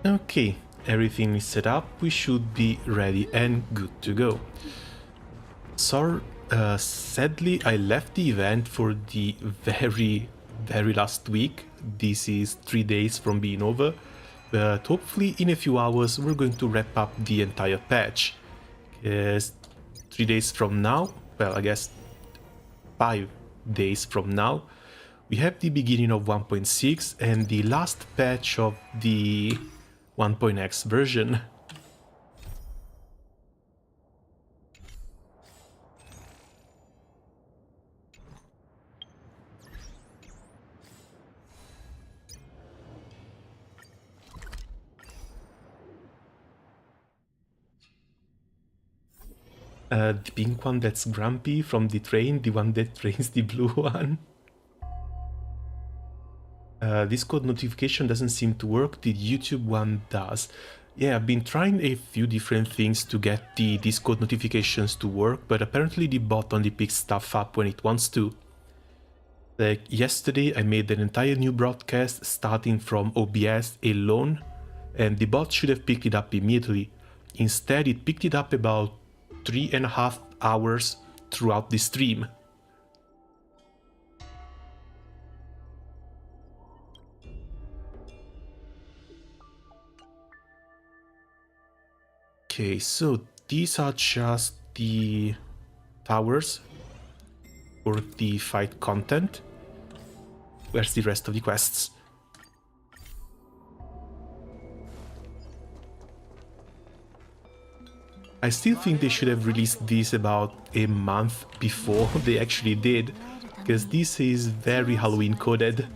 Okay, everything is set up, we should be ready and good to go. So, sadly, I left the event for the very last week. This is 3 days from being over, but hopefully in a few hours we're going to wrap up the entire patch. Because 3 days from now, well, I guess 5 days from now, we have the beginning of 1.6 and the last patch of the 1.x version. The pink one, that's Grumpy from the train, the one that trains the blue one. Discord notification doesn't seem to work, the YouTube one does. Yeah, I've been trying a few different things to get the Discord notifications to work, but apparently the bot only picks stuff up when it wants to. Like yesterday I made an entire new broadcast starting from OBS alone, and the bot should have picked it up immediately. Instead it picked it up about 3.5 hours throughout the stream. Okay, so these are just the towers for the fight content. Where's the rest of the quests? I still think they should have released this about a month before they actually did, because this is very Halloween coded.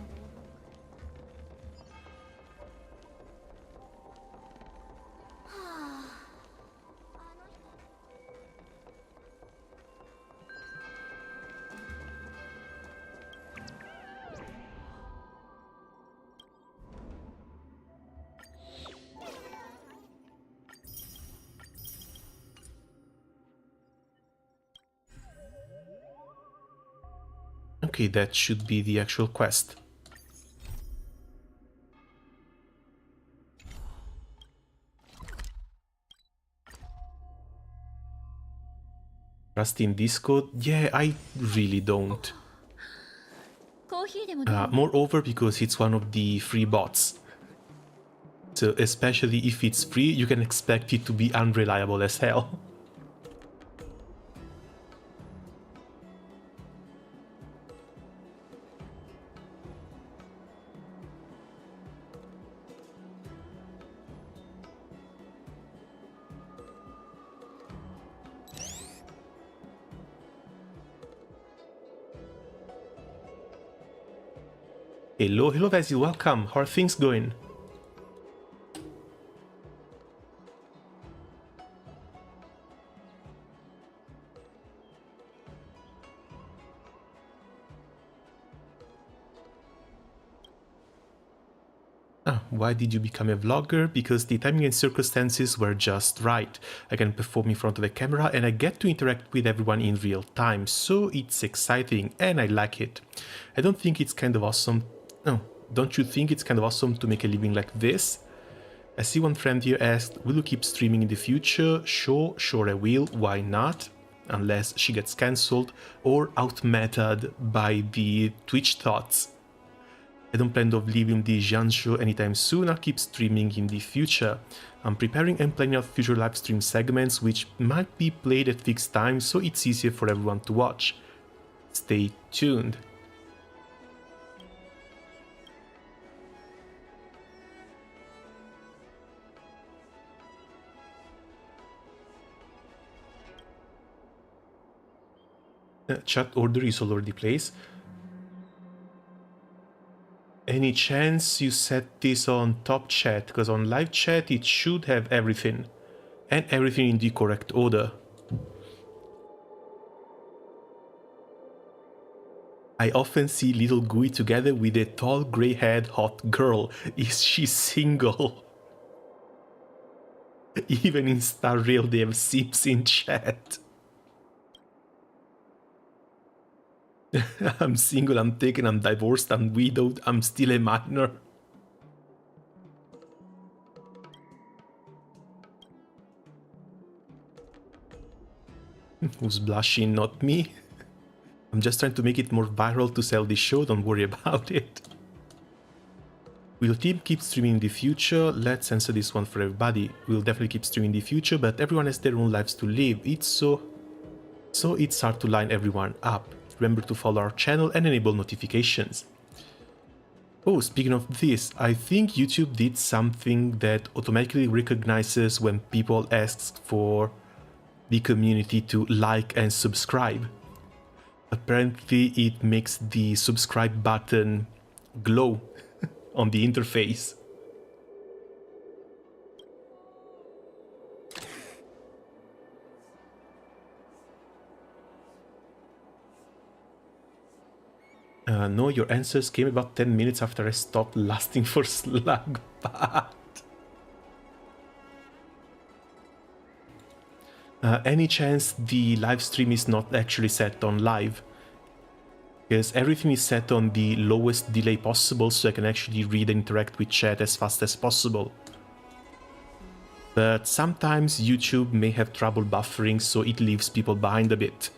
Okay, that should be the actual quest. Trust in Discord? Yeah, I really don't. Moreover, because it's one of the free bots. So especially if it's free, you can expect it to be unreliable as hell. Hello Basil, welcome. How are things going? Why did you become a vlogger? Because the timing and circumstances were just right. I can perform in front of a camera and I get to interact with everyone in real time, so it's exciting and I like it. I don't think it's kind of awesome. No, don't you think it's kind of awesome to make a living like this? I see one friend here asked, will you keep streaming in the future? Sure I will, why not? Unless she gets cancelled or out-meted by the Twitch thoughts. I don't plan on leaving the Jian show anytime soon, I'll keep streaming in the future. I'm preparing and planning out future live stream segments which might be played at fixed times so it's easier for everyone to watch. Stay tuned. Chat order is all over the place. Any chance you set this on top chat? Because on live chat it should have everything. And everything in the correct order. I often see little Gui together with a tall grey-haired hot girl. Is she single? Even in Star Rail they have simps in chat. I'm single, I'm taken, I'm divorced, I'm widowed, I'm still a minor. Who's blushing? Not me. I'm just trying to make it more viral to sell this show, don't worry about it. Will team keep streaming in the future? Let's answer this one for everybody. We'll definitely keep streaming in the future, but everyone has their own lives to live. So it's hard to line everyone up. Remember to follow our channel and enable notifications. Oh, speaking of this, I think YouTube did something that automatically recognizes when people ask for the community to like and subscribe. Apparently it makes the subscribe button glow on the interface. No, your answers came about 10 minutes after I stopped lasting for Slugbat. Any chance the live stream is not actually set on live? Because everything is set on the lowest delay possible so I can actually read and interact with chat as fast as possible. But sometimes YouTube may have trouble buffering, so it leaves people behind a bit.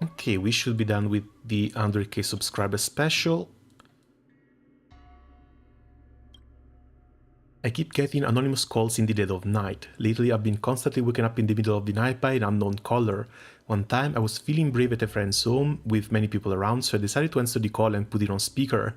Okay, we should be done with the 100k subscriber special. I keep getting anonymous calls in the dead of night. Lately I've been constantly waking up in the middle of the night by an unknown caller. One time I was feeling brave at a friend's home with many people around, so I decided to answer the call and put it on speaker.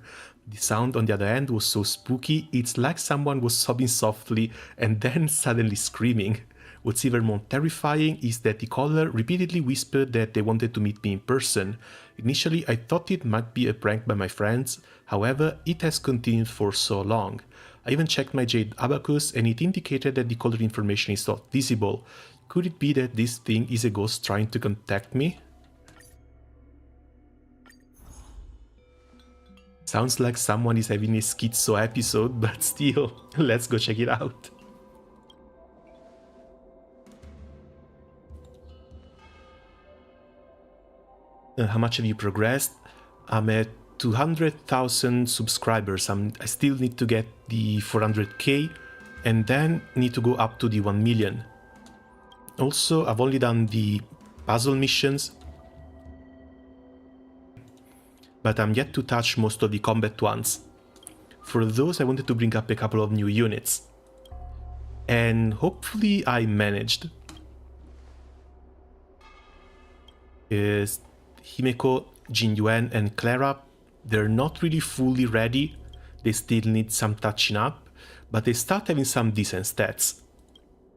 The sound on the other end was so spooky, it's like someone was sobbing softly and then suddenly screaming. What's even more terrifying is that the caller repeatedly whispered that they wanted to meet me in person. Initially I thought it might be a prank by my friends, however it has continued for so long. I even checked my Jade Abacus and it indicated that the caller information is not visible. Could it be that this thing is a ghost trying to contact me? Sounds like someone is having a schizo episode, but still, let's go check it out. How much have you progressed? I'm at 200,000 subscribers. I still need to get the 400k and then need to go up to the 1 million. Also, I've only done the puzzle missions, but I'm yet to touch most of the combat ones. For those, I wanted to bring up a couple of new units. And hopefully I managed. Is Himeko, Jinyuan and Clara, they're not really fully ready. They still need some touching up, but they start having some decent stats.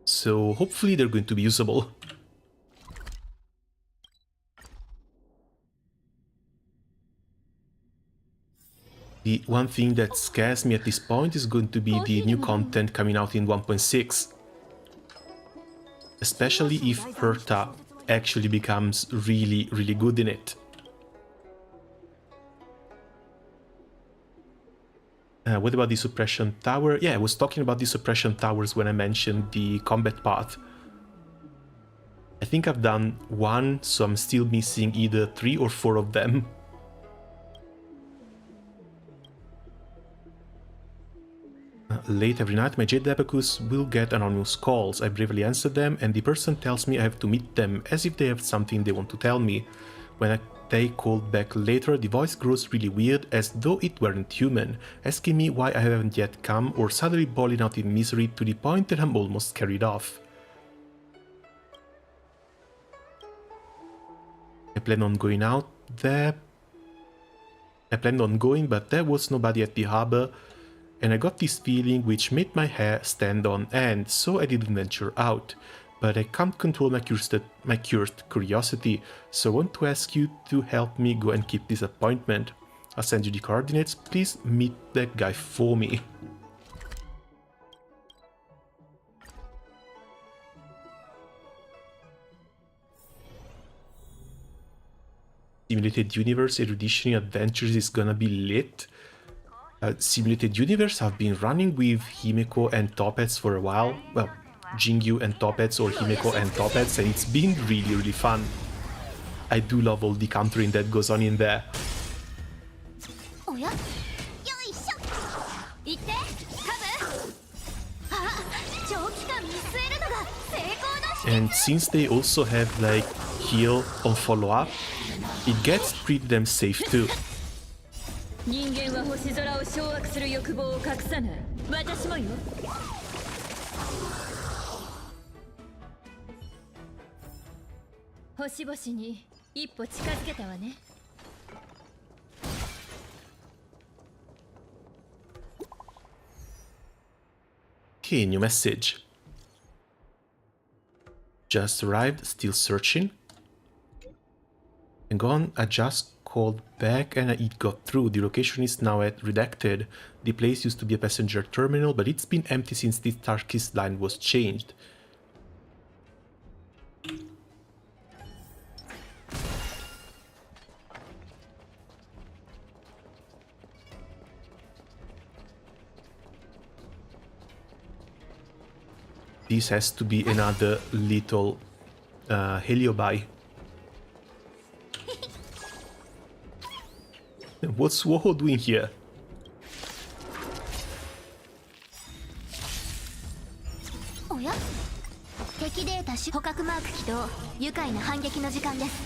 So hopefully they're going to be usable. The one thing that scares me at this point is going to be the new content coming out in 1.6. Especially if Herta actually becomes really good in it. What about the suppression tower? Yeah, I was talking about the suppression towers when I mentioned the combat path. I think I've done one, so I'm still missing either 3 or 4 of them. Late every night, my Jade Abacus will get anonymous calls. I bravely answer them, and the person tells me I have to meet them, as if they have something they want to tell me. When they called back later, the voice grows really weird, as though it weren't human, asking me why I haven't yet come, or suddenly bawling out in misery to the point that I'm almost carried off. I planned on going out there. I planned on going, but there was nobody at the harbor, and I got this feeling which made my hair stand on end, so I didn't venture out. but I can't control my cursed curiosity, so I want to ask you to help me go and keep this appointment. I'll send you the coordinates, please meet that guy for me. Simulated Universe Erudition Adventures is gonna be lit. Simulated Universe have been running with Himeko and Topets for a while. Well, Jingyu and Topets or Himeko and Topets, and it's been really fun. I do love all the countering that goes on in there. And since they also have like heal on follow-up, it gets pretty damn safe too. 人間は星空を掌握する欲望を隠さない。私もよ。星々に一歩近づけたわね。Okay, new message. Just arrived, still searching. Hang on, I just called back and it got through. The location is now at redacted. The place used to be a passenger terminal, but it's been empty since the Starkist line was changed. This has to be another little heliobi. What's Woho doing here?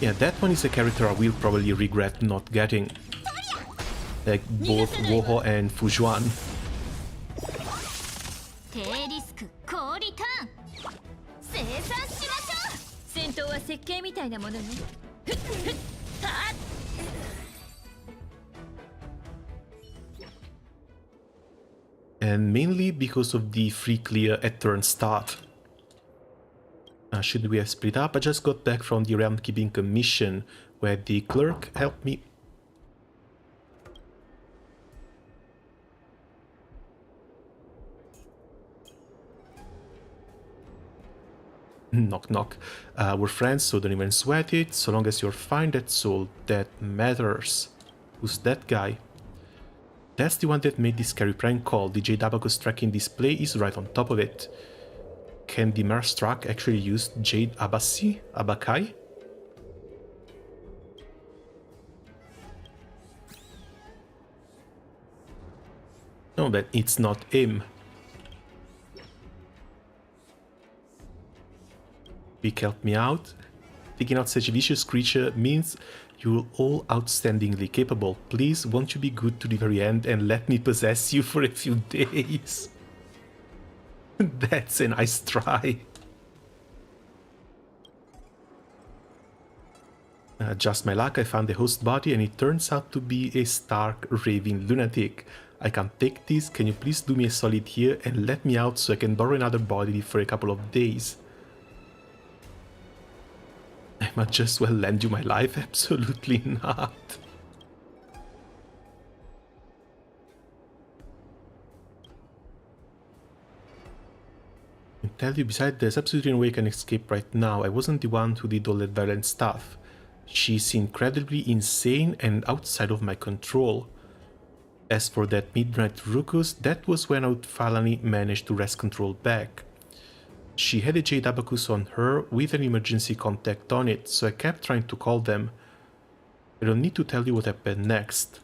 Yeah, that one is a character I will probably regret not getting. Like both Woho and Fujuan. And mainly because of the free clear at turn start. Should we have split up? I just got back from the realm keeping commission where the clerk helped me. Knock knock. We're friends, so don't even sweat it. So long as you're fine, that's all that matters. Who's that guy? That's the one that made this scary prank call. The Jade Abacus tracking display is right on top of it. Can the Mars truck actually use Jade Abakai? No, but it's not him. Vic helped me out. Taking out such a vicious creature means you're all outstandingly capable. Please, won't you be good to the very end and let me possess you for a few days? That's a nice try. Just my luck, I found the host body and it turns out to be a stark, raving lunatic. I can't take this, can you please do me a solid here and let me out so I can borrow another body for a couple of days? I might just well lend you my life? Absolutely not. I tell you, besides, there's absolutely no way I can escape right now. I wasn't the one who did all that violent stuff. She's incredibly insane and outside of my control. As for that midnight ruckus, that was when I would finally manage to wrest control back. She had a Jade Abacus on her with an emergency contact on it, so I kept trying to call them. I don't need to tell you what happened next.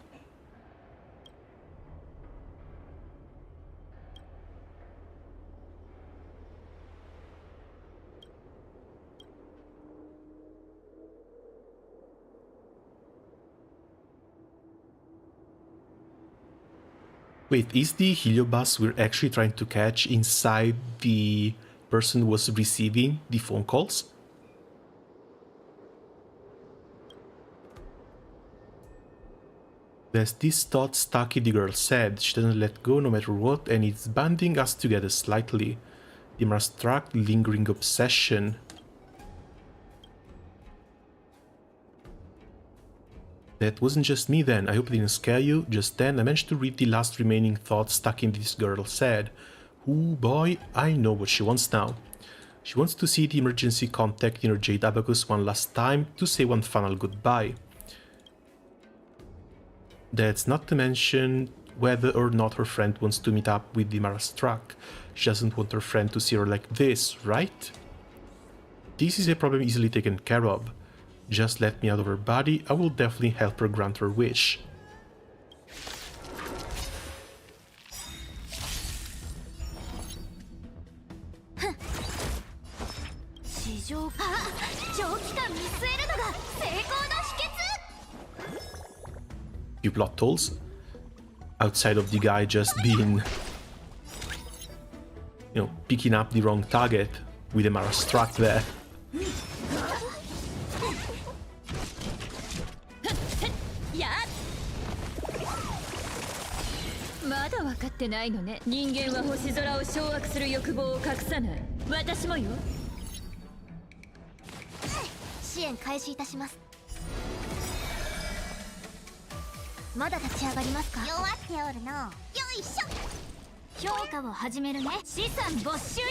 Wait, is the heliobus we're actually trying to catch inside the person who was receiving the phone calls? There's this thought Stucky, the girl said. She doesn't let go no matter what, and it's banding us together slightly. The Marastruck lingering obsession. That wasn't just me then, I hope it didn't scare you. Just then I managed to read the last remaining thoughts stuck in this girl's head. Ooh boy, I know what she wants now. She wants to see the emergency contact in her Jade Abacus one last time to say one final goodbye. That's not to mention whether or not her friend wants to meet up with the Marastruck. She doesn't want her friend to see her like this, right? This is a problem easily taken care of. Just let me out of her body, I will definitely help her grant her wish. Few plot holes. Outside of the guy just being, picking up the wrong target with a Marastruck there. まだ分かってないのね。人間は星空を掌握する欲望を隠さない。私もよ。支援開始いたします。まだ立ち上がりますか。弱っておるの。よいしょ。評価を始めるね。資産没収よ。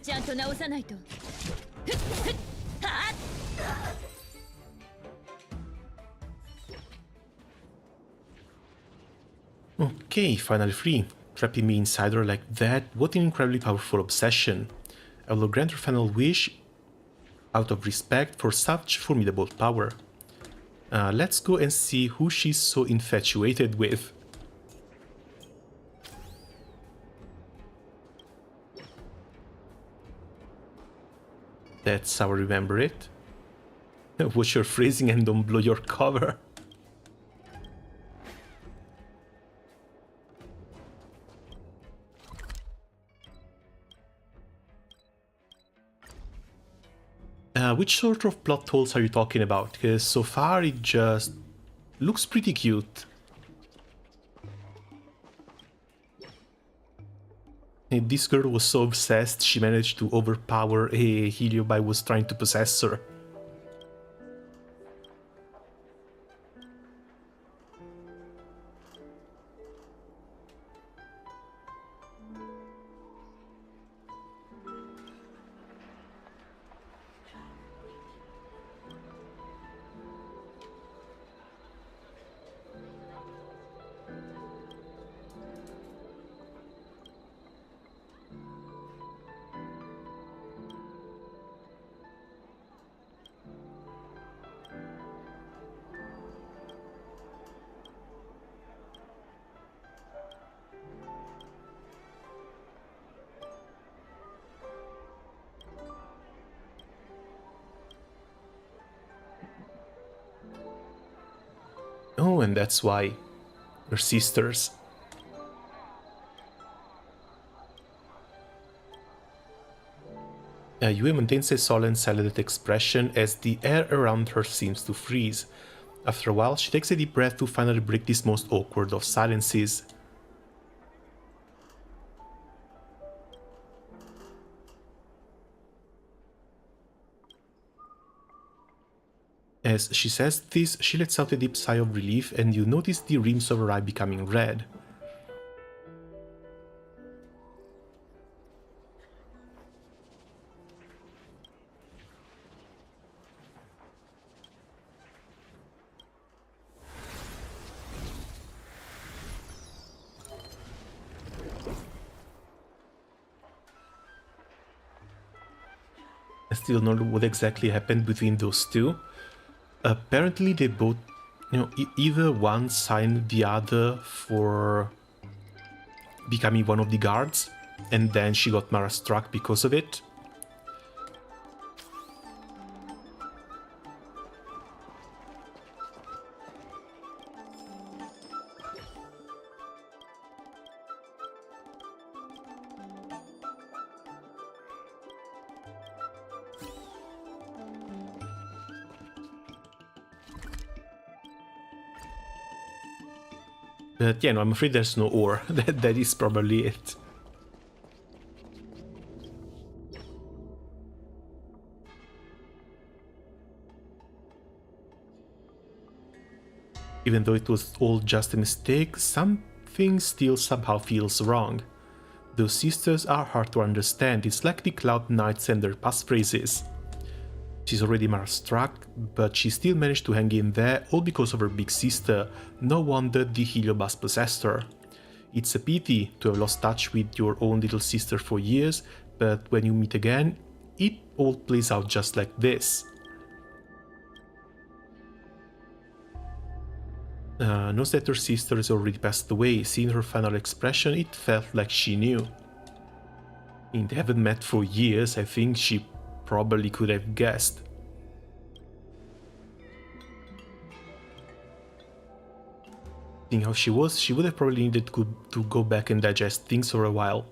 ちゃんと直さないと。はっ。 Okay, finally free. Trapping me inside her like that, what an incredibly powerful obsession. I will grant her final wish out of respect for such formidable power. Let's go and see who she's so infatuated with. That's how I remember it. Watch your phrasing and don't blow your cover. Which sort of plot holes are you talking about? Because so far it just looks pretty cute. And this girl was so obsessed she managed to overpower a Heliobi was trying to possess her. Oh, and that's why. They're sisters. Yue maintains a solemn, silent expression as the air around her seems to freeze. After a while, she takes a deep breath to finally break this most awkward of silences. As she says this, she lets out a deep sigh of relief and you notice the rims of her eye becoming red. I still don't know what exactly happened between those two. Apparently they both, either one signed the other for becoming one of the guards, and then she got Marastruck because of it. But yeah, no, I'm afraid there's no ore. That is probably it. Even though it was all just a mistake, something still somehow feels wrong. Those sisters are hard to understand, it's like the Cloud Knights and their passphrases. She's already Mars-struck, but she still managed to hang in there, all because of her big sister. No wonder the Heliobus possessed her. It's a pity to have lost touch with your own little sister for years, but when you meet again, it all plays out just like this. Knows that her sister has already passed away. Seeing her final expression, it felt like she knew. They haven't met for years, I think she probably could have guessed. Seeing how she was, she would have probably needed to go back and digest things for a while.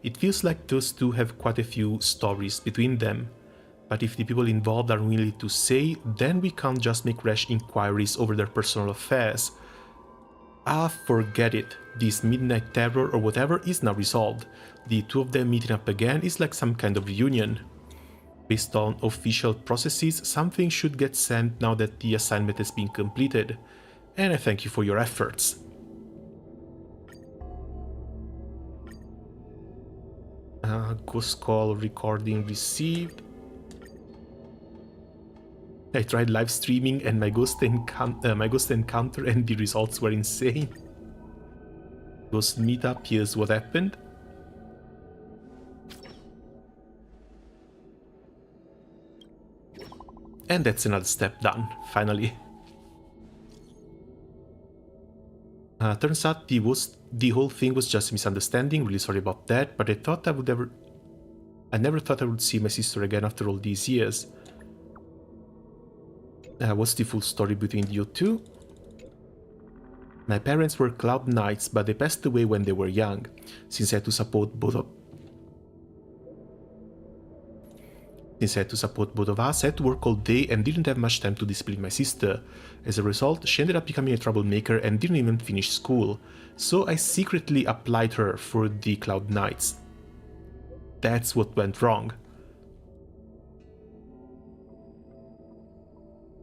It feels like those two have quite a few stories between them. But if the people involved are willing to say, then we can't just make rash inquiries over their personal affairs. Forget it. This midnight terror or whatever is now resolved. The two of them meeting up again is like some kind of reunion. Based on official processes, something should get sent now that the assignment has been completed. And I thank you for your efforts. Ghost call recording received. I tried live streaming and my ghost encounter and the results were insane. Ghost meetup, here's what happened. And that's another step done, finally. Turns out the whole thing was just a misunderstanding, really sorry about that, but I never thought I would see my sister again after all these years. What's the full story between you two? My parents were Cloud Knights, but they passed away when they were young. Since I had to support both of us, I had to work all day and didn't have much time to discipline my sister. As a result, she ended up becoming a troublemaker and didn't even finish school. So I secretly applied her for the Cloud Knights. That's what went wrong.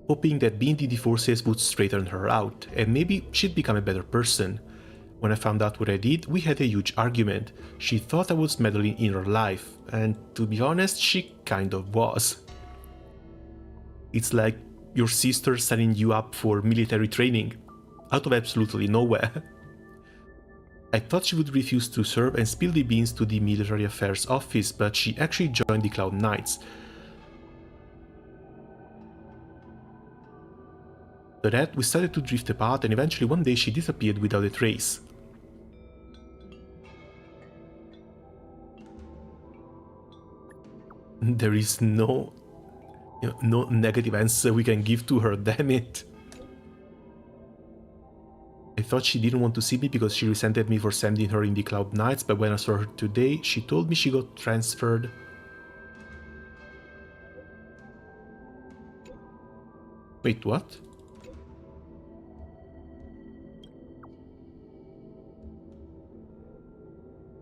Hoping that being the forces would straighten her out, and maybe she'd become a better person. When I found out what I did, we had a huge argument. She thought I was meddling in her life, and to be honest, she kind of was. It's like your sister signing you up for military training, out of absolutely nowhere. I thought she would refuse to serve and spill the beans to the military affairs office, but she actually joined the Cloud Knights. After that, we started to drift apart and eventually one day she disappeared without a trace. There is no negative answer we can give to her, damn it. I thought she didn't want to see me because she resented me for sending her in the Cloud Knights, but when I saw her today, she told me she got transferred. Wait, what?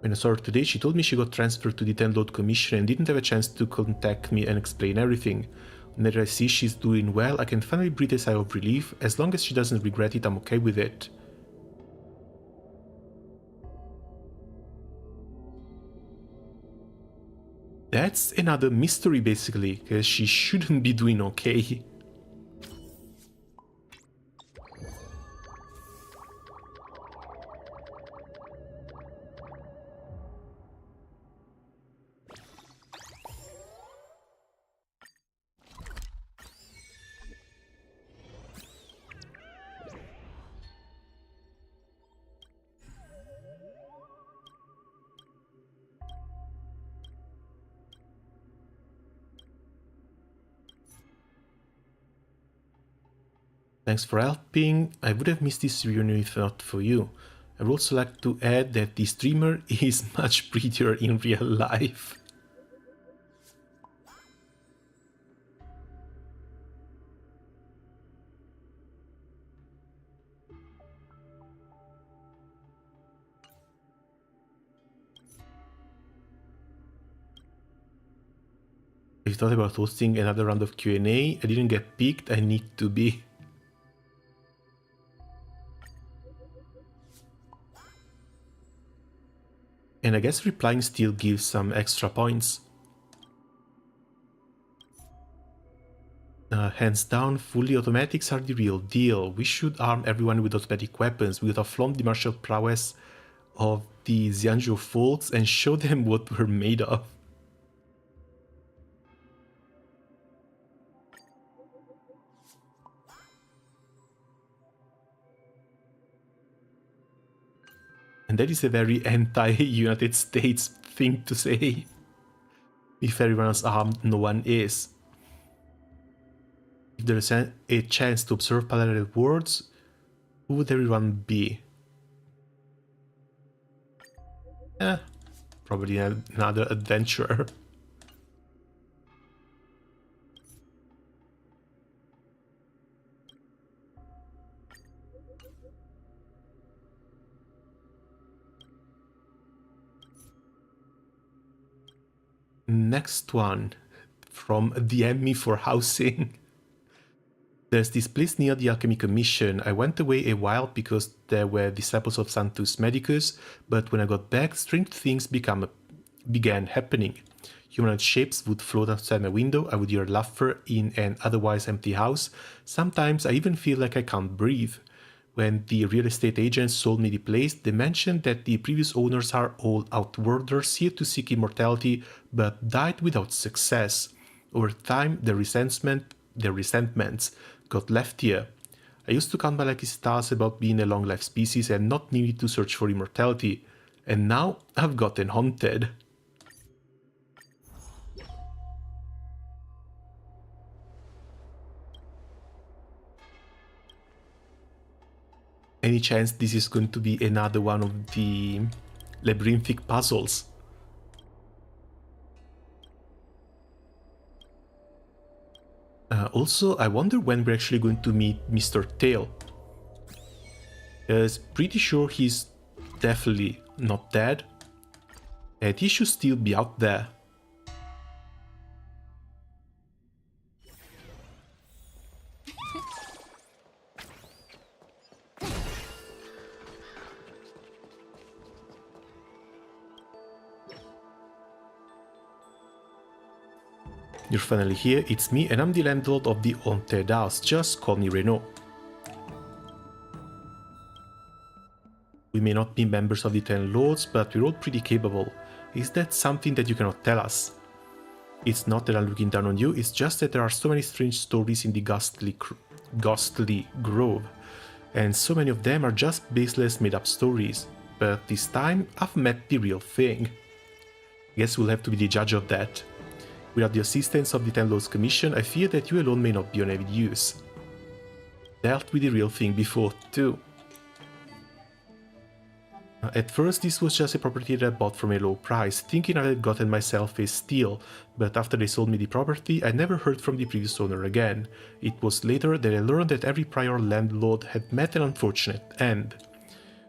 When I saw her today, she told me she got transferred to the 10-load commission and didn't have a chance to contact me and explain everything. Now that I see she's doing well, I can finally breathe a sigh of relief. As long as she doesn't regret it, I'm okay with it. That's another mystery basically, because she shouldn't be doing okay. Thanks for helping. I would have missed this reunion if not for you. I would also like to add that the streamer is much prettier in real life. thought about hosting another round of Q&A. I didn't get picked, I need to be. And I guess replying still gives some extra points. Hands down, fully automatics are the real deal. We should arm everyone with automatic weapons. We would have flaunt the martial prowess of the Xianzhou folks and show them what we're made of. And that is a very anti-United States thing to say. If everyone's armed, no one is. If there is a chance to observe parallel worlds, who would everyone be? Probably another adventurer. Next one, from DM me for housing. There's this place near the Alchemy Commission. I went away a while because there were disciples of Sanctus Medicus, but when I got back, strange things began happening. Humanoid shapes would float outside my window, I would hear laughter in an otherwise empty house. Sometimes I even feel like I can't breathe. When the real estate agents sold me the place, they mentioned that the previous owners are all outwarders here to seek immortality, but died without success. Over time, their resentments got left here. I used to count my lucky stars about being a long-life species and not needing to search for immortality. And now I've gotten haunted. Any chance this is going to be another one of the labyrinthic puzzles? Also, I wonder when we're actually going to meet Mr. Tail. Pretty sure he's definitely not dead, and he should still be out there. You're finally here, it's me, and I'm the landlord of the Haunted House. Just call me Renault. We may not be members of the Ten Lords, but we're all pretty capable. Is that something that you cannot tell us? It's not that I'm looking down on you, it's just that there are so many strange stories in the ghastly grove, and so many of them are just baseless made-up stories. But this time, I've met the real thing. Guess we'll have to be the judge of that. Without the assistance of the Ten Lords Commission, I fear that you alone may not be of any use. Dealt with the real thing before, too. At first, this was just a property that I bought from a low price, thinking I had gotten myself a steal, but after they sold me the property, I never heard from the previous owner again. It was later that I learned that every prior landlord had met an unfortunate end.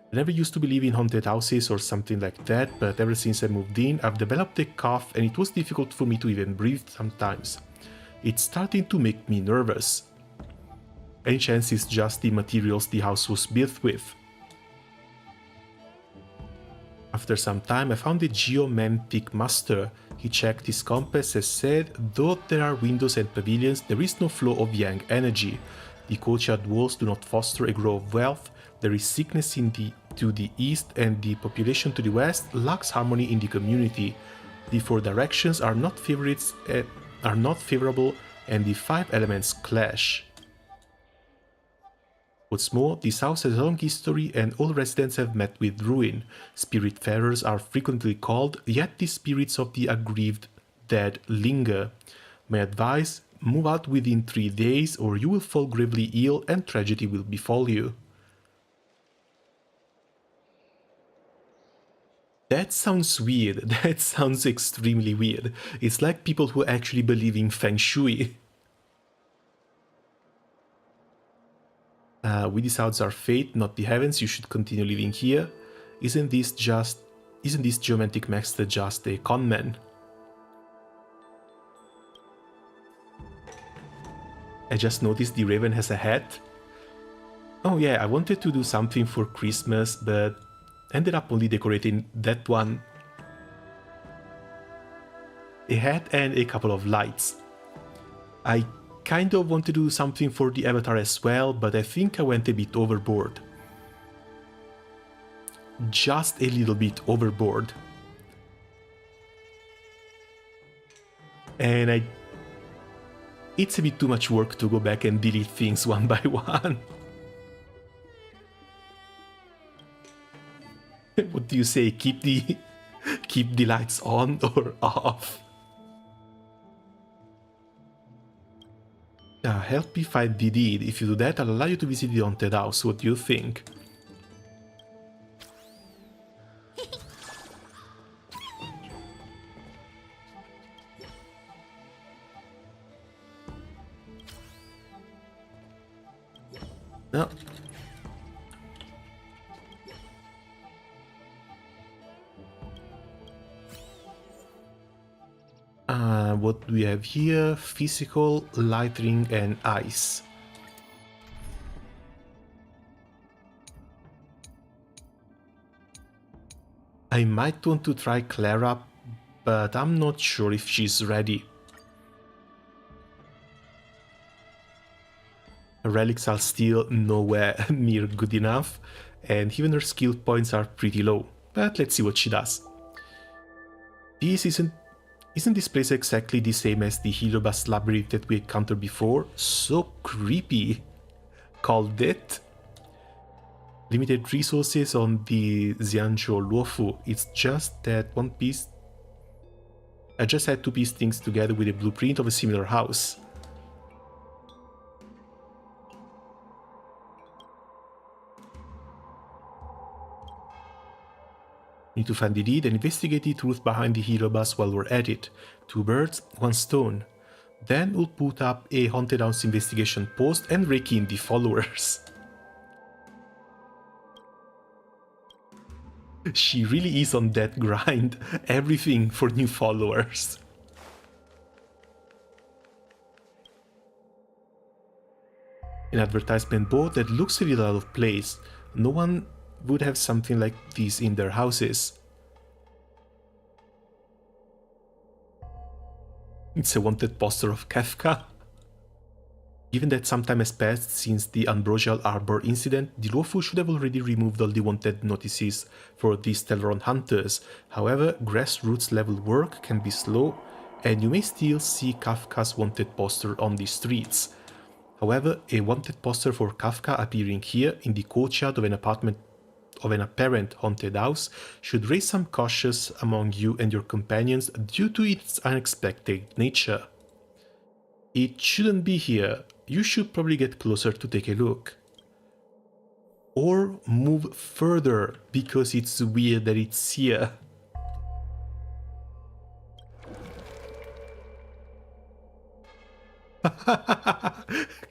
I never used to believe in haunted houses or something like that, but ever since I moved in, I've developed a cough and it was difficult for me to even breathe sometimes. It's starting to make me nervous. Any chance it's just the materials the house was built with? After some time, I found a geomantic master. He checked his compass and said, though there are windows and pavilions, there is no flow of yang energy. The courtyard walls do not foster a growth of wealth. There is sickness to the east, and the population to the west lacks harmony in the community. The four directions are not favorable, and the five elements clash. What's more, this house has a long history, and all residents have met with ruin. Spiritfarers are frequently called, yet the spirits of the aggrieved dead linger. My advice: move out within 3 days, or you will fall gravely ill and tragedy will befall you. That sounds weird. That sounds extremely weird. It's like people who actually believe in Feng Shui. We decide our fate, not the heavens. You should continue living here. Isn't this geomantic master just a conman? I just noticed the raven has a hat. Oh yeah, I wanted to do something for Christmas, but ended up only decorating that one. A hat and a couple of lights. I kind of want to do something for the avatar as well, but I think I went a bit overboard. Just a little bit overboard. And it's a bit too much work to go back and delete things one by one. What do you say? Keep the lights on or off? Help me find the deed. If you do that, I'll allow you to visit the haunted house. What do you think? No. What do we have here? Physical, lightning, and ice. I might want to try Clara, but I'm not sure if she's ready. Relics are still nowhere near good enough, and even her skill points are pretty low. But let's see what she does. Isn't this place exactly the same as the Helobas labyrinth that we encountered before? So creepy. Called it. Limited resources on the Xianzhou Luofu. It's just that one piece. I just had to piece things together with a blueprint of a similar house. Need to find the deed and investigate the truth behind the Helobas while we're at it. 2 birds, 1 stone. Then we'll put up a haunted house investigation post and rake in the followers. She really is on that grind. Everything for new followers. An advertisement board that looks a little out of place. No one would have something like this in their houses. It's a wanted poster of Kafka. Given that some time has passed since the Ambrosial Arbor incident, the Luofu should have already removed all the wanted notices for the Stellaron hunters. However, grassroots level work can be slow, and you may still see Kafka's wanted poster on the streets. However, a wanted poster for Kafka appearing here in the courtyard of an apparent haunted house should raise some caution among you and your companions due to its unexpected nature. It shouldn't be here. You should probably get closer to take a look. Or move further because it's weird that it's here.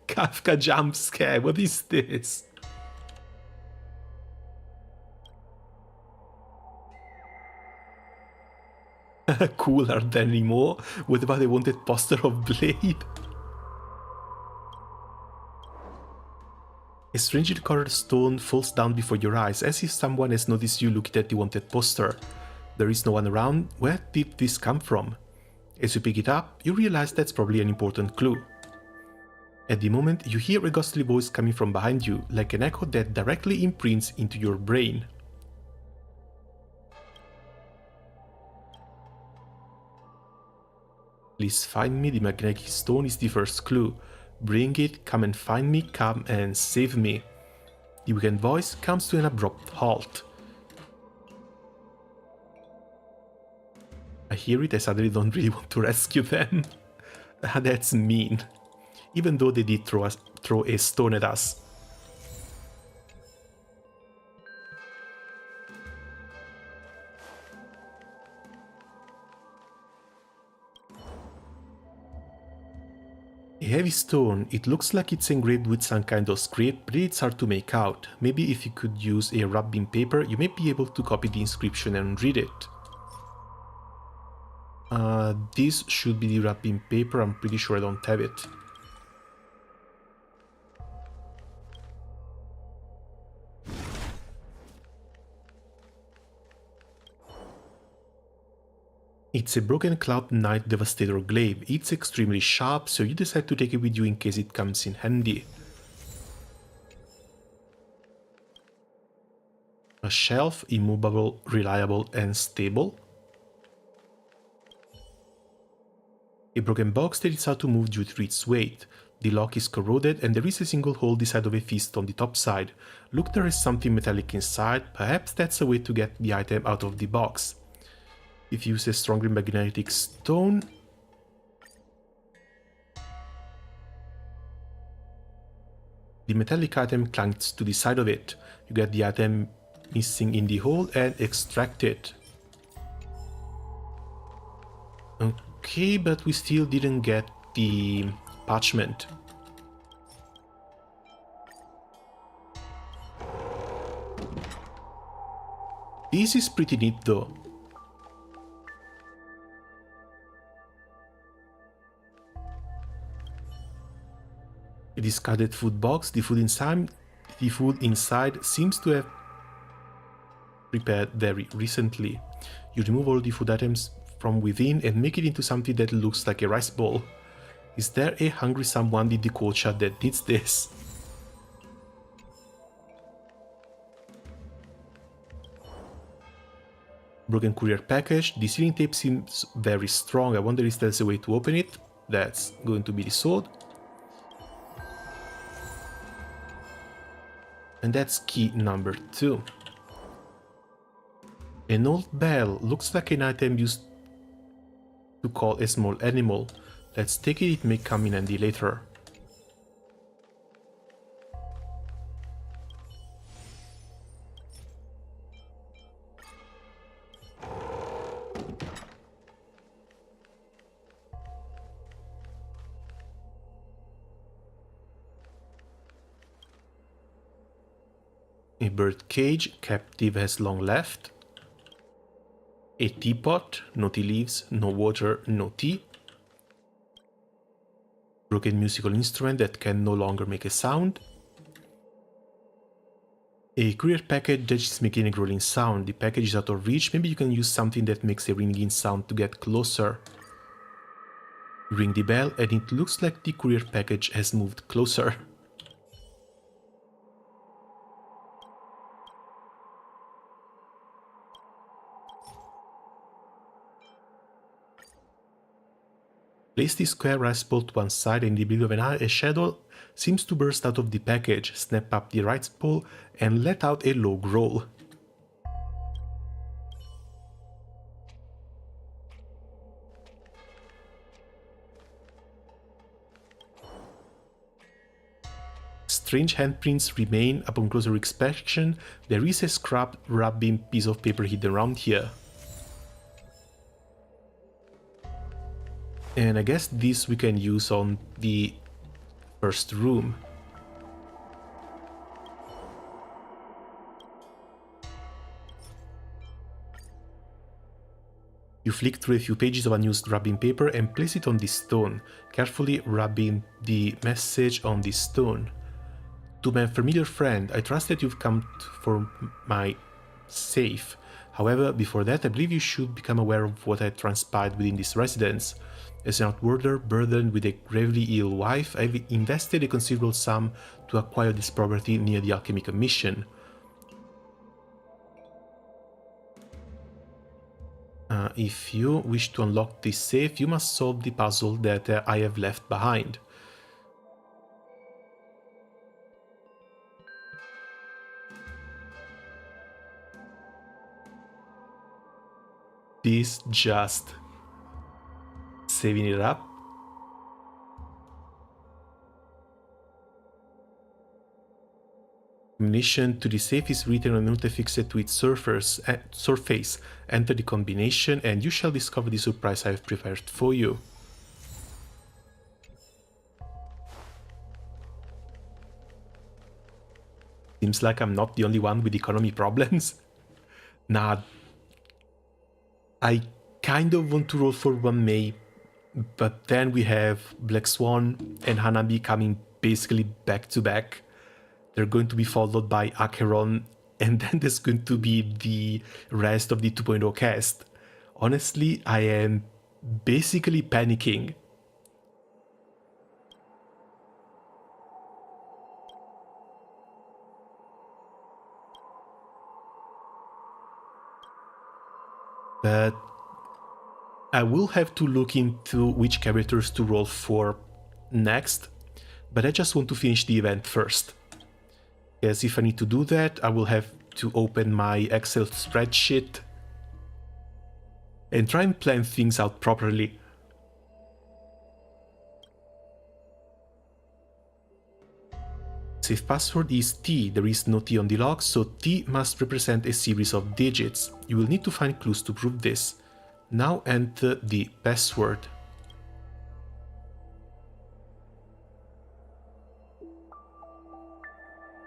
Kafka jump scare, what is this? Cooler than anymore. What about a wanted poster of Blade? A strangely colored stone falls down before your eyes, as if someone has noticed you looking at the wanted poster. There is no one around. Where did this come from? As you pick it up, you realize that's probably an important clue. At the moment, you hear a ghostly voice coming from behind you, like an echo that directly imprints into your brain. Please find me, the magnetic stone is the first clue. Bring it, come and find me, come and save me. The weekend voice comes to an abrupt halt. I hear it, I suddenly don't really want to rescue them. That's mean. Even though they did throw a stone at us. A heavy stone. It looks like it's engraved with some kind of script, but it's hard to make out. Maybe if you could use a wrapping paper, you may be able to copy the inscription and read it. This should be the wrapping paper, I'm pretty sure I don't have it. It's a Broken Cloud Knight Devastator Glaive. It's extremely sharp, so you decide to take it with you in case it comes in handy. A shelf, immovable, reliable and stable. A broken box that is hard to move due to its weight. The lock is corroded and there is a single hole the size of a fist on the top side. Look, there is something metallic inside, perhaps that's a way to get the item out of the box. If you use a strongly magnetic stone, the metallic item clanks to the side of it. You get the item missing in the hole and extract it. Okay, but we still didn't get the parchment. This is pretty neat though. A discarded food box. The food inside seems to have prepared very recently. You remove all the food items from within and make it into something that looks like a rice bowl. Is there a hungry someone in the culture that needs this? Broken courier package. The sealing tape seems very strong. I wonder if there's a way to open it. That's going to be the sword. And that's key number 2. An old bell. Looks like an item used to call a small animal. Let's take it, it may come in handy later. A bird cage, captive has long left. A teapot, no tea leaves, no water, no tea. Broken musical instrument that can no longer make a sound. A courier package that is making a growling sound. The package is out of reach. Maybe you can use something that makes a ringing sound to get closer. Ring the bell and it looks like the courier package has moved closer. Place the square rice bowl to one side and in the middle of an eye, a shadow seems to burst out of the package. Snap up the rice bowl and let out a low growl. Strange handprints remain upon closer inspection. There is a scrapped rubbing piece of paper hidden around here. And I guess this we can use on the first room. You flick through a few pages of unused rubbing paper and place it on the stone, carefully rubbing the message on the stone. To my familiar friend, I trust that you've come for my safe. However, before that, I believe you should become aware of what had transpired within this residence. As an outworlder burdened with a gravely ill wife, I've invested a considerable sum to acquire this property near the Alchemy Commission. If you wish to unlock this safe, you must solve the puzzle that I have left behind. This just saving it up. Combination to the safe is written on a note affixed to its surface. Enter the combination and you shall discover the surprise I have prepared for you. Seems like I'm not the only one with economy problems. Nah, I kind of want to roll for 1 May, but then we have Black Swan and Hanabi coming basically back to back. They're going to be followed by Acheron, and then there's going to be the rest of the 2.0 cast. Honestly, I am basically panicking. But I will have to look into which characters to roll for next, but I just want to finish the event first. Because if I need to do that, I will have to open my Excel spreadsheet and try and plan things out properly. Safe password is T, there is no T on the log, so T must represent a series of digits. You will need to find clues to prove this. Now enter the password.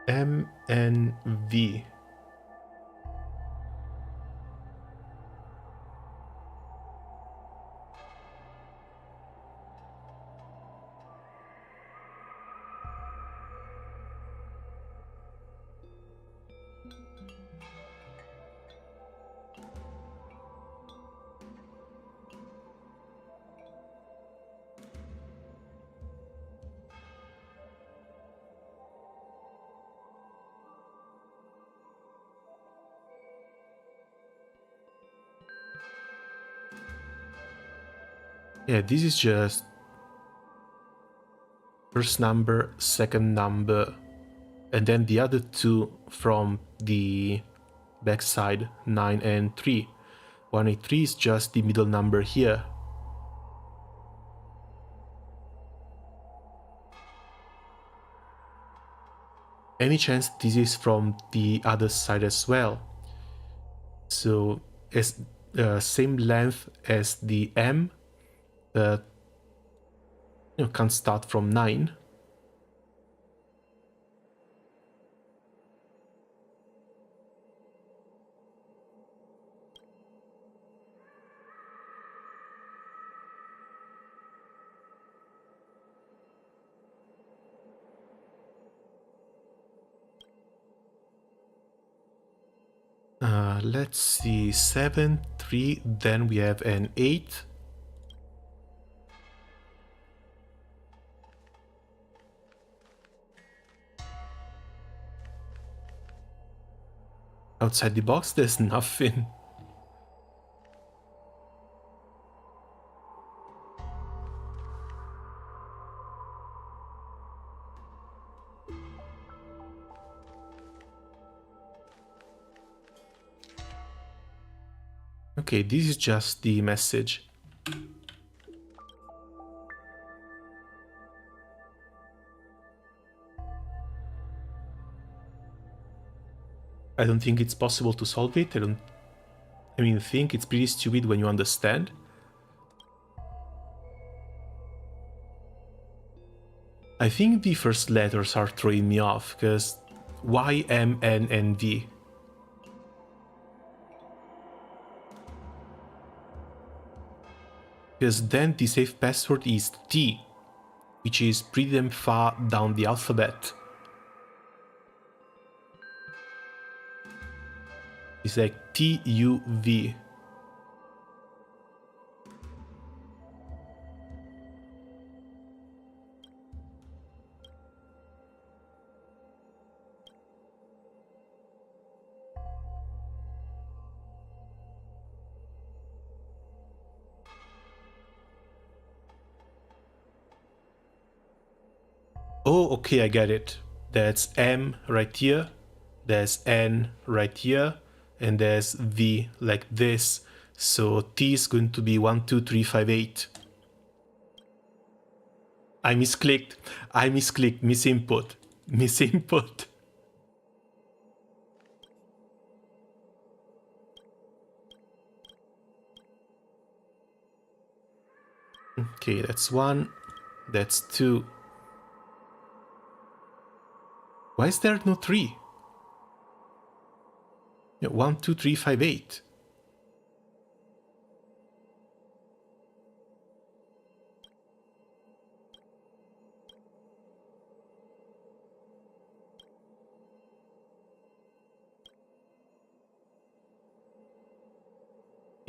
MNV. Yeah, this is just first number, second number, and then the other two from the backside, 9 and 3. 183 is just the middle number here. Any chance this is from the other side as well? So it's same length as the M, but can't start from 9. Let's see, 7, 3, then we have an 8. Outside the box, there's nothing. Okay, this is just the message. I don't think it's possible to solve it. I think it's pretty stupid when you understand. I think the first letters are throwing me off, because Y, M, N, and V. Because then the safe password is T, which is pretty damn far down the alphabet. It's like T-U-V. Oh, okay, I get it. That's M right here, there's N right here, and there's V like this. So T is going to be 1, 2, 3, 5, 8. I misclicked, misinput, misinput. Okay, that's 1, that's 2. Why is there no 3? 1, 2, 3, 5, 8.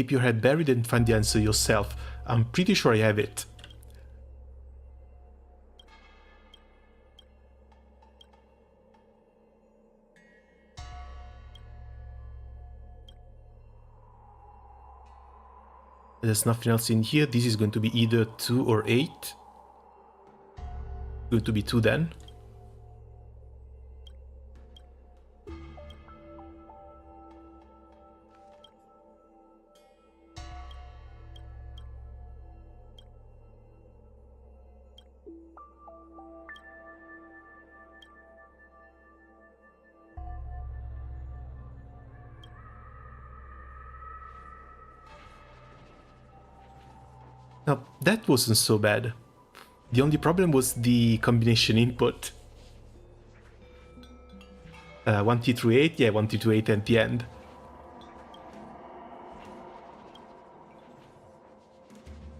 Keep your head buried and find the answer yourself. I'm pretty sure I have it. There's nothing else in here. This is going to be either 2 or 8. Going to be 2 then. Now, that wasn't so bad. The only problem was the combination input. 1T through 8, yeah, 1T to 8 at the end.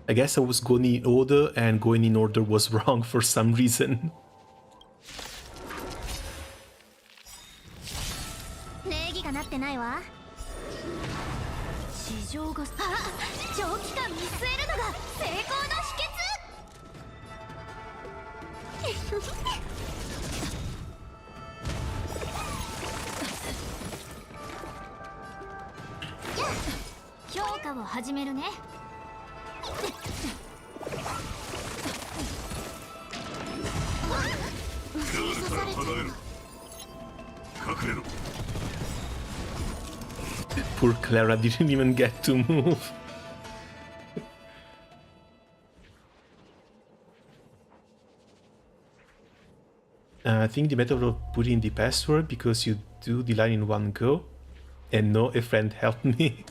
I guess I was going in order, and going in order was wrong for some reason. Poor Clara didn't even get to move. I think the method of putting the password, because you do the line in one go. And no, a friend helped me.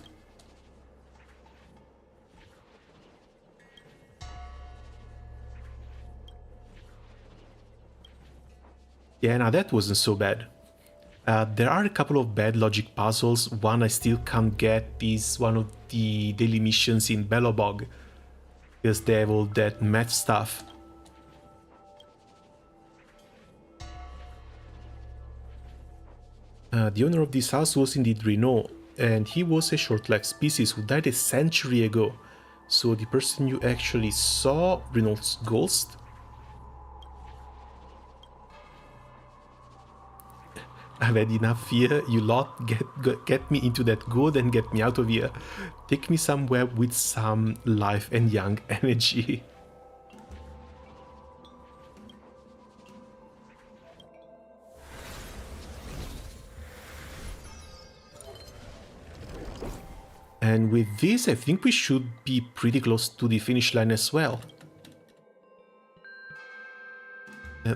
Yeah, now that wasn't so bad. There are a couple of bad logic puzzles. One I still can't get is one of the daily missions in Bellobog, because they have all that math stuff. The owner of this house was indeed Renault, and he was a short-lived species who died a century ago. So the person you actually saw, Renault's ghost? I've had enough here, you lot. Get me into that gourd and get me out of here. Take me somewhere with some life and young energy. And with this, I think we should be pretty close to the finish line as well.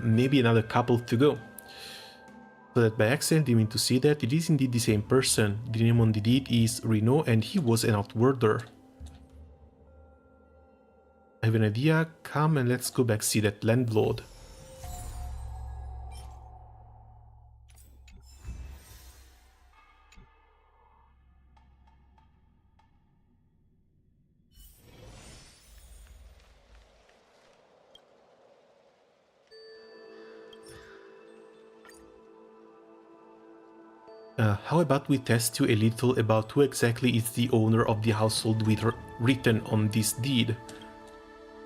Maybe another couple to go. So that by accident you mean to see that it is indeed the same person. The name on the deed is Renault, and he was an outworlder. I have an idea. Come and let's go back see that landlord. How about we test you a little about who exactly is the owner of the household with written on this deed.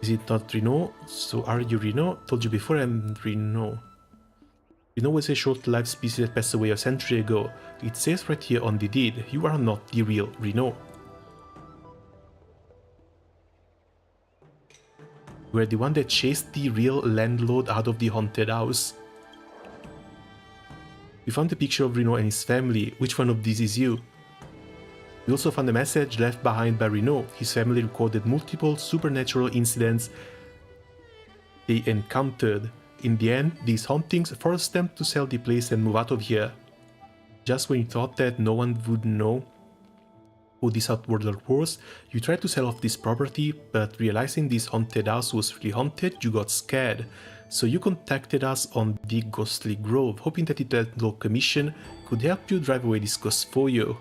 Is it not Renault? So are you Renault? Told you before, I'm Renault. Renault was a short-lived species that passed away a century ago. It says right here on the deed, you are not the real Renault. You are the one that chased the real landlord out of the haunted house. We found a picture of Renault and his family. Which one of these is you? We also found a message left behind by Renault. His family recorded multiple supernatural incidents they encountered. In the end, these hauntings forced them to sell the place and move out of here. Just when you thought that no one would know who this outworlder was, you tried to sell off this property, but realizing this haunted house was really haunted, you got scared. So you contacted us on the Ghostly Grove, hoping that the local commission could help you drive away this ghost for you.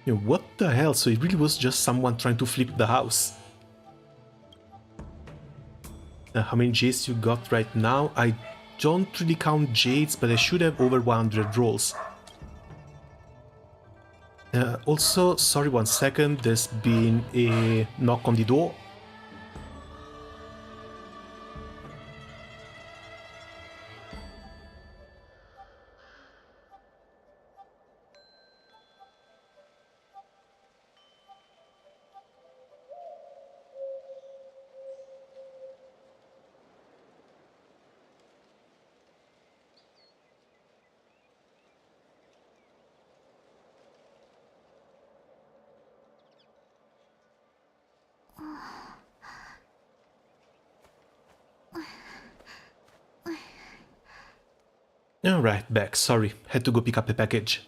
What the hell? So it really was just someone trying to flip the house. How many jades you got right now? I don't really count jades, but I should have over 100 rolls. Also, sorry, 1 second, there's been a knock on the door. Alright, back. Sorry, had to go pick up a package.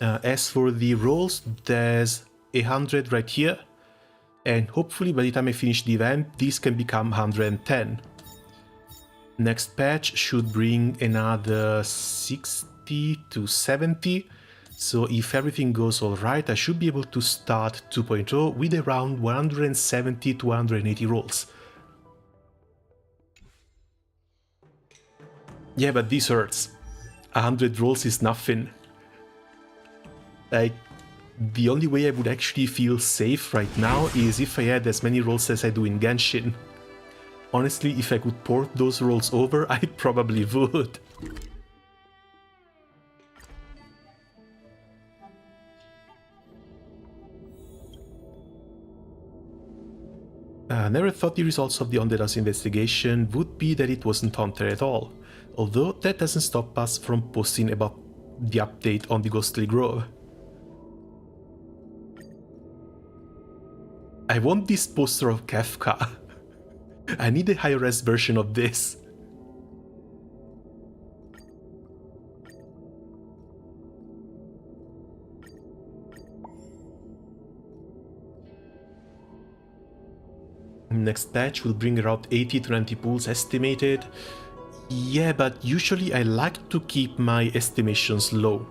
As for the rolls, there's 100 right here, and hopefully by the time I finish the event, these can become 110. Next patch should bring another 60 to 70, so if everything goes alright, I should be able to start 2.0 with around 170 to 180 rolls. Yeah, but this hurts. 100 rolls is nothing. Like, the only way I would actually feel safe right now is if I had as many rolls as I do in Genshin. Honestly, if I could port those rolls over, I probably would. Never thought the results of the Underdog's investigation would be that it wasn't Hunter at all, although that doesn't stop us from posting about the update on the Ghostly Grove. I want this poster of Kefka. I need a high-res version of this. Next patch will bring around 80 to 90 pools estimated. Yeah, but usually I like to keep my estimations low.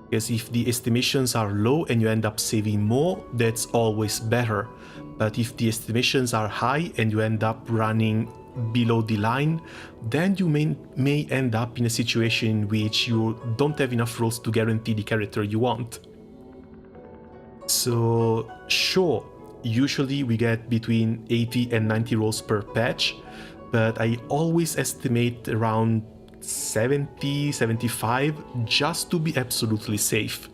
Because if the estimations are low and you end up saving more, that's always better. But if the estimations are high and you end up running below the line, then you may end up in a situation in which you don't have enough rolls to guarantee the character you want. So sure, usually we get between 80 and 90 rolls per patch, but I always estimate around 70, 75 just to be absolutely safe.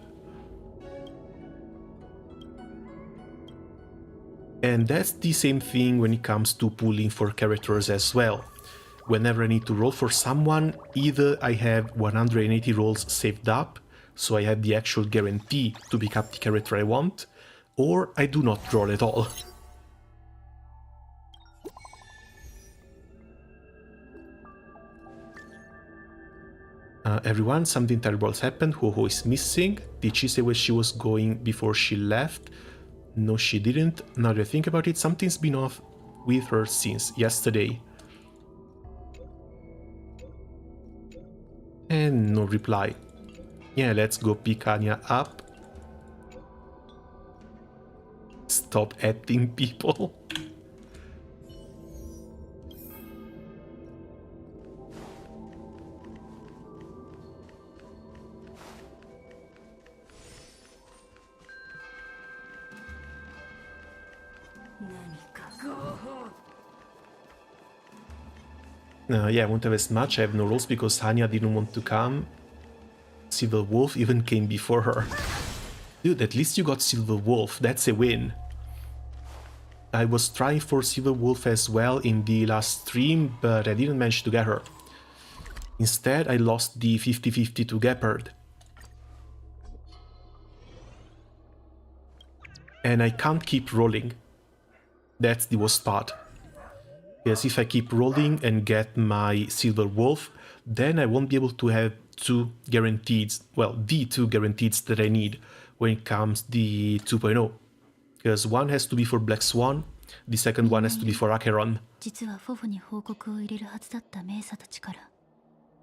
And that's the same thing when it comes to pooling for characters as well. Whenever I need to roll for someone, either I have 180 rolls saved up, so I have the actual guarantee to pick up the character I want, or I do not roll at all. Everyone, something terrible has happened. Ho-Ho is missing. Did she say where she was going before she left? No, she didn't. Now that I think about it, something's been off with her since yesterday. And no reply. Yeah, let's go pick Anya up. Stop adding people. Yeah, I won't have as much. I have no rolls because Hanya didn't want to come. Silver Wolf even came before her. Dude, at least you got Silver Wolf. That's a win. I was trying for Silver Wolf as well in the last stream, but I didn't manage to get her. Instead, I lost the 50-50 to Gepard. And I can't keep rolling. That's the worst part. Because if I keep rolling and get my Silver Wolf, then I won't be able to have two guaranteed, well, the two guaranteeds that I need when it comes the 2.0. Because one has to be for Black Swan, the second one has to be for Acheron. 実はフォフォに報告を入れるはずだったメイサたちから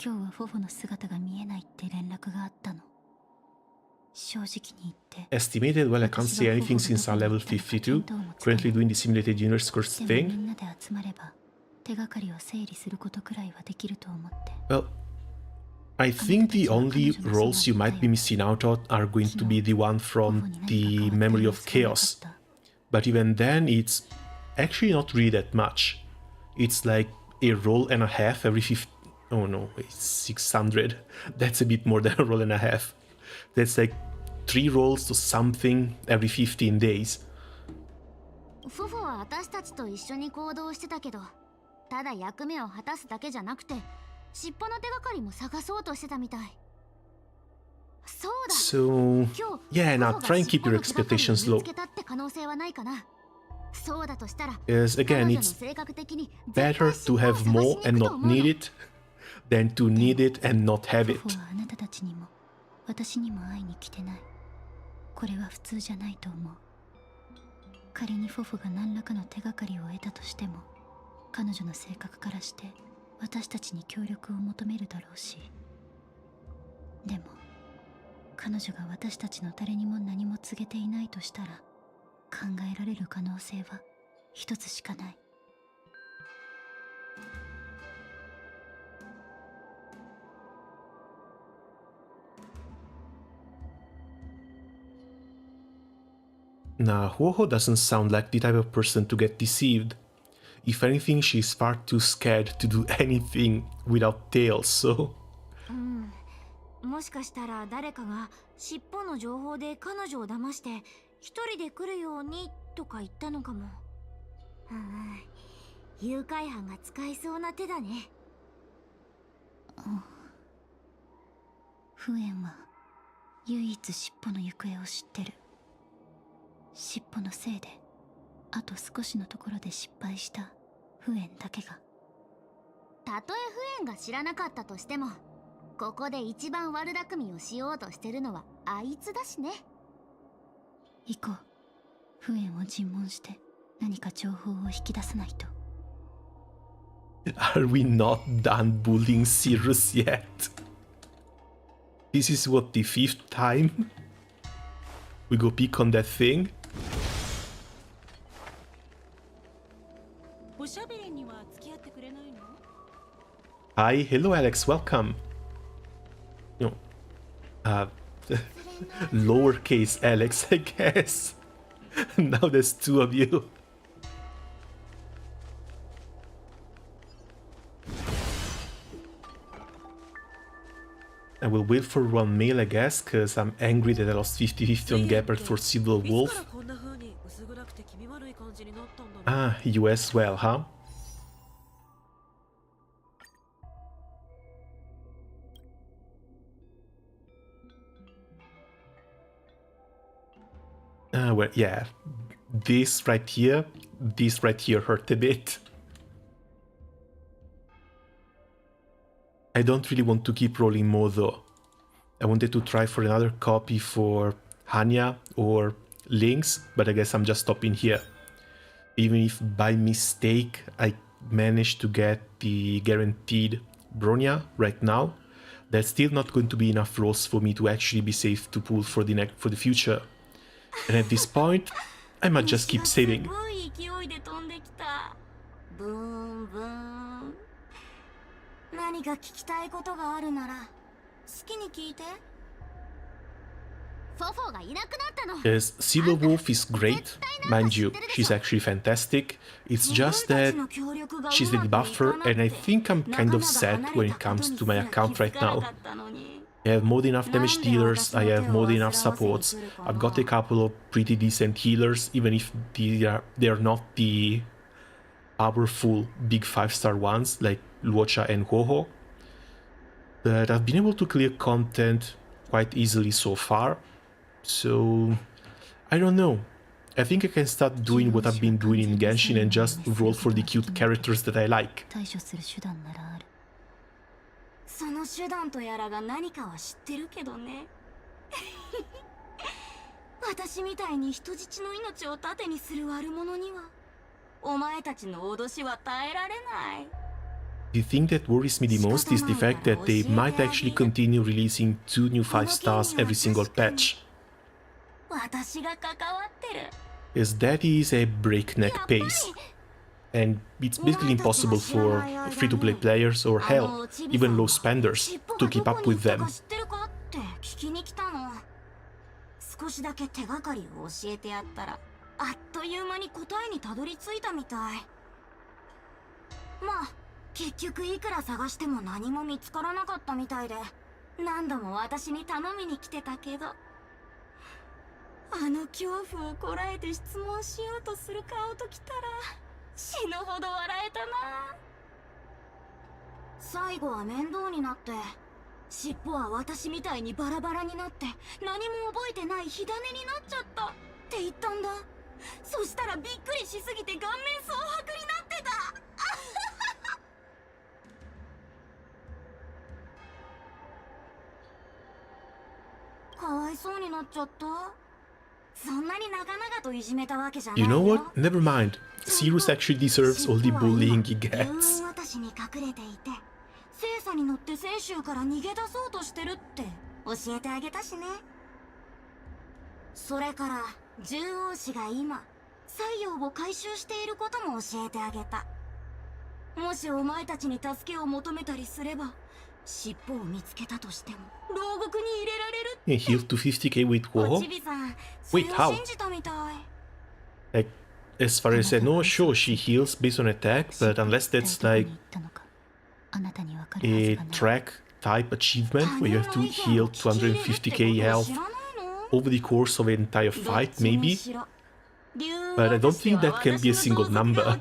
今日はフォフォの姿が見えないって連絡があったの。Estimated, well, I can't say anything since I'm level 52, currently doing the simulated universe course thing. Well, I think the only roles you might be missing out on are going to be the one from the Memory of Chaos. But even then, it's actually not really that much. It's like a roll and a half every 50... Oh no, it's 600. That's a bit more than a roll and a half. That's like 3 rolls to something every 15 days. フォフォは私たちと一緒に行動してたけど、ただ役目を果たすだけじゃなくて、尻尾の手がかりも探そうとしてたみたい。そうだ。So, yeah, now try and keep your expectations low. そうだとしたら、As again, it's better to have more and not need it than to need it and not have it. あなたたちにも私にも会いに来てない。これは普通じゃないと思う。仮にフォフが何らかの手がかりを得たとしても、彼女の性格からして私たちに協力を求めるだろうし。でも彼女が私たちの誰にも何も告げていないとしたら、考えられる可能性は一つしかない。Nah, Huoho doesn't sound like the type of person to get deceived. If anything, she's far too scared to do anything without tails, so... もしかしたら誰かが尻尾の情報で彼女を騙して一人で来るようにとか言ったのかも。誘拐犯が使いそうな手だね。フエンは唯一尻尾の行方を知ってる。尻尾のせいであと少しのところで失敗したフエンだけが。たとえフエンが知らなかったとしても、ここで一番悪巧みをしようとしてるのはあいつだしね。行こう。フエンを尋問して何か情報を引き出さないと。Are we not done bullying Cirrus yet? This is what, the 5th time? We go peek on that thing? Hi, hello Alex, welcome. No, lowercase Alex, I guess. Now there's 2 of you. I will wait for one mail, I guess, cause I'm angry that I lost 50-50 on Gabbard for Civil Wolf. Ah, you as well, huh? Well, yeah, this right here hurt a bit. I don't really want to keep rolling more though. I wanted to try for another copy for Hanya or Lynx, but I guess I'm just stopping here. Even if by mistake I managed to get the guaranteed Bronya right now, that's still not going to be enough rolls for me to actually be safe to pull for the future. And at this point, I might just keep saving. 何か聞きたいことがあるなら好きに聞いて。フォフォがいなくなったの。Yes, Civil Wolf is great, mind you, she's actually fantastic. It's just that she's the buffer, and I think I'm kind of sad when it comes to my account right now. I have more than enough damage dealers, I have more than enough supports, I've got a couple of pretty decent healers, even if they're not the powerful big 5-star ones like Luocha and Huoho. But I've been able to clear content quite easily so far, so I don't know. I think I can start doing what I've been doing in Genshin and just roll for the cute characters that I like. その手段とやらが何かは知ってるけどね。私みたいに人質の命を盾にする悪者にはお前たちの脅しは耐えられない。The thing that worries me the most is the fact that they might actually continue releasing 2 new 5 stars every single patch. 私が関わってる。 As that is a breakneck pace. And it's basically impossible for free-to-play players or hell, even low spenders, to keep up with them. 少しだけ手がかりを教えてやったら、あっという間に答えにたどり着いたみたい。まあ、結局いくら探しても何も見つからなかったみたいで、何度も私に頼みに来てたけど、あの恐怖をこらえて質問しようとする顔ときたら死ぬほど笑えたな。最後は面倒になって、尻尾は私みたいにバラバラになって何も覚えてない火種になっちゃったって言ったんだ。そしたらびっくりしすぎて顔面蒼白になってた。かわいそうになっちゃった。そんなに長々といじめたわけじゃないよ。 You know what? Never mind. Sirius actually deserves all the bullying he gets. 私に隠れていて、聖査に乗って泉州から逃げ出そうとしてるって教えてあげたしね。それから獣王子が今西洋を回収していることも教えてあげた。もしお前たちに助けを求めたりすれば、尻尾を見つけたとしても牢獄に入れられるって。 He healed to 50k with お War? ちびさん、そ Wait, れを how? 信じたみたい。 Like, as far as I know, sure, she heals based on attack, but unless that's like a track type achievement where you have to heal 250k health over the course of an entire fight, maybe? But I don't think that can be a single number.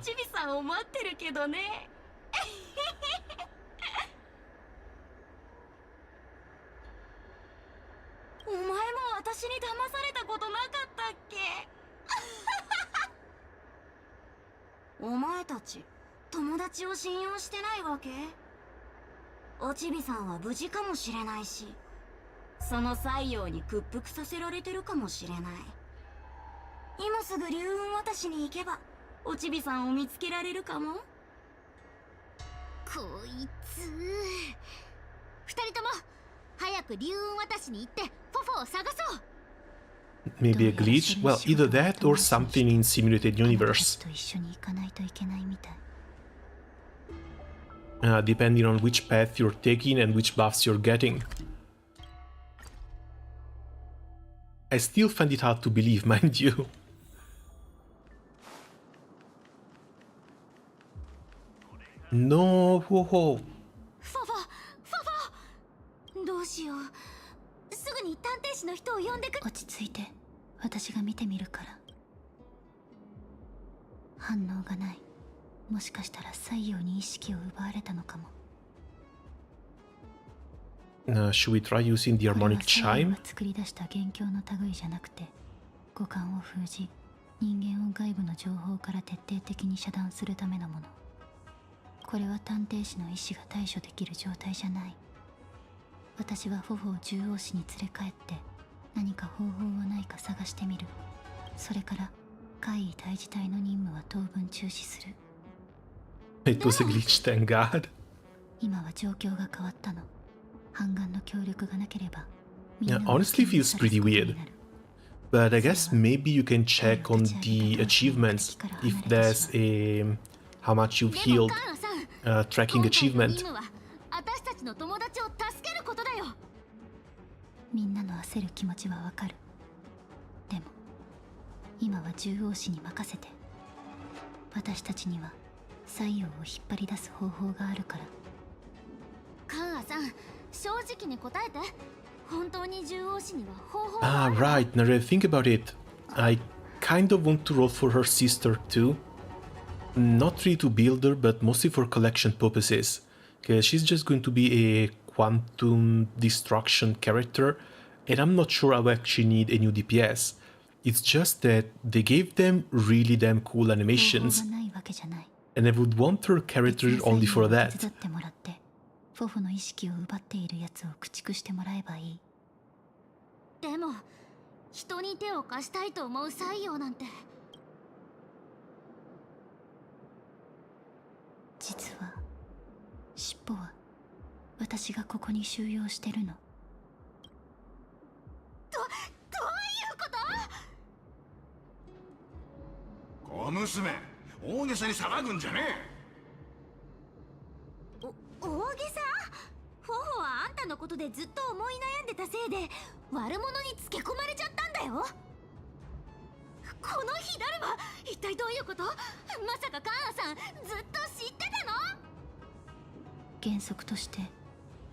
お前も私に騙されたことなかったっけ？お前たち友達を信用してないわけ？おちびさんは無事かもしれないし、その西洋に屈服させられてるかもしれない。今すぐ龍雲渡しに行けばおちびさんを見つけられるかも。こいつ二人とも早く龍雲渡しに行ってフォフォを探そう。 Maybe a glitch? Well, either that or something in simulated universe. Depending on which path you're taking and which buffs you're getting. I still find it hard to believe, mind you. No, whoa. どうしよう。すぐに探偵士の人を呼んでく。落ち着いて、私が見てみるから。反応がない。もしかしたら西洋に意識を奪われたのかも。Should we try using the harmonic chime? 作り出した元凶の類じゃなくて、五感を封じ、人間を外部の情報から徹底的に遮断するためのもの。これは探偵士の意志が対処できる状態じゃない。私はフォフォを獣王子に連れ帰って何か方法はないか探してみる。それから怪異対峙隊の任務は当分中止する。 It was a glitch, thank God. 今は状況が変わったの。半眼の協力がなければ。 Yeah, honestly feels pretty weird. But I guess maybe you can check on the achievements if there's a how much you've healed tracking achievement. 私たちの友達を助けることだよ。みんなの焦る気持ちはわかる。でも今は獣王子に任せて。私たちには西洋を引っ張り出す方法があるから。カンアさん、正直に答えて。本当に獣王子には方法がある。 Right, now that I think about it, I kind of want to roll for her sister too. Not really to build her, but mostly for collection purposes. Because she's just going to be a quantum destruction character, and I'm not sure I will actually need a new DPS. It's just that they gave them really damn cool animations, and I would want her character only for that. フォフの意識を奪っているやつを駆逐してもらえばいい。でも人に手を貸したいと思う西洋なんて。実は私がここに収容してるの。どういうこと？小娘、大げさに騒ぐんじゃねえ。大げさ？フォフォはあんたのことでずっと思い悩んでたせいで悪者につけ込まれちゃったんだよ。この火だるま、一体どういうこと？まさかカーナさんずっと知ってたの？原則として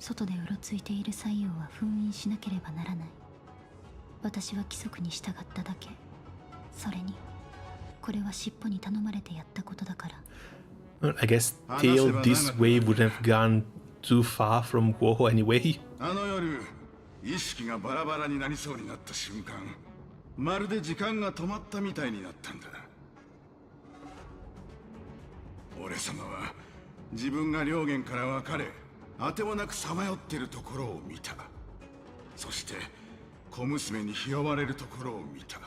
外でうろついている採用は封印しなければならない。私は規則に従っただけ。それにこれは尻尾に頼まれてやったことだから。Well, I guess Tail this way wouldn't have gone too far from Woho anyway. あの夜、意識がバラバラになりそうになった瞬間、まるで時間が止まったみたいになったんだ。俺様は自分が両舷から分かれ、あてもなくさまよってるところを見た。そして小娘に拾われるところを見た。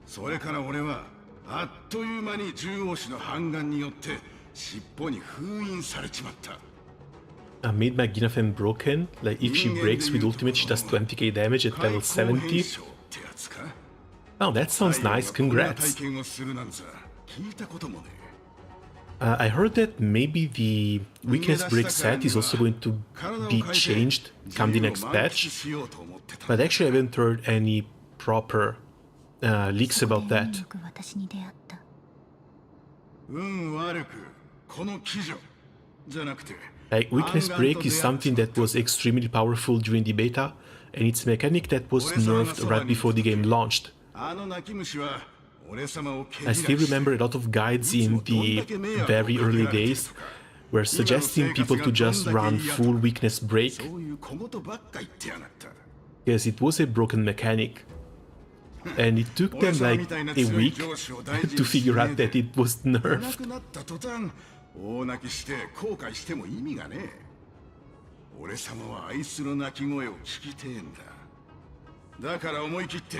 それから俺はあっという間に獣王子の反乱によって尻尾に封印されちまった。I made my Ginafem broken. Like if she breaks with ultimate, she does 20k damage at level 70. Oh, that sounds nice. Congrats. I heard that maybe the weakness break set is also going to be changed come the next patch, but actually I haven't heard any proper leaks about that. Like, weakness break is something that was extremely powerful during the beta, and it's a mechanic that was nerfed right before the game launched. I still remember a lot of guides in the very early days were suggesting people to just run full weakness break, because it was a broken mechanic. And it took them like a week to figure out that it was nerfed. 大泣きして後悔しても意味がねえ。俺様はあいつの泣き声を聞きてえんだ。だから思い切って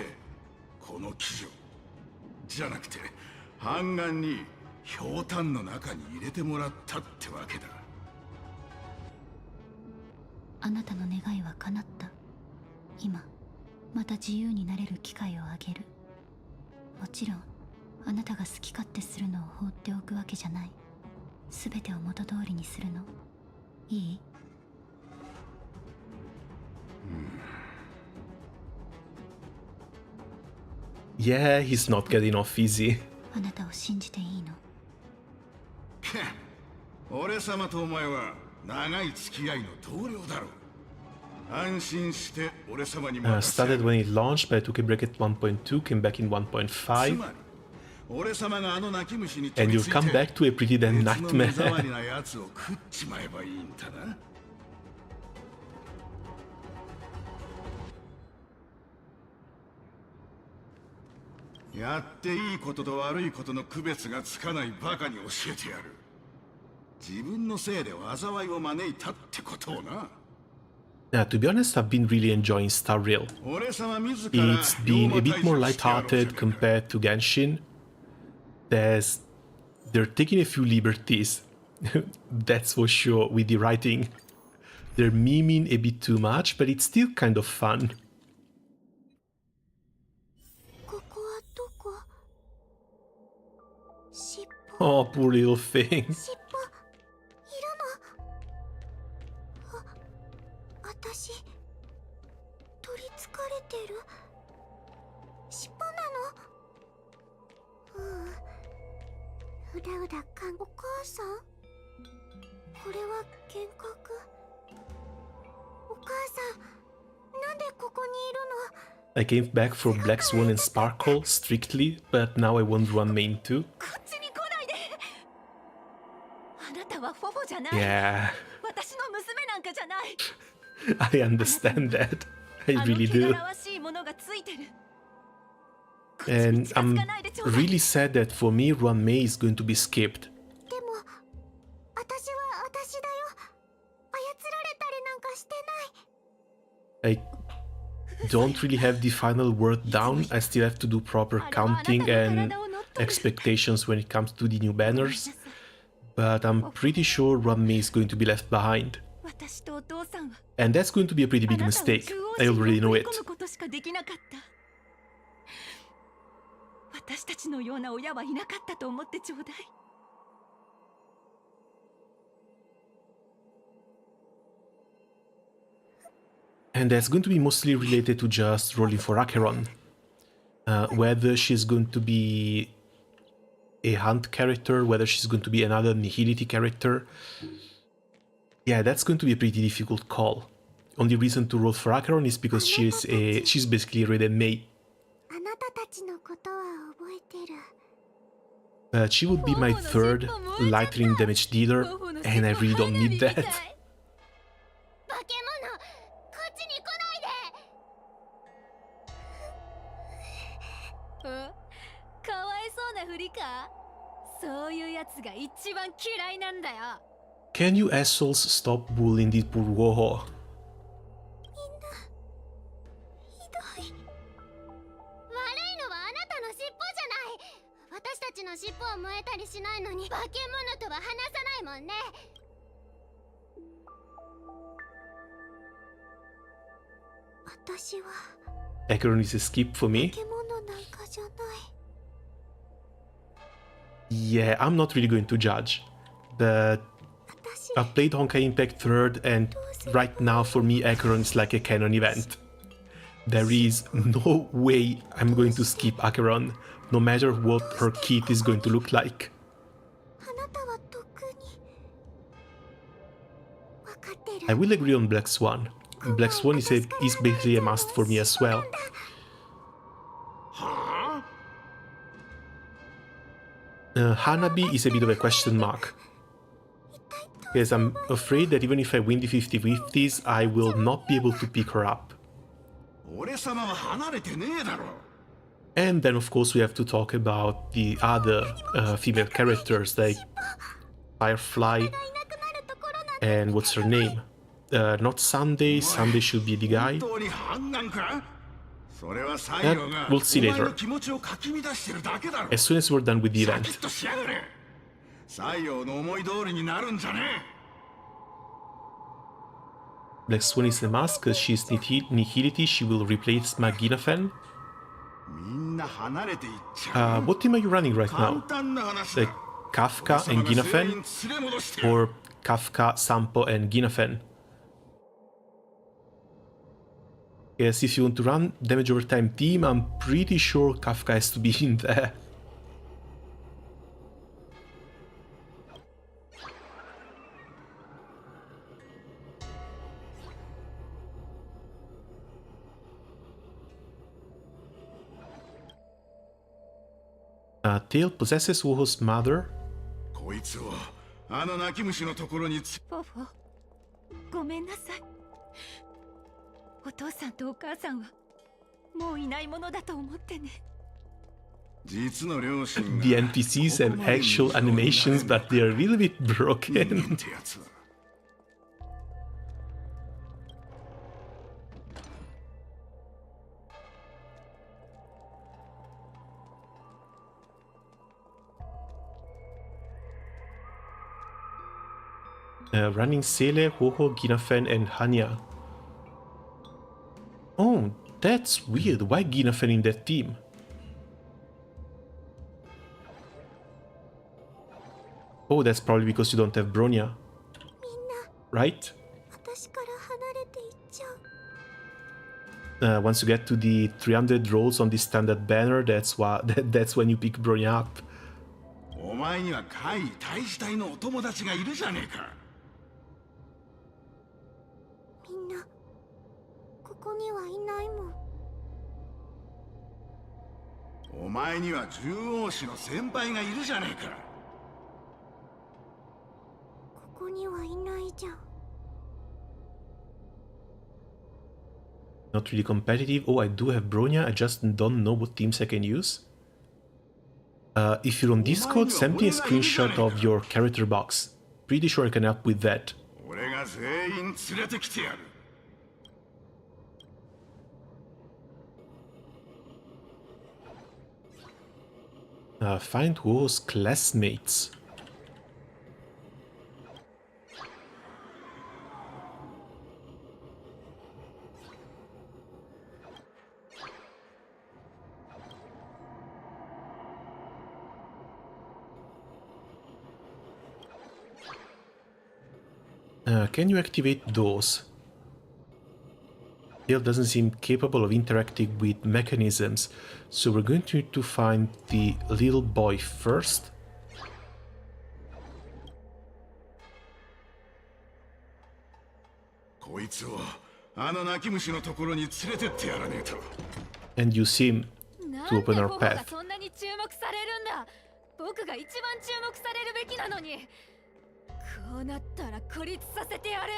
この鬼女じゃなくて半眼にひょうたんの中に入れてもらったってわけだ。あなたの願いは叶った。今また自由になれる機会をあげる。もちろんあなたが好き勝手するのを放っておくわけじゃない。すべてを元通りにするの。いい？Yeah, he's not getting off easy. あなたを信じていいの？俺様とお前は長い付き合いの同僚だろう。安心して俺様に任せ。Started when it launched, but I took a break at 1.2, came back in 1.5. And you'll come back to a pretty damn nightmare. やっていいことと悪いことの区別がつかないバカに教えてやる。自分のせいで災いを招いたってことをな。Yeah, to be honest, I've been really enjoying Star Rail. It's been a bit more lighthearted compared to Genshin. They're taking a few liberties, that's for sure, with the writing. They're memeing a bit too much, but it's still kind of fun. Oh, poor little thing. I came back for Black Swan and Sparkle, strictly, but now I want run main too. Yeah. I understand that. I really do. And I'm really sad that for me, Run Mei is going to be skipped. I don't really have the final word down. I still have to do proper counting and expectations when it comes to the new banners. But I'm pretty sure Run Mei is going to be left behind. And that's going to be a pretty big mistake. I already know it. 私たちのような親はいなかったと思ってちょうだい。And that's going to be mostly related to just rolling for Acheron. Whether she's going to be a Hunt character, whether she's going to be another Nihility character. Yeah, that's going to be a pretty difficult call. Only reason to roll for Acheron is because she's basically a Raiden Mei. But she would be my third lightning damage dealer, and I really don't need that. かわいそうなふりか。そういうやつが一番嫌いなんだよ。Can you assholes stop bullying this poor Woho? 私たちの尻尾を燃えたりしないのに化け物とは話さないもんね。私は Acheron is a skip for me. 化け物なんかじゃない。Yeah, I'm not really going to judge. But I've played Honkai Impact 3rd, and right now for me Acheron is like a canon event. There is no way I'm going to skip Acheron, no matter what her kit is going to look like. I will agree on Black Swan. Black Swan is basically a must for me as well. Hanabi is a bit of a question mark. Because I'm afraid that even if I win the 50-50s, I will not be able to pick her up. And then of course we have to talk about the other female characters like Firefly and what's her name? Not Sunday, Sunday should be the guy. We'll see later. As soon as we're done with the event. Black Swan is a must because she's Nihility, she will replace Maginafen. What team are you running right now? Like Kafka and Ginafen? Or Kafka, Sampo and Ginafen? Yes, if you want to run damage over time team, I'm pretty sure Kafka has to be in there. Tail possesses Woho's mother. こいつをあの泣き虫のところにフォフォ、ごめんなさい。お父さんとお母さんはもういないものだと思ってね。実の両親が The NPCs have actual animations, but they are a little bit broken. Running Sele, Hoho, Ginafen, and Hanya. Oh, that's weird. Why Ginafen in that team? Oh, that's probably because you don't have Bronya. Right? Once you get to the 300 rolls on the standard banner, that's when you pick Bronya up. お前には怪異大死体のお友達がいるじゃねえか。みんなここにはいないもん。お前には獣王子の先輩がいるじゃねえか。ここにはいないじゃん。Not really competitive. Oh, I do have Bronya, I just don't know what teams I can use. If you're on Discord, send me a screenshot of your character box. Pretty sure I can help with that. 俺が全員連れてきてやる。Find Wo's classmates. Can you activate those? Hill doesn't seem capable of interacting with mechanisms, so we're going to need to find the little boy first. And use him to open our path. 僕が一番注目されるべきなのに、こうなったら孤立させてやる。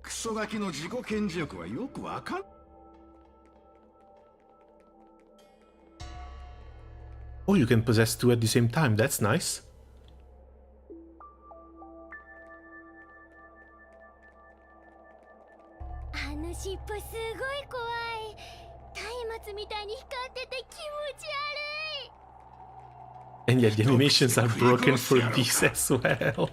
クソガキの自己顕示欲はよくわかん。Oh, you can possess two at the same time. That's nice. あの尻尾すごい怖い。松明みたいに光ってて気持ち悪い。 And yet the animations are broken for this as well.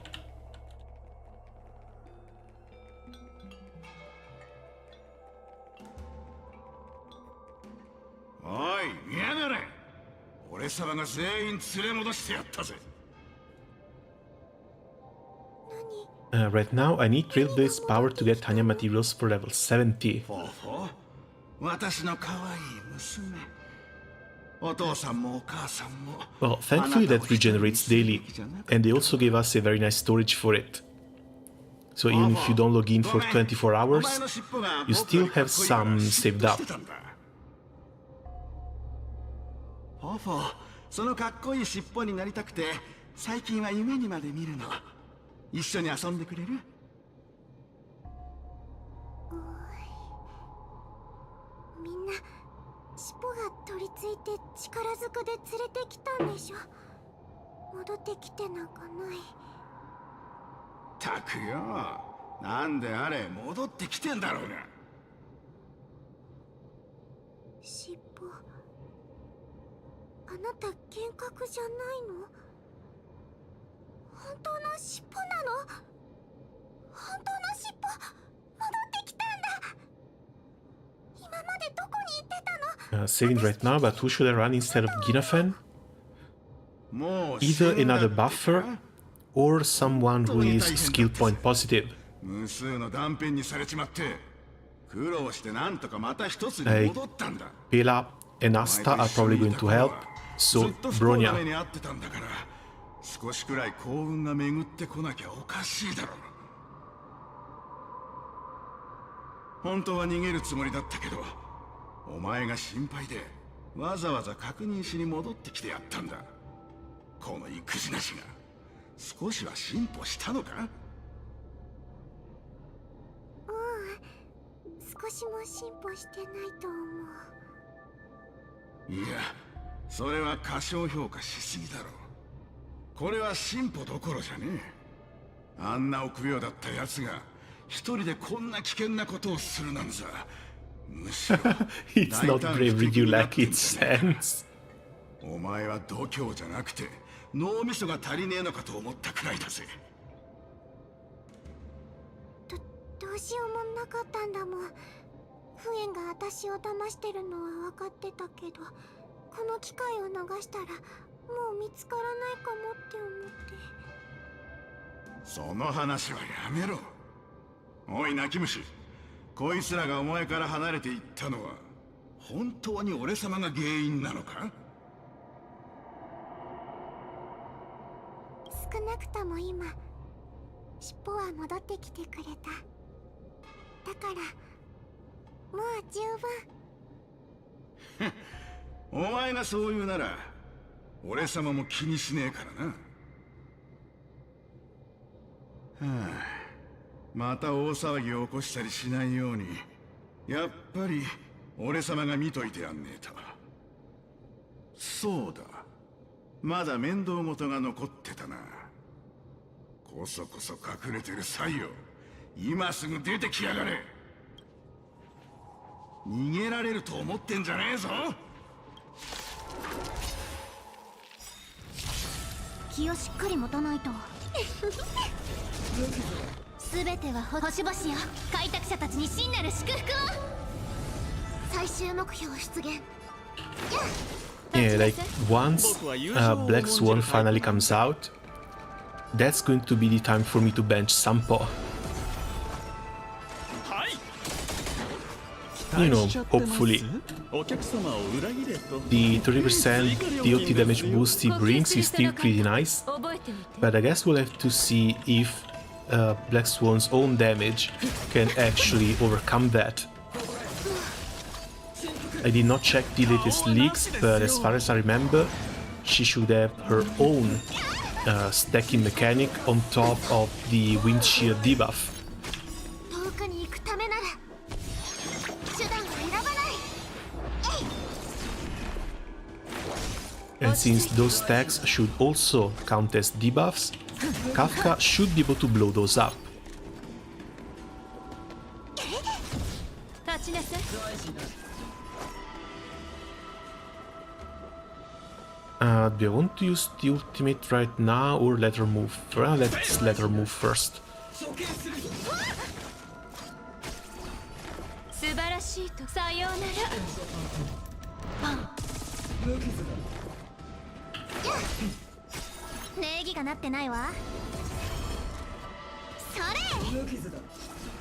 おい、見やがれ。俺様が全員連れ戻してやったぜ。Right now, I need Trailblade's power to get Tanya materials for level 70. 私の可愛い娘。お父さんもお母さんも。Well, thankfully that regenerates daily, and they also gave us a very nice storage for it. So even if you don't log in for 24 hours, you still have some saved up. フォフォ、そのかっこいい尻尾になりたくて、最近は夢にまで見るの。一緒に遊んでくれる？みんな尻尾が取り付いて力ずくで連れてきたんでしょ。戻ってきてなんかない。たくよ、なんであれ戻ってきてんだろうが。尻尾、あなた幻覚じゃないの？本当の尻尾なの？本当の尻尾戻ってきたんだ。今までどこに行ってたの？ Saving right now, but who should I run instead of Ginnafen? Either another buffer or someone who is skill point positive. 無数の断片にされちまって苦労してなんとかまた一つに戻ったんだ。Pela and Asta are probably going to help, so Bronya. 少しくらい幸運が巡ってこなきゃおかしいだろう。本当は逃げるつもりだったけど、お前が心配でわざわざ確認しに戻ってきてやったんだ。この育児なしが少しは進歩したのか？少しも進歩してないと思う。いや、それは過小評価しすぎだろう。これは進歩どころじゃねえ。あんな臆病だった奴が一人でこんな危険なことをするなんざ。むしろ It's not bravery you lack, it's sense. お前は度胸じゃなくて脳みそが足りねえのかと思ったくらいだぜ。どうしようもなかったんだもん。フエンが私を騙してるのは分かってたけど、この機会を逃したらもう見つからないかもって思って。その話はやめろ。おい泣き虫、こいつらがお前から離れていったのは本当に俺様が原因なのか？少なくとも今尻尾は戻ってきてくれた。だからもう十分。お前がそう言うなら俺様も気にしねえからな。はあ、また大騒ぎを起こしたりしないようにやっぱり俺様が見といてやんねえと。そうだ、まだ面倒事が残ってたな。こそこそ隠れてる際よ、今すぐ出てきやがれ。逃げられると思ってんじゃねえぞ。気をしっかり持たないと。全ては星々よ、開拓者たちに真なる祝福を。最終目標出現。Yeah, like once Black Swan finally comes out, That's going to be the time for me to bench Sampo. You know, hopefully. The 30% DOT damage boost he brings is still pretty nice, but I guess we'll have to see if Black Swan's own damage can actually overcome that. I did not check the latest leaks, but as far as I remember, she should have her own stacking mechanic on top of the windshield debuff. And since those stacks should also count as debuffs, Kafka should be able to blow those up. Do I want to use the ultimate right now or let her move? Well, let's let her move first.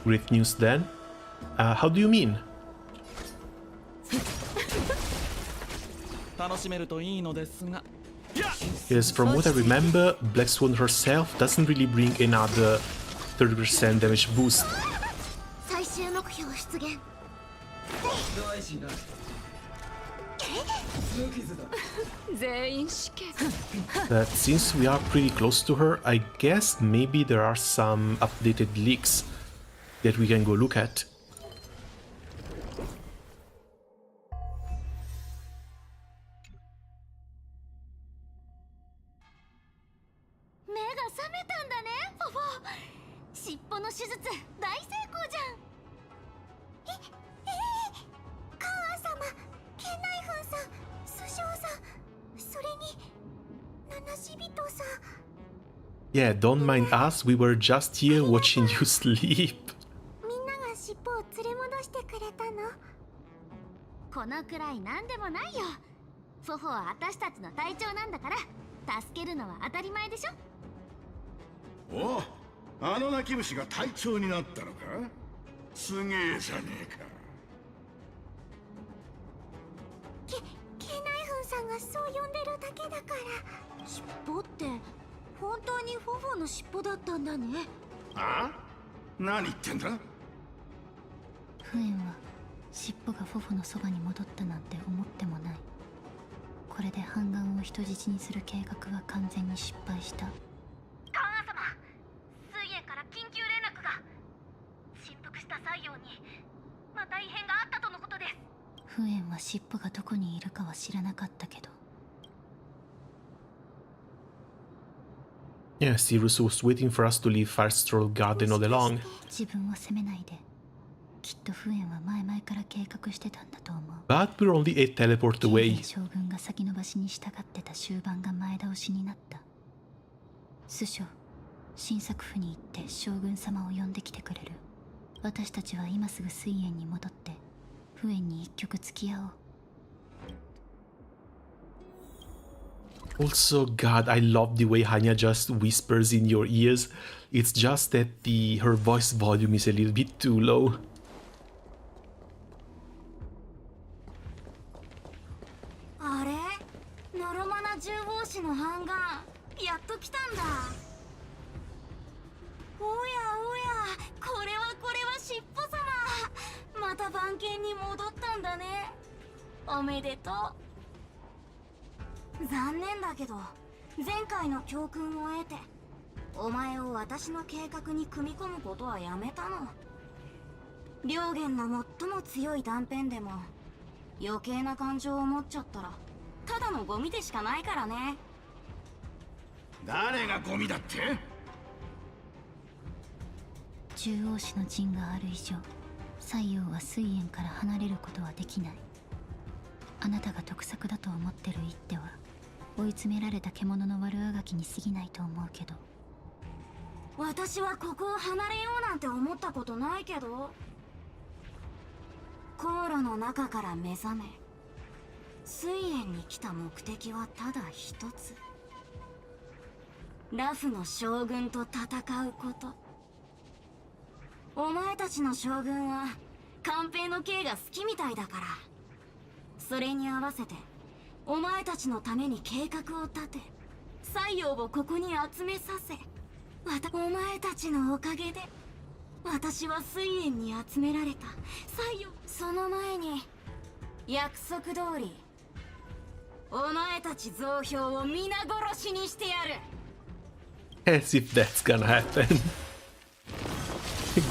Great news then. How do you mean? Yes, from what I remember, Black Swan herself doesn't really bring another 30% damage boost. But since we are pretty close to her, I guess maybe there are some updated leaks that we can go look at. Yeah, don't mind us, we were just here watching you sleep. このくらいなんでもないよ。フォフォは私たちの隊長なんだから助けるのは当たり前でしょ。お、あの泣き虫が隊長になったのか。すげえじゃねえか。ケナイフンさんがそう呼んでるだけだから。尻尾って本当にフォフォの尻尾だったんだね。あ？何言ってんだ？フエンは尻尾がフォフォのそばに戻ったなんて思ってもない。これで反乱を人質にする計画は完全に失敗した。カーン様、水炎から緊急連絡が。振幅した西洋にまた異変があったとのことです。フエンは尻尾がどこにいるかは知らなかったけど。Yeah, Sirius was waiting for us to leave Firestroll Garden all along. 自分を責めないで。きっとフエンは前々から計画してたんだと思う。But we're only a teleport away. 将軍が先延ばしに従ってた終盤が前倒しになった。師匠、新作府に行って将軍様を呼んできてくれる。私たちは今すぐ水炎に戻ってフエンに一曲付き合おう。Also, God, I love the way Hanya just whispers in your ears. It's just that her voice volume is a little bit too low. あれ、ノロマナ10号士のハンガン、やっと来たんだ。おやおや、これは尻尾様。また番犬に戻ったんだね。おめでとう。残念だけど前回の教訓を得てお前を私の計画に組み込むことはやめたの。両元の最も強い断片でも余計な感情を持っちゃったらただのゴミでしかないからね。誰がゴミだって？中央市の陣がある以上西洋は水炎から離れることはできない。あなたが得策だと思ってる一手は追い詰められた獣の悪あがきに過ぎないと思うけど。私はここを離れようなんて思ったことないけど。航路の中から目覚め水炎に来た目的はただ一つ。ラフの将軍と戦うこと。お前たちの将軍は官兵の刑が好きみたいだから、それに合わせてお前たちのために計画を立て、西洋をここに集めさせ、お前たちのおかげで私は水炎に集められた。西洋、その前に約束通りお前たち増兵を皆殺しにしてやる。 As if that's gonna happen.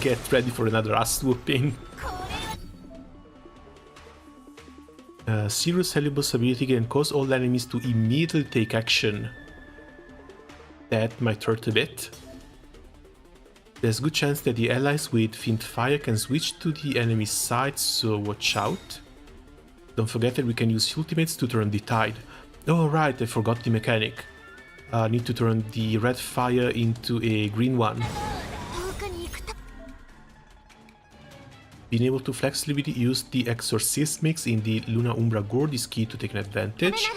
Get ready for another ass whooping. Serious Celibus ability can cause all enemies to immediately take action. That might hurt a bit. There's a good chance that the allies with Fiend Fire can switch to the enemy's side, so watch out. Don't forget that we can use ultimates to turn the tide. Oh right, I forgot the mechanic. Need to turn the red fire into a green one. Being able to flexibly use the Exorcist mix in the Luna Umbra Gourd is key to taking advantage.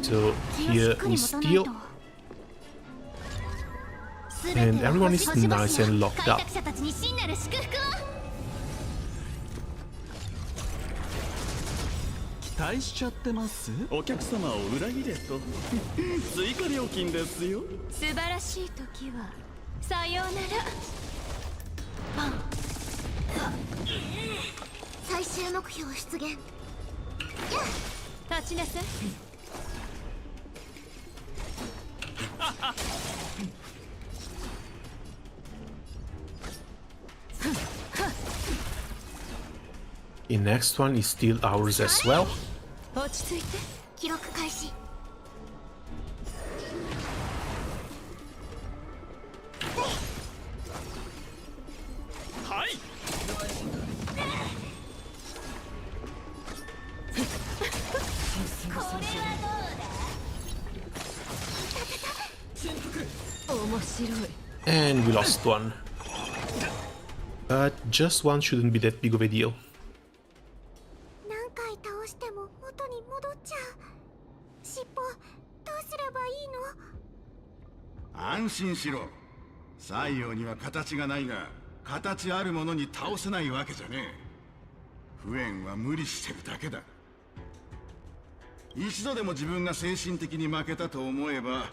So here we steal. And everyone is nice and locked up. 期待しちゃってます。お客様を裏切れと追加料金ですよ。素晴らしい時はさようなら。パン。最終目標出現。立ちなさい。The next one is still ours as well. 落ち着いて。記録開始。はい。面白い。And we lost one. But just one shouldn't be that big of a deal. 何回倒しても元に戻っちゃう。尻尾どうすればいいの？安心しろ。西洋には形がないが、形あるものに倒せないわけじゃねえ。不縁は無理してるだけだ。一度でも自分が精神的に負けたと思えば、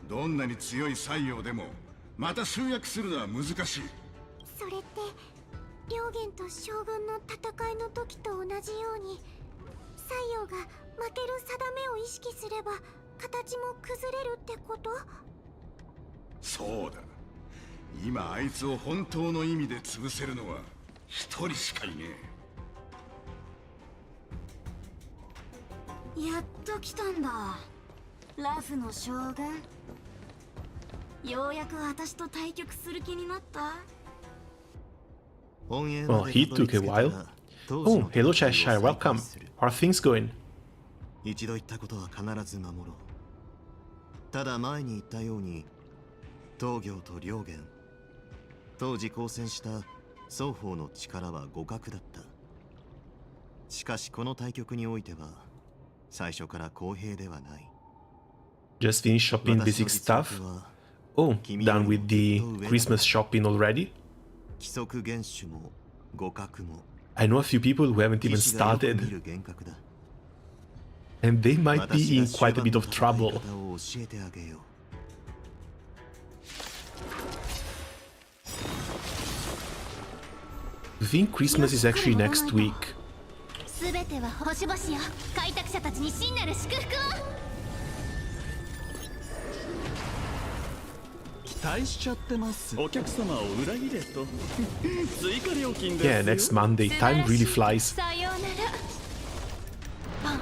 どんなに強い西洋でもまた集約するのは難しい。それって両元と将軍の戦いの時と同じように、西洋が負ける定めを意識すれば形も崩れるってこと？そうだ。今あいつを本当の意味で潰せるのは一人しかいねえ。やっと来たんだ、ラフの将軍。ようやく私と対局する気になった？ Well, he took a while. Oh, hello Cheshire, welcome. How are things going? 一度言ったことは必ず守ろう。ただ前に言ったように、東行と両元、当時交戦した双方の力は互角だった。しかしこの対局においては、最初から公平ではない。Just finished shopping basic stuff. Oh, done with the Christmas shopping already? 規則厳守も互角も I know a few people who haven't even started, and they might be in quite a bit of trouble. I think Christmas is actually next week. すべては星々よ、開拓者たちに真なる祝福を。期待しちゃってます。お客様を裏切れと追加料金ですよ。 Yeah, next Monday. Time really flies. さようなら。パン。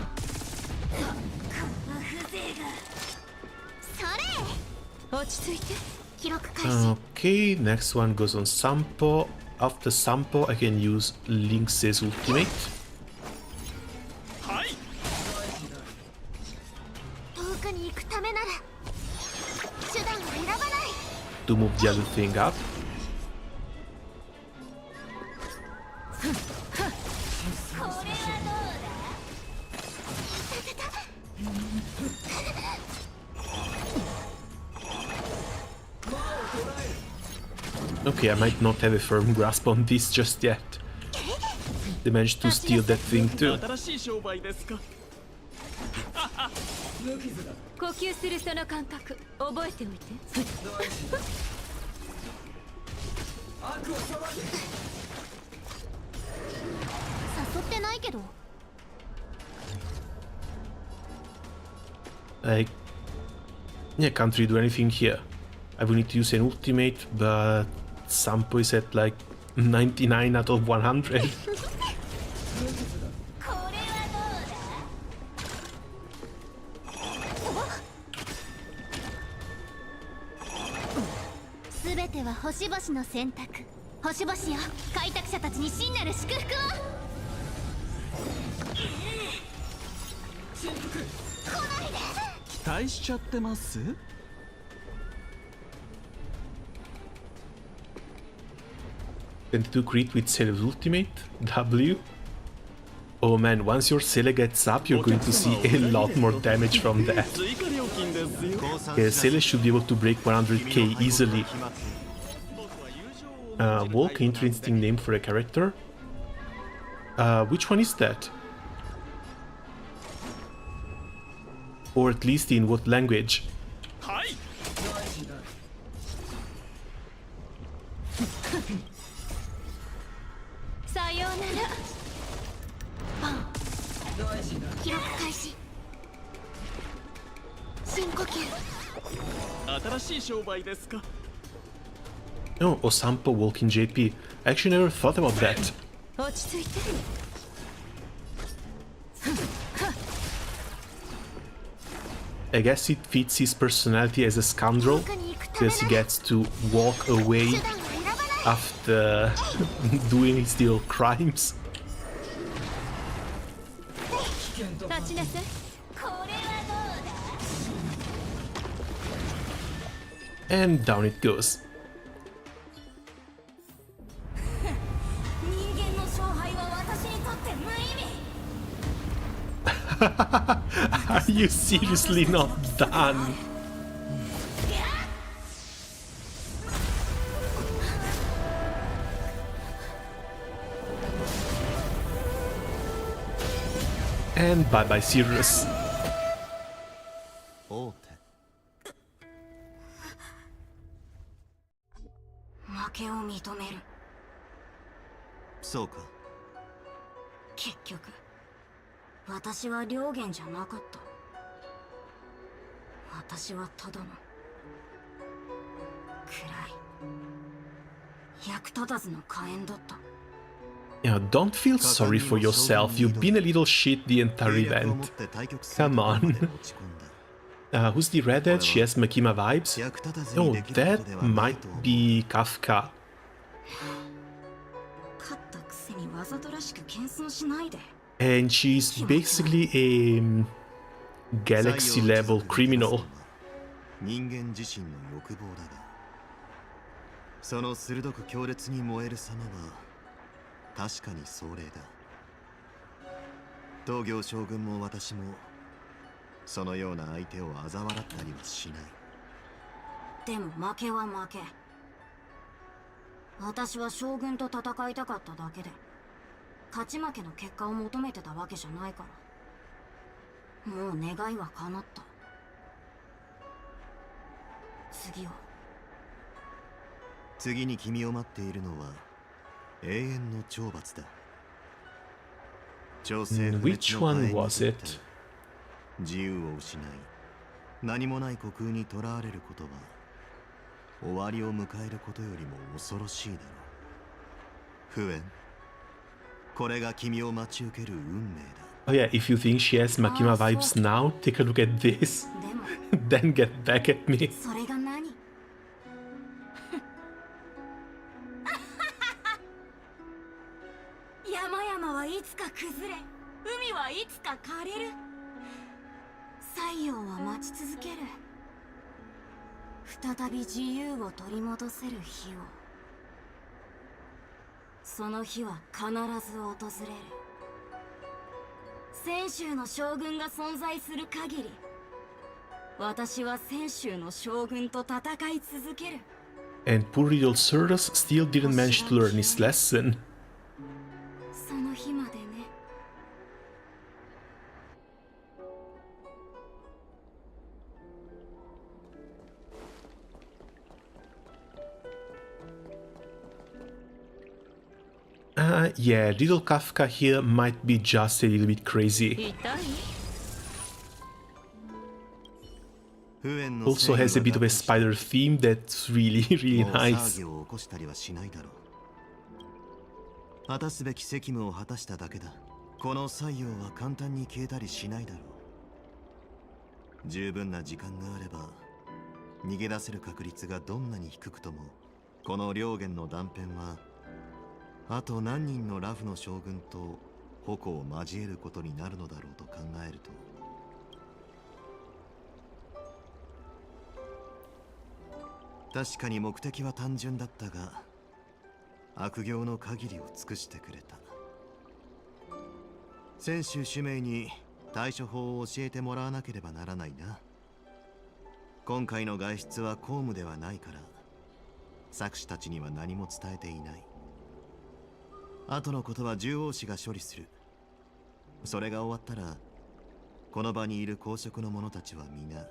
それ。落ち着いて。記録開始。 Okay, next one goes on Sampo. After Sampo, I can use Lynx's ultimate. はい。遠くに行くためなら手段を選ばない。 To move the other thing up. Okay, I might not have a firm grasp on this just yet. They managed to steal that thing too. 新しい商売ですか。呼吸するその感覚覚えておいて。誘ってないけど。Like, yeah, can't really do anything here. I will need to use an ultimate, but Sampo is at like 99 out of 100. 全ては星々の選択。星々よ、開拓者たちに真なる祝福を。期待しちゃってます？ 22 crit with Cele's ultimate? W? Oh man, once your Cele gets up, you're going to see a lot more damage from that. 追加料金ですよ。 Yeah, Cele should be able to break 100k easily. Walk, interesting name for a character. Which one is that? Or at least in what language? はい。さようなら。記録開始。深呼吸。新しい商売ですか。 No, Osampo walking JP. I actually never thought about that. 落ち着いて。 I guess it fits his personality as a scoundrel, because he gets to walk away after doing his little crimes. 立ちなさい。 And down it goes. 人間の勝敗は私にとって無意味。 Are you seriously not done? And bye bye, Sirius. 王手。負けを認める。そうか。結局私は良源じゃなかった。私はただの暗い役立たずの火炎だった。 Yeah, don't feel sorry for yourself. You've been a little shit the entire event. Come on. Who's the redhead? She has Makima vibes. Oh, that might be Kafka. 勝ったくせにわざとらしく謙遜しないで。 And she's basically a galaxy level criminal. 人間自身の欲望だが、その鋭く強烈に燃える様は確かに壮麗だ。東行将軍も私もそのような相手を嘲笑ったりはしない。でも負けは負け。私は将軍と戦いたかっただけで、勝ち負けの結果を求めてたわけじゃないから。もう願いは叶った。次に君を待っているのは永遠の懲罰だ。調整不滅 Which の火 one 炎に was とっ it? て自由を失い何もない虚空に囚われることは終わりを迎えることよりも恐ろしいだろう。不縁、これが君を待ち受ける運命だ。 Oh yeah, if you think she has Makima vibes now, take a look at this. でも Then get back at me. それが何？山々はいつか崩れ、海はいつか枯れる。太陽は待ち続ける。再び自由を取り戻せる日を。その日は必ず訪れる。泉州の将軍が存在する限り、私は泉州の将軍と戦い続ける。And poor little Cerus still didn't manage to learn his lesson. その日までね。Yeah, little Kafka here might be just a little bit crazy. 痛い Also has a bit of a spider theme that's really, really もう騒 nice. ぎを起こしたりはしないだろう。果たすべき責務を果たしただけだ。この採用は簡単に消えたりしないだろう。十分な時間があれば逃げ出せる確率がどんなに低くとも、この両元の断片はあと何人のラフの将軍と矛を交えることになるのだろうと考えると、確かに目的は単純だったが、悪行の限りを尽くしてくれた。選手主命に対処法を教えてもらわなければならないな。今回の外出は公務ではないから、作詞たちには何も伝えていない。後のことは獣王氏が処理する。それが終わったら、この場にいる公職の者たちは皆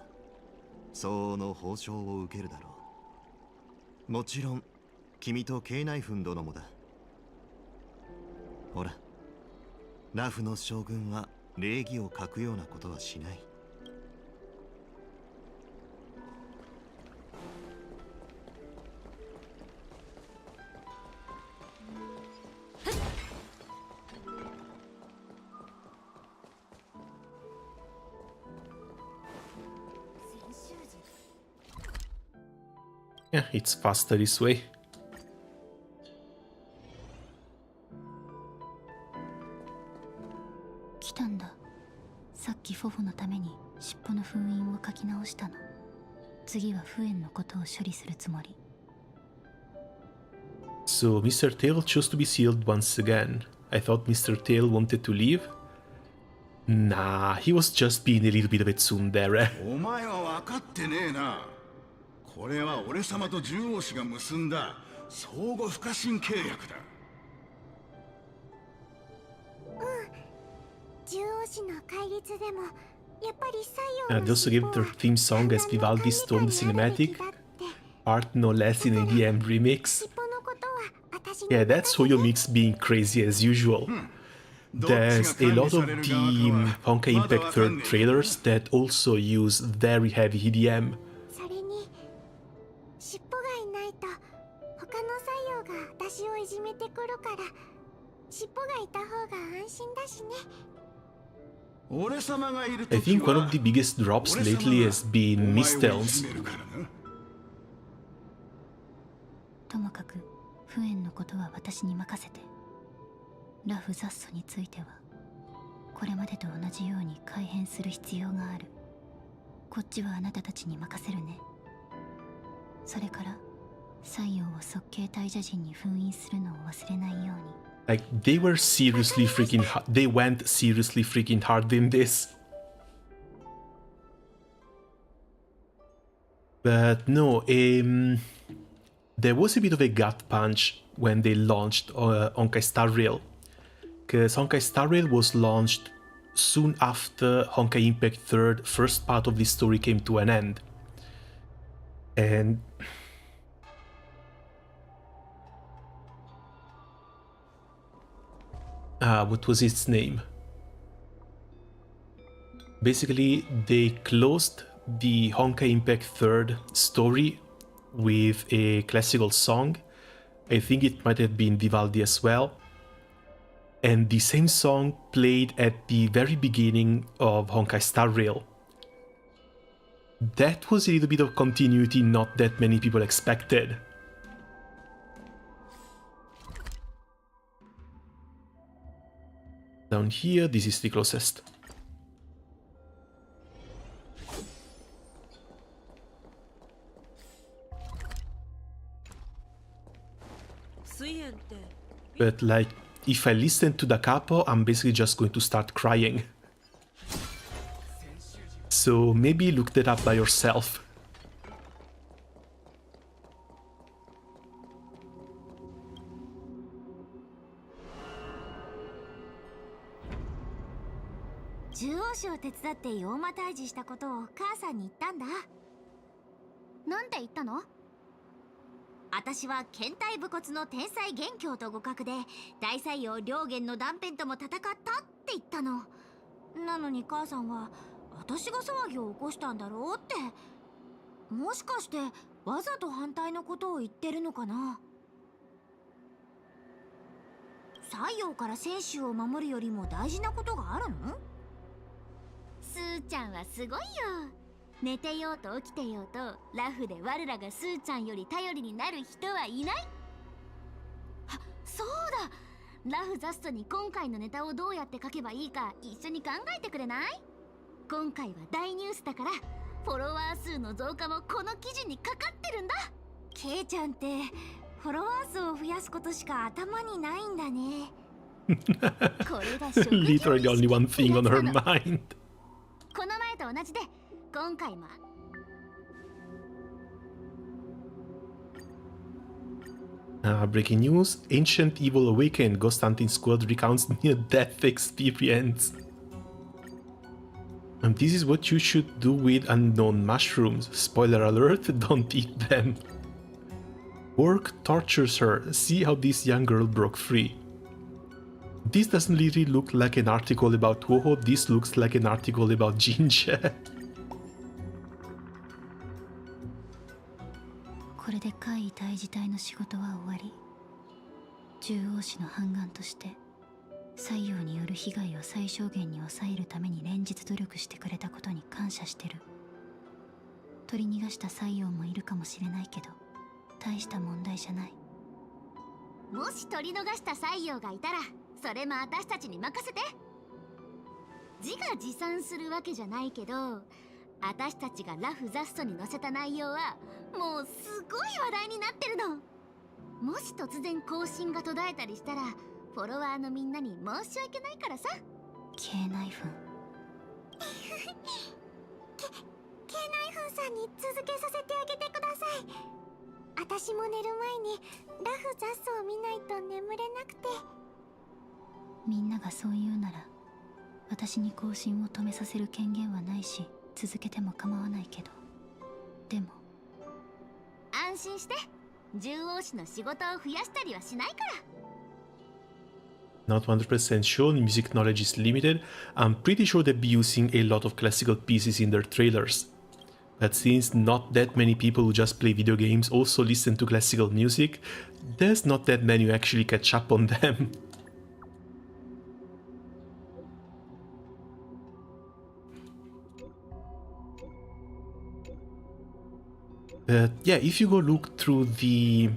相応の報奨を受けるだろう。もちろん君とケイナイフン殿もだ。ほら、ラフの将軍は礼儀を欠くようなことはしない。Yeah, it's faster this way. 来たんだ。さっきフォフォのために尻尾の封印を書き直したの。次はフエンのことを処理するつもり。 So Mr. Tail chose to be sealed once again. I thought Mr. Tail wanted to leave. Nah, he was just being a little bit of a tsundere. お前は分かってねえな。これは俺様と獣王氏が結んだ相互不可侵契約だ。獣王氏の戒律でもやっぱり採用 And they also gave their theme song as Vivaldi Storm the Cinematic, art no less in a DM remix. Yeah, that's Hoyo Mix being crazy as usual. There's a lot of the Honkai Impact 3rd trailers that also use very heavy EDM. それに尻尾がいないと他の採用が私をいじめてくるから、尻尾がいた方が安心だしね。 俺様がいる I 時 think one は of the biggest drops lately has been お前をい Mistelns. じめるからな。ともかくフエンのことは私に任せて。ラフ・ザッソについてはこれまでと同じように改変する必要がある。こっちはあなたたちに任せるね。それから採用を側系大蛇人に封印するのを忘れないように。 Like, they were seriously freaking they went seriously freaking hard in this. But no, there was a bit of a gut punch when they launched Honkai Star Rail. Because Honkai Star Rail was launched soon after Honkai Impact 3rd first part of the story came to an end. And what was its name? Basically, they closed the Honkai Impact 3rd story with a classical song. I think it might have been Vivaldi as well. And the same song played at the very beginning of Honkai Star Rail. That was a little bit of continuity not that many people expected. Down here, this is the closest. But like, if I listen to the capo, I'm basically just going to start crying. So maybe look that up by yourself. を手伝って妖魔退治したことを母さんに言ったんだ。なんて言ったの？私は剣体武骨の天才元凶と互角で大西洋両元の断片とも戦ったって言ったの。なのに母さんは私が騒ぎを起こしたんだろうって。もしかしてわざと反対のことを言ってるのかな。西洋から選手を守るよりも大事なことがあるの？スーちゃんはすごいよ。寝てようと起きてようとラフで我らがスーちゃんより頼りになる人はいない。あ、そうだ、ラフザストに今回のネタをどうやって書けばいいか一緒に考えてくれない？今回は大ニュースだからフォロワー数の増加もこの記事にかかってるんだ。ケイちゃんってフォロワー数を増やすことしか頭にないんだね。これが職業意識 Literally only one ってや thing つ on な her の。 mind. この前と同じで今回もBreaking news. Ancient Evil Awakened. Ghost Hunting Squad recounts near-death experience. And this is what you should do with unknown mushrooms. Spoiler alert, don't eat them. Work tortures her. See how this young girl broke free. This doesn't really look like an article about Woho, this looks like an article about Jinja. これで怪異退治隊の仕事は終わり。獣王氏の反願として西洋による被害を最小限に抑えるために連日努力してくれたことに感謝してる。取り逃がした西洋もいるかもしれないけど大した問題じゃない。もし取り逃した西洋がいたらそれも私たちに任せて。自画自賛するわけじゃないけど私たちがラフザストに載せた内容はもうすごい話題になってるの。もし突然更新が途絶えたりしたらフォロワーのみんなに申し訳ないからさ。K ナイフンK ナイフンさんに続けさせてあげてください。私も寝る前にラフザストを見ないと眠れなくて。みんながそう言うなら私に更新を止めさせる権限はないし続けても構わないけど、でも安心して、獣王氏の仕事を増やしたりはしないから。 Not 100% sure, music knowledge is limited. I'm pretty sure they'll be using a lot of classical pieces in their trailers. But since not that many people who just play video games also listen to classical music, there's not that many who actually catch up on them. Yeah, if you go look through the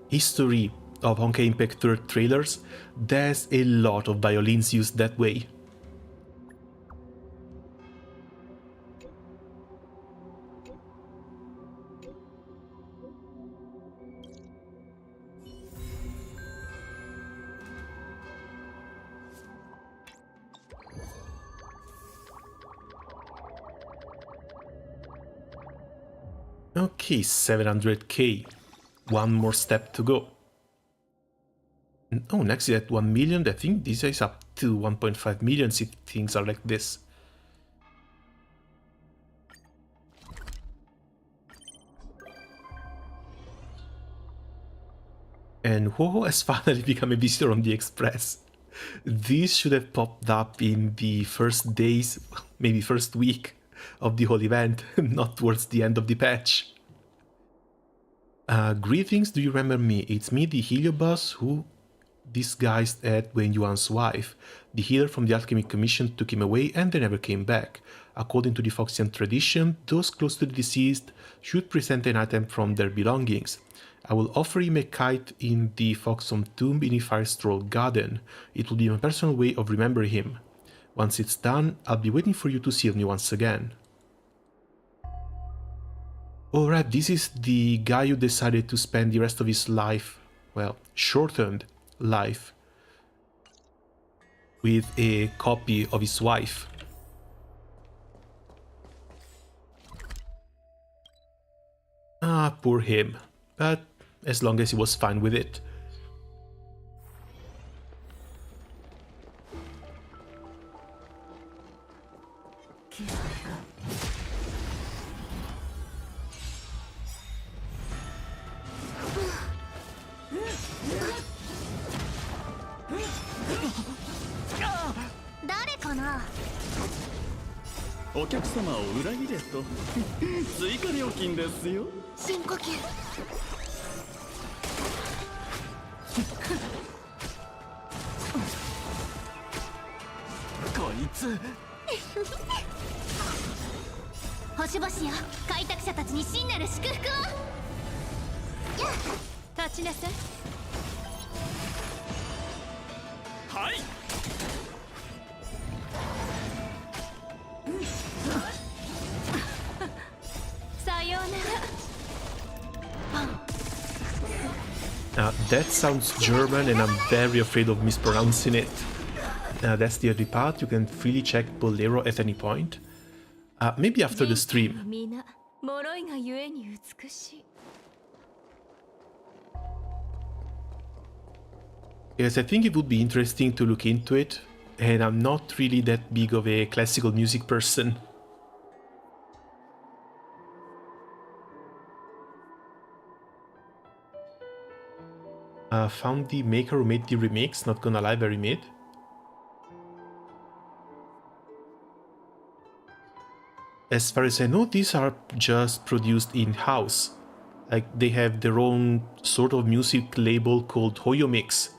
history of Honkai Impact 3 trailers, there's a lot of violins used that way. Okay, 700k. One more step to go. Oh, next is at 1 million. I think this is up to 1.5 million if things are like this. And Woho has finally become a visitor on the Express. This should have popped up in the first days, maybe first week of the whole event, not towards the end of the patch. Greetings, do you remember me? It's me, the Heliobus, who disguised as Wen Yuan's wife. The healer from the Alchemy Commission took him away and they never came back. According to the Foxian tradition, those close to the deceased should present an item from their belongings. I will offer him a kite in the Foxhome tomb in the Firestroll garden. It will be my personal way of remembering him. Once it's done, I'll be waiting for you to see me once again. Alright, this is the guy who decided to spend the rest of his life, well, shortened life, with a copy of his wife. Ah, poor him. But as long as he was fine with it. お客様を裏切れと追加料金ですよ。深呼吸。こいつ星々よ、開拓者たちに真なる祝福を。立ちなさい。はい。さようなら。That sounds German and I'm very afraid of mispronouncing it. That's the other part. You can freely check Bolero at any point. Maybe after the stream. 皆脆いがゆえに美しい。Yes, I think it would be interesting to look into it, and I'm not really that big of a classical music person. Found the maker who made the remix, not gonna lie, very mid. As far as I know, these are just produced in-house. Like, they have their own sort of music label called Hoyo Mix.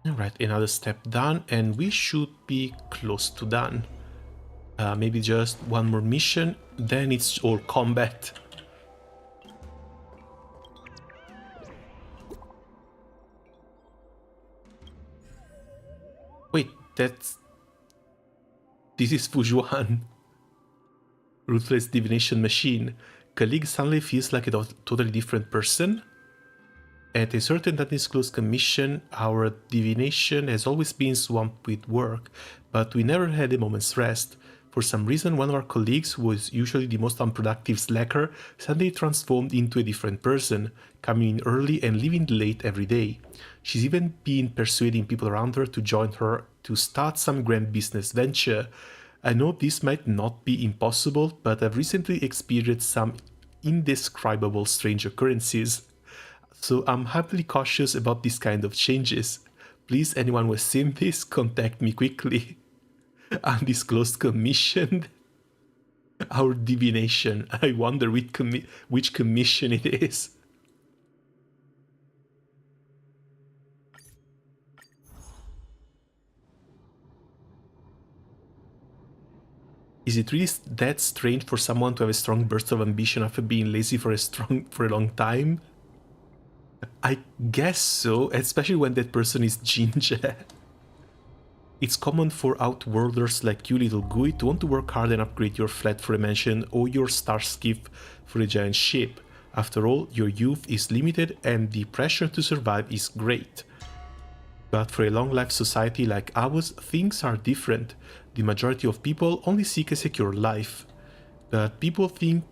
Alright, another step done, and we should be close to done. Maybe just one more mission, then it's all combat. Wait, that's... This is Fujuan. Ruthless Divination Machine. Colleague suddenly feels like a totally different person. At a certain undisclosed commission, our divination has always been swamped with work, but we never had a moment's rest. For some reason, one of our colleagues, who was usually the most unproductive slacker, suddenly transformed into a different person, coming in early and leaving late every day. She's even been persuading people around her to join her to start some grand business venture. I know this might not be impossible, but I've recently experienced some indescribable strange occurrences. So I'm happily cautious about this kind of changes. Please, anyone who has seen this, contact me quickly. Undisclosed commission? Our divination. I wonder which commission it is. Is it really that strange for someone to have a strong burst of ambition after being lazy for a long time? I guess so, especially when that person is ginger. It's common for outworlders like you, little Gui, to want to work hard and upgrade your flat for a mansion or your star skiff for a giant ship. After all, your youth is limited and the pressure to survive is great. But for a long-life society like ours, things are different. The majority of people only seek a secure life. But people think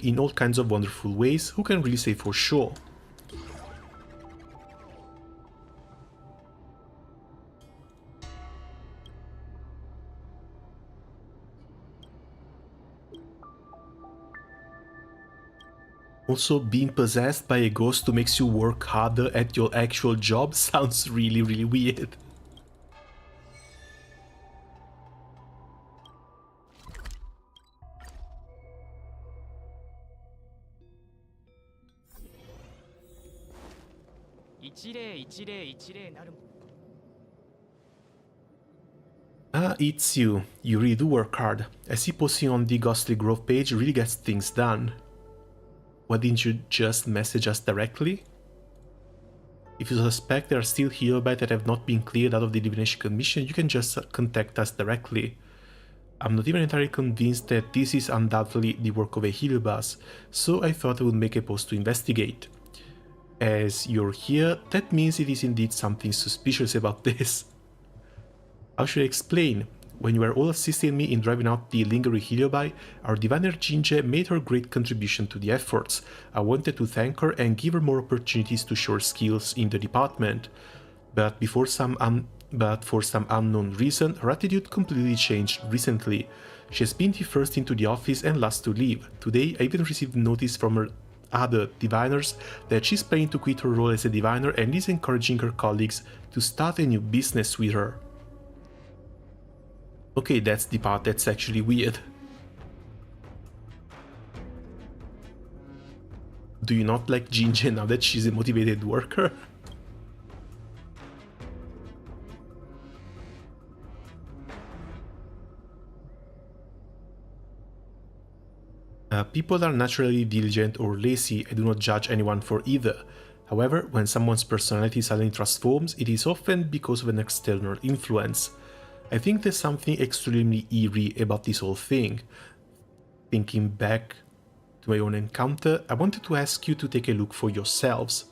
in all kinds of wonderful ways, who can really say for sure? Also, being possessed by a ghost who makes you work harder at your actual job sounds really, really weird. Ah, it's you. You really do work hard. I see posting on the Ghostly Grove page really gets things done. Why didn't you just message us directly? If you suspect there are still Helobytes that have not been cleared out of the Divination Commission, you can just contact us directly. I'm not even entirely convinced that this is undoubtedly the work of a Helobus, so I thought I would make a post to investigate. As you're here, that means it is indeed something suspicious about this. How should I explain? When you were all assisting me in driving out the lingering Heliobyte, our diviner Jinje made her great contribution to the efforts. I wanted to thank her and give her more opportunities to show her skills in the department. But for some unknown reason, her attitude completely changed recently. She has been the first into the office and last to leave. Today, I even received notice from her other diviners that she's planning to quit her role as a diviner and is encouraging her colleagues to start a new business with her. Okay, that's the part that's actually weird. Do you not like Jinje now that she's a motivated worker? People are naturally diligent or lazy. I do not judge anyone for either. However, when someone's personality suddenly transforms, it is often because of an external influence. I think there's something extremely eerie about this whole thing. Thinking back to my own encounter, I wanted to ask you to take a look for yourselves.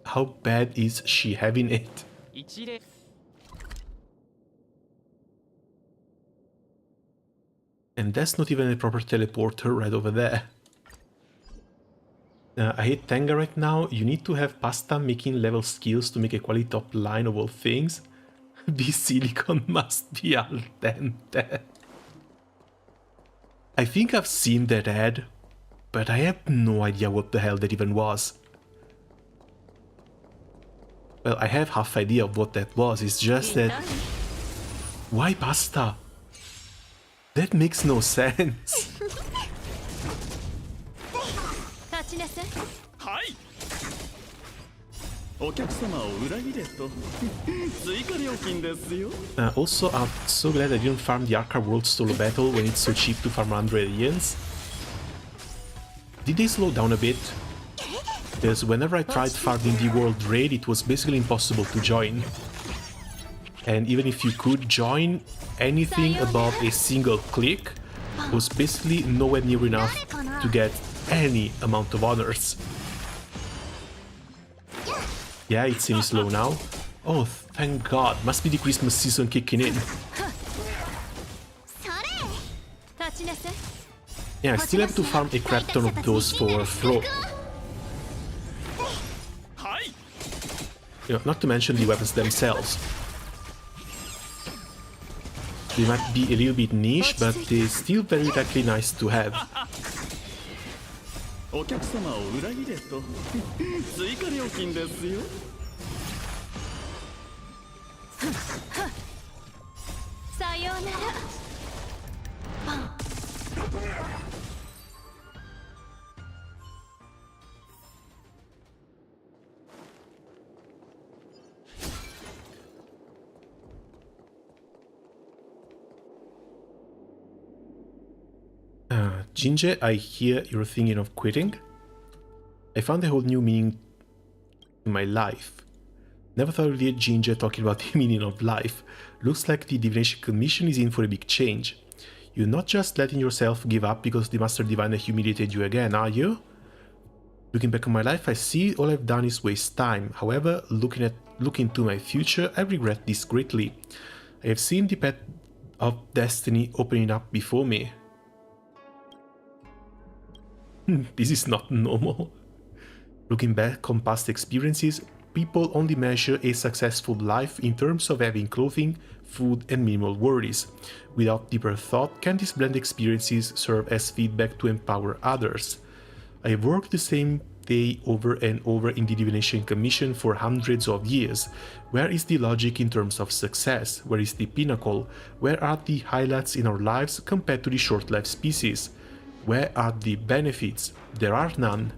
How bad is she having it? And that's not even a proper teleporter right over there. I hate Tenga right now. You need to have pasta making level skills to make a quality top line of all things. This silicon must be al dente. I think I've seen that ad, but I have no idea what the hell that even was. Well, I have half idea of what that was, it's just that... Why pasta? That makes no sense. Also, I'm so glad I didn't farm the Arca World solo battle when it's so cheap to farm 100 aliens. Did they slow down a bit? Because whenever I tried farming the World Raid, it was basically impossible to join. And even if you could join, anything above a single click was basically nowhere near enough to get any amount of honors. Yeah, it seems slow now. Oh, thank God, must be the Christmas season kicking in. Yeah, I still have to farm a crap ton of those for throw. You know, not to mention the weapons themselves. They might be a little bit niche, but they're still very likely nice to have. Jinje, I hear you're thinking of quitting. I found a whole new meaning in my life. Never thought I'd hear Jinje talking about the meaning of life. Looks like the Divination Commission is in for a big change. You're not just letting yourself give up because the Master Diviner humiliated you again, are you? Looking back on my life, I see all I've done is waste time. However, looking to my future, I regret this greatly. I have seen the path of destiny opening up before me. This is not normal. Looking back on past experiences, people only measure a successful life in terms of having clothing, food, and minimal worries. Without deeper thought, can these blend experiences serve as feedback to empower others? I have worked the same day over and over in the Divination Commission for hundreds of years. Where is the logic in terms of success? Where is the pinnacle? Where are the highlights in our lives compared to the short-lived species? Where are the benefits? There are none.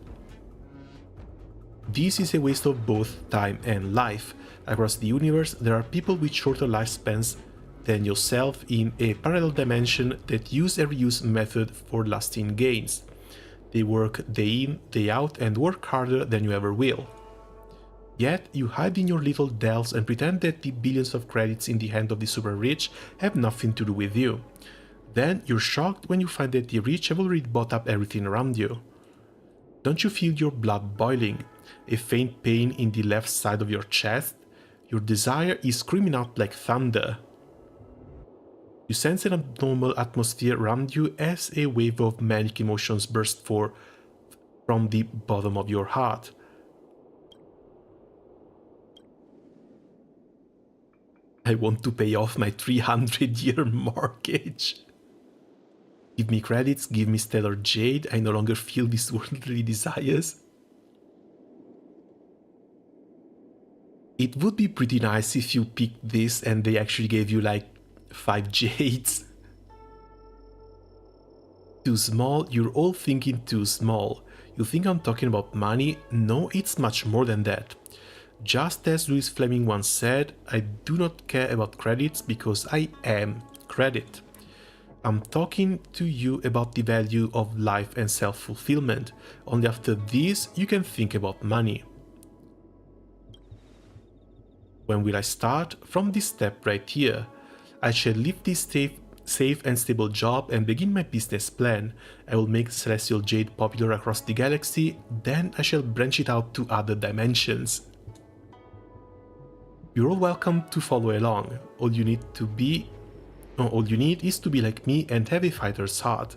This is a waste of both time and life. Across the universe, there are people with shorter lifespans than yourself in a parallel dimension that use a reuse method for lasting gains. They work day in, day out, and work harder than you ever will. Yet, you hide in your little dells and pretend that the billions of credits in the hand of the super rich have nothing to do with you. Then, you're shocked when you find that the rich have already bought up everything around you. Don't you feel your blood boiling? A faint pain in the left side of your chest? Your desire is screaming out like thunder. You sense an abnormal atmosphere around you as a wave of manic emotions bursts from the bottom of your heart. I want to pay off my 300-year mortgage. Give me credits, give me stellar jade, I no longer feel these worldly desires. It would be pretty nice if you picked this and they actually gave you like 5 jades. Too small? You're all thinking too small. You think I'm talking about money? No, it's much more than that. Just as Louis Fleming once said, I do not care about credits because I am credit. I'm talking to you about the value of life and self-fulfillment. Only after this you can think about money. When will I start? From this step right here. I shall leave this safe and stable job and begin my business plan. I will make Celestial Jade popular across the galaxy, then I shall branch it out to other dimensions. You're all welcome to follow along. All you need is to be like me and have a fighter's heart.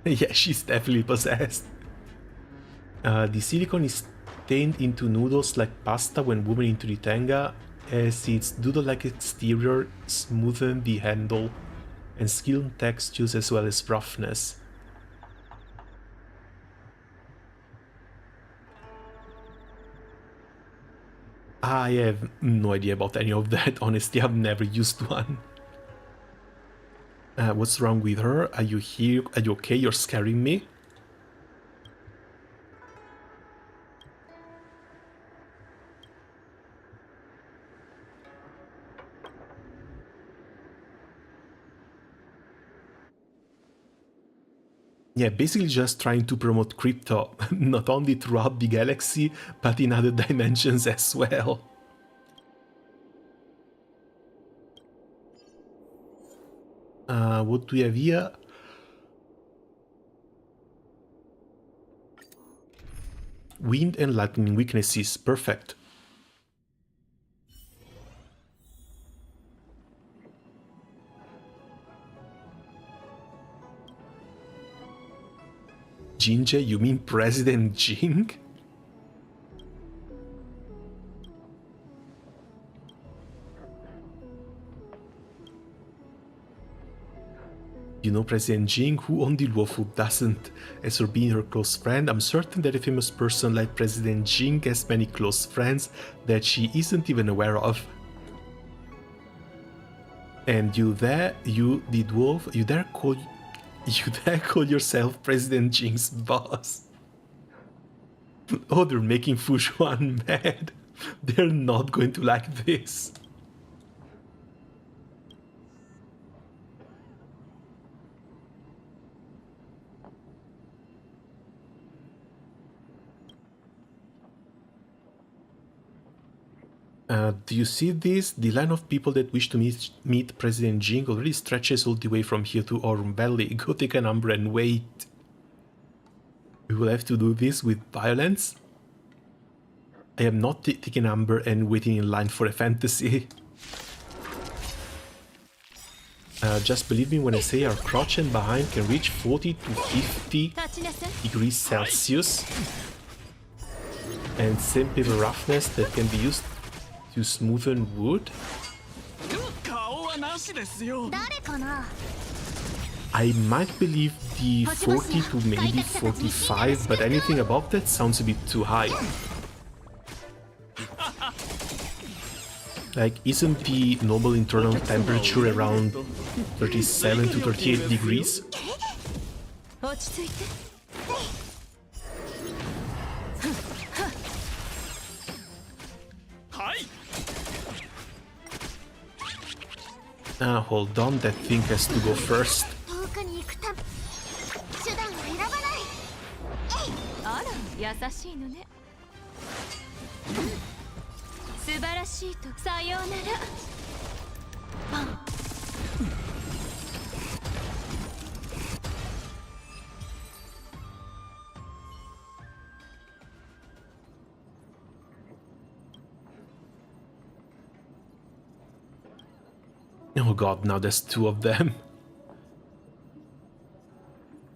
Yeah, she's definitely possessed. The silicone is stained into noodles like pasta when woven into the tanga, as its doodle-like exterior smoothen the handle and skin textures as well as roughness. I have no idea about any of that, honestly, I've never used one. What's wrong with her? Are you here? Are you okay? You're scaring me? Yeah, basically just trying to promote crypto, not only throughout the galaxy, but in other dimensions as well. What do we have here? Wind and lightning weaknesses, perfect. Ginger, you mean President Jing? You know President Jing? Who on the Luofu doesn't? As for being her close friend, I'm certain that a famous person like President Jing has many close friends that she isn't even aware of. And you the dwarf, you dare call yourself President Jing's boss? Oh, they're making Fushuan mad. They're not going to like this. Do you see this? The line of people that wish to meet President Jing already stretches all the way from here to Aurum Valley. Go take a number and wait. We will have to do this with violence? I am not taking a number and waiting in line for a fantasy. Just believe me when I say our crotch and behind can reach 40 to 50 degrees Celsius. And same paper roughness that can be used to smoothen wood. I might believe the 40 to maybe 45, but anything above that sounds a bit too high. Like, isn't the normal internal temperature around 37 to 38 degrees? 落ち着いて。はい。 Hold on, that thing has to go first. 遠くに行くため手段を選ばない。あら、優しいのね。素晴らしいとさようなら。パン。Oh god, now there's two of them.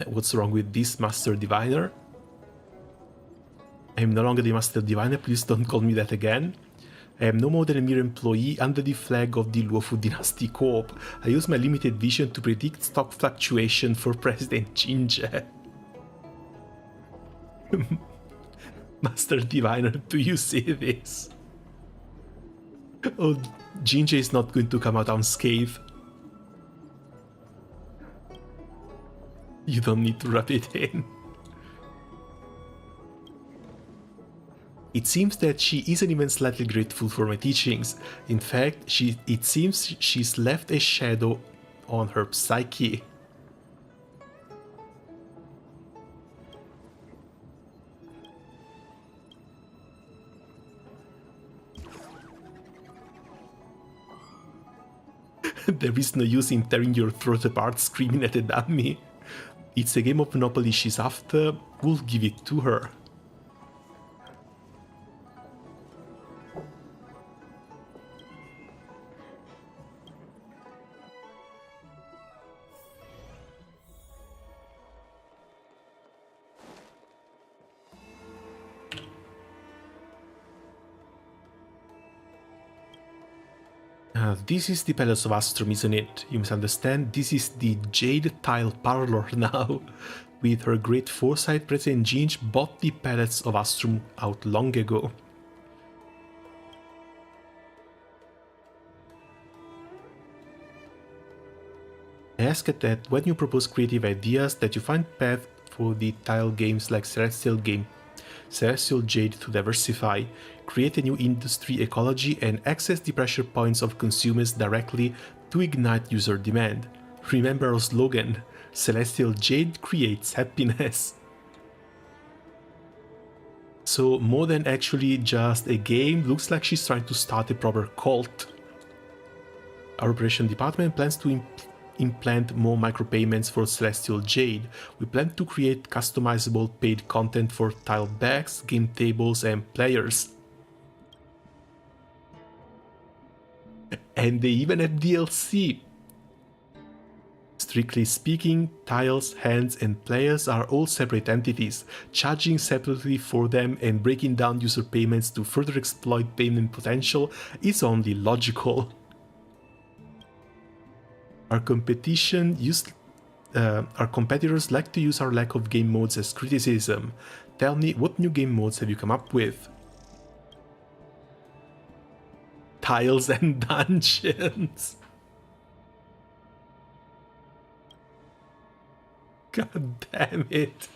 What's wrong with this Master Diviner? I am no longer the Master Diviner, please don't call me that again. I am no more than a mere employee under the flag of the Luofu Dynasty Corp. I use my limited vision to predict stock fluctuation for President Jinja. Master Diviner, do you see this? Oh, Jinja is not going to come out unscathed. You don't need to rub it in. It seems that she isn't even slightly grateful for my teachings. In fact, it seems she's left a shadow on her psyche. There is no use in tearing your throat apart screaming at a dummy. It's a game of Monopoly she's after, we'll give it to her. This is the Palace of Astrum, isn't it? You must understand, this is the Jade Tile Parlor now. With her great foresight, President Jinj bought the Palace of Astrum out long ago. I ask it that when you propose creative ideas, that you find path for the tile games like Celestial Jade to diversify, create a new industry ecology, and access the pressure points of consumers directly to ignite user demand. Remember our slogan, Celestial Jade creates happiness. So more than actually just a game, looks like she's trying to start a proper cult. Our operation department plans to implant more micropayments for Celestial Jade. We plan to create customizable paid content for tile bags, game tables, and players. And they even have DLC. Strictly speaking, tiles, hands, and players are all separate entities. Charging separately for them and breaking down user payments to further exploit payment potential is only logical. Our competitors like to use our lack of game modes as criticism. Tell me, what new game modes have you come up with? Tiles and dungeons. God damn it.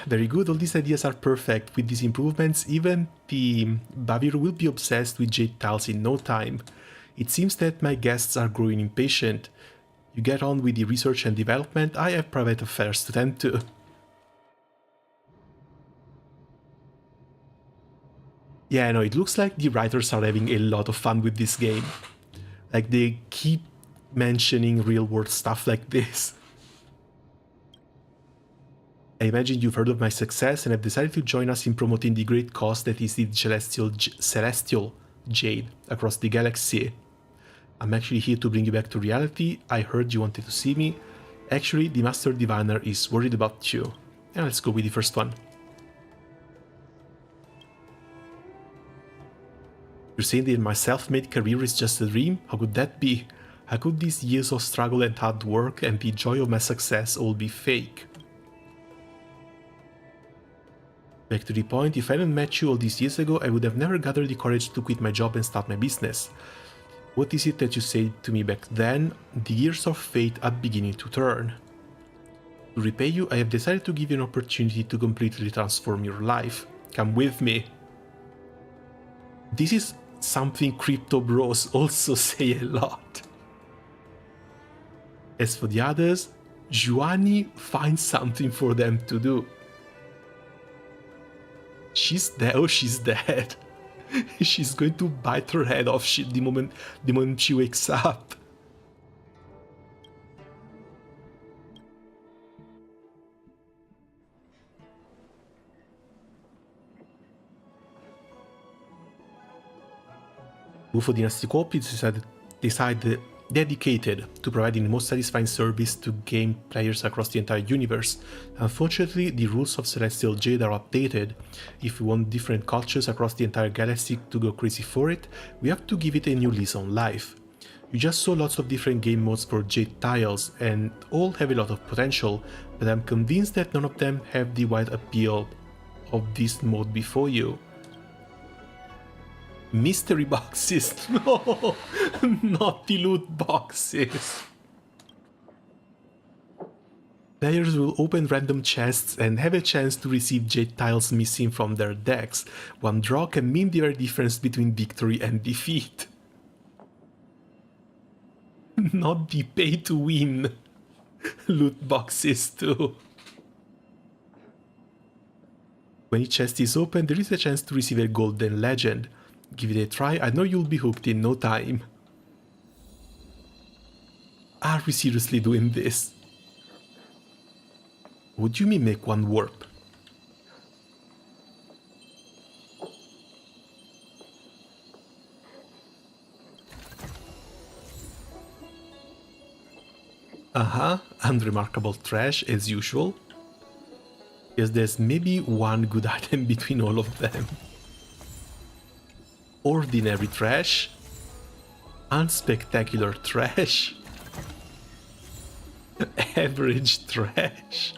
Very good, all these ideas are perfect. With these improvements, even the Bavir will be obsessed with jade tiles in no time. It seems that my guests are growing impatient. You get on with the research and development, I have private affairs to tend to. Yeah, no, it looks like the writers are having a lot of fun with this game. Like, they keep mentioning real-world stuff like this. I imagine you've heard of my success and have decided to join us in promoting the great cause that is the Celestial Jade across the galaxy. I'm actually here to bring you back to reality. I heard you wanted to see me. Actually, the Master Diviner is worried about you. And let's go with the first one. You're saying that my self-made career is just a dream? How could that be? How could these years of struggle and hard work and the joy of my success all be fake? Back to the point, if I hadn't met you all these years ago, I would have never gathered the courage to quit my job and start my business. What is it that you said to me back then? The gears of fate are beginning to turn. To repay you, I have decided to give you an opportunity to completely transform your life. Come with me. This is something crypto bros also say a lot. As for the others, Juani finds something for them to do. She's dead. Oh, she's dead. She's going to bite her head off the moment she wakes up. UFO Dynasty Coop is dedicated to providing the most satisfying service to game players across the entire universe. Unfortunately, the rules of Celestial Jade are updated. If we want different cultures across the entire galaxy to go crazy for it, we have to give it a new lease on life. You just saw lots of different game modes for Jade tiles, and all have a lot of potential, but I'm convinced that none of them have the wide appeal of this mode before you. Mystery boxes, no, not the loot boxes. Players will open random chests and have a chance to receive Jade tiles missing from their decks. One draw can mean the very difference between victory and defeat. Not the pay to win loot boxes too. When each chest is open, there is a chance to receive a golden legend. Give it a try, I know you'll be hooked in no time. Are we seriously doing this? Would you mimic one warp? Unremarkable trash as usual. Yes, there's maybe one good item between all of them. Ordinary trash, unspectacular trash, average trash,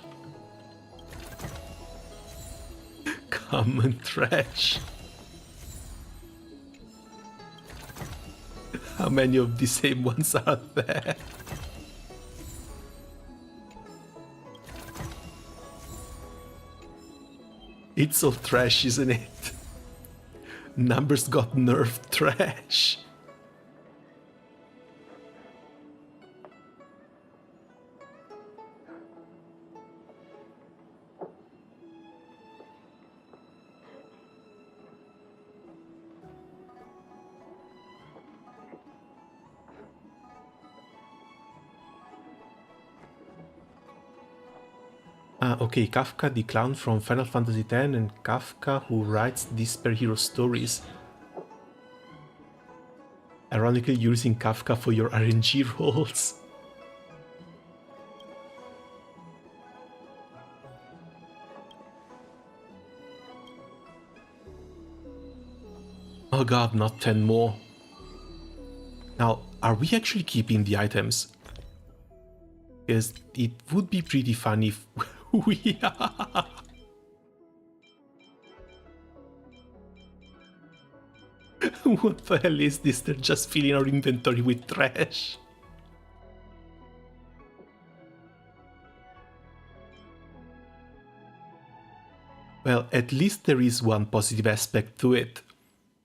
common trash. How many of the same ones are there? It's all trash, isn't it? Numbers got nerfed trash. Okay, Kafka the clown from Final Fantasy X and Kafka who writes these superhero stories. Ironically, using Kafka for your RNG roles. Oh god, not 10 more. Now, are we actually keeping the items? Because it would be pretty funny if we are. What the hell is this? They're just filling our inventory with trash. Well, at least there is one positive aspect to it.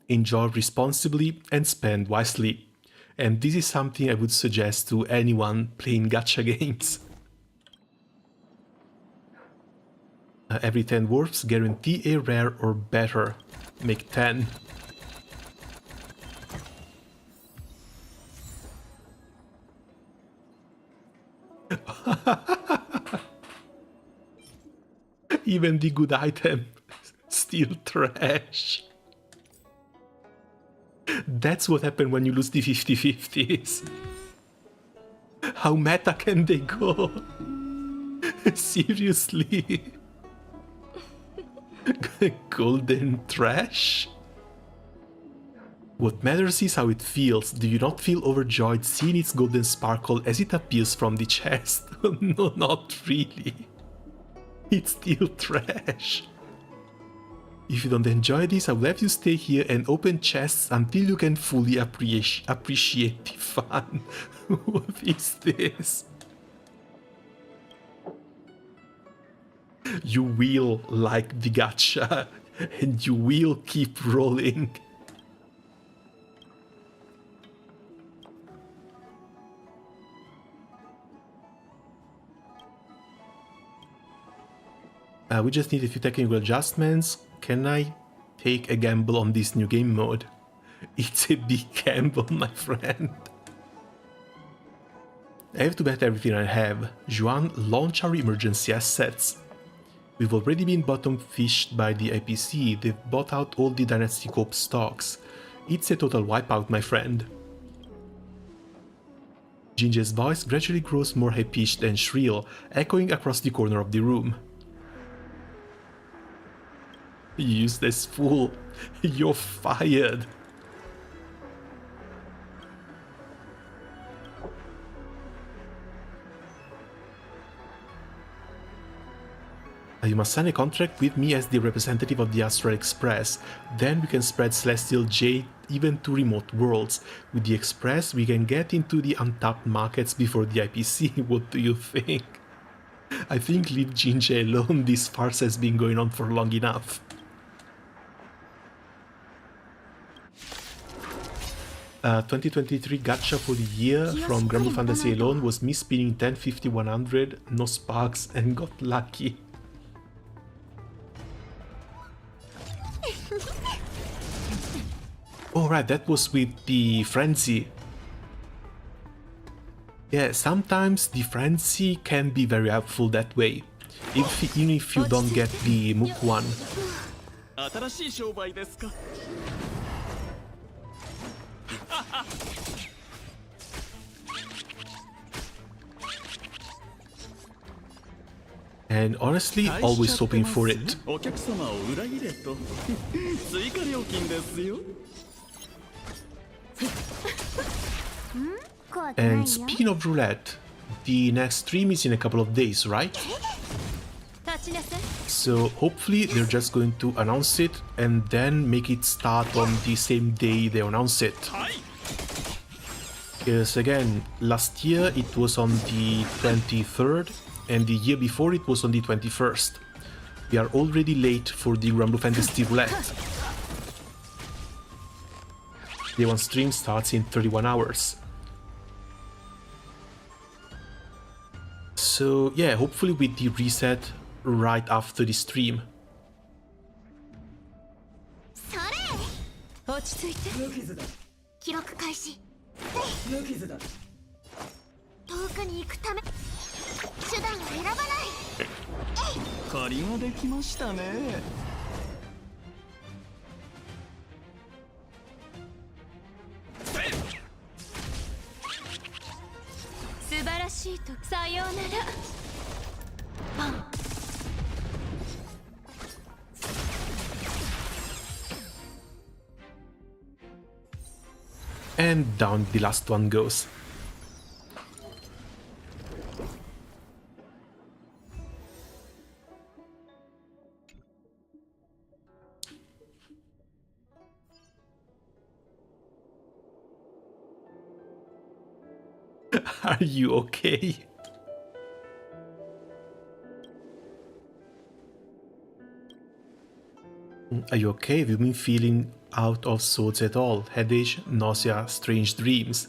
Enjoy responsibly and spend wisely. And this is something I would suggest to anyone playing gacha games. Every 10 warps guarantee a rare or better. Make 10. Even the good item, still trash. That's what happened when you lose the 50-50s. How meta can they go? Seriously? Golden trash? What matters is how it feels. Do you not feel overjoyed seeing its golden sparkle as it appears from the chest? No, not really. It's still trash. If you don't enjoy this, I will have you stay here and open chests until you can fully appreciate the fun. What is this? You will like the gacha and you will keep rolling. We just need a few technical adjustments. Can I take a gamble on this new game mode? It's a big gamble, my friend. I have to bet everything I have. Juan, launch our emergency assets. We've already been bottom fished by the IPC. They've bought out all the Dynasty Corp stocks. It's a total wipeout, my friend. Jinja's voice gradually grows more high-pitched and shrill, echoing across the corner of the room. Useless fool, you're fired. You must sign a contract with me as the representative of the Astral Express. Then we can spread Celestial Jade even to remote worlds. With the Express, we can get into the untapped markets before the IPC. What do you think? I think leave Jinja alone, this farce has been going on for long enough. Uh, 2023 gacha for the year from Granblue Fantasy alone was me spinning 10, 50, 100, no sparks, and got lucky. Alright, that was with the Frenzy. Yeah, sometimes the Frenzy can be very helpful that way, even if you don't get the Mook one. And honestly, always hoping for it. And speaking of roulette, the next stream is in a couple of days, right? So hopefully they're just going to announce it and then make it start on the same day they announce it. Because again, last year it was on the 23rd and the year before it was on the 21st. We are already late for the Granblue Fantasy Roulette. Day 1 stream starts in 31 hours. So yeah, hopefully with the reset right after the stream. 記録開始。遠くに行くため手段を選ばない。借りができましたね。素晴らしいとさようなら。パン。And down the last one goes. Are you okay? Are you okay? Have you been feeling out of sorts at all? Headache, nausea, strange dreams?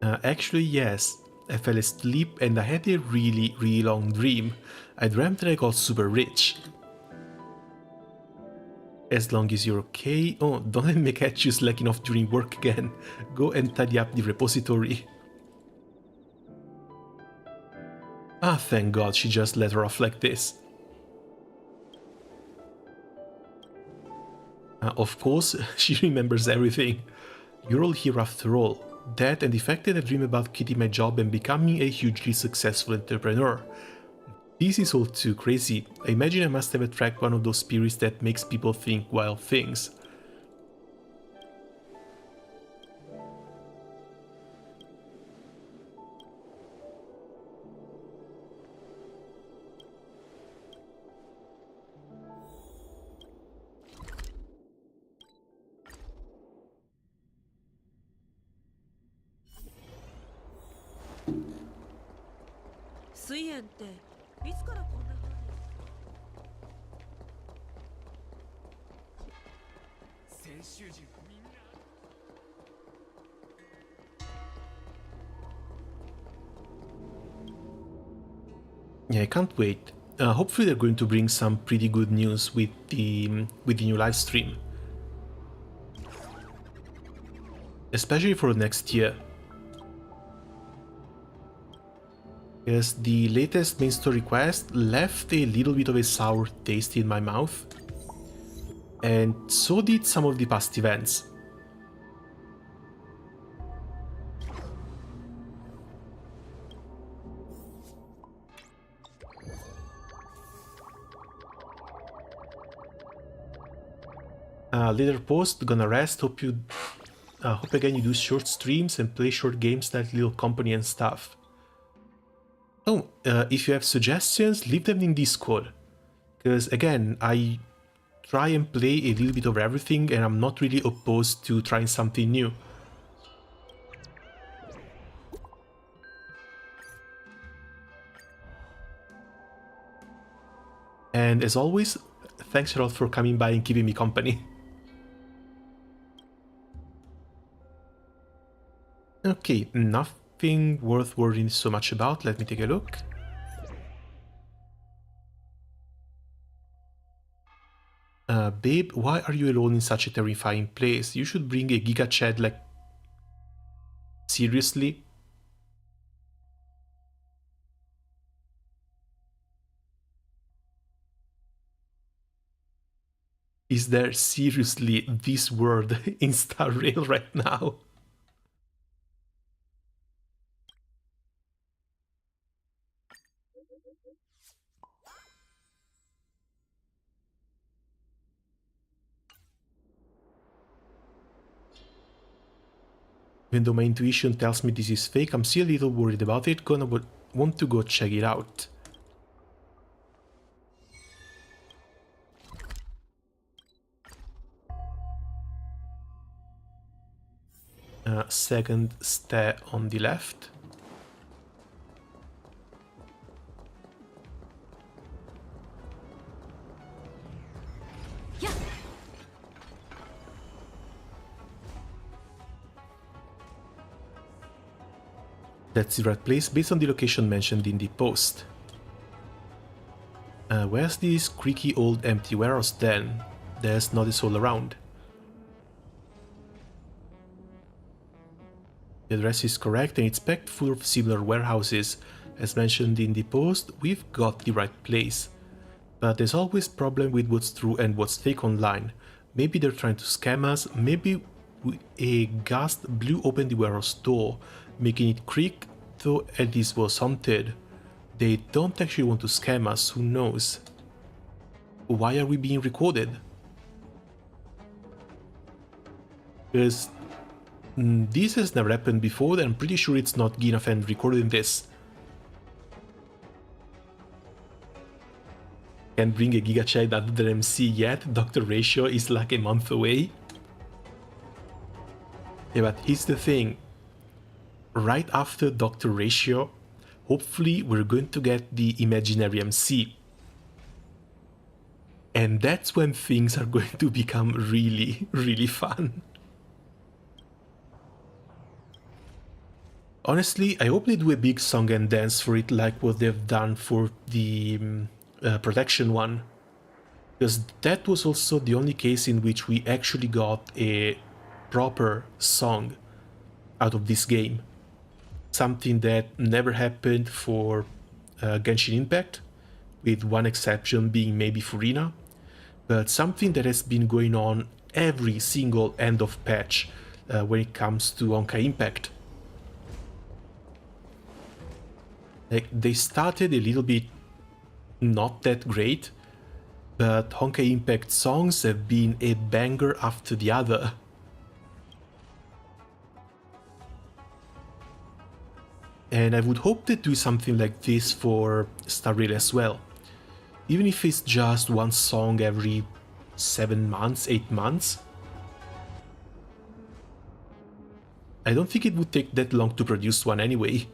Actually, yes. I fell asleep and I had a really long dream. I dreamt that I got super rich. As long as you're okay. Oh, don't let me catch you slacking off during work again. Go and tidy up the repository. Ah, thank God she just let her off like this. Of course, she remembers everything. You're all here after all. That and the fact that I dream about quitting my job and becoming a hugely successful entrepreneur. This is all too crazy. I imagine I must have attracted one of those spirits that makes people think wild things. 水炎っていつからこんな風に。先週中みんな。Yeah, I can't wait. Hopefully they're going to bring some pretty good news with the new live stream, especially for next year. Because the latest main story quest left a little bit of a sour taste in my mouth, and so did some of the past events. Later post, gonna rest. Hope again you do short streams and play short games like Little Company and stuff. Oh, if you have suggestions, leave them in Discord. Because again, I try and play a little bit of everything, and I'm not really opposed to trying something new. And as always, thanks a lot for coming by and keeping me company. Okay, nothing worth worrying so much about. Let me take a look. Babe, why are you alone in such a terrifying place? You should bring a Giga Chad, like... Seriously? Is there seriously this word in Star Rail right now? Even though my intuition tells me this is fake, I'm still a little worried about it. Gonna want to go check it out. Second stair on the left. That's the right place based on the location mentioned in the post. Where's this creaky old empty warehouse then? There's not a soul around. The address is correct and it's packed full of similar warehouses. As mentioned in the post, we've got the right place. But there's always problem with what's true and what's fake online. Maybe they're trying to scam us, maybe a gust blew open the warehouse door, making it creak, though at least was haunted. They don't actually want to scam us, who knows? Why are we being recorded? Because this has never happened before, and I'm pretty sure it's not Ginafan recording this. Can't bring a Giga Chad other than MC yet, Dr. Ratio is like a month away. Yeah, but here's the thing. Right after Dr. Ratio, hopefully we're going to get the imaginary MC. And that's when things are going to become really, really fun. Honestly, I hope they do a big song and dance for it like what they've done for the protection one. Because that was also the only case in which we actually got a proper song out of this game. Something that never happened for Genshin Impact, with one exception being maybe Furina, but something that has been going on every single end of patch when it comes to Honkai Impact. Like, they started a little bit not that great, but Honkai Impact songs have been a banger after the other. And I would hope they do something like this for Star Rail as well. Even if it's just one song every 7 months, 8 months. I don't think it would take that long to produce one anyway.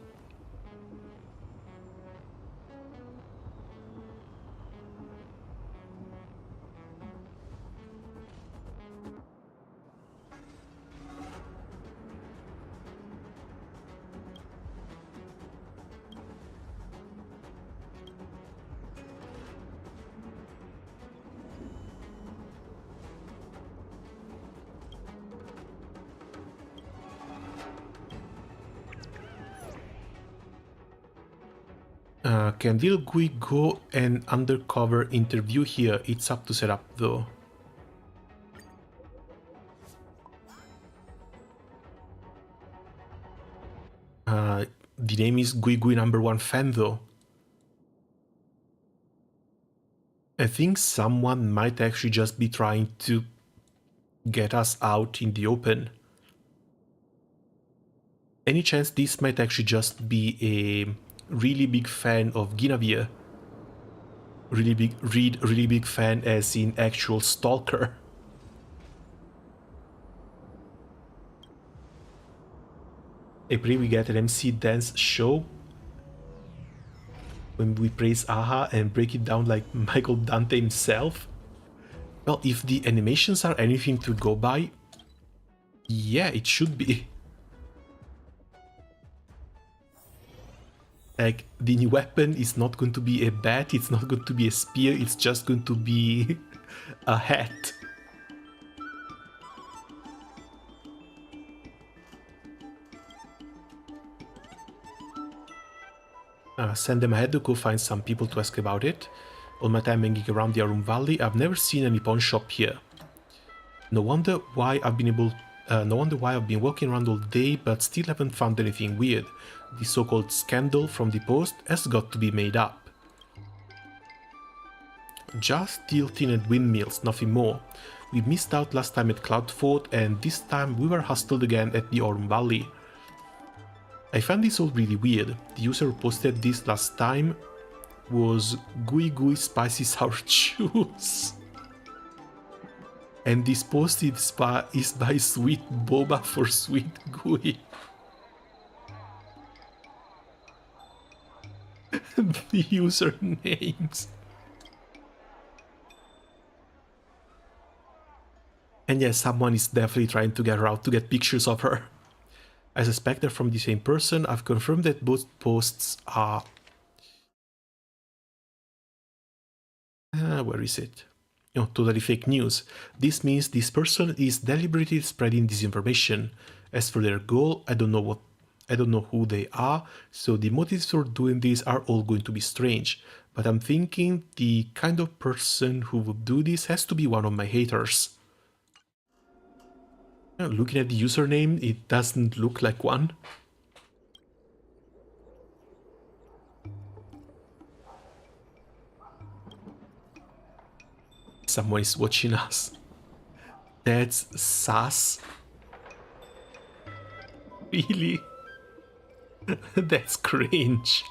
Can Lil Gui go an undercover interview here? It's up to set up though. The name is Gui Gui #1 fan though. I think someone might actually just be trying to get us out in the open. Any chance this might actually just be a really big fan of Guinevere? Really big fan as in actual stalker. I pray we get an MC dance show when we praise Aha and break it down like Michael Dante himself. Well, if the animations are anything to go by, yeah, it should be. Like, the new weapon is not going to be a bat, it's not going to be a spear, it's just going to be a hat. Send them ahead to go find some people to ask about it. All my time hanging around the Arum Valley, I've never seen any pawn shop here. No wonder why I've been walking around all day but still haven't found anything weird. The so-called scandal from the post has got to be made up. Just tilting at windmills, nothing more. We missed out last time at Cloudfort and this time we were hustled again at the Arum Valley. I found this all really weird. The user who posted this last time was Gui Gui Spicy Sour Juice. And this post is by Sweet Boba for Sweet Gui. The usernames. And yes, someone is definitely trying to get her out to get pictures of her. I suspect they're from the same person. I've confirmed that both posts are... where is it? No, totally fake news. This means this person is deliberately spreading disinformation. As for their goal, I don't know who they are, so the motives for doing this are all going to be strange. But I'm thinking the kind of person who would do this has to be one of my haters. Looking at the username, it doesn't look like one. Someone is watching us. That's sus. Really? That's cringe.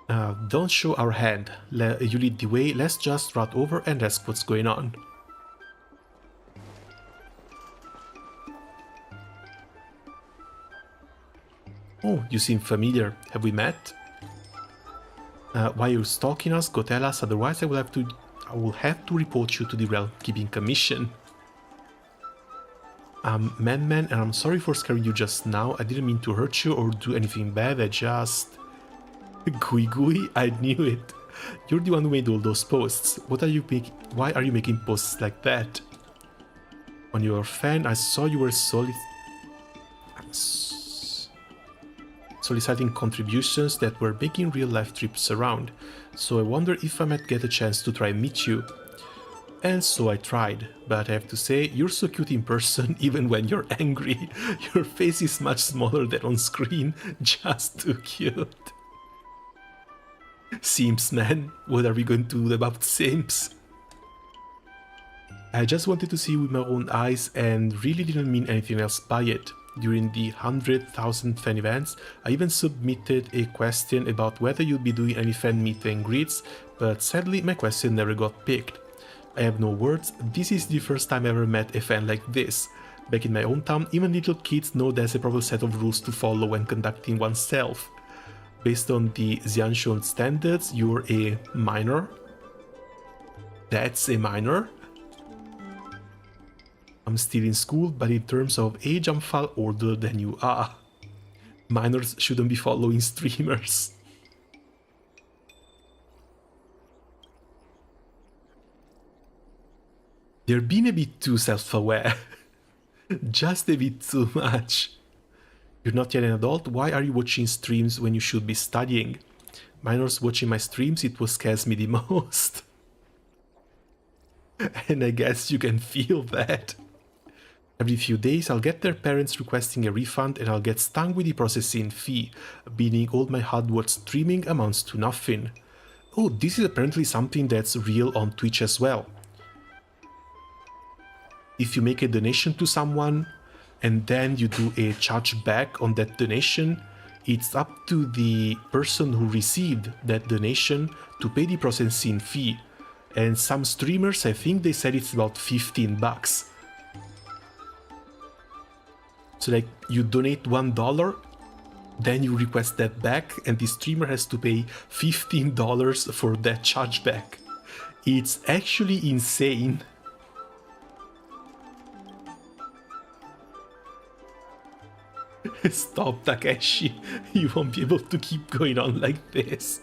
Don't show our hand. You lead the way, let's just run over and ask what's going on. Oh, you seem familiar. Have we met? Why you're stalking us? Go tell us, otherwise I will have to report you to the Realm Keeping Commission. Man, and I'm sorry for scaring you just now. I didn't mean to hurt you or do anything bad, I just... Gui Gui, I knew it. You're the one who made all those posts. Why are you making posts like that? When you're a fan, I saw you were soliciting contributions that were making real-life trips around, so I wonder if I might get a chance to try and meet you. And so I tried, but I have to say, you're so cute in person even when you're angry. Your face is much smaller than on screen, just too cute. Simps, man, what are we going to do about simps? I just wanted to see with my own eyes and really didn't mean anything else by it. During the 100,000 fan events, I even submitted a question about whether you'd be doing any fan meet and greets, but sadly my question never got picked. I have no words, this is the first time I ever met a fan like this. Back in my own town, even little kids know there's a proper set of rules to follow when conducting oneself. Based on the Xianshun standards, you're a minor? That's a minor? I'm still in school, but in terms of age I'm far older than you are. Minors shouldn't be following streamers. They're being a bit too self-aware. Just a bit too much. You're not yet an adult, why are you watching streams when you should be studying? Minors watching my streams, it what scares me the most. And I guess you can feel that. Every few days I'll get their parents requesting a refund and I'll get stung with the processing fee, meaning all my hard work streaming amounts to nothing. Oh, this is apparently something that's real on Twitch as well. If you make a donation to someone and then you do a chargeback on that donation, it's up to the person who received that donation to pay the processing fee. And some streamers, I think they said it's about 15 bucks. So like you donate $1, then you request that back and the streamer has to pay $15 for that chargeback. It's actually insane. Stop, Takeshi. You won't be able to keep going on like this.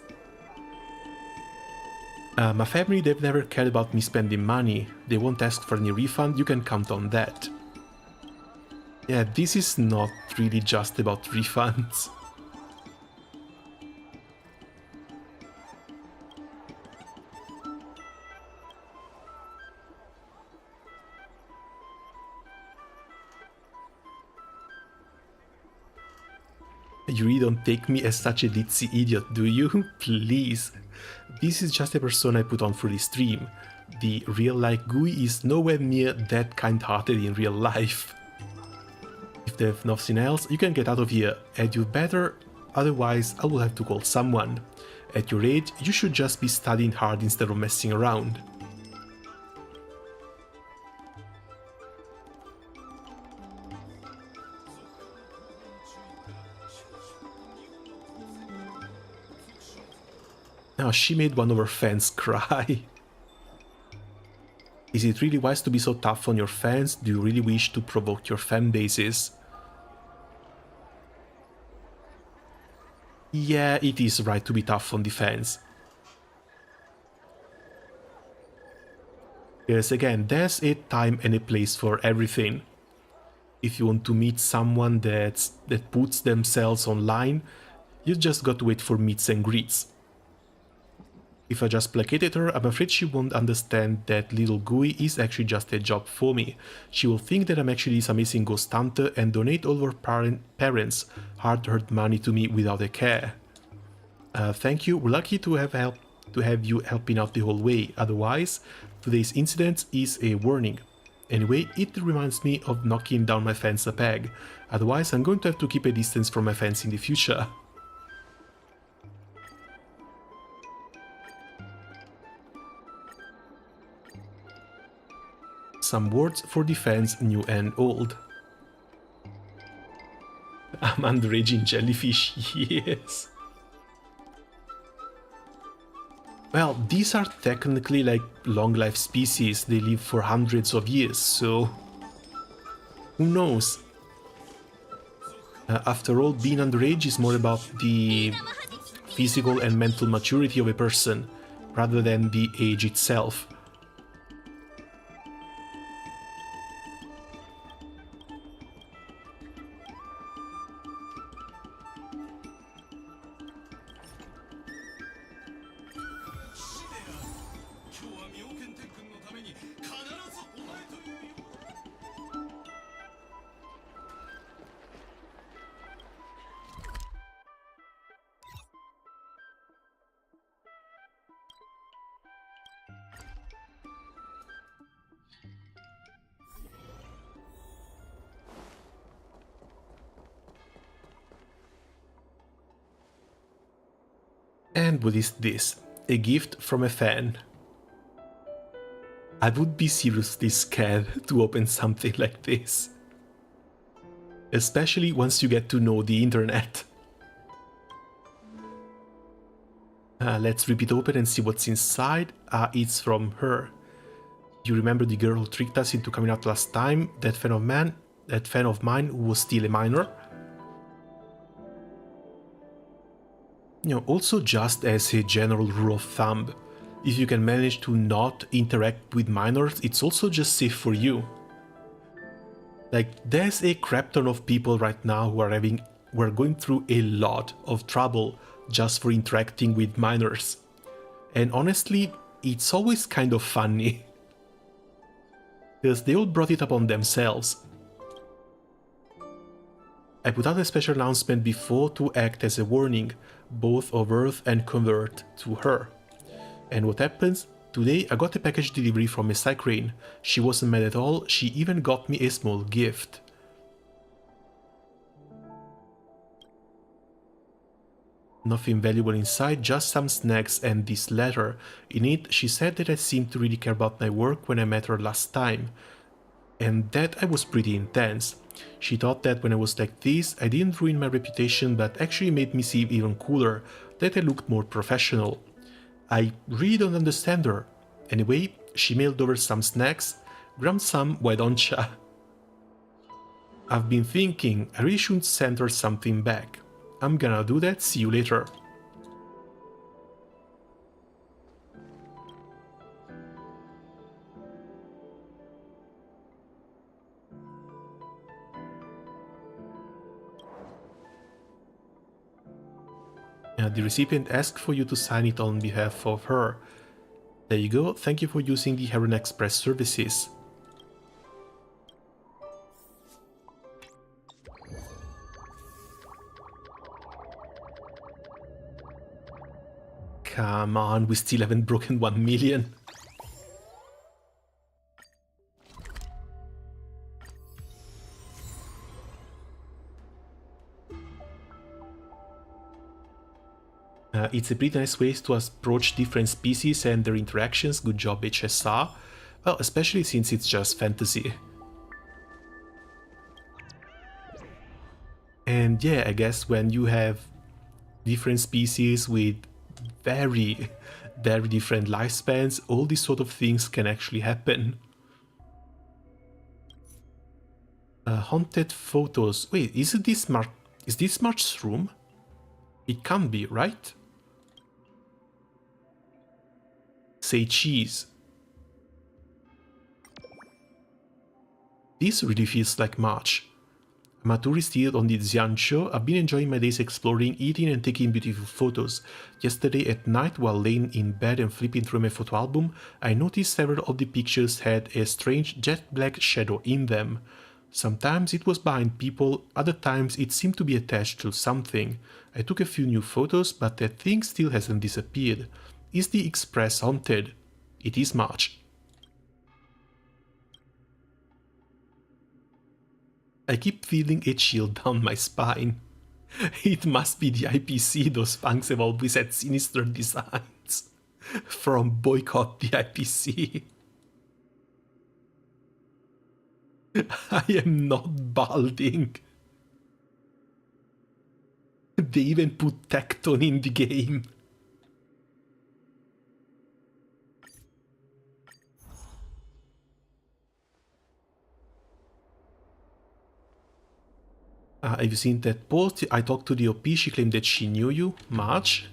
My family, they've never cared about me spending money. They won't ask for any refund, you can count on that. Yeah, this is not really just about refunds. You really don't take me as such a ditzy idiot, do you? Please. This is just a persona I put on for the stream. The real-life GUI is nowhere near that kind-hearted in real life. If there's nothing else, you can get out of here, and you better, otherwise I will have to call someone. At your age, you should just be studying hard instead of messing around. Now she made one of her fans cry. Is it really wise to be so tough on your fans? Do you really wish to provoke your fan bases? Yeah, it is right to be tough on the fans. Because again, there's a time and a place for everything. If you want to meet someone that puts themselves online, you just got to wait for meets and greets. If I just placated her, I'm afraid she won't understand that little GUI is actually just a job for me. She will think that I'm actually this amazing ghost hunter and donate all her parents' hard-earned money to me without a care. Thank you, we're lucky to have you helping out the whole way, otherwise today's incident is a warning. Anyway, it reminds me of knocking down my fence a peg, otherwise I'm going to have to keep a distance from my fans in the future. Some words for defense, new and old. I'm underage in jellyfish, yes. Well, these are technically like long-life species, they live for hundreds of years, so who knows? After all, being underage is more about the physical and mental maturity of a person, rather than the age itself. And what is this? A gift from a fan. I would be seriously scared to open something like this. Especially once you get to know the internet. Let's rip it open and see what's inside. It's from her. You remember the girl who tricked us into coming out last time? That fan of mine who was still a minor? You know, also just as a general rule of thumb, if you can manage to not interact with minors, it's also just safe for you. Like, there's a crap ton of people right now who are going through a lot of trouble just for interacting with minors. And honestly, it's always kind of funny. Because they all brought it upon themselves. I put out a special announcement before to act as a warning, both of Earth and Convert, to her. And what happens? Today I got a package delivery from a Cycrane. She wasn't mad at all, she even got me a small gift. Nothing valuable inside, just some snacks and this letter. In it, she said that I seemed to really care about my work when I met her last time. And that I was pretty intense. She thought that when I was like this, I didn't ruin my reputation but actually made me seem even cooler, that I looked more professional. I really don't understand her. Anyway, she mailed over some snacks. Grab some, why don't ya? I've been thinking I really should send her something back. I'm gonna do that, see you later. The recipient asked for you to sign it on behalf of her. There you go, thank you for using the Heron Express services. Come on, we still haven't broken 1 million. It's a pretty nice way to approach different species and their interactions, good job HSR. Well, especially since it's just fantasy. And yeah, I guess when you have different species with very different lifespans, all these sort of things can actually happen. Haunted photos. Wait, is this March's room? It can't be, right? Say cheese. This really feels like March. I'm a tourist here on the Xianzhou. I've been enjoying my days exploring, eating and taking beautiful photos. Yesterday at night, while laying in bed and flipping through my photo album, I noticed several of the pictures had a strange jet black shadow in them. Sometimes it was behind people, other times it seemed to be attached to something. I took a few new photos, but that thing still hasn't disappeared. Is the Express haunted? It is March. I keep feeling a chill down my spine. It must be the IPC, those punks have always had sinister designs. From Boycott the IPC. I am not balding. They even put Tecton in the game. Have you seen that post? I talked to the OP, she claimed that she knew you. March?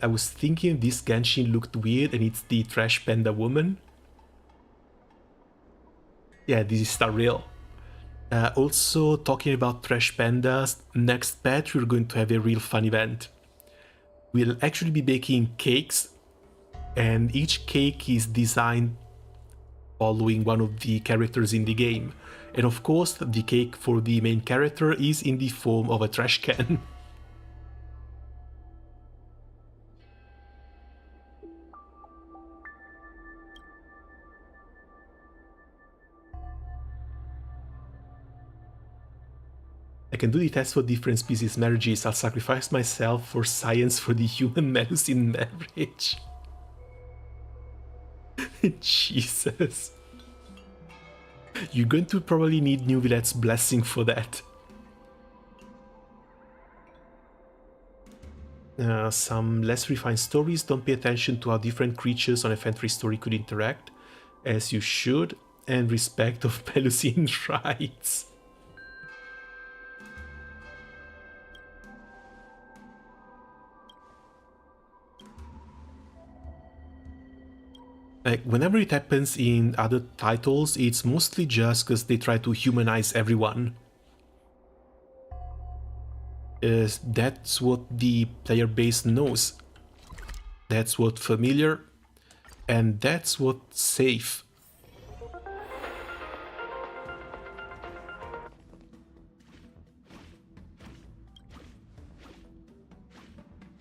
I was thinking this Genshin looked weird and it's the Trash Panda woman. Yeah, this is Star Rail. Also, talking about Trash Pandas, next patch we're going to have a real fun event. We'll actually be baking cakes, and each cake is designed following one of the characters in the game. And of course, the cake for the main character is in the form of a trash can. I can do the test for different species marriages. I'll sacrifice myself for science for the human Melusine marriage. Jesus. You're going to probably need New Villette's blessing for that. Some less refined stories. Don't pay attention to how different creatures on a fantasy story could interact, as you should, and respect of Melusine rights. Like, whenever it happens in other titles, it's mostly just because they try to humanize everyone. That's what the player base knows. That's what's familiar, and that's what's safe.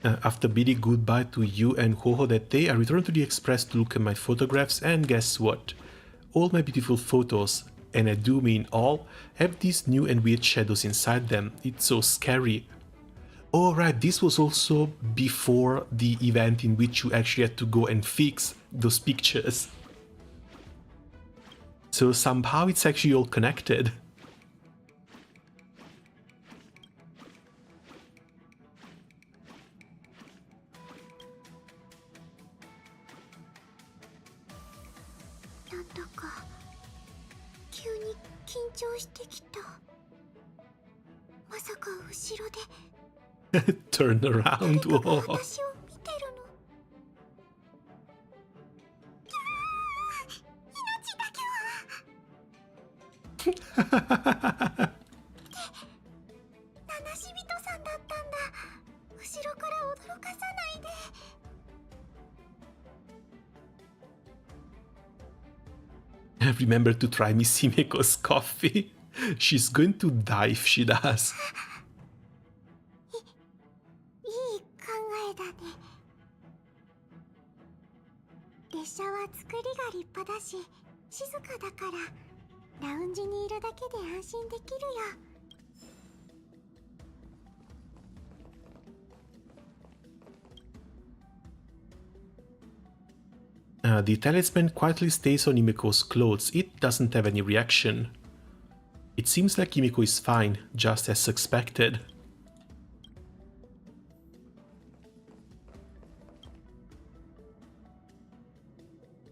After bidding goodbye to you and Hoho that day, I returned to the Express to look at my photographs, and guess what? All my beautiful photos, and I do mean all, have these new and weird shadows inside them. It's so scary. Oh right, this was also before the event in which you actually had to go and fix those pictures. So somehow it's actually all connected. Turn around. Whoa. Remember to try Miss Himeko's coffee. She's going to die if she does. いい考えだね。列車は作りが立派だし、静かだからラウンジにいるだけで安心できるよ。The talisman quietly stays on Himiko's clothes. It doesn't have any reaction. It seems like Himiko is fine, just as expected.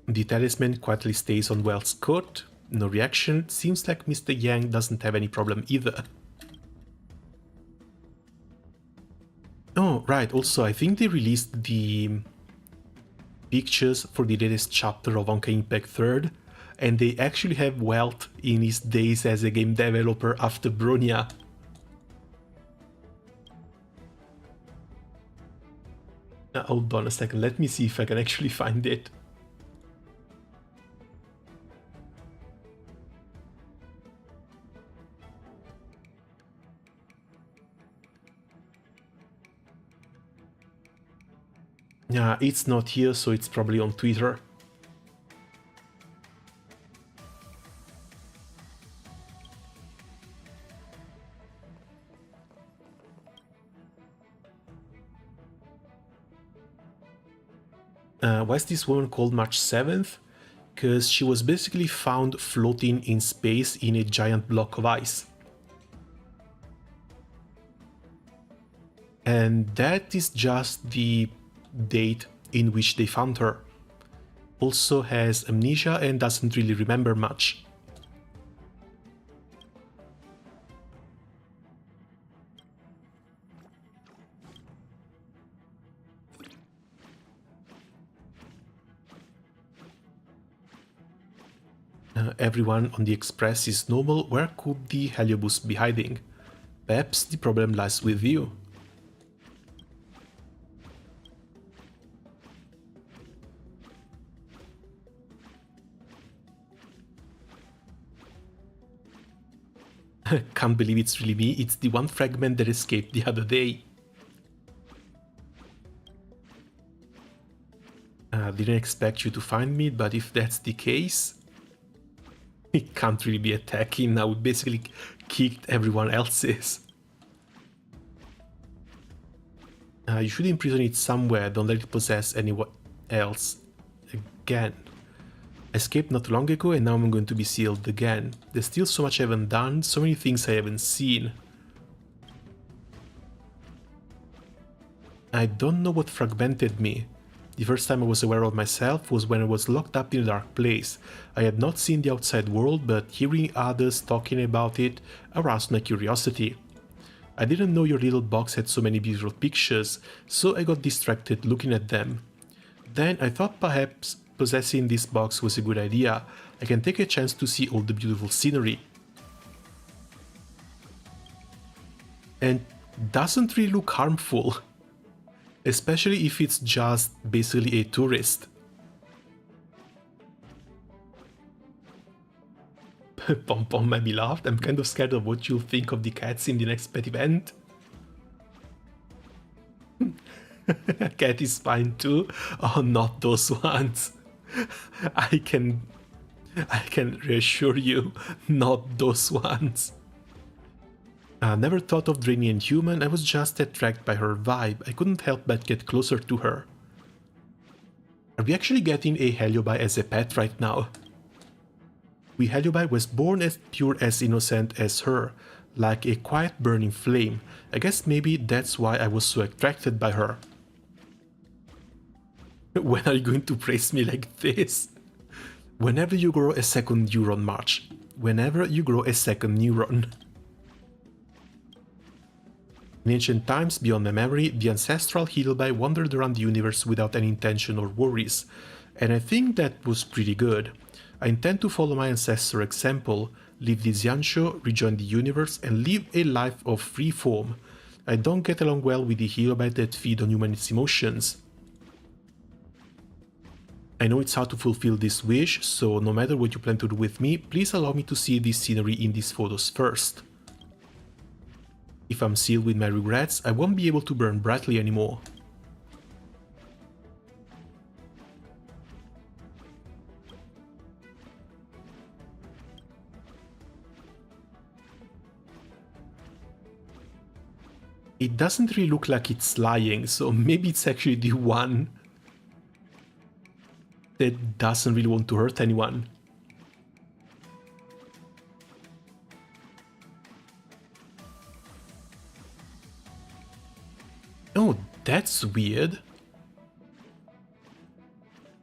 The talisman quietly stays on Wells' coat. No reaction. Seems like Mr. Yang doesn't have any problem either. Oh, right, also I think they released the pictures for the latest chapter of Honkai Impact 3rd, and they actually have Welt in his days as a game developer after Bronya. Hold on a second, let me see if I can actually find it. Yeah, it's not here, so it's probably on Twitter. Why is this woman called March 7th? Because she was basically found floating in space in a giant block of ice. And that is just the date in which they found her. Also has amnesia and doesn't really remember much. Everyone on the Express is normal. Where could the Heliobus be hiding? Perhaps the problem lies with you. Can't believe it's really me. It's the one fragment that escaped the other day. Didn't expect you to find me, but if that's the case, it can't really be attacking. I would basically kicked everyone else's. You should imprison it somewhere. Don't let it possess anyone else again. Escaped not long ago and now I'm going to be sealed again. There's still so much I haven't done, so many things I haven't seen. I don't know what fragmented me. The first time I was aware of myself was when I was locked up in a dark place. I had not seen the outside world, but hearing others talking about it aroused my curiosity. I didn't know your little box had so many beautiful pictures, so I got distracted looking at them. Then I thought perhaps possessing this box was a good idea. I can take a chance to see all the beautiful scenery. And doesn't really look harmful, especially if it's just basically a tourist. Pom Pom, my beloved, I'm kind of scared of what you'll think of the cats in the next pet event. Cat is fine too. Oh, not those ones. I can reassure you, not those ones. I never thought of draining a human, I was just attracted by her vibe. I couldn't help but get closer to her. Are we actually getting a Heliobi as a pet right now? We Heliobi was born as pure as innocent as her, like a quiet burning flame. I guess maybe that's why I was so attracted by her. When are you going to praise me like this? Whenever you grow a second neuron, March. Whenever you grow a second neuron. In ancient times, beyond my memory, the ancestral Heliobi wandered around the universe without any intention or worries, and I think that was pretty good. I intend to follow my ancestor example, leave this Yansho, rejoin the universe, and live a life of free form. I don't get along well with the Heliobi that feed on humans' emotions. I know it's hard to fulfill this wish, so no matter what you plan to do with me, please allow me to see this scenery in these photos first. If I'm sealed with my regrets, I won't be able to burn brightly anymore. It doesn't really look like it's lying, so maybe it's actually the one that doesn't really want to hurt anyone. Oh, that's weird.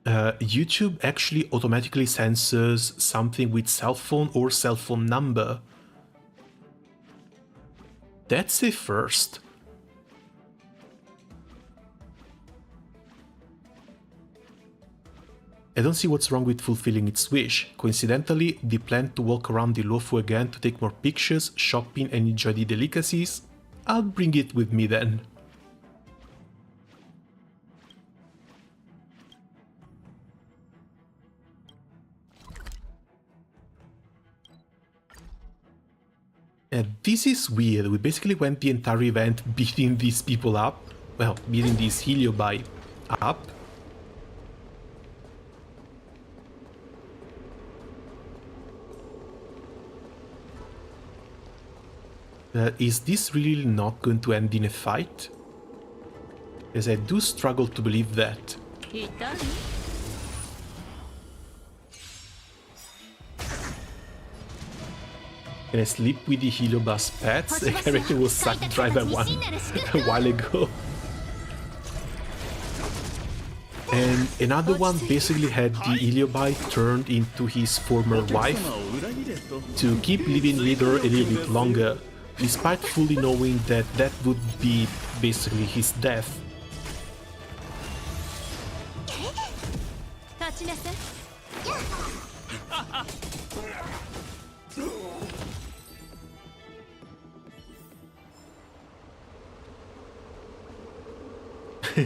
YouTube actually automatically censors something with cell phone or cell phone number. That's a first. I don't see what's wrong with fulfilling its wish. Coincidentally, the plan to walk around the Lofu again to take more pictures, shopping and enjoy the delicacies? I'll bring it with me then. This is weird. We basically went the entire event beating these people up. Well, beating these Heliobi up. Is this really not going to end in a fight? As I do struggle to believe that. Can I sleep with the Heliobus pets? The character was sucked dry by one a while ago. And another one basically had the Heliobi turned into his former wife to keep living with her a little bit longer, despite fully knowing that that would be basically his death.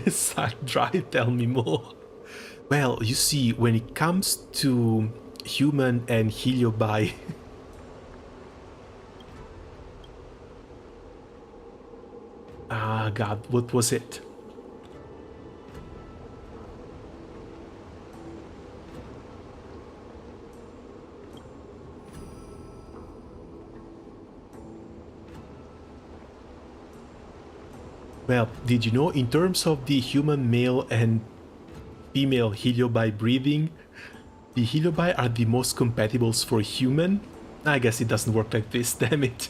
Sucked dry, tell me more. Well, you see, when it comes to human and Heliobi, God, what was it? Well, did you know, in terms of the human male and female Heliobi breeding, the Heliobi are the most compatibles for a human? I guess it doesn't work like this, damn it.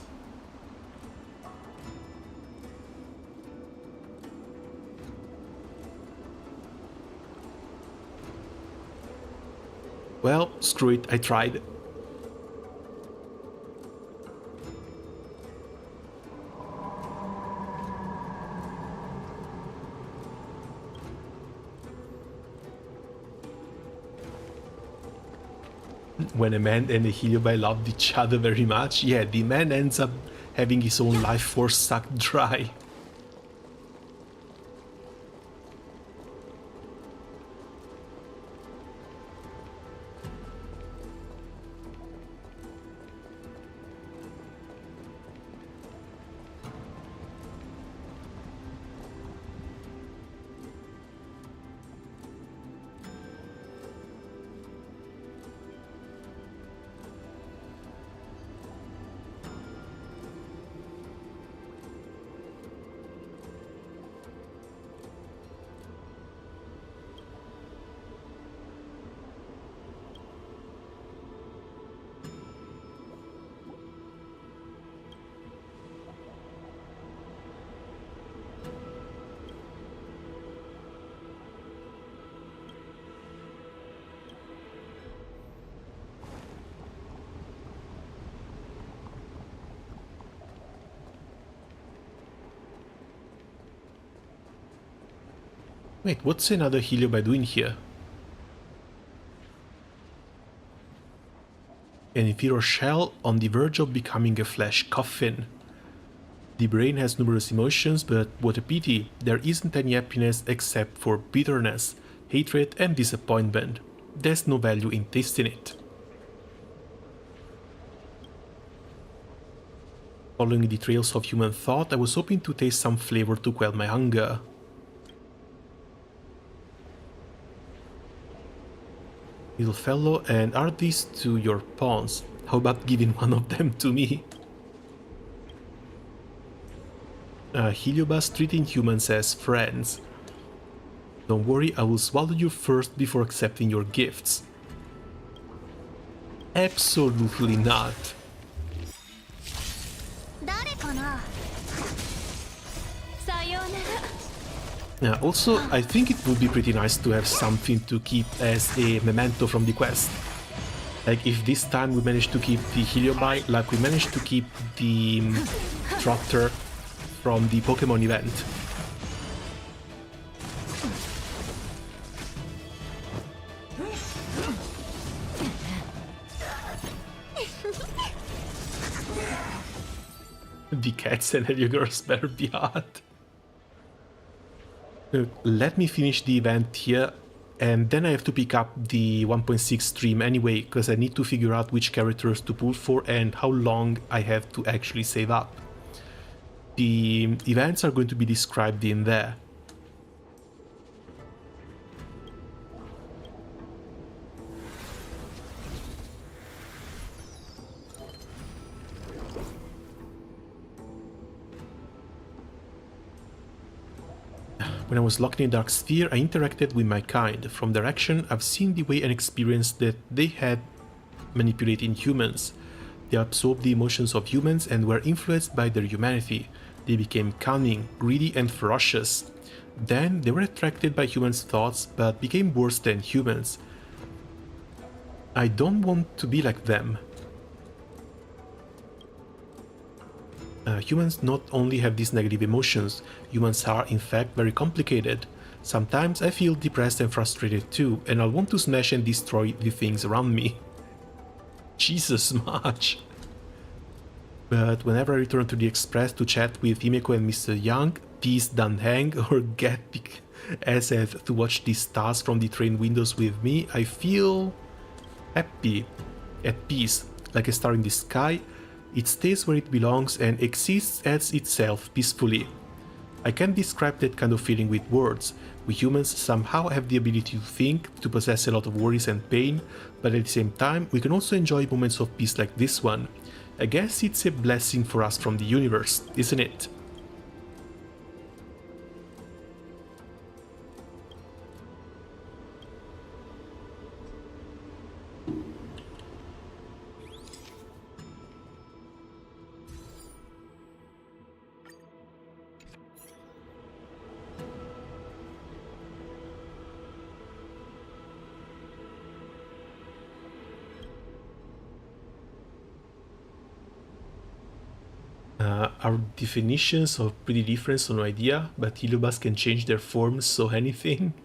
Well, screw it, I tried. When a man and a Heliobi loved each other very much, yeah, the man ends up having his own life force sucked dry. Wait, what's another Heliobi doing here? An inferior shell on the verge of becoming a flesh coffin. The brain has numerous emotions, but what a pity, there isn't any happiness except for bitterness, hatred and disappointment. There's no value in tasting it. Following the trails of human thought, I was hoping to taste some flavor to quell my hunger. Little fellow, and are these two your pawns? How about giving one of them to me? Heliobas treating humans as friends. Don't worry, I will swallow you first before accepting your gifts. Absolutely not. Also, I think it would be pretty nice to have something to keep as a memento from the quest. Like if this time we managed to keep the Heliobi, like we managed to keep the Trotter from the Pokemon event. The cats and Helio girls better be hot. Let me finish the event here, and then I have to pick up the 1.6 stream anyway, because I need to figure out which characters to pull for and how long I have to actually save up. The events are going to be described in there. When I was locked in a dark sphere, I interacted with my kind. From their action, I've seen the way and experience that they had manipulating humans. They absorbed the emotions of humans and were influenced by their humanity. They became cunning, greedy and ferocious. Then they were attracted by humans' thoughts, but became worse than humans. I don't want to be like them. Humans not only have these negative emotions, humans are in fact very complicated. Sometimes I feel depressed and frustrated too, and I'll want to smash and destroy the things around me. Jesus much! But whenever I return to the Express to chat with Himeko and Mr. Young, peace don't hang or get as if to watch the stars from the train windows with me, I feel happy, at peace, like a star in the sky. It stays where it belongs and exists as itself peacefully. I can't describe that kind of feeling with words. We humans somehow have the ability to think, to possess a lot of worries and pain, but at the same time we can also enjoy moments of peace like this one. I guess it's a blessing for us from the universe, isn't it? Our definitions are pretty different, so no idea, but Heliobas can change their forms, so anything.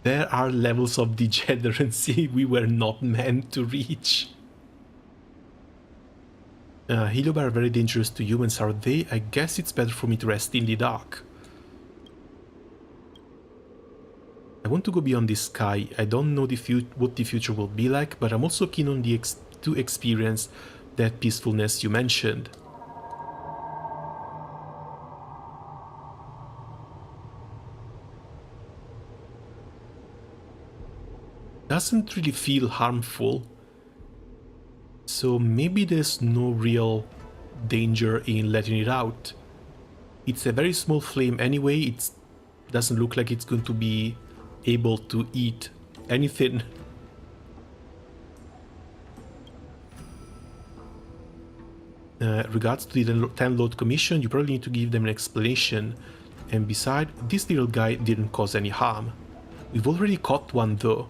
There are levels of degeneracy we were not meant to reach. Helium are very dangerous to humans, are they? I guess it's better for me to rest in the dark. I want to go beyond this sky. I don't know what the future will be like, but I'm also keen on to experience that peacefulness you mentioned. Doesn't really feel harmful, so maybe there's no real danger in letting it out. It's a very small flame anyway. It doesn't look like it's going to be able to eat anything. Regards to the 10 load commission, you probably need to give them an explanation. And beside, this little guy didn't cause any harm. We've already caught one though.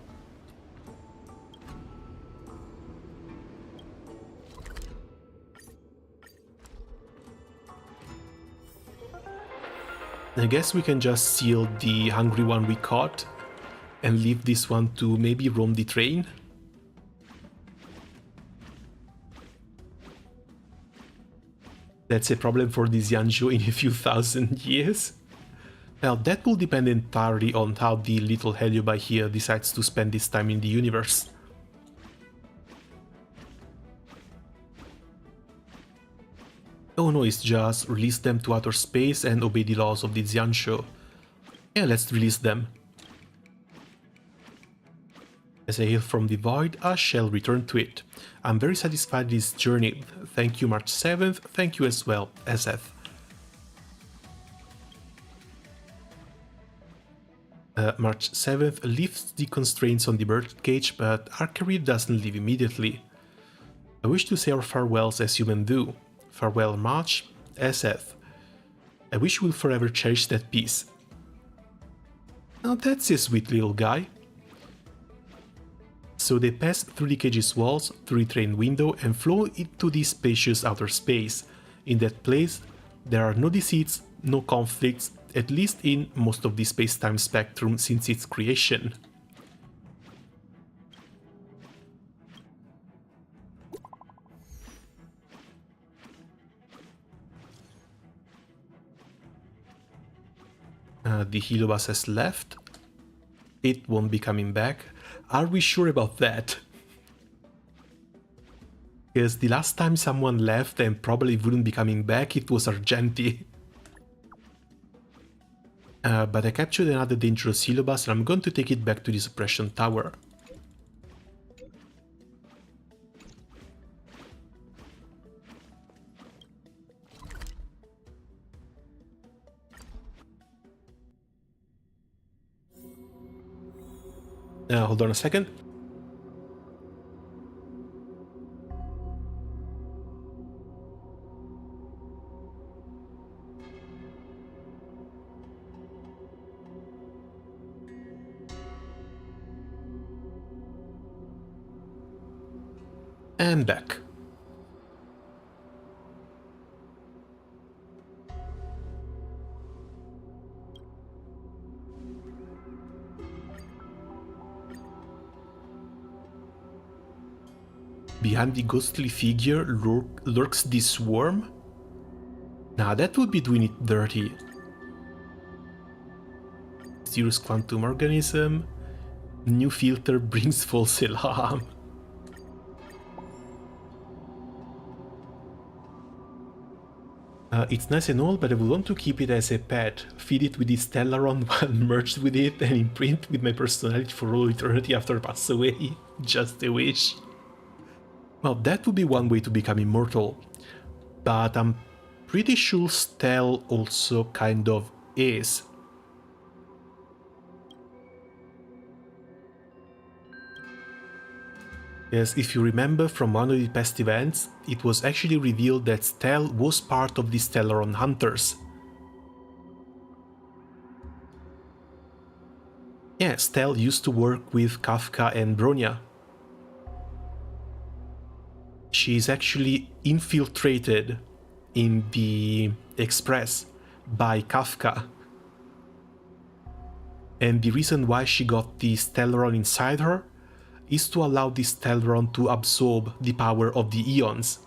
I guess we can just seal the hungry one we caught and leave this one to maybe roam the train. That's a problem for this Yanjo in a few thousand years. Well, that will depend entirely on how the little Heliobai here decides to spend his time in the universe. Oh no, it's just release them to outer space and obey the laws of the Xianzhou. Yeah, let's release them. As I hail from the void, I shall return to it. I'm very satisfied with this journey. Thank you, March 7th. Thank you as well, SF. March 7th lifts the constraints on the birdcage, but our career doesn't leave immediately. I wish to say our farewells as humans do. Farewell, March, SF. I wish you will forever cherish that peace. Now that's a sweet little guy. So they pass through the cage's walls, through the train window, and flow into the spacious outer space. In that place, there are no deceits, no conflicts, at least in most of the space-time spectrum since its creation. The Heliobus has left. It won't be coming back. Are we sure about that? Because the last time someone left and probably wouldn't be coming back, it was Argenti. But I captured another dangerous Heliobus and I'm going to take it back to the suppression tower. Hold on a second. And back. Behind the ghostly figure lurks this worm? Nah, that would be doing it dirty. Mysterious quantum organism. New filter brings false alarm. It's nice and all, but I would want to keep it as a pet, feed it with this Stellaron while merged with it and imprint with my personality for all eternity after I pass away. Just a wish. Well, that would be one way to become immortal, but I'm pretty sure Stell also kind of is. Yes, if you remember from one of the past events, it was actually revealed that Stell was part of the Stellaron Hunters. Yeah, Stell used to work with Kafka and Bronya. She's actually infiltrated in the Express by Kafka. And the reason why she got the Stellaron inside her is to allow the Stellaron to absorb the power of the Eons.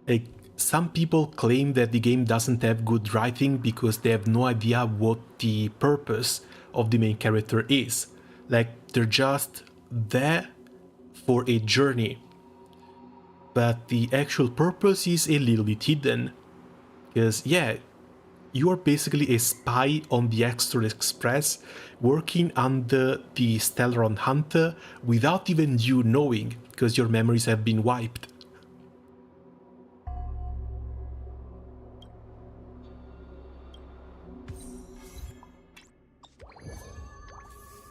Like, some people claim that the game doesn't have good writing because they have no idea what the purpose of the main character is. Like, they're just there for a journey. But the actual purpose is a little bit hidden. Because, yeah, you are basically a spy on the Extra Express, working under the Stellaron Hunter without even you knowing, because your memories have been wiped.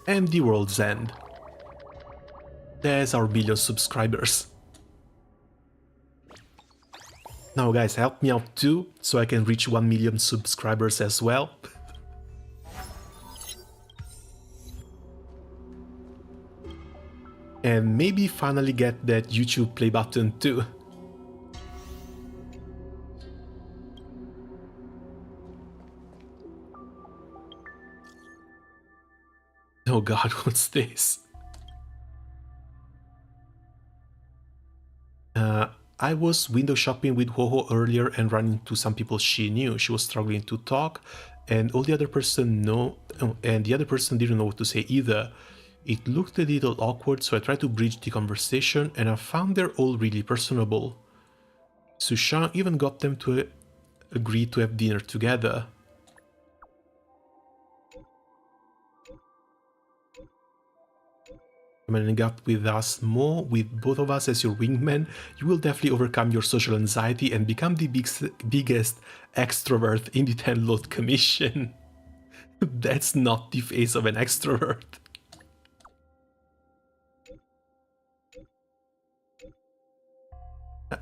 And the world's end. There's our million subscribers. Now guys, help me out too, so I can reach 1 million subscribers as well. And maybe finally get that YouTube play button too. Oh god, what's this? I was window shopping with Hoho earlier and ran into some people she knew. She was struggling to talk, and the other person didn't know what to say either. It looked a little awkward, so I tried to bridge the conversation, and I found they're all really personable. Sushan even got them to agree to have dinner together. Coming up with us more, with both of us as your wingman, you will definitely overcome your social anxiety and become the biggest extrovert in the 10 Lot Commission. That's not the face of an extrovert.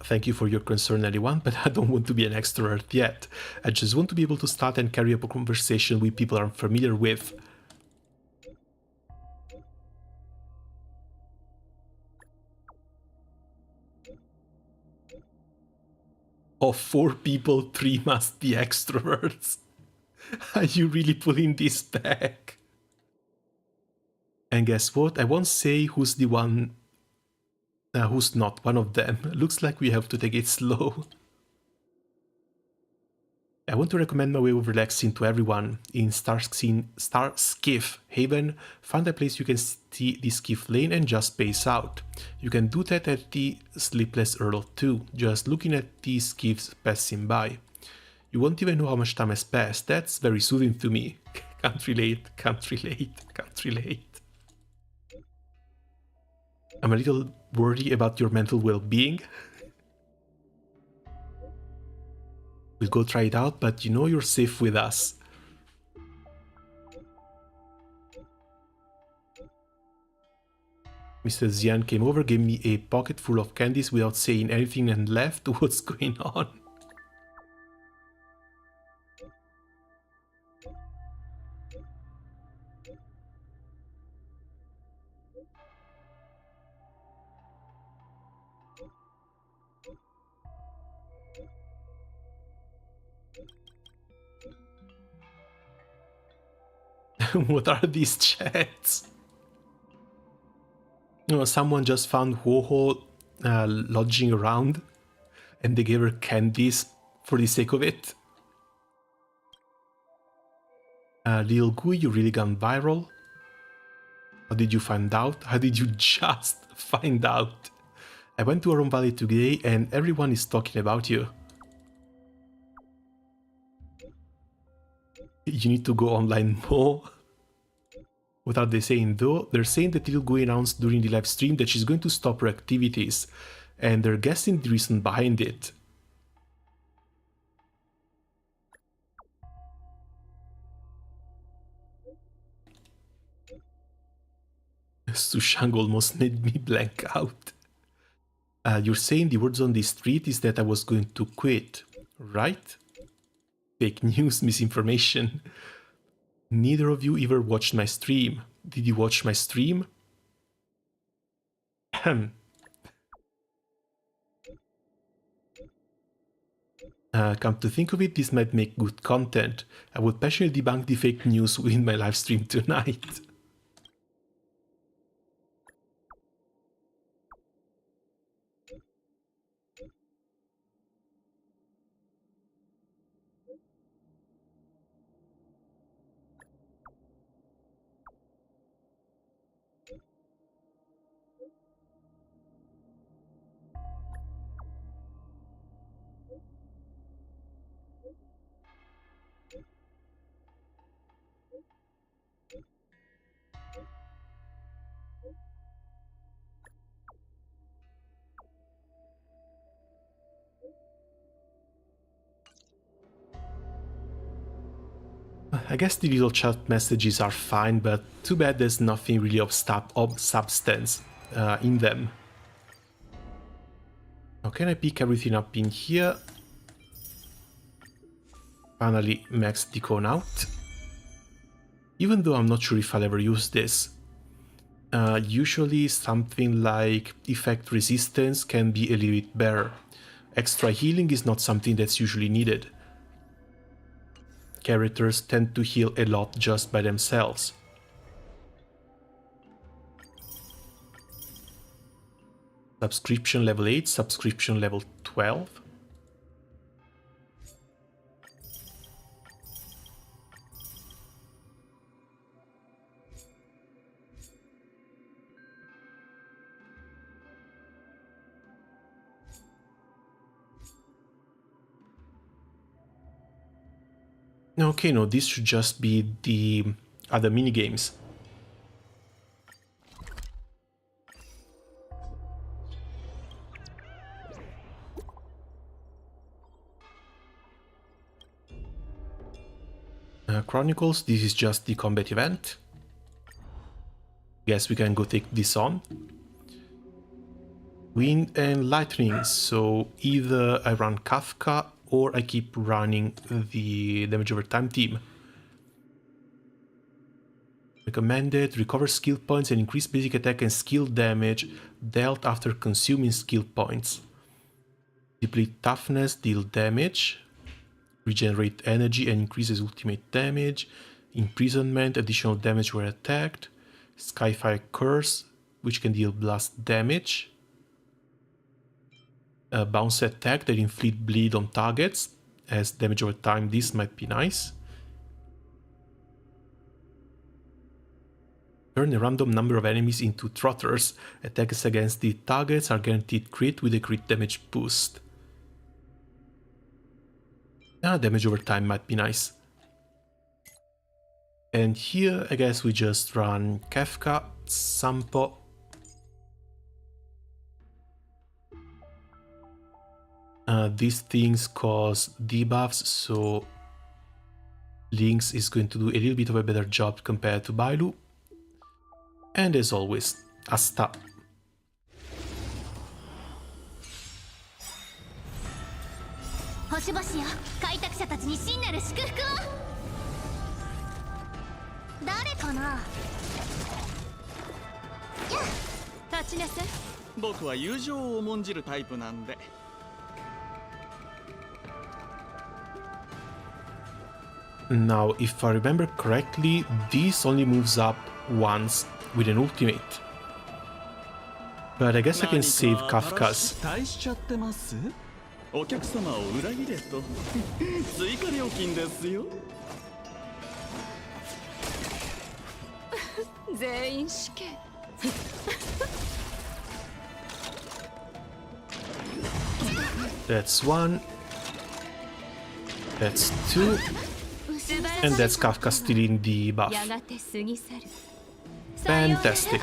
Thank you for your concern, everyone, but I don't want to be an extrovert yet. I just want to be able to start and carry up a conversation with people I'm familiar with. Of 4 people, 3 must be extroverts. Are you really pulling this back? And guess what? I won't say who's the one who's not one of them. Looks like we have to take it slow. I want to recommend my way of relaxing to everyone. In Star Skiff Haven, find a place you can see the skiff lane and just space out. You can do that at the Sleepless Earl too, just looking at the skiffs passing by. You won't even know how much time has passed. That's very soothing to me. Can't relate, can't relate, can't relate. I'm a little worried about your mental well-being. We'll go try it out, but you know you're safe with us. Mr. Xian came over, gave me a pocket full of candies without saying anything and left. What's going on? What are these chats? You know, someone just found Ho-Ho lodging around and they gave her candies for the sake of it. Lil Gui, you really gone viral. How did you find out? How did you just find out? I went to Aron Valley today and everyone is talking about you. You need to go online more. What are they saying though? They're saying that Lil Gui announced during the live stream that she's going to stop her activities, and they're guessing the reason behind it. Sushang almost made me blank out. You're saying the words on the street is that I was going to quit, right? Fake news, misinformation. Neither of you ever watched my stream. Did you watch my stream? Come to think of it, this might make good content. I would passionately debunk the fake news in my live stream tonight. I guess the little chat messages are fine, but too bad there's nothing really of substance in them. Now can I pick everything up in here? Finally max Deacon out. Even though I'm not sure if I'll ever use this. Usually something like effect resistance can be a little bit better. Extra healing is not something that's usually needed. Characters tend to heal a lot just by themselves. Subscription level 8, subscription level 12. Okay, no, this should just be the other minigames. Chronicles, this is just the combat event. Guess we can go take this on. Wind and lightning, so either I run Kafka or I keep running the damage over time team. Recommended, recover skill points and increase basic attack and skill damage dealt after consuming skill points. Deplete toughness, deal damage. Regenerate energy and increases ultimate damage. Imprisonment, additional damage where attacked. Skyfire Curse, which can deal blast damage. Bounce attack that inflict bleed on targets. As damage over time, this might be nice. Turn a random number of enemies into trotters. Attacks against the targets are guaranteed crit with a crit damage boost. Damage over time might be nice. And here, I guess we just run Kefka, Sampo. These things cause debuffs, so Lynx is going to do a little bit of a better job compared to Bailu. And as always, Asta. Now, if I remember correctly, this only moves up once with an ultimate. But I guess I can save Kafka's. お客様を裏切れと追加料金ですよ全員死刑That's one. That's two. And that's Kafka stealing the buff. Fantastic.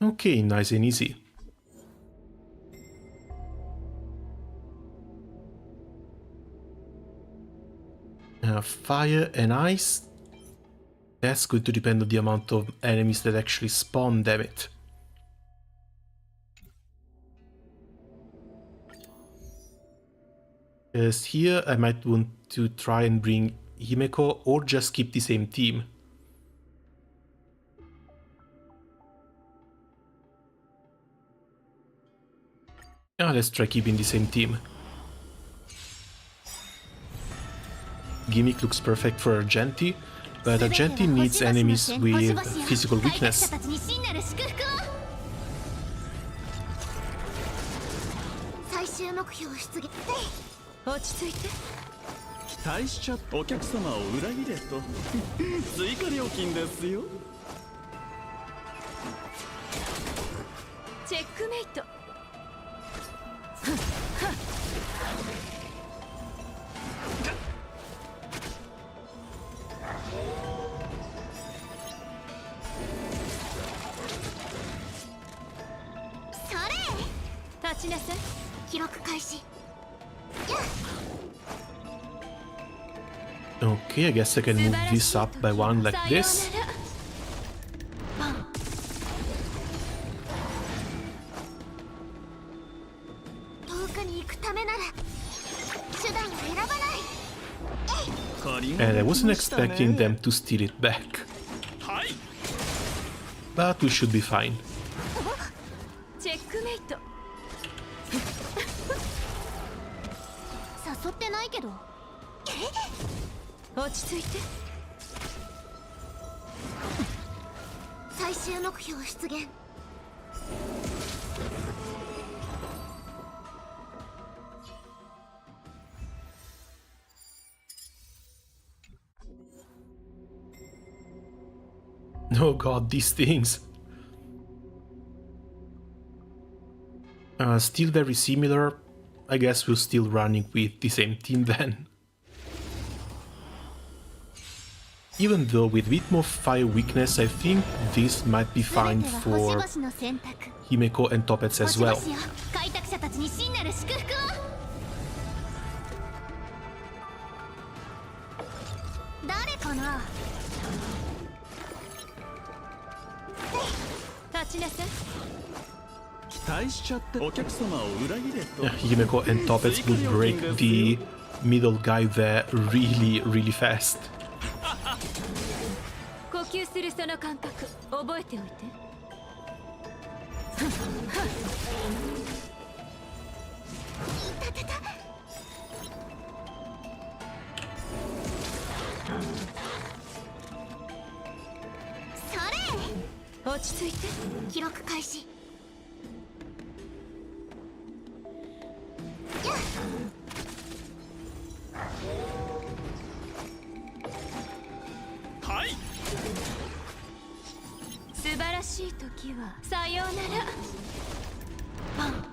Okay, nice and easy. Fire and ice. That's going to depend on the amount of enemies that actually spawn, damn it. Yes, here I might want to try and bring Himeko or just keep the same team. Now let's try keeping the same team. Gimmick looks perfect for Argenti, but Argenti needs enemies with physical weakness. 最終目標出現。落ち着いて。期待しちゃお客様を裏切れと追加料金ですよ。チェックメイト。それ。立ちなさい。記録開始。 Okay, I guess I can move this up by one like this. 遠くに行くためなら手段を選ばない。 And I wasn't expecting them to steal it back. But we should be fine. チェックメイト。誘ってないけど。落ち着いて。最終目標出現。 Oh god, these things. Still very similar. I guess we're still running with the same team then. Even though with a bit more fire weakness, I think this might be fine for Himeko and Toppets as well. 開拓者たちに真なる祝福を。誰かな。 立ちなさい。期待しちゃってお客様を裏切れと Himeko and Toppets will break the middle guy there really fast. 呼吸するその感覚覚えておいて。落ち着いて。記録開始。はい。素晴らしい時はさようなら。パン。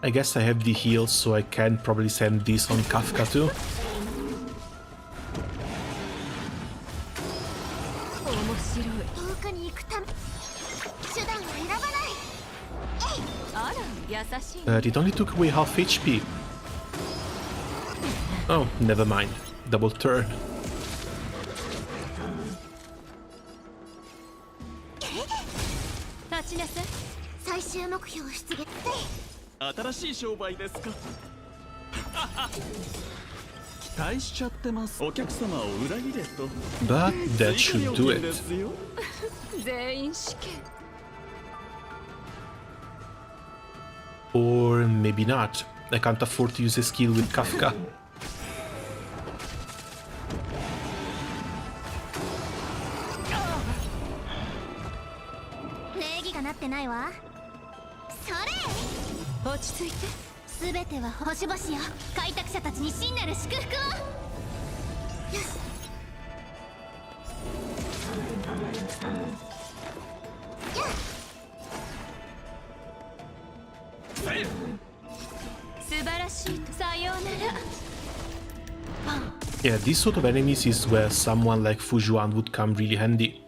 I guess I have the heal, so I can probably send this on Kafka too. 面白い。遠くに行くため手段を選ばない。あら、優しい。But it only took away half HP. Oh, never mind. Double turn. 立ちなさい。最終目標出現。 新しい商売ですか期待しちゃってます。お客様を裏切れと But that 追加 should 料 do 金で it. すよ。全員試験。 Or maybe not. I can't afford to use a skill with Kafka. 礼儀がなってないわ。それ。 落ち着いて。すべては星々よ。開拓者たちに真なる祝福を。よし。 素晴らしいとさようなら。 Yeah, this sort of enemies is where someone like Fujuan would come really handy.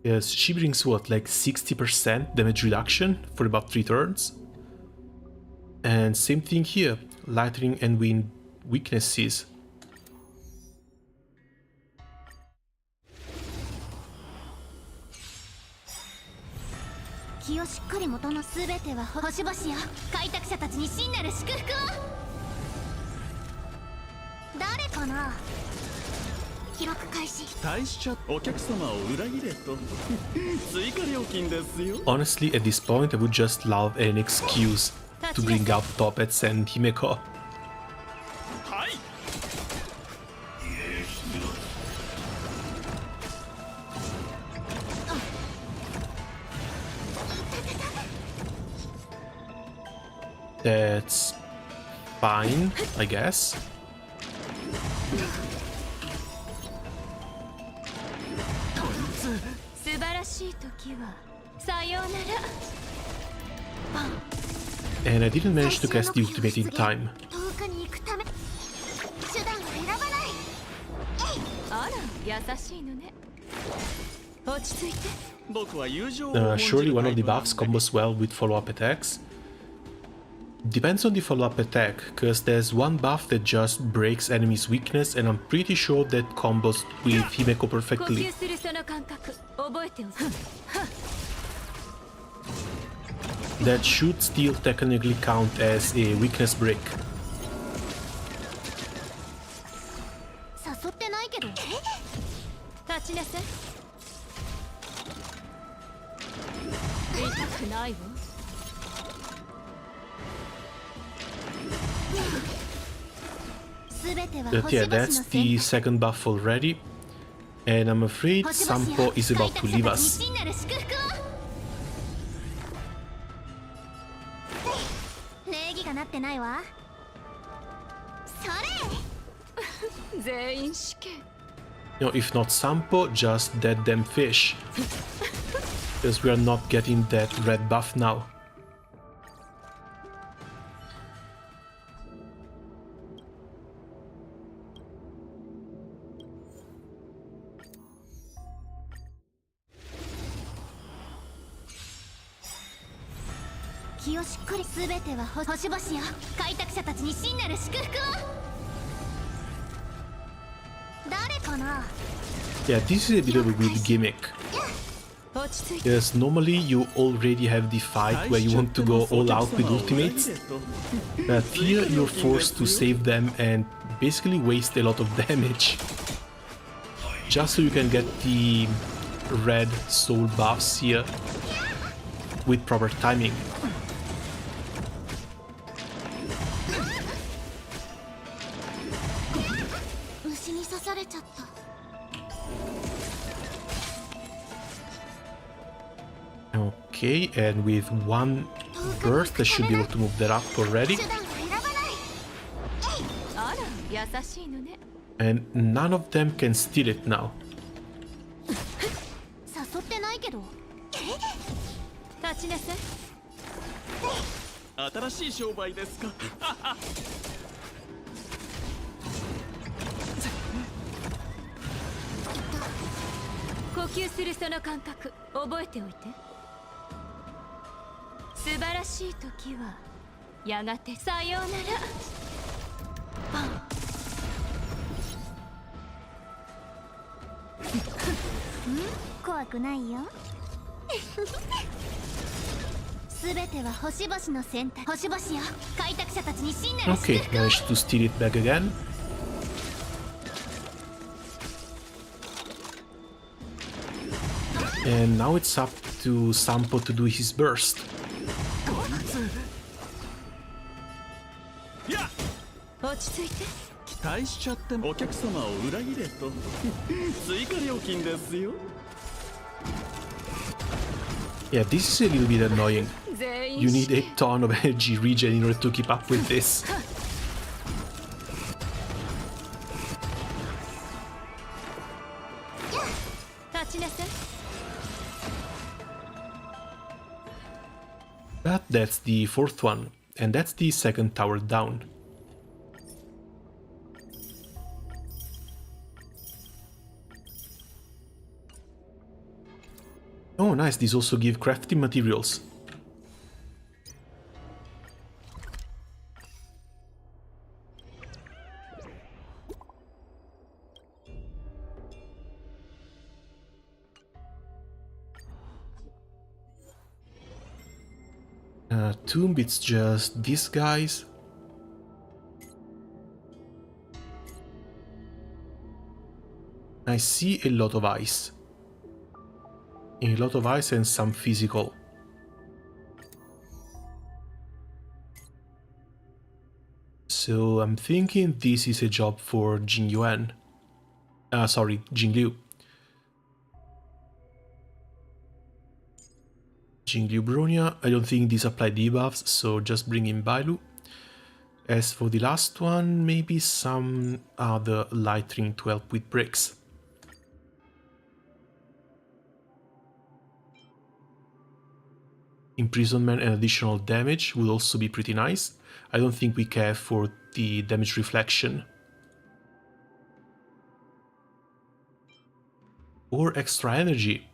Yes, she brings what, like 60% damage reduction for about 3 turns? And same thing here, lightning and wind weaknesses. 気をしっかり元の全ては星々よ。開拓者たちに真なる祝福を。誰かな。記録開始。期待しちゃお客様を裏切れと追加料金ですよ。 Honestly, at this point I would just love an excuse to bring out Toppets and Himeko. はい。 That's fine, I guess. 素晴らしい時はさようなら。 And I didn't manage to cast the ultimate in time. 遠くに行くため手段を選ばない。あら優しいのね。落ち着いて。僕は友情を Surely one of the 重ん buffs じるタイプなんで。 combos well with follow-up attacks. Depends on the follow-up attack, cause there's one buff that just breaks enemies' weakness, and I'm pretty sure that combos with Himeko 呼 perfectly. 吸するその感覚覚えておく。 That should still technically count as a weakness break. 誘ってないけど。立ちなさい。痛くないわ。 全ては But 星 yeah, 々の that's 選 the 択。 second buff already. And I'm afraid 星々 Sampo よ。 is 開 about 拓 to 者 leave たちに us. 真なる祝福を。礼儀がなってないわ。それ。全員死刑。 You know, if not Sampo, just that damn fish. Because we are not getting that red buff now.「気をしっかり全ては星々よ。開拓者たちに真なる祝福を。誰かな。 Yeah, this is a bit of a weird gimmick. 落ち着いて。 Because normally you already have the fight where you want to go all out with ultimates, but here you're forced to save them and basically waste a lot of damage. Just so you can get the red soul buffs here with proper timing. 虫に刺されちゃった。 Okay, and with one burst I should be able to move that up already. 手段を選ばない。あら優しいのね。 And none of them can steal it now. 誘ってないけど。立ちなさい。新しい商売ですか。呼吸するその感覚覚えておいて。素晴らしい時はやがてさようなら。怖くないよ。すべては星々の選択。星々よ。開拓者たちに真なる祝 Okay, 福を。 managed to steal it back again. And now it's up to Sampo to do his burst. 落ち着いて。期待しちゃってもお客様を裏切れと追加料金ですよ。 Yeah, this is a little bit annoying. 全 You 員 need 死 a 刑。 ton of energy regen in order to keep up with this. 立ちなさい。 But that's the fourth one, and that's the second tower down. Oh nice, these also give crafting materials. Tomb, it's just these guys. I see a lot of ice. A lot of ice and some physical. So I'm thinking this is a job for Jing Yuan. Sorry, Jing Liu. Jing Liu Bronya. I don't think these apply debuffs, so just bring in Bailu. As for the last one, maybe some other light ring to help with bricks. Imprisonment and additional damage would also be pretty nice. I don't think we care for the damage reflection. Or extra energy.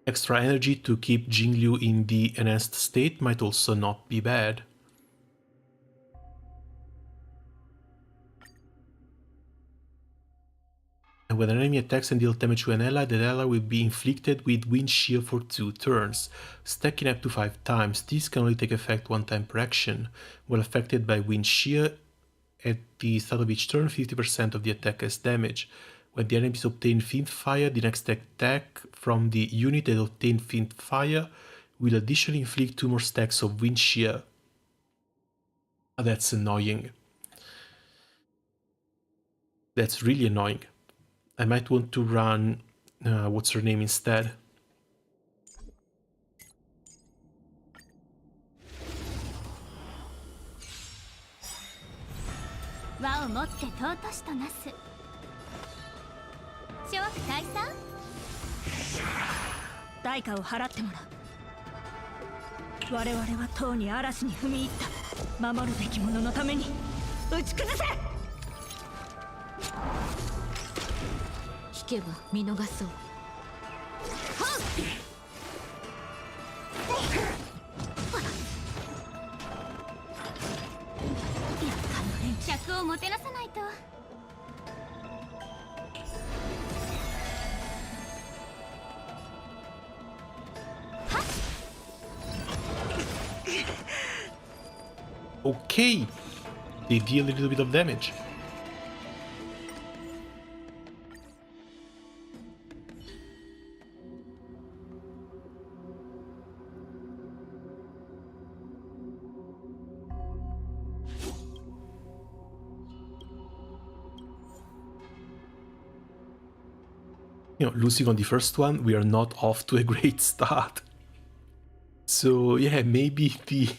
Extra energy to keep Jingliu in the enhanced state might also not be bad. And when an enemy attacks and deals damage to an ally, that ally will be inflicted with Wind Shear for 2 turns, stacking up to 5 times. This can only take effect 1 time per action. While affected by Wind Shear, at the start of each turn, 50% of the attack has damage. When the enemies obtain Fiend Fire, the next attack from the unit that obtained Fiend Fire will additionally inflict 2 more stacks of Wind Shear. That's annoying. That's really annoying. I might want to run, what's her name instead? Okay, they deal a little bit of damage. You know, losing on the first one, we are not off to a great start. So yeah, maybe the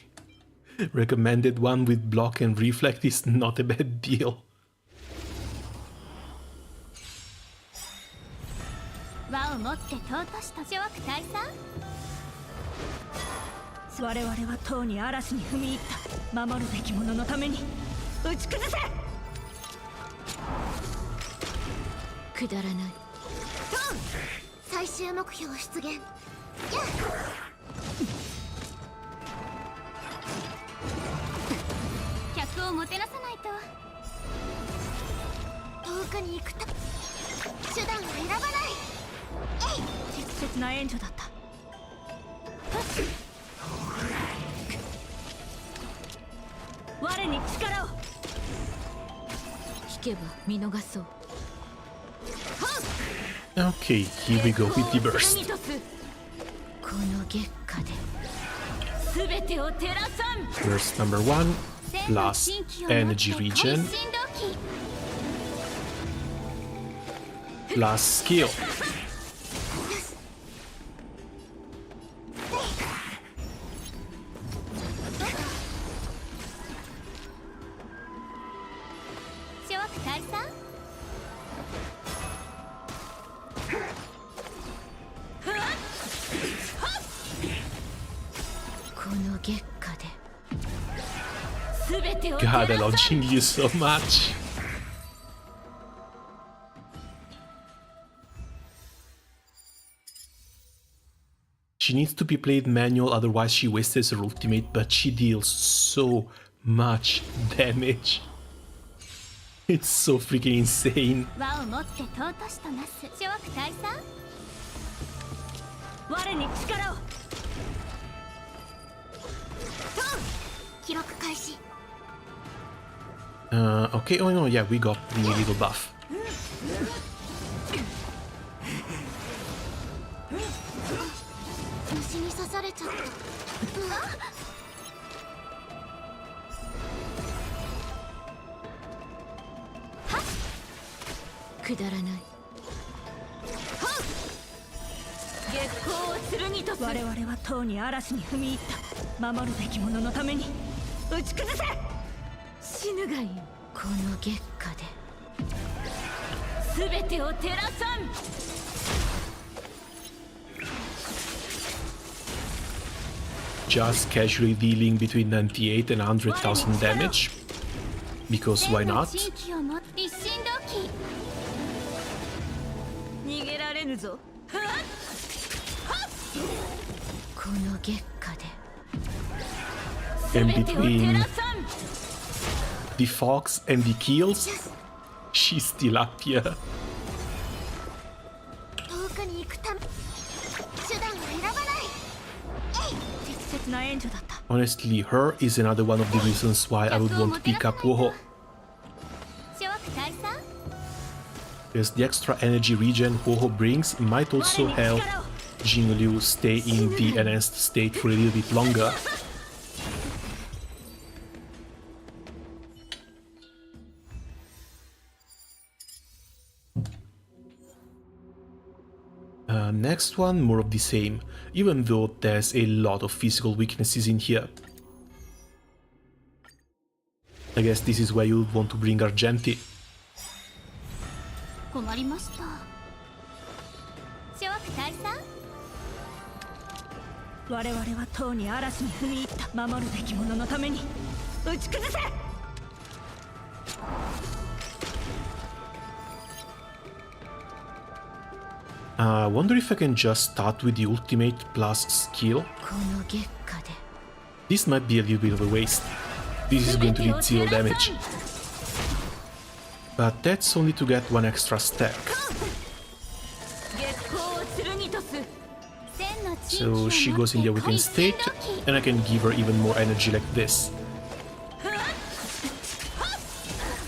recommended one with block and reflect is not a bad deal. Okay, here we go with the burst. Burst number 1, plus energy regen, plus skill. God, I love Jingyu so much. She needs to be played manual, otherwise she wastes her ultimate, but she deals so much damage. It's so freaking insane. 記録開始。 Okay, oh no, yeah, we got the little buff. 虫に刺されちゃった。くだらない。月光を剣とす。我々はとうに嵐に踏み入った。守るべき者のために打ち崩せ。死ぬがいい。この月下で全てを照らさん。Just casually dealing between 98 and 100,000 damage. Because why not? 逃げられぬぞ。この月下で And 全てを照 between らさん。 the fox and the kills, she's still up here. 遠くに行くため手段を選ばない。適切な援助だった。 Honestly, her is another one of the reasons why I would want to pick up Woho. 諸悪大佐 Because the extra energy regen Woho brings might also help Jingliu stay in the enhanced state for a little bit longer. Next one, more of the same, even though there's a lot of physical weaknesses in here. I guess this is where you would want to bring Argenti. 困りました。諸悪大佐我々はとうに嵐に踏み入った。守るべき者のために打ち崩せ。 I wonder if I can just start with the ultimate plus skill. この月下で This might be a little bit of a waste. This is going to deal 0 damage. But that's only to get one extra stack. 月光を剣とす。 So she goes in the awakened state, and I can give her even more energy like this.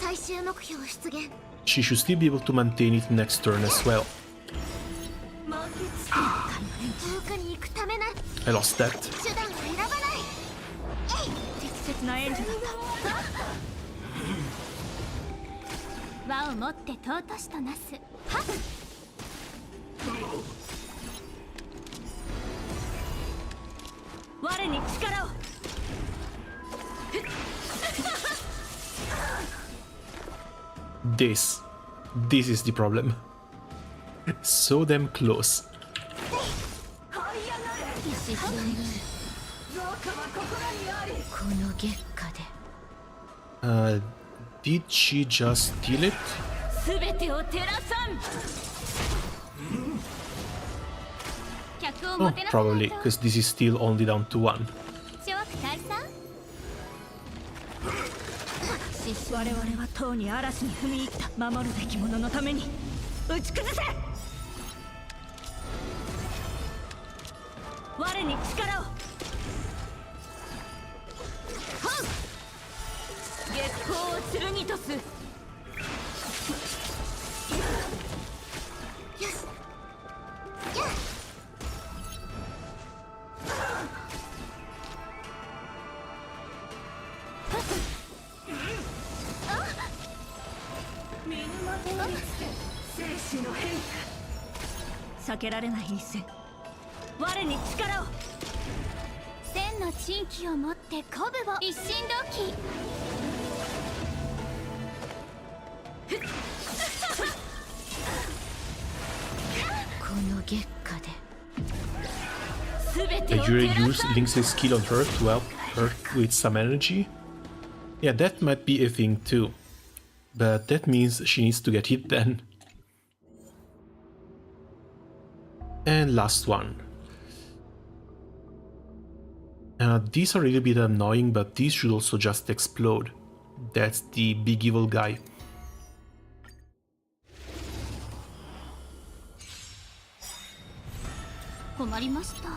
最終目標出現。 She should still be able to maintain it next turn as well. 遠くに行くためな I lost that. 手段を選ばない。適切な援助だった。輪を持って尊しとなす。はっ我に力を。 This is the problem. So damn close. この月下で Did she just steal it? 全てを照らさん。 客を Oh, もてなさない probably, と。 because this is still only down to 1. 諸悪大佐我々はとうに嵐に踏み入った。守るべき者のために打ち崩せ。我に力を。月光を剣とす。よしやっ見ぬまとうに生死の変化。避けられない一戦。我に力を。千の珍奇を持って鼓舞を一心同期。この月下で全て Did を you 照ら use さん。 Link's skill on her to help her with some energy? Yeah, that might be a thing too. But that means she needs to get hit then. And last one. These are a little bit annoying, but these should also just explode. That's the big evil guy. 困りました。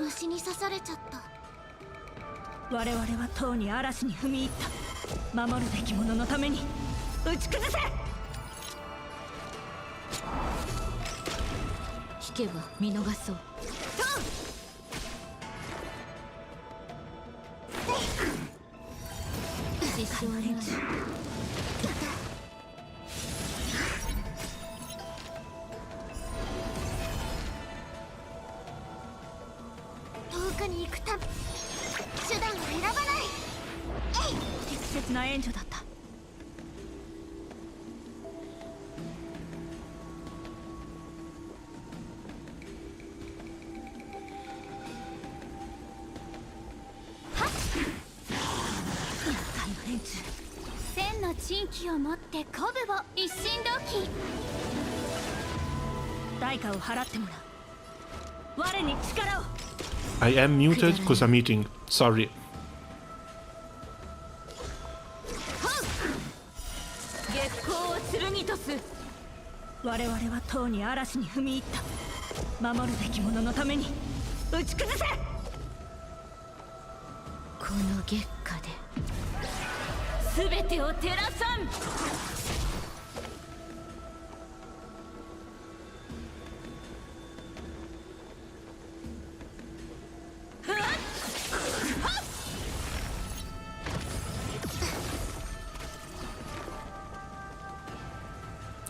虫に刺されちゃった。我々はとうに嵐に踏み入った。守るべき者のために打ち崩せ。引けば見逃そう。失笑には遠くに行くため手段を選ばない。適切な援助だった。千の珍奇を持って鼓舞を一心同期。代価を払ってもらう。我に力を。 I am muted because I'm eating. Sorry. 月光を剣とす。我々はとうに嵐に踏み入った。守るべき者のために打ち崩せ。この月下で全てを照らさん。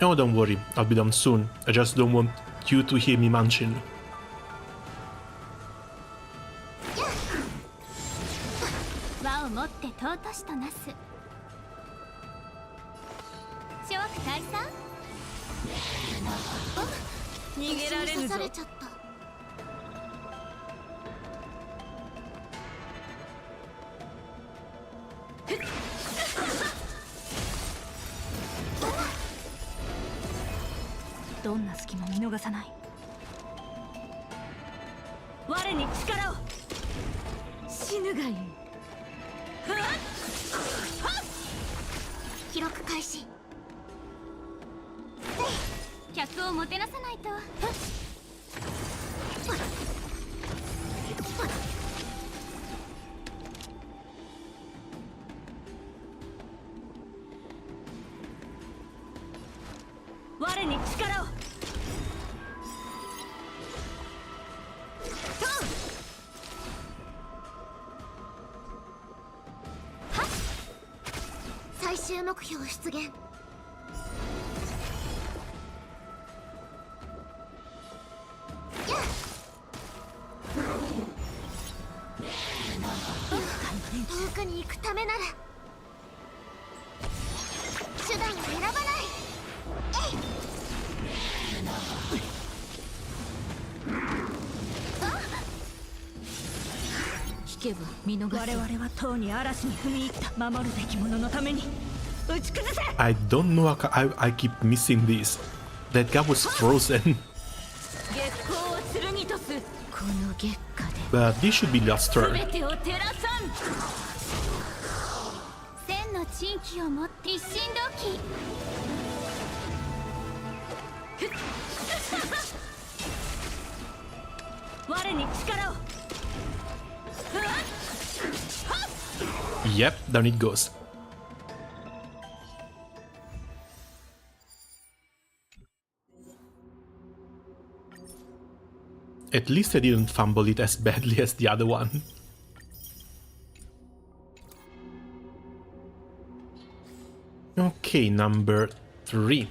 Oh, don't worry, I'll be done soon. I just don't want you to hear me munching. 輪を持って尊しとなす。諸悪退散。逃げられぬぞ。刺されちゃった。どんな隙も見逃さない。我に力を。死ぬがいい。記録開始。客をもてなさないと。我に力を。最終目標出現。遠くに行くためなら手段を選ばない。引けば見逃我々はとうに嵐に踏み入った。守るべき者のために打ち崩せ。 I don't know how I keep missing this. That guy was frozen. 月光を剣とす。この月下で But this should be last turn. 全てを照らさん。千の珍奇を持って一心同期。我に力を。Yep, down it goes. At least I didn't fumble it as badly as the other one. Okay, number 3.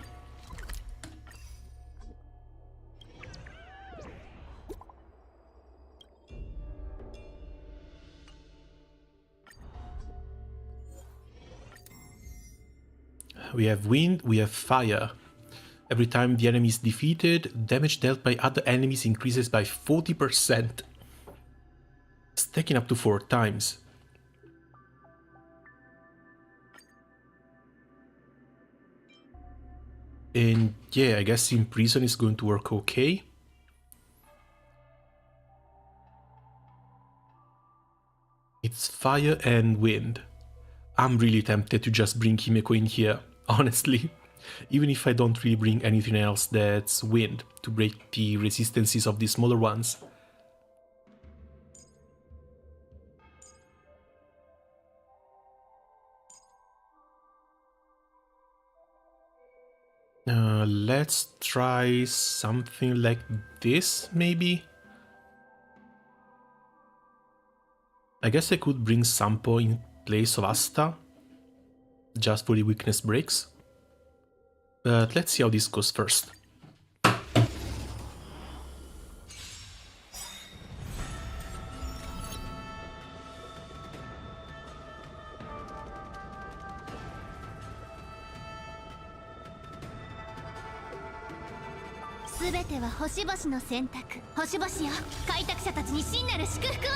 We have wind, we have fire. Every time the enemy is defeated, damage dealt by other enemies increases by 40%. Stacking up to 4 times. And yeah, I guess in prison is going to work okay. It's fire and wind. I'm really tempted to just bring Himeko in here, honestly. Even if I don't really bring anything else that's wind to break the resistances of the smaller ones. Let's try something like this, maybe? I guess I could bring Sampo in place of Asta, just for the weakness breaks. But let's see how this goes first. すべては星々の選択。星々よ、開拓者たちに真なる祝福を。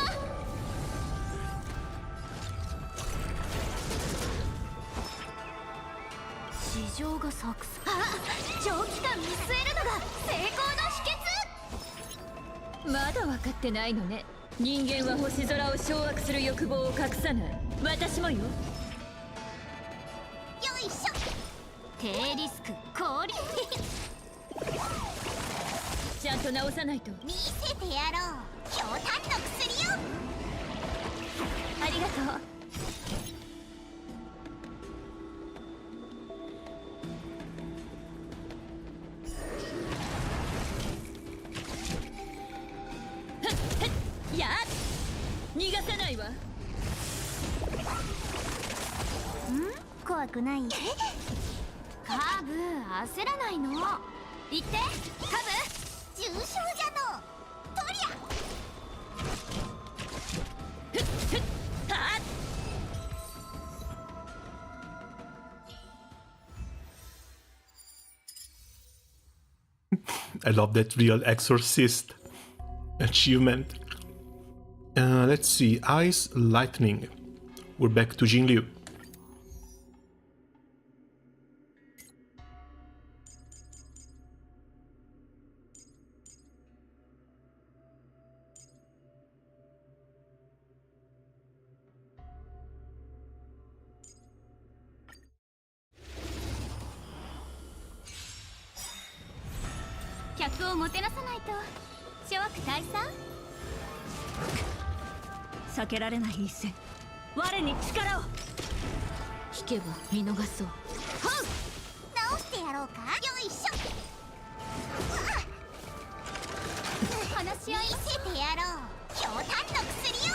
地上が錯綜。あ、長期間見据えるのが成功の秘訣。まだ分かってないのね。人間は星空を掌握する欲望を隠さない。私もよ。よいしょ。低リスク高リちゃんと直さないと。見せてやろう、ひょうたんの薬よ。ありがとう。やっ逃がさないわ。怖くない。カーブ焦らないの。言ってカブ、重症じゃの。とりゃ。I love that real exorcist achievement. Let's see, Ice Lightning. We're back to Jingliu.「客をもてなさないと。諸悪退散。避けられない一戦。我に力を。引けば見逃そう。ほう、直してやろうか。よいしょ。話し合い見せてやろう、ひょうたんの薬よ。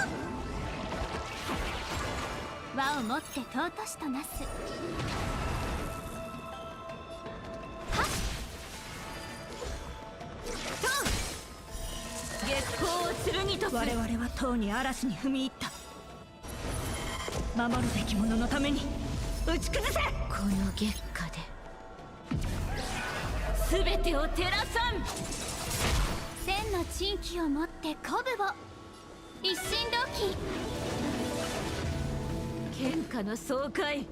輪をもって尊しとなす。月光を剣とす。我々はとうに嵐に踏み入った。守るべき者のために打ち崩せ。この月下で全てを照らさん。千の珍奇をもって鼓舞を。一心同期。喧嘩の爽快。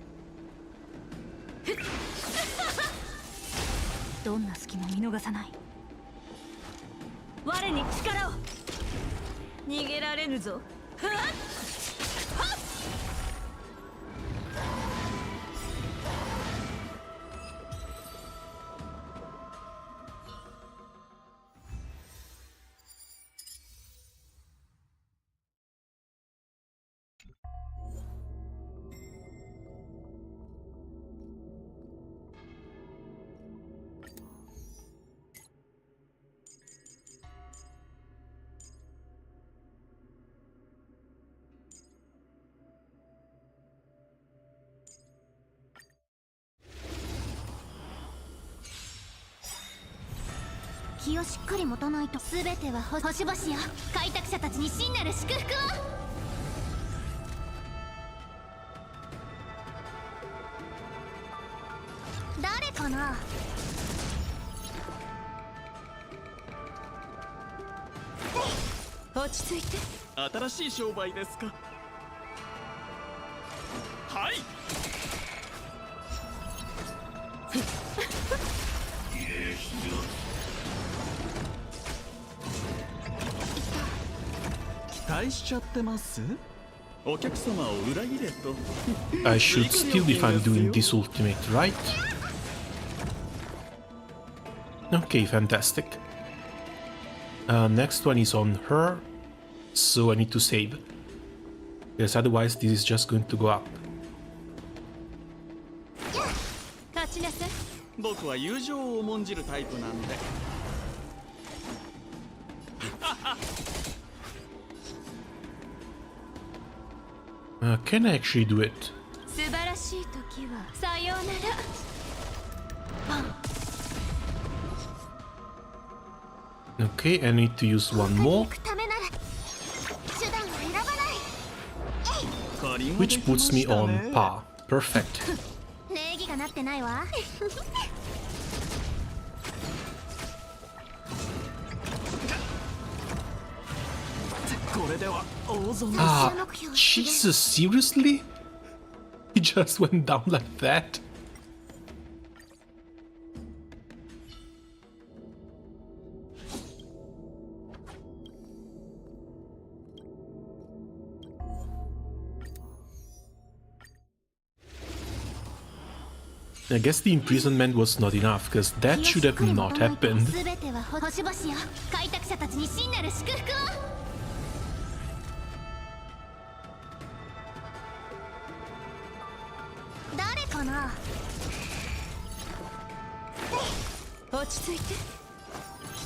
どんな隙も見逃さない。我に力を。逃げられぬぞ。はっはっ。気をしっかり持たないと。全ては星々よ、開拓者たちに真なる祝福を。誰かな。落ち着いて。新しい商売ですか。はい。期待しちゃってます。お客様を裏切れと。I should still be fine doing this ultimate, right? Okay, fantastic. Next one is on her, so I need to save. Because otherwise this is just going to go up. 立ちなさい。僕は友情を重んじるタイプなんで。Can I actually do it? 素晴らしい時はさようなら。 Okay, I need to use one more, 行くためなら手段を選ばない。 which puts me on par. Perfect. 礼儀がなってないわ。これでは大損。 Ah, Jesus, seriously? He just went down like that? I guess the imprisonment was not enough, because that should have not happened. すべては星々よ。開拓者たちに真なる祝福を。誰かな。落ち着いて。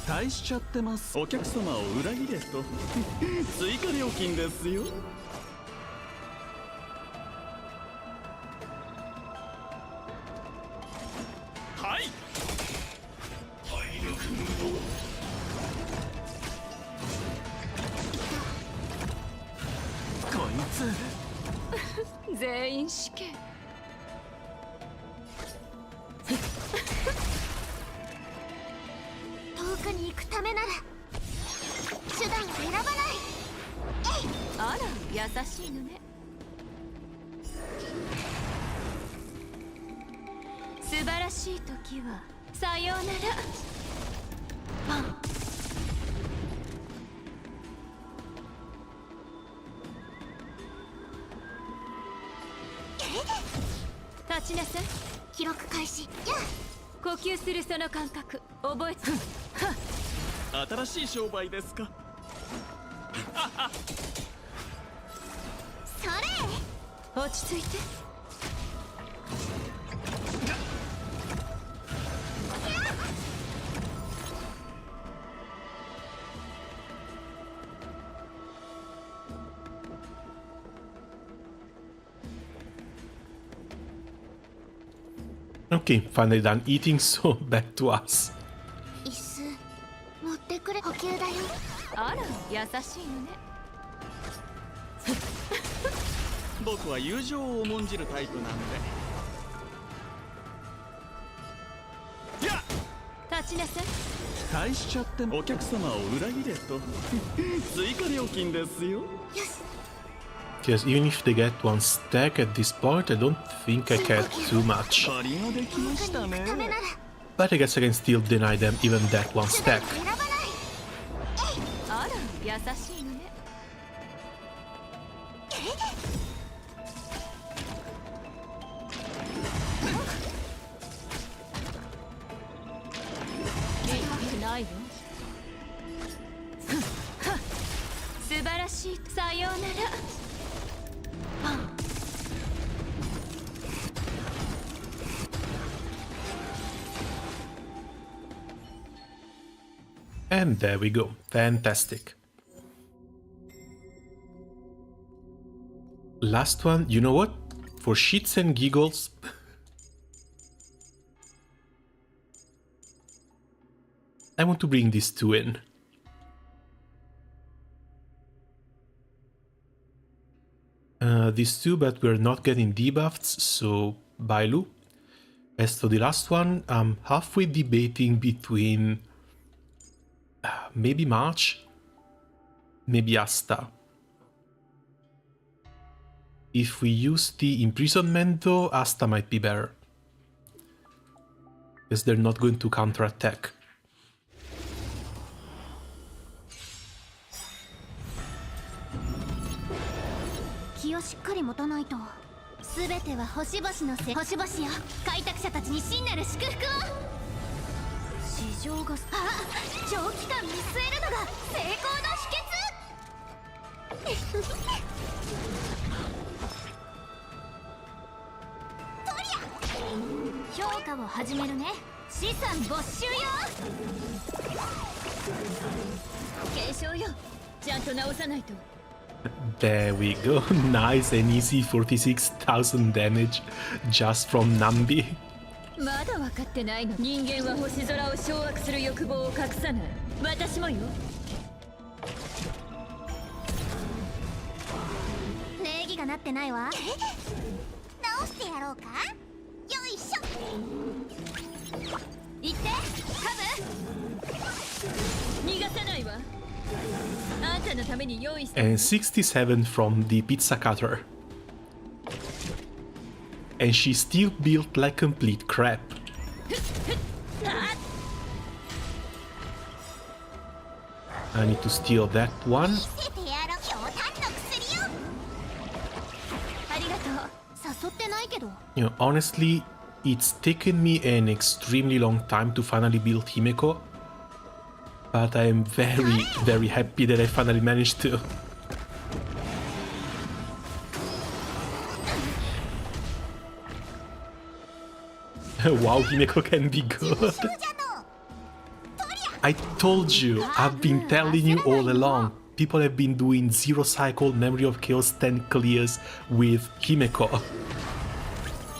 期待しちゃってます。お客様を裏切れと。追加料金ですよ。はい。こいつ全員死刑。遠くに行くためなら手段を選ばない。あら優しいのね。素晴らしい時はさようなら。立ちなさい。記録開始。呼吸するその感覚覚えて。新しい商売ですか。それ。落ち着いて。Okay, finally done eating, so back to us. 椅子持ってくれ。補給だよ。あら優しいのね。僕は友情を重んじるタイプなんで。やっ立ちなさい。期待しちゃってお客様を裏切れと。追加料金ですよ。Because even if they get one stack at this point, I don't think I care too much. 借りができましたね。 But I guess I can still deny them even that one stack. 選ばない。あら優しいのね。痛くないよ。素晴らしい。さようなら。And there we go. Fantastic. Last one, you know what? For shits and giggles, I want to bring these two in. These two, but we're not getting debuffs, so Bailu. As to the last one, I'm halfway debating between maybe March, maybe Asta. If we use the imprisonment though, Asta might be better. Because they're not going to counterattack. 気をしっかり持たないと。すべては星々のせい。星々よ。開拓者たちに真なる祝福を。市場が。あ、長期間見据えるのが成功の秘訣。とりゃ。評価方を始めるね。資産没収よ。軽傷よ。ちゃんと直さないと。 There we go. Nice and easy 46,000 damage just from Nambi. まだ分かってないの。人間は星空を掌握する欲望を隠さない。私もよ。礼儀がなってないわ。直してやろうか。よいしょ。行ってカブ。逃がさないわ。あんたのために用意した。 And 67 from the pizza cutter. And she still built like complete crap. I need to steal that one. 見せてやろう。氷炭の薬よ。ありがとう。誘ってないけど。You know, honestly, it's taken me an extremely long time to finally build Himeko. But I am very, very happy that I finally managed to. Wow, Himeko can be good. I told you, I've been telling you all along. People have been doing Zero Cycle Memory of Chaos 10 clears with Himeko.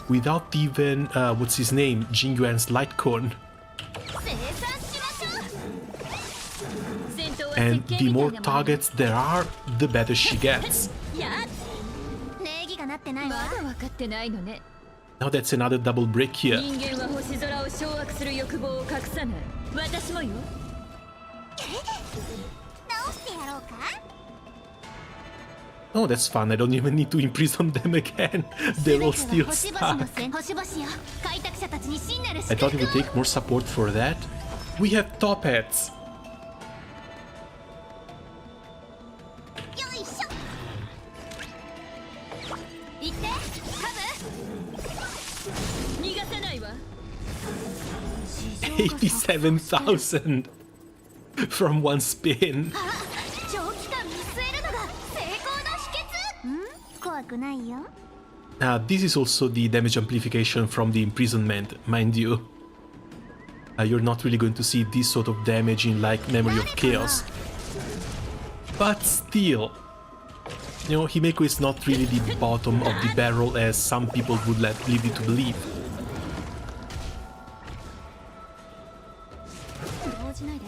Without even, what's his name, Jingyuan's Light Cone. And the more targets there are, the better she gets. 礼儀がなってないわ。まだ分かってないのね。 Now that's another double break here. 人間は星空を掌握する欲望を隠さない。私もよ。直してやろうか。 Oh, that's fun. I don't even need to imprison them again. They're all still 星々の stuck. せ星々よ。開拓者たちに真なる I 祝 thought it 福 would を。 take more support for that. We have top hats. よいしょ。行ってカブ。逃がさないわ。 87,000 from one spin. 長期間見据えるのが成功の秘訣。怖くないよ。 This is also the damage amplification from the imprisonment, mind you. You're not really going to see this sort of damage in like Memory of Chaos. But still, you know, Himeko is not really the bottom of the barrel as some people would lead you to believe. 動じないで。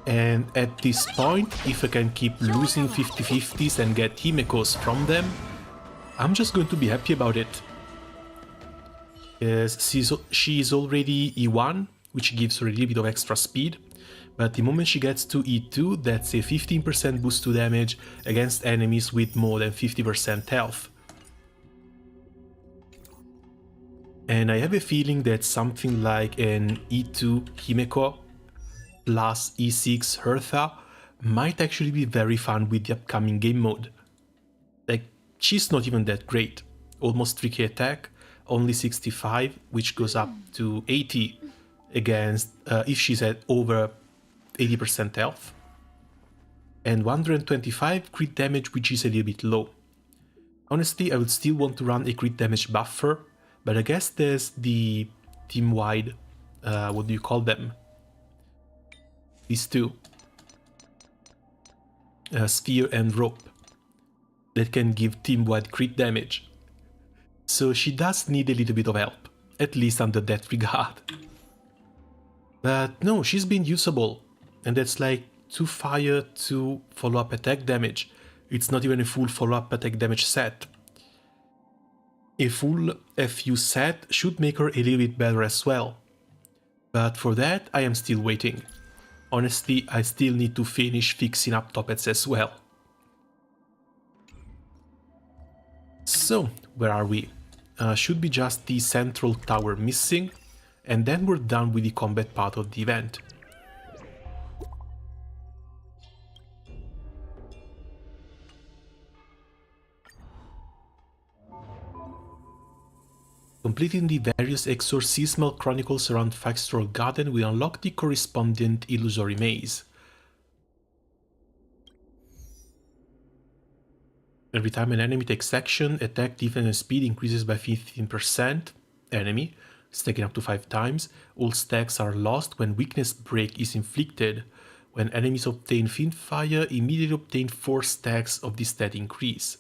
And at this point, if I can keep losing 50-50s and get Himekos from them, I'm just going to be happy about it. Yes, she is already E1, which gives her a little bit of extra speed, but the moment she gets to E2, that's a 15% boost to damage against enemies with more than 50% health. And I have a feeling that something like an E2 Himeko plus E6 Hertha might actually be very fun with the upcoming game mode. Like, she's not even that great. Almost 3k attack, only 65, which goes up to 80 against if she's at over 80% health. And 125 crit damage, which is a little bit low. Honestly, I would still want to run a crit damage buffer, but I guess there's the team-wide, what do you call them? These two. Sphere and Rope. That can give team-wide crit damage. So she does need a little bit of help, at least under that regard. But no, she's been usable, and that's like 2 fire, 2 follow-up attack damage. It's not even a full follow-up attack damage set. A full FU set should make her a little bit better as well. But for that, I am still waiting. Honestly, I still need to finish fixing up top hats as well. So, where are we? Should be just the central tower missing, and then we're done with the combat part of the event. Completing the various exorcismal chronicles around Faxtral Garden will unlock the correspondent illusory maze. Every time an enemy takes action, attack, defense and speed increases by 15%, enemy, stacking up to 5 times. All stacks are lost when weakness break is inflicted. When enemies obtain Fiend Fire, immediately obtain 4 stacks of this stat increase.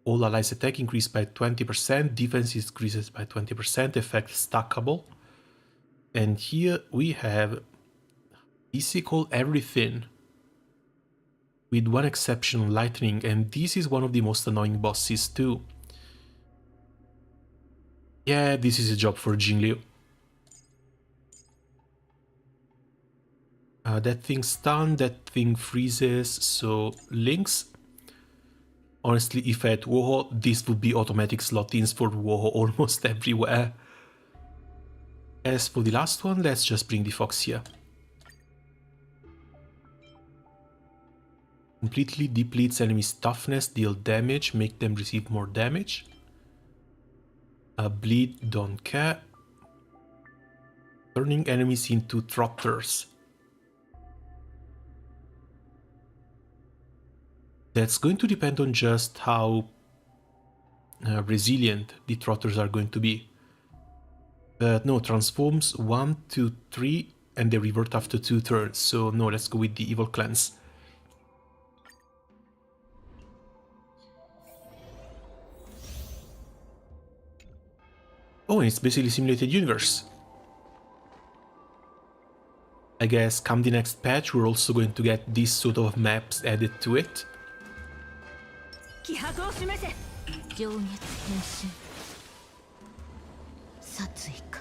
All allies attack increase by 20%, defense increases by 20%, effect stackable. And here we have physical everything, with one exception, lightning, and this is one of the most annoying bosses too. Yeah, this is a job for Jingliu. That thing's stunned, that thing freezes, so links. Honestly, if I had Woho, this would be automatic slot-ins for Woho almost everywhere. As for the last one, let's just bring the Fox here. Completely depletes enemy's toughness, deal damage, make them receive more damage. Bleed, don't care. Turning enemies into trotters. That's going to depend on just how resilient the trotters are going to be. But no, transforms 1, 2, 3, and they revert after 2 turns. So no, let's go with the Evil Cleanse. Oh, and it's basically simulated universe. I guess come the next patch, we're also going to get these sort of maps added to it. 気迫を示せ。情熱変身。殺意か。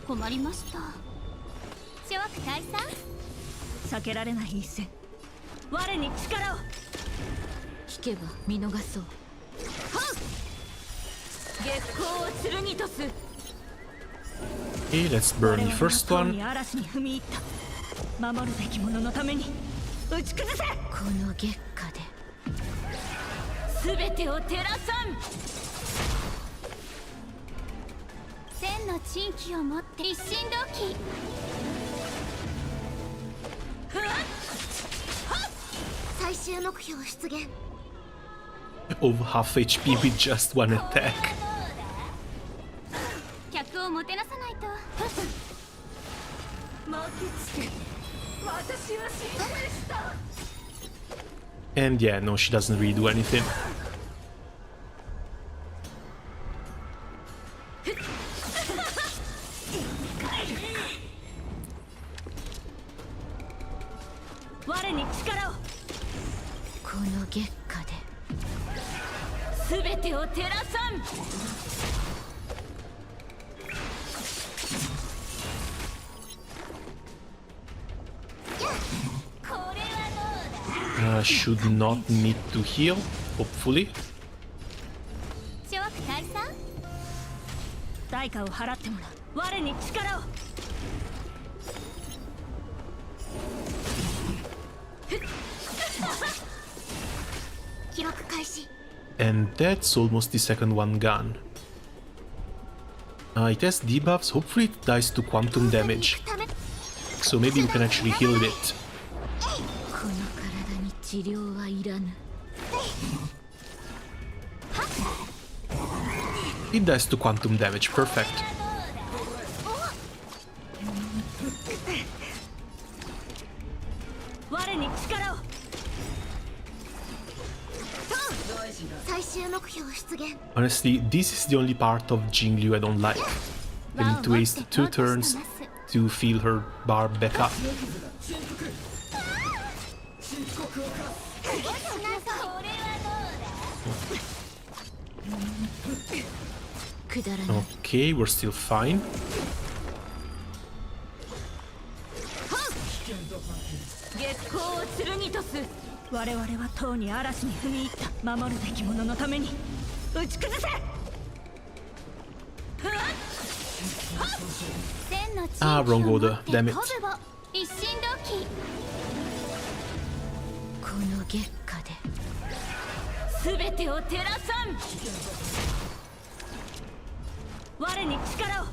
困りました。諸悪退散。避けられない一戦。我に力を。引けば見逃そう。月光を剣とす。Okay, let's burn the first one. 嵐に踏み入った。守るべき者のために打ち崩せ。この月下で。すべてを照らさん。千の珍奇を持って一心同期。最終目標出現。Over half HP with just one attack. 客をもてなさないと。巻きつけ。私は信頼した。 And yeah, no, she doesn't really do anything. Should not need to heal, hopefully. 代価を払ってもらう。我に力を。記録開始。 And that's almost the second one gone. It has debuffs, hopefully it dies to quantum damage. So maybe we can actually heal with it. It dies to quantum damage, perfect. Honestly, this is the only part of Jingliu I don't like. I need to waste 2 turns to fill her bar back up. Okay, we're still fine. Ah, wrong order, damn it. 一心同期。この月下で。すべてを照らさん。我に力を。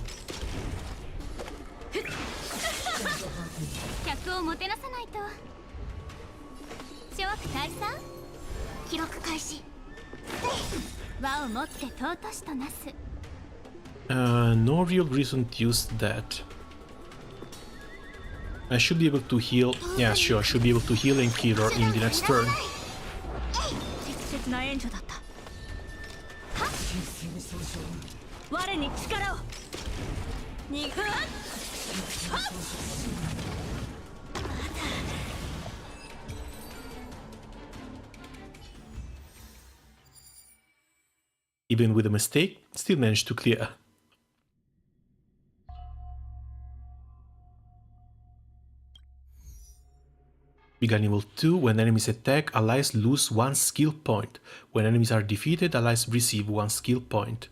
客をもてなさないと。ョーク退散記録開始輪を持って尊しとなす No real reason to use that. I should be able to heal. Yeah, sure, I should be able to heal and kill her in the next turn. 適切な援助だった我に力を逃がEven with a mistake, still managed to clear. Big Animal 2, when enemies attack, allies lose 1 skill point. When enemies are defeated, allies receive 1 skill point.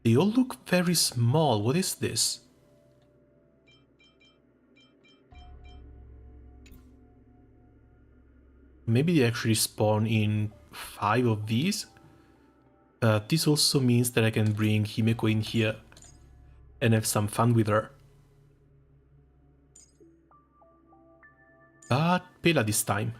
They all look very small. What is this? Maybe they actually spawn in 5 of these. This also means that I can bring Himeko in here and have some fun with her. But Pela this time.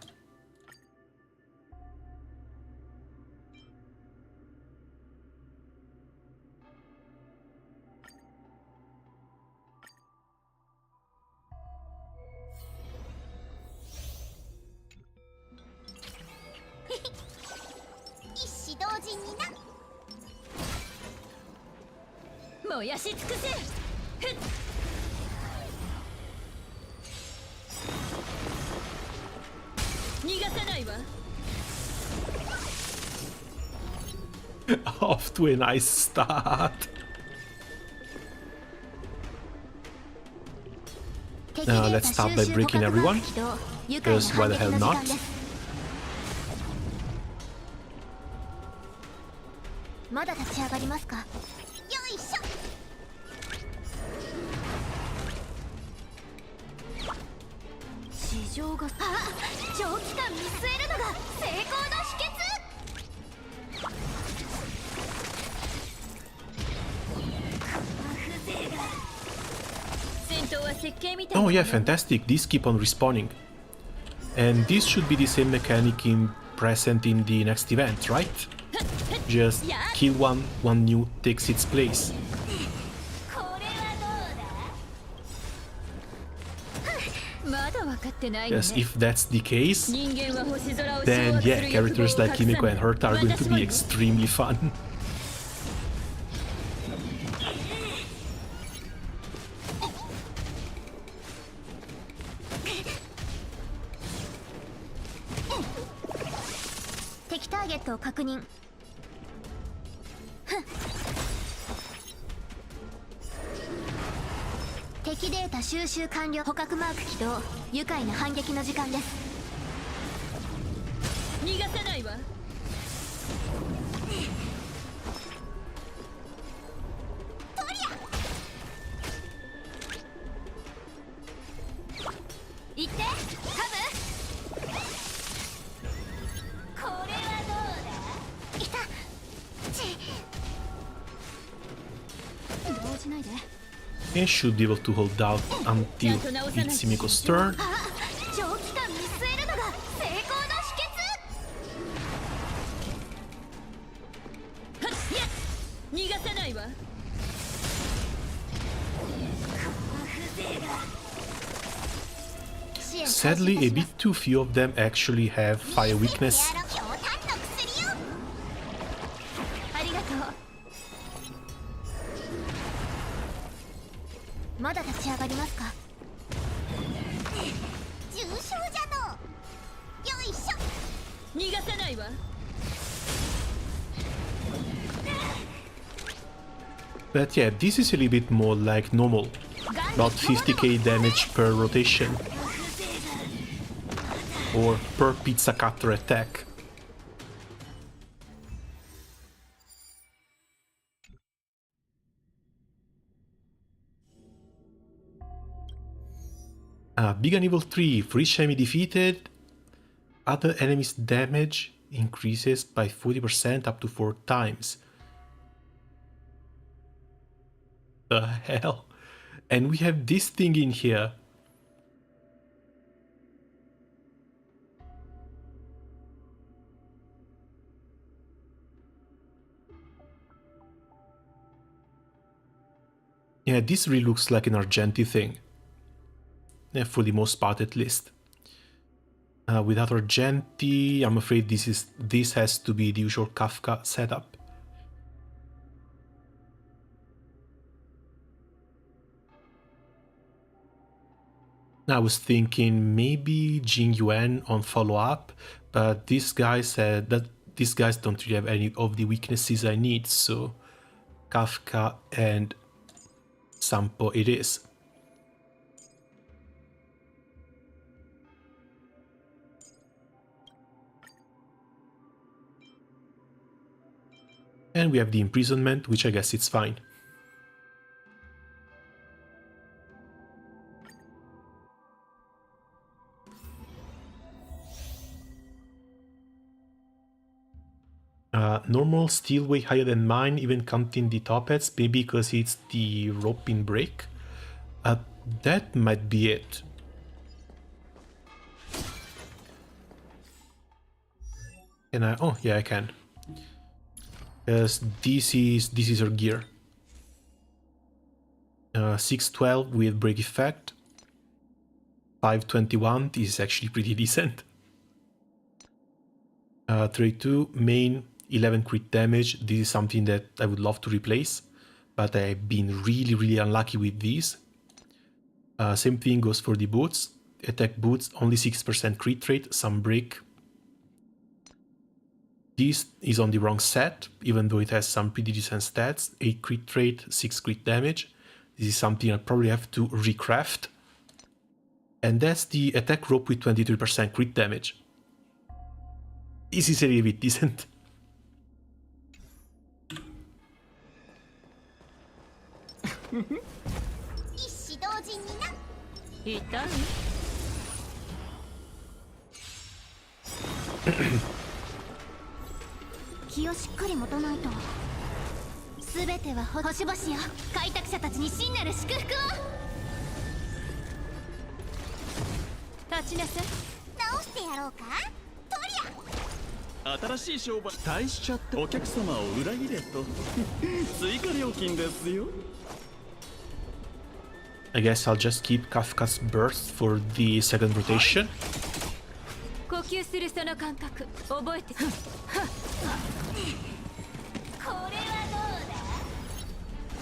Off to a nice start. Now let's start by breaking everyone, because why the hell not? Oh yeah, fantastic, these keep on respawning. And this should be the same mechanic present in the next event, right? Just kill one new takes its place. Yes, if that's the case, then yeah, characters like Himeko and Herta are going to be extremely fun. I should be able to hold out until it's Himiko's turn. Sadly, a bit too few of them actually have fire weakness. But yeah, this is a little bit more like normal, about 50k damage per rotation, or per pizza cutter attack. Big and Evil 3, for each enemy defeated, other enemies' damage increases by 40% up to 4 times. The hell? And we have this thing in here. Yeah, this really looks like an Argenti thing. Yeah, for the most part at least. Without Argenti, I'm afraid this has to be the usual Kafka setup. I was thinking maybe Jing Yuan on follow-up, but these guys said that these guys don't really have any of the weaknesses I need, so Kafka and Sampo it is. And we have the imprisonment, which I guess it's fine. Normal still way higher than mine, even counting the top hats, maybe because it's the rope in break. That might be it. Can I? Oh yeah, I can. Because this is her gear. 612 with break effect. 521, this is actually pretty decent. 32 main 11 crit damage. This is something that I would love to replace, but I've been really unlucky with these. Same thing goes for the boots. Attack boots, only 6% crit rate, some break. This is on the wrong set, even though it has some pretty decent stats. 8 crit rate, 6 crit damage. This is something I'll probably have to recraft. And that's the attack rope with 23% crit damage. This is a little bit decent. I guess I'll just keep Kafka's burst for the second rotation.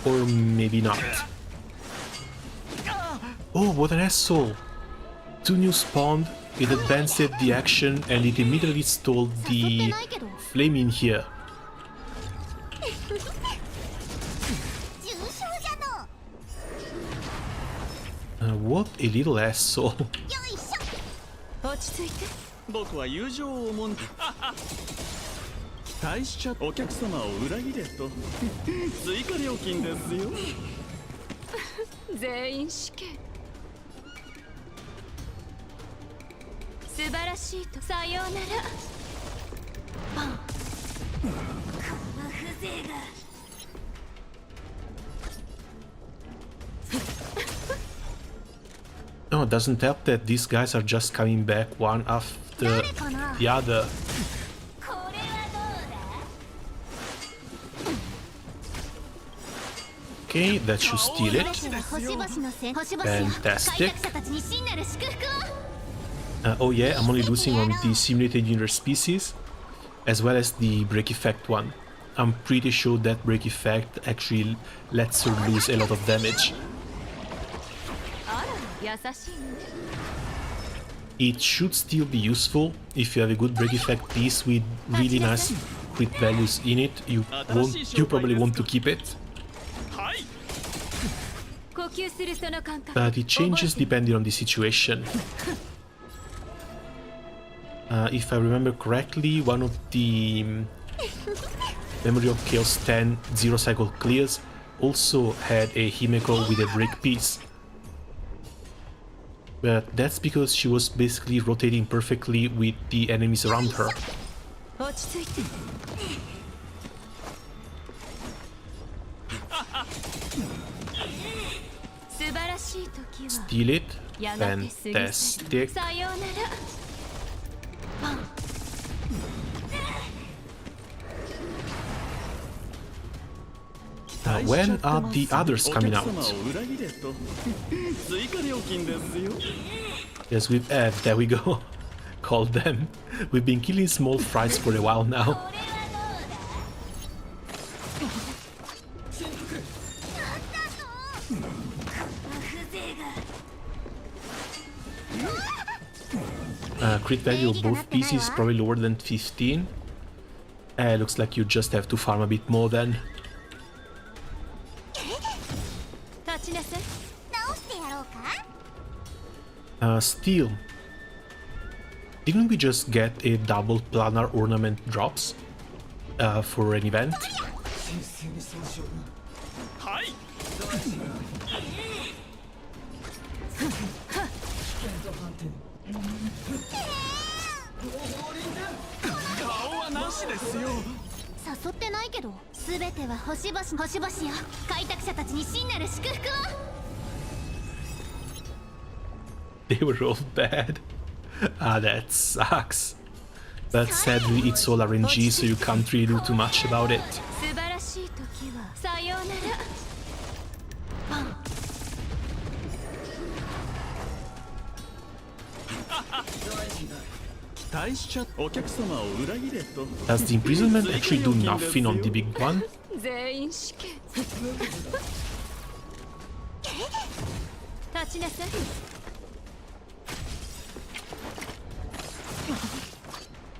Or maybe not. Oh, what an asshole! 2 new spawned, it advanced the action and it immediately stole the flame in here. What a little asshole. No, it doesn't help that these guys are just coming back one after the other. Okay, that should steal it. Fantastic. Oh yeah, I'm only losing on the simulated interspecies, as well as the break effect one. I'm pretty sure that break effect actually lets her lose a lot of damage. It should still be useful if you have a good break effect piece with really nice crit values in it. You probably want to keep it. But it changes depending on the situation. If I remember correctly, one of the Memory of Chaos 10 Zero Cycle clears also had a Himeko with a break piece. But that's because she was basically rotating perfectly with the enemies around her. Steal it. Fantastic. When are the others coming out? お客様を裏切れと追加料金ですよ Yes, there we go. Call them. We've been killing small fries for a while now. Crit value of both pieces is probably lower than 15. Looks like you just have to farm a bit more then. Steel. Didn't we just get a double planar ornament drops for an event? はい 顔はなしですよ 誘ってないけど、すべては星々よ。開拓者たちに真なる祝福を。 They were all bad. Ah, that sucks. But sadly, it's all RNG, so you can't really do too much about it. 素晴らしい時はさようなら。 期待しちゃお客様を裏切れと Does the imprisonment actually do nothing on the big one? 全員死刑立ちなさい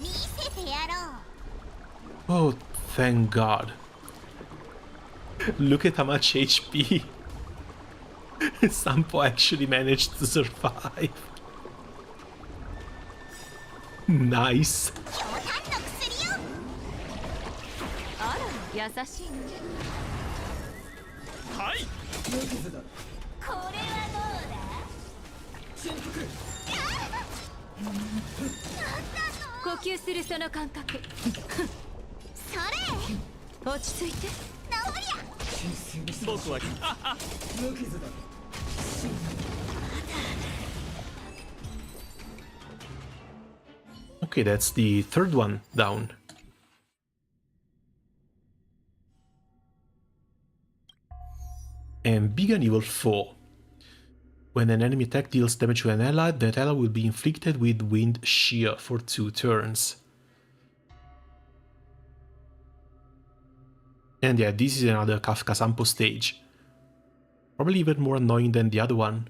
見せてやろう。 Oh, thank God. Look at how much HP Sampo actually managed to survive. Nice. あら優しいねはいこれはどうだ。呼吸するその感覚それ。落ち着いて直りゃ。僕は Okay, that's the third one down. And Big and Evil 4. When an enemy attack deals damage to an ally, that ally will be inflicted with Wind Shear for 2 turns. And yeah, this is another Kafka Sampo stage. Probably even more annoying than the other one.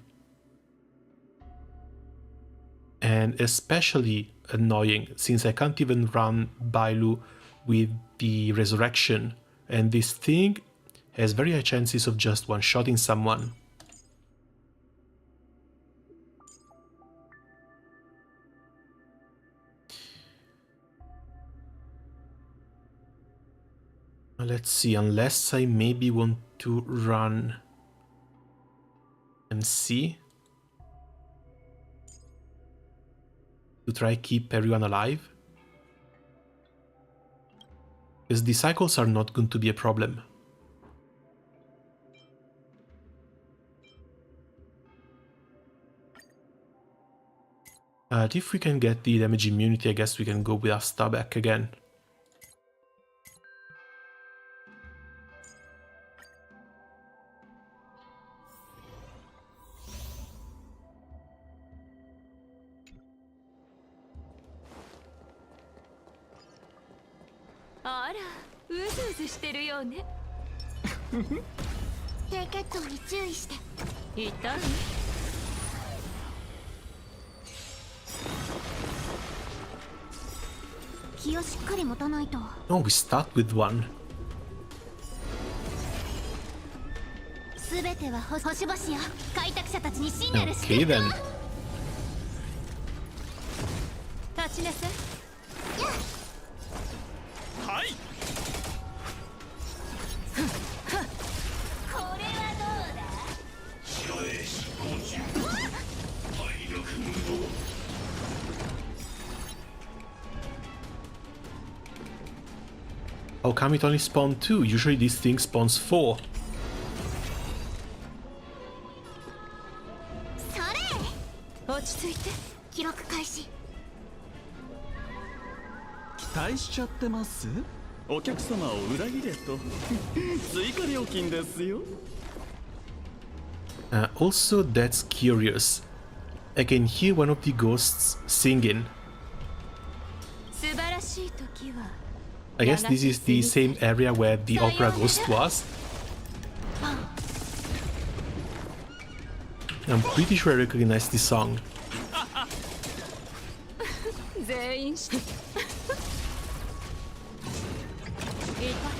And especially annoying since I can't even run Bailu with the Resurrection, and this thing has very high chances of just one-shotting someone. Let's see, unless I maybe want to run MC to try keep everyone alive, because the cycles are not going to be a problem. If we can get the damage immunity, I guess we can go with Asta back again. Ara, うずうずしてるよね低血糖に注意して。痛い気をしっかり持たないと。 Oh, we start with one. すべては星々よ。開拓者たちに真なる祝 Okay 福を。 then. 立ちなさいはい これはどうだ。 How come it only spawned 2? Usually this thing spawns 4. それ。落ち着いて記録開始。期待しちゃってますお客様を裏切れと追加料金ですよ。 Also, that's curious. I can hear one of the ghosts singing. 素晴らしい時は I guess this is the same area where the opera ghost was. I'm pretty sure I recognize this song. 全員して痛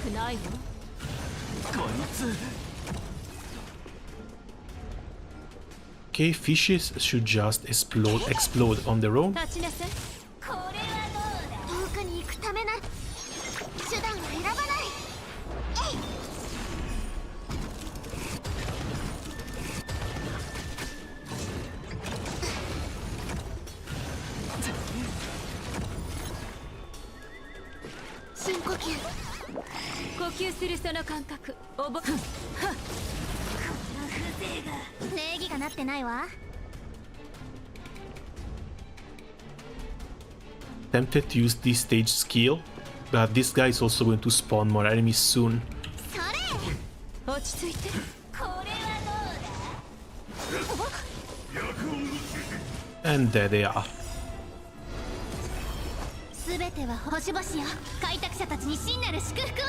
くないの？こいつ Okay, fishes should just explode on their own. 立ちなさい。これはどうだ。遠くに行くためな手段は選ばない。深呼吸。呼吸するその感覚覚礼儀がなってないわ。 Tempted to use this stage skill, but this guy is also going to spawn more enemies soon. それ。落ち着いて。これはどうだ。 And there they are. すべては星々よ。開拓者たちに真なる祝福を。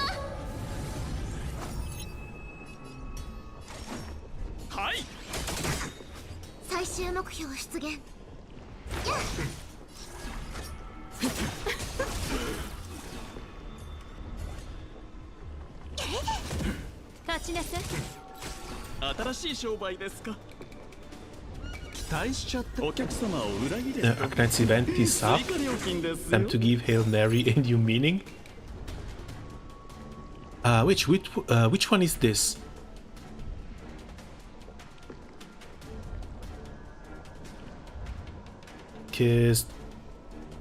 はい。最終目標出現。立ちなさい。新しい商売ですか。期待しちゃってお客様を裏切れ Arknight's event is up. 追加料金ですよ。 Time to give Hail Mary a new meaning. Which one is this? Because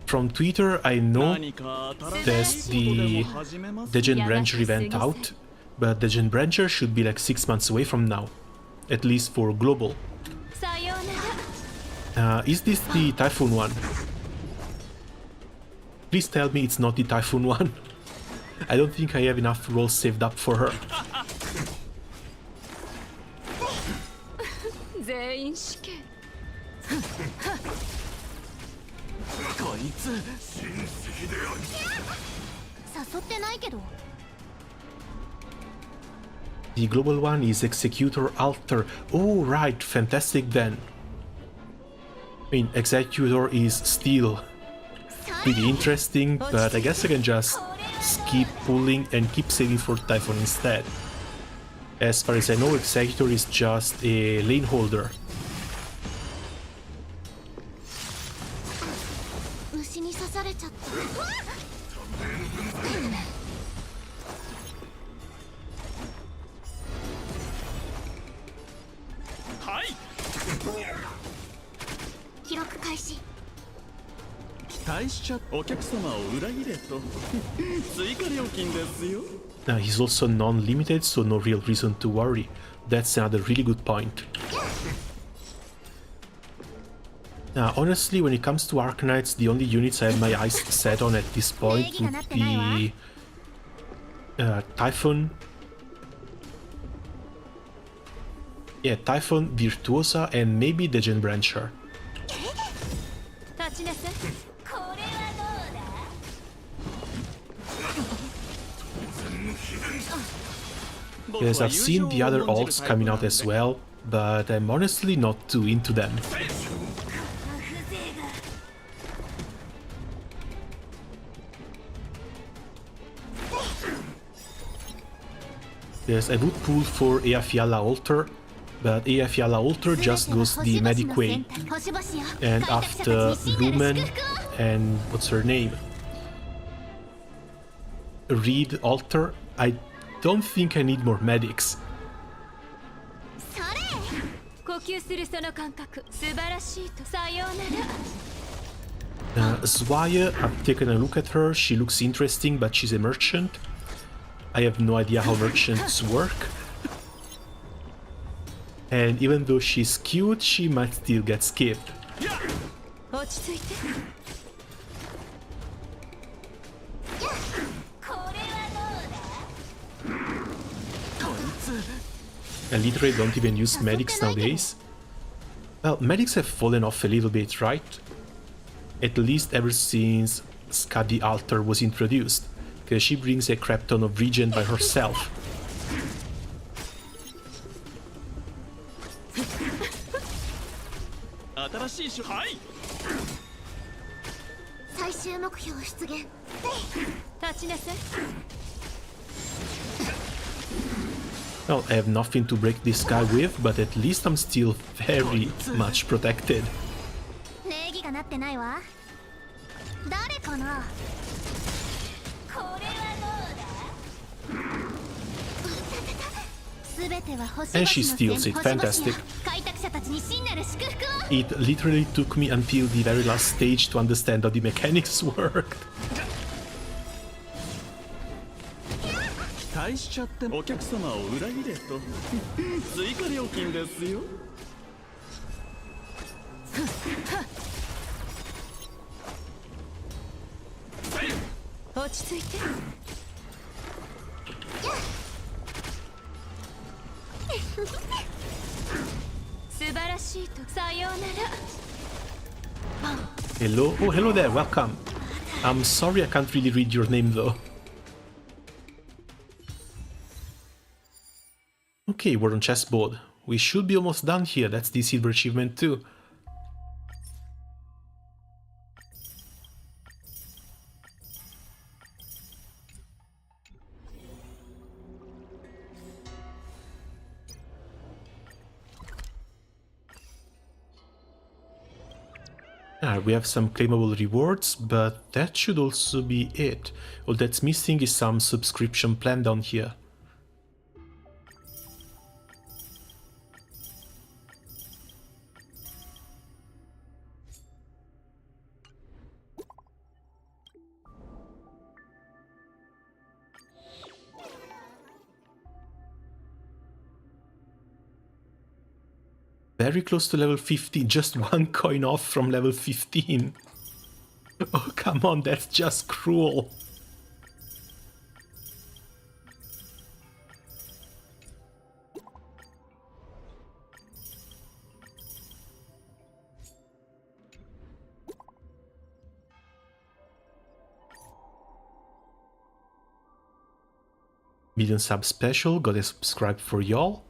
from Twitter I know 何か新しい there's ことで the も始めます Legend Brancher event out, but Legend Brancher should be like 6 months away from now, at least for global. さようなら。 Is this the Typhoon one? Please tell me it's not the Typhoon one. I don't think I have enough rolls saved up for her. 全員死刑。こいつ誘ってないけど。 The global one is Executor Alter. Oh, right, fantastic then. I mean, Executor is still pretty interesting, but I guess I can just keep pulling and keep saving for Typhoon instead. As far as I know, Executor is just a lane holder. 虫に刺されちゃった。はい。記録開始。期待しちゃお客様を裏切れと追加料金ですよ。 He's also non-limited, so no real reason to worry. That's another really good point. Honestly, when it comes to Arknights, the only units I have my eyes set on at this point would be Typhon. Yeah, Typhon, Virtuosa, and maybe the Gen Brancher. 立ちなさい。これはどうだ。 Yes, I've seen the other alts coming out as well, but I'm honestly not too into them. Yes, I would pull for Eafiala Altar, but Eafiala Altar just goes the Medic way. And after Lumen and what's her name? Reed Altar, I don't think I need more medics. 呼吸するその感覚素晴らしいと。さようなら。 Zwaya, I've taken a look at her, she looks interesting, but she's a merchant. I have no idea how merchants work. And even though she's cute, she might still get skipped. 落ち着いて。これは I literally don't even use medics nowadays. Well, medics have fallen off a little bit, right? At least ever since Skadi Alter was introduced, because she brings a crap ton of regen by herself. Well, I have nothing to break this guy with, but at least I'm still very much protected. And she steals it, fantastic. It literally took me until the very last stage to understand how the mechanics worked. 期待しちゃってお客様を裏切れと追加料金ですよ。落ち着いて。素晴らしいとさようなら。 Hello? Oh, hello there, welcome. I'm sorry I can't really read your name though. Okay, we're on chessboard. We should be almost done here, that's the silver achievement too. We have some claimable rewards, but that should also be it. All that's missing is some subscription plan down here. Very close to level 15, just one coin off from level 15. Oh, come on, that's just cruel. Million sub special, gotta subscribe for y'all.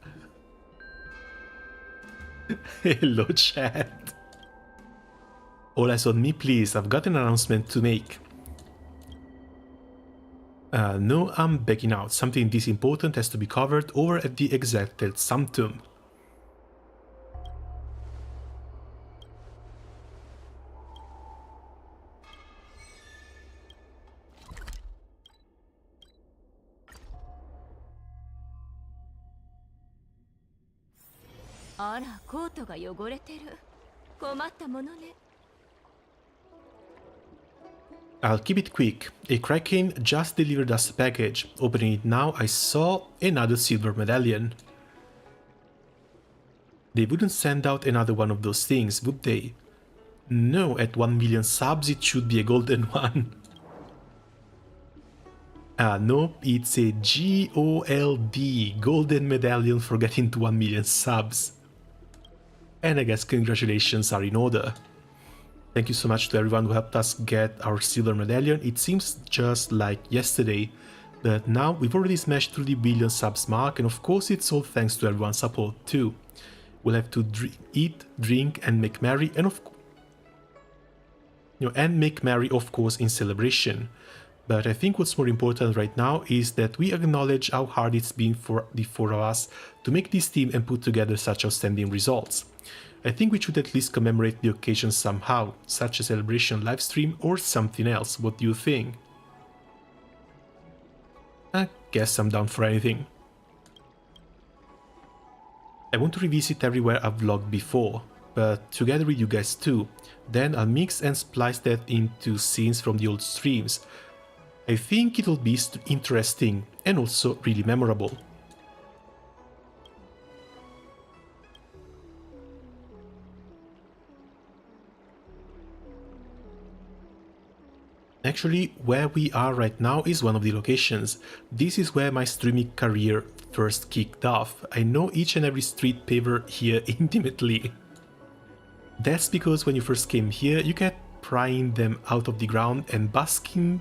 Hello chat. All eyes on me please, I've got an announcement to make. No, I'm backing out. Something this important has to be covered over at the Exalted Sanctum. I'll keep it quick. A Kraken just delivered us a package. Opening it now, I saw another silver medallion. They wouldn't send out another one of those things, would they? No, at 1 million subs it should be a golden one. Nope, it's a GOLD, Golden Medallion for getting to 1 million subs. And I guess congratulations are in order. Thank you so much to everyone who helped us get our silver medallion. It seems just like yesterday, but now we've already smashed through the billion subs mark, and of course it's all thanks to everyone's support too. We'll have to eat, drink, and make merry, and make merry, of course, in celebration. But I think what's more important right now is that we acknowledge how hard it's been for the four of us to make this team and put together such outstanding results. I think we should at least commemorate the occasion somehow, such a celebration livestream or something else. What do you think? I guess I'm down for anything. I want to revisit everywhere I've vlogged before, but together with you guys too. Then I'll mix and splice that into scenes from the old streams. I think it'll be interesting and also really memorable. Actually, where we are right now is one of the locations. This is where my streaming career first kicked off. I know each and every street paver here intimately. That's because when you first came here, you kept prying them out of the ground and basking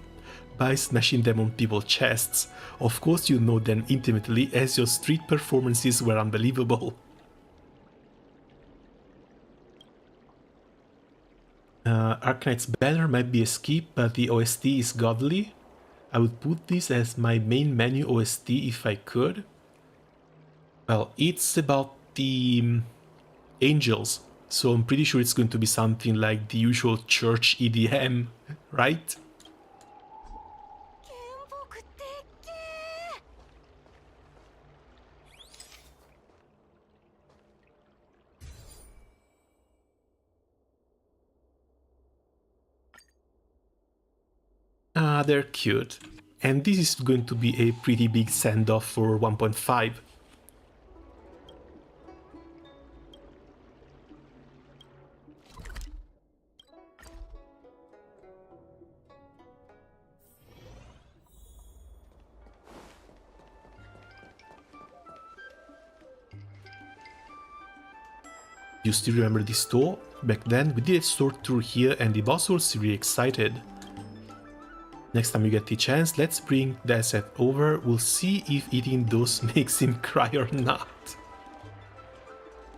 by smashing them on people's chests. Of course you know them intimately, as your street performances were unbelievable. Arknight's banner might be a skip, but the OST is godly. I would put this as my main menu OST if I could. Well, it's about the angels, so I'm pretty sure it's going to be something like the usual church EDM, right? Ah, they're cute. And this is going to be a pretty big send-off for 1.5. You still remember this store? Back then we did a store tour here and the boss was really excited. Next time you get the chance, let's bring the asset over. We'll see if eating those makes him cry or not.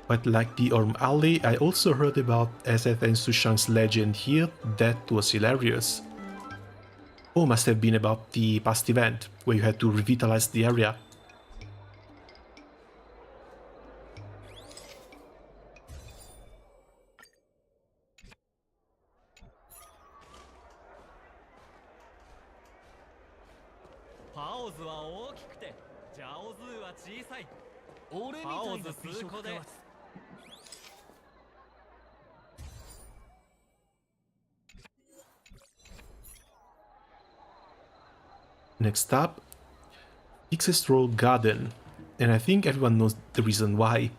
But like the Orm Alley, I also heard about Asset and Sushang's legend here. That was hilarious. Oh, must have been about the past event, where you had to revitalize the area. Next up, Ixestroll Garden, and I think everyone knows the reason why.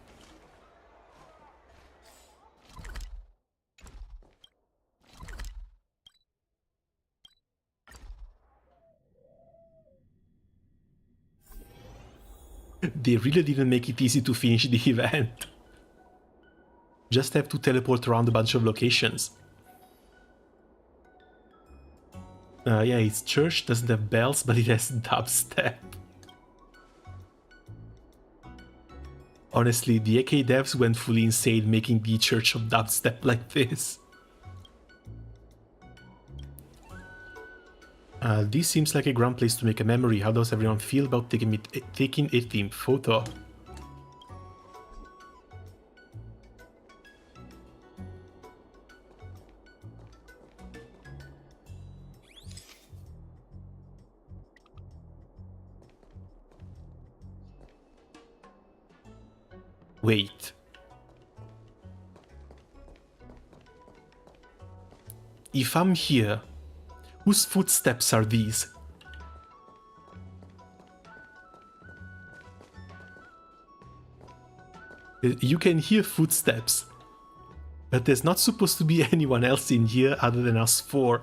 They really didn't make it easy to finish the event. Just have to teleport around a bunch of locations. Yeah, its church doesn't have bells, but it has dubstep. Honestly, the AK devs went fully insane making the church of dubstep like this. This seems like a grand place to make a memory. How does everyone feel about taking a team photo? Wait. If I'm here, whose footsteps are these? You can hear footsteps, but there's not supposed to be anyone else in here other than us four.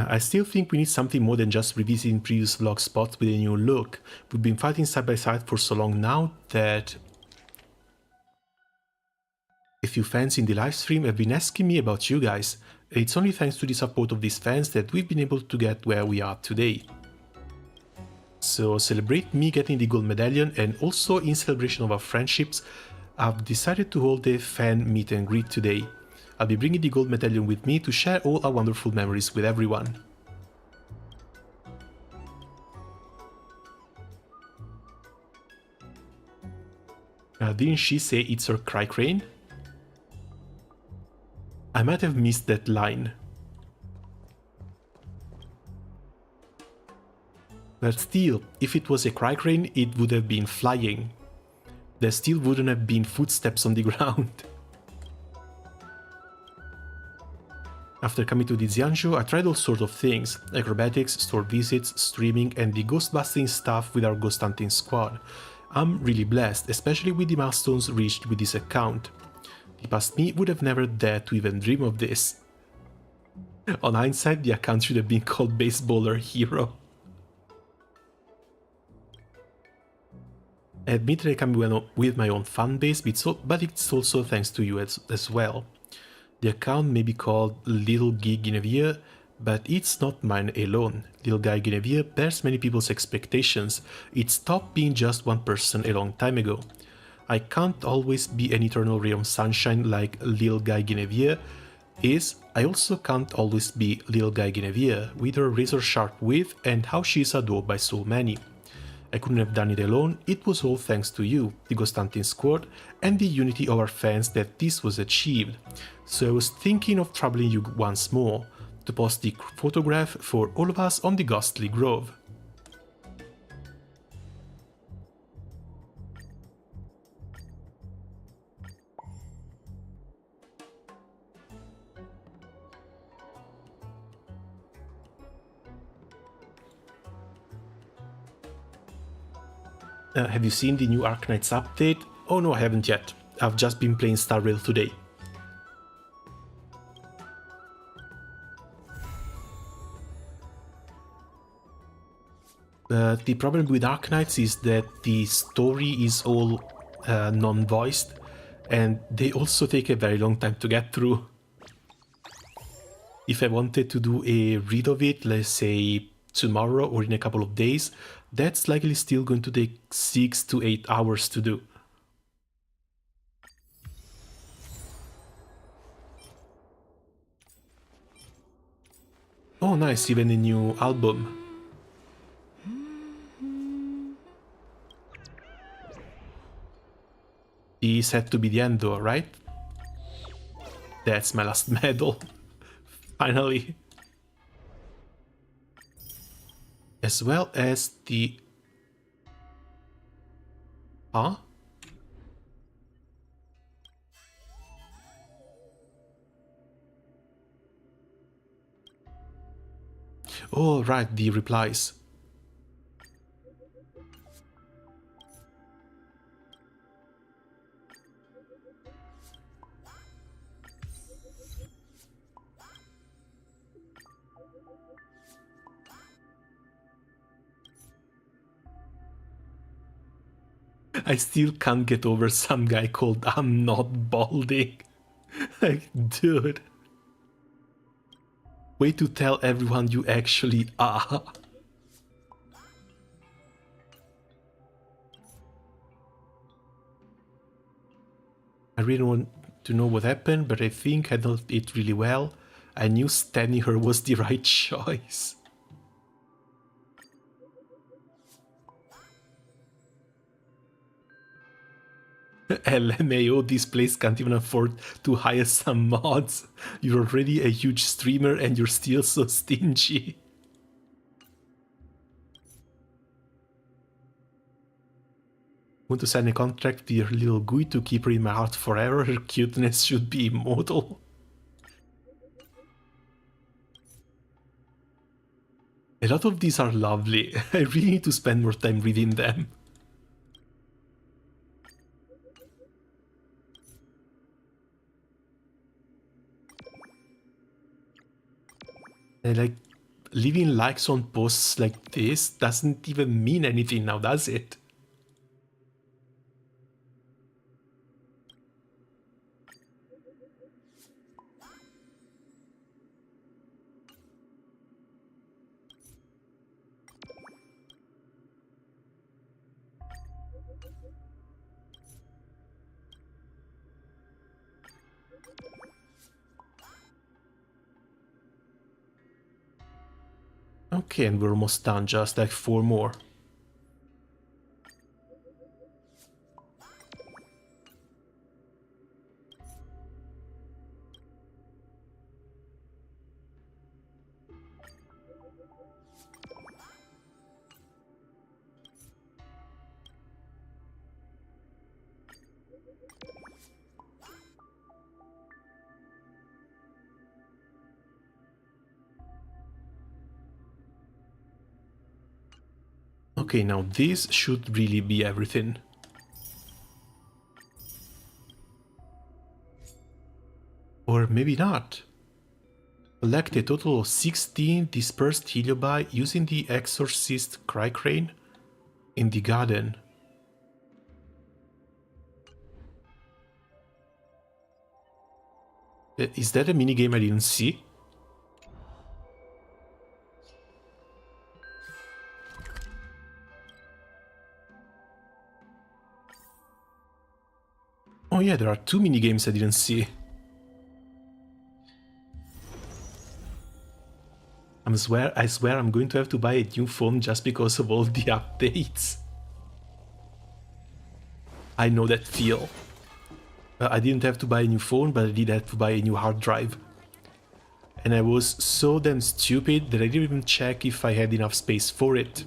I still think we need something more than just revisiting previous vlog spots with a new look. We've been fighting side by side for so long now that a few fans in the livestream have been asking me about you guys. It's only thanks to the support of these fans that we've been able to get where we are today. So celebrate me getting the gold medallion, and also in celebration of our friendships, I've decided to hold a fan meet and greet today. I'll be bringing the gold medallion with me to share all our wonderful memories with everyone. Didn't she say it's her cry crane? I might have missed that line. But still, if it was a cry crane, it would have been flying. There still wouldn't have been footsteps on the ground. After coming to the Xianzhou, I tried all sorts of things: acrobatics, store visits, streaming, and the ghost busting stuff with our ghost hunting squad. I'm really blessed, especially with the milestones reached with this account. The past me would have never dared to even dream of this. On hindsight, the account should have been called Baseballer Hero. I admit that I come with my own fan base, but it's also thanks to you as well. The account may be called Little Guy Guinevere, but it's not mine alone. Little Guy Guinevere bears many people's expectations. It stopped being just one person a long time ago. I can't always be an eternal ray of sunshine like Little Guy Guinevere is. I also can't always be Little Guy Guinevere, with her razor-sharp wit and how she is adored by so many. I couldn't have done it alone, it was all thanks to you, the Constantine squad, and the unity of our fans that this was achieved. So I was thinking of troubling you once more, to post the photograph for all of us on the Ghostly Grove. Have you seen the new Arknights update? Oh no, I haven't yet. I've just been playing Star Rail today. The problem with Arknights is that the story is all non-voiced, and they also take a very long time to get through. If I wanted to do a read of it, let's say tomorrow or in a couple of days, that's likely still going to take 6 to 8 hours to do. Oh nice, even a new album. This had to be the end though, right? That's my last medal. Finally. As well as the... Huh? Oh, right, the replies. I still can't get over some guy called I'm not balding. Like, dude. Way to tell everyone you actually are. I really want to know what happened, but I think I handled it really well. I knew standing her was the right choice. LMAO, this place can't even afford to hire some mods. You're already a huge streamer and you're still so stingy. Want to sign a contract with your little Gui to keep her in my heart forever? Her cuteness should be immortal. A lot of these are lovely. I really need to spend more time reading them. And like, leaving likes on posts like this doesn't even mean anything now, does it? Okay, and we're almost done, just like 4 more. Okay, now this should really be everything. Or maybe not. Collect a total of 16 dispersed heliobi using the Exorcist Cry Crane in the garden. Is that a minigame I didn't see? Oh yeah, there are 2 minigames I didn't see. I swear I'm going to have to buy a new phone just because of all the updates. I know that feel. I didn't have to buy a new phone, but I did have to buy a new hard drive. And I was so damn stupid that I didn't even check if I had enough space for it.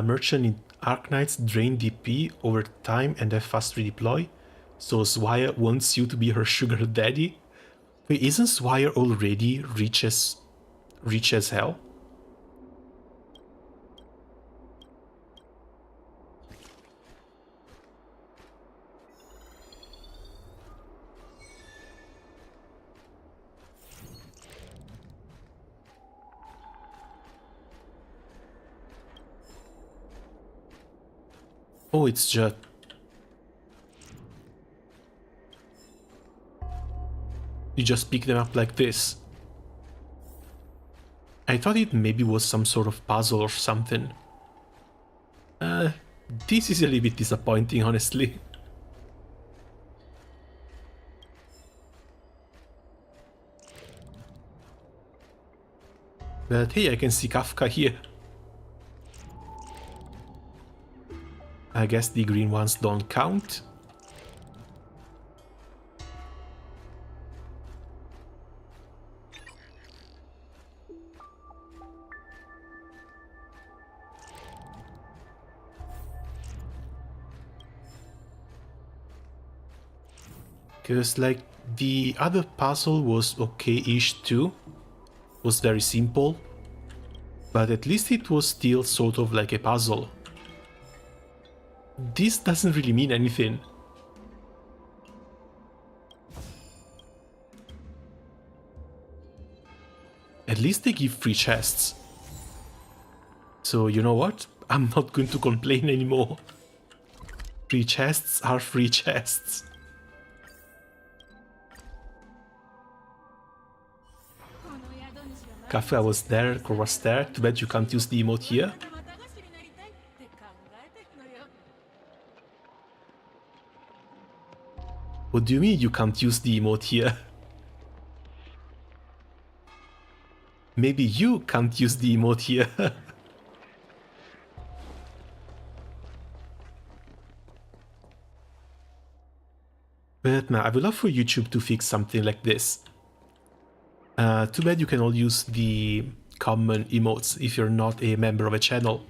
Merchant in Arknights drain DP over time and have fast redeploy. So Swire wants you to be her sugar daddy. Wait, isn't Swire already rich as hell? Oh, it's just... You just pick them up like this. I thought it maybe was some sort of puzzle or something. This is a little bit disappointing, honestly. But hey, I can see Kafka here. I guess the green ones don't count. Because like the other puzzle was okay-ish too. Was very simple. But at least it was still sort of like a puzzle. This doesn't really mean anything. At least they give free chests. So you know what? I'm not going to complain anymore. Free chests are free chests. Kafka was there, Kor was there. Too bad you can't use the emote here. What do you mean you can't use the emote here? Maybe you can't use the emote here. But no, I would love for YouTube to fix something like this. Too bad you can all use the common emotes if you're not a member of a channel.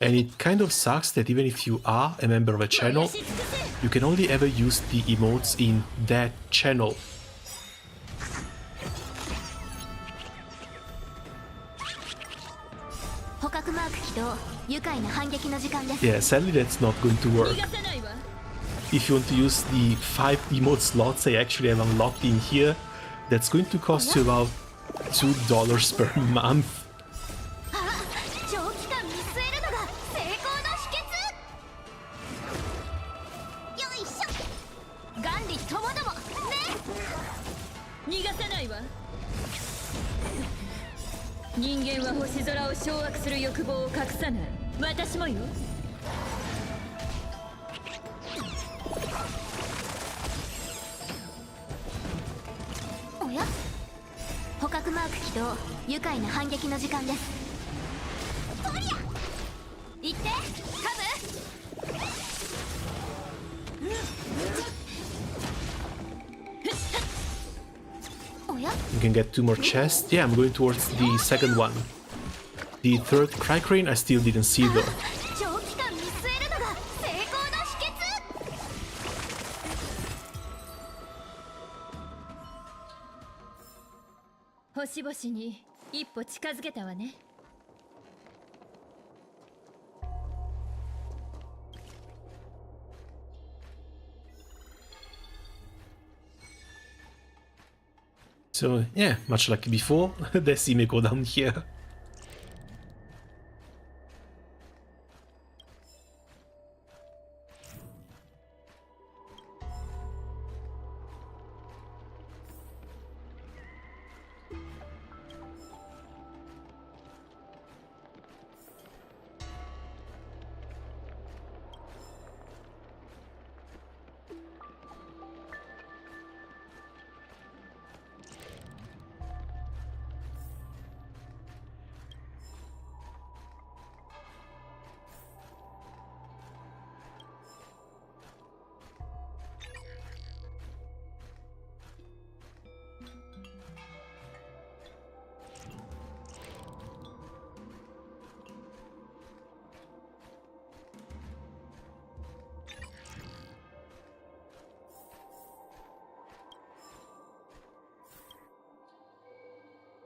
And it kind of sucks that even if you are a member of a channel, you can only ever use the emotes in that channel. Yeah, sadly that's not going to work. If you want to use the 5 emote slots I actually have unlocked in here, that's going to cost you about $2 per month. You can get 2 more chests. Yeah, I'm going towards the second one. The third Cry Crane I still didn't see though. 星々に一歩近づけたわね。So, yeah, much like before, the sea may go down here.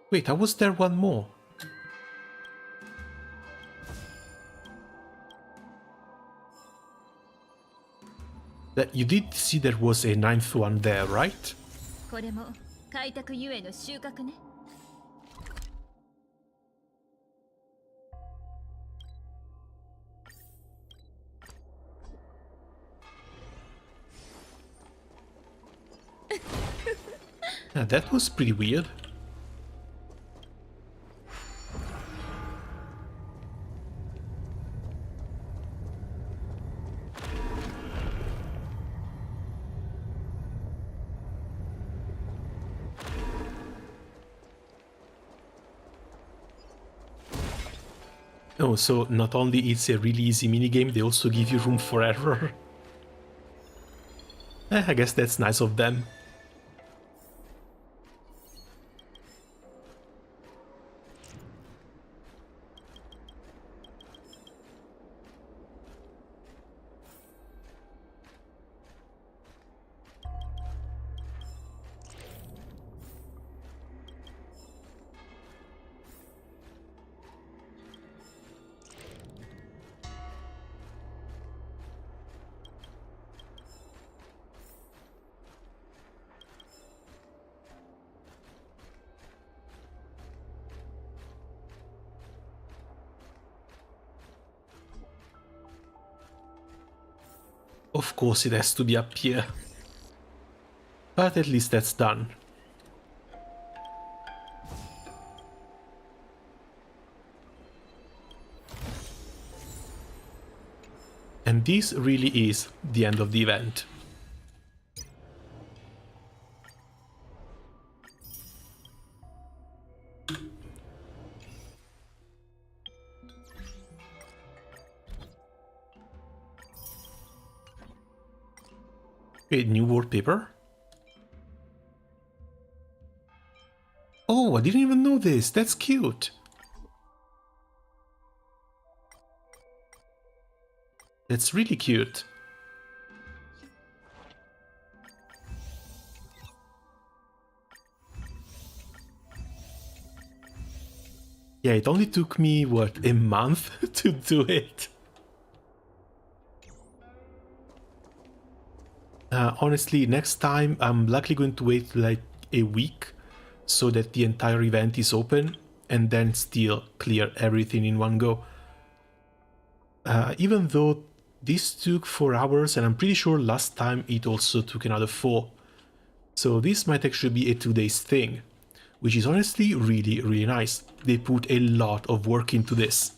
Wait, how was there one more? That you did see there was a ninth one there, right? これも開拓ゆえの収穫ね。Yeah, that was pretty weird. Oh, so not only it's a really easy minigame, they also give you room for error. I guess that's nice of them. Of course it has to be up here. But at least that's done. And this really is the end of the event. A new wallpaper? Oh, I didn't even know this. That's cute. That's really cute. Yeah, it only took me, what, a month to do it? Honestly, next time I'm likely going to wait like a week so that the entire event is open and then still clear everything in one go. Even though this took 4 hours, and I'm pretty sure last time it also took another 4. So this might actually be a 2 days thing, which is honestly really, really nice. They put a lot of work into this.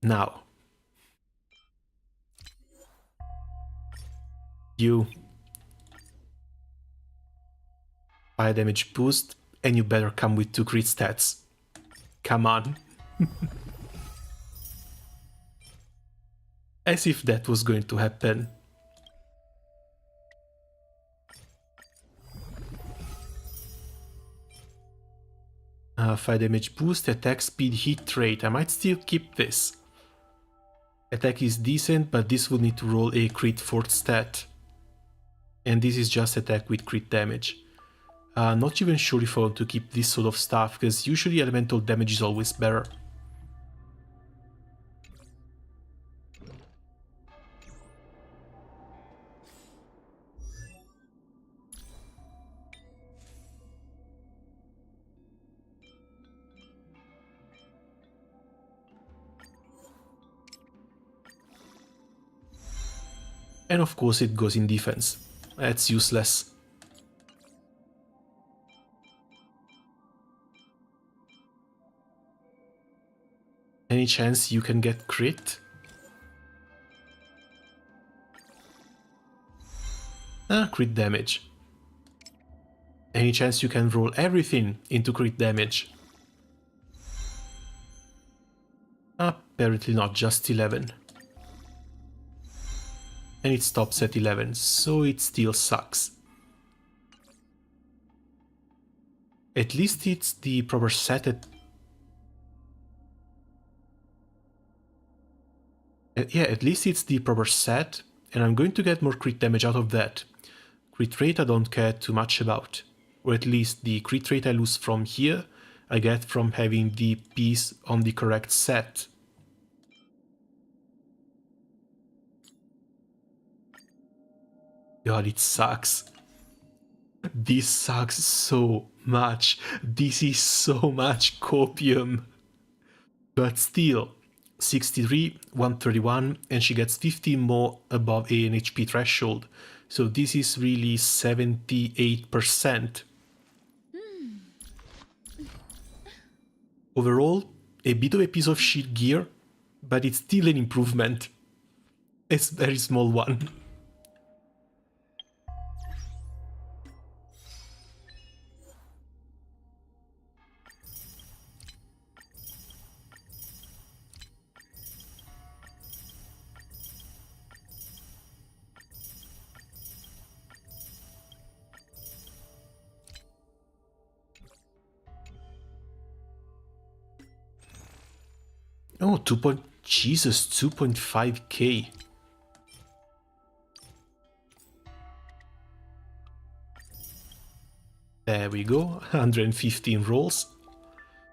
Now, you fire damage boost, and you better come with 2 crit stats. Come on. As if that was going to happen. 5 damage boost, attack speed, hit rate. I might still keep this. Attack is decent, but this would need to roll a crit 4th stat. And this is just attack with crit damage. Not even sure if I want to keep this sort of stuff, because usually elemental damage is always better. And of course it goes in defense. That's useless. Any chance you can get crit? Crit damage. Any chance you can roll everything into crit damage? Apparently not, just 11. And it stops at 11, so it still sucks. At least it's the proper set at least it's the proper set, and I'm going to get more crit damage out of that. Crit rate I don't care too much about, or at least the crit rate I lose from here I get from having the piece on the correct set. God, it sucks. This sucks so much. This is so much copium. But still, 63, 131, and she gets 15 more above an HP threshold. So this is really 78%. Overall, a bit of a piece of shit gear, but it's still an improvement. It's a very small one. Oh, Jesus, 2.5k. There we go, 115 rolls.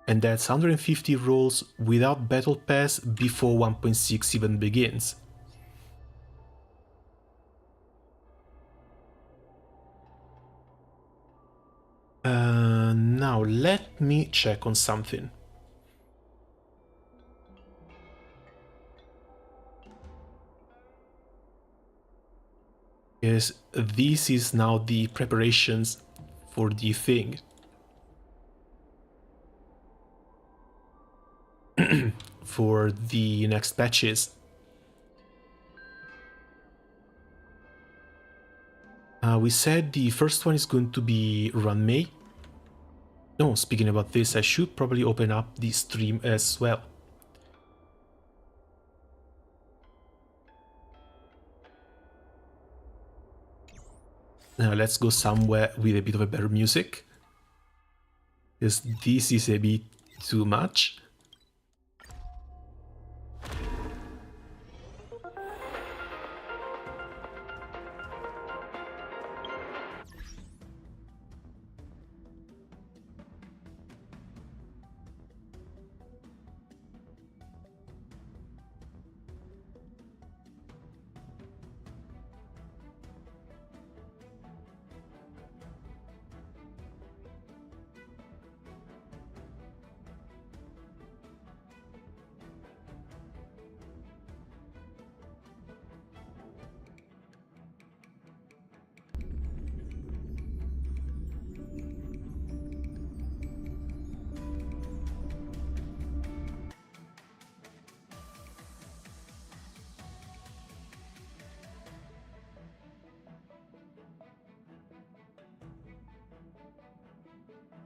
And that's 150 rolls without Battle Pass before 1.6 even begins. Now let me check on something. Yes, this is now the preparations for the thing. For the next patches. We said the first one is going to be Run May. No, speaking about this, I should probably open up the stream as well. Now let's go somewhere with a bit of a better music, because this is a bit too much.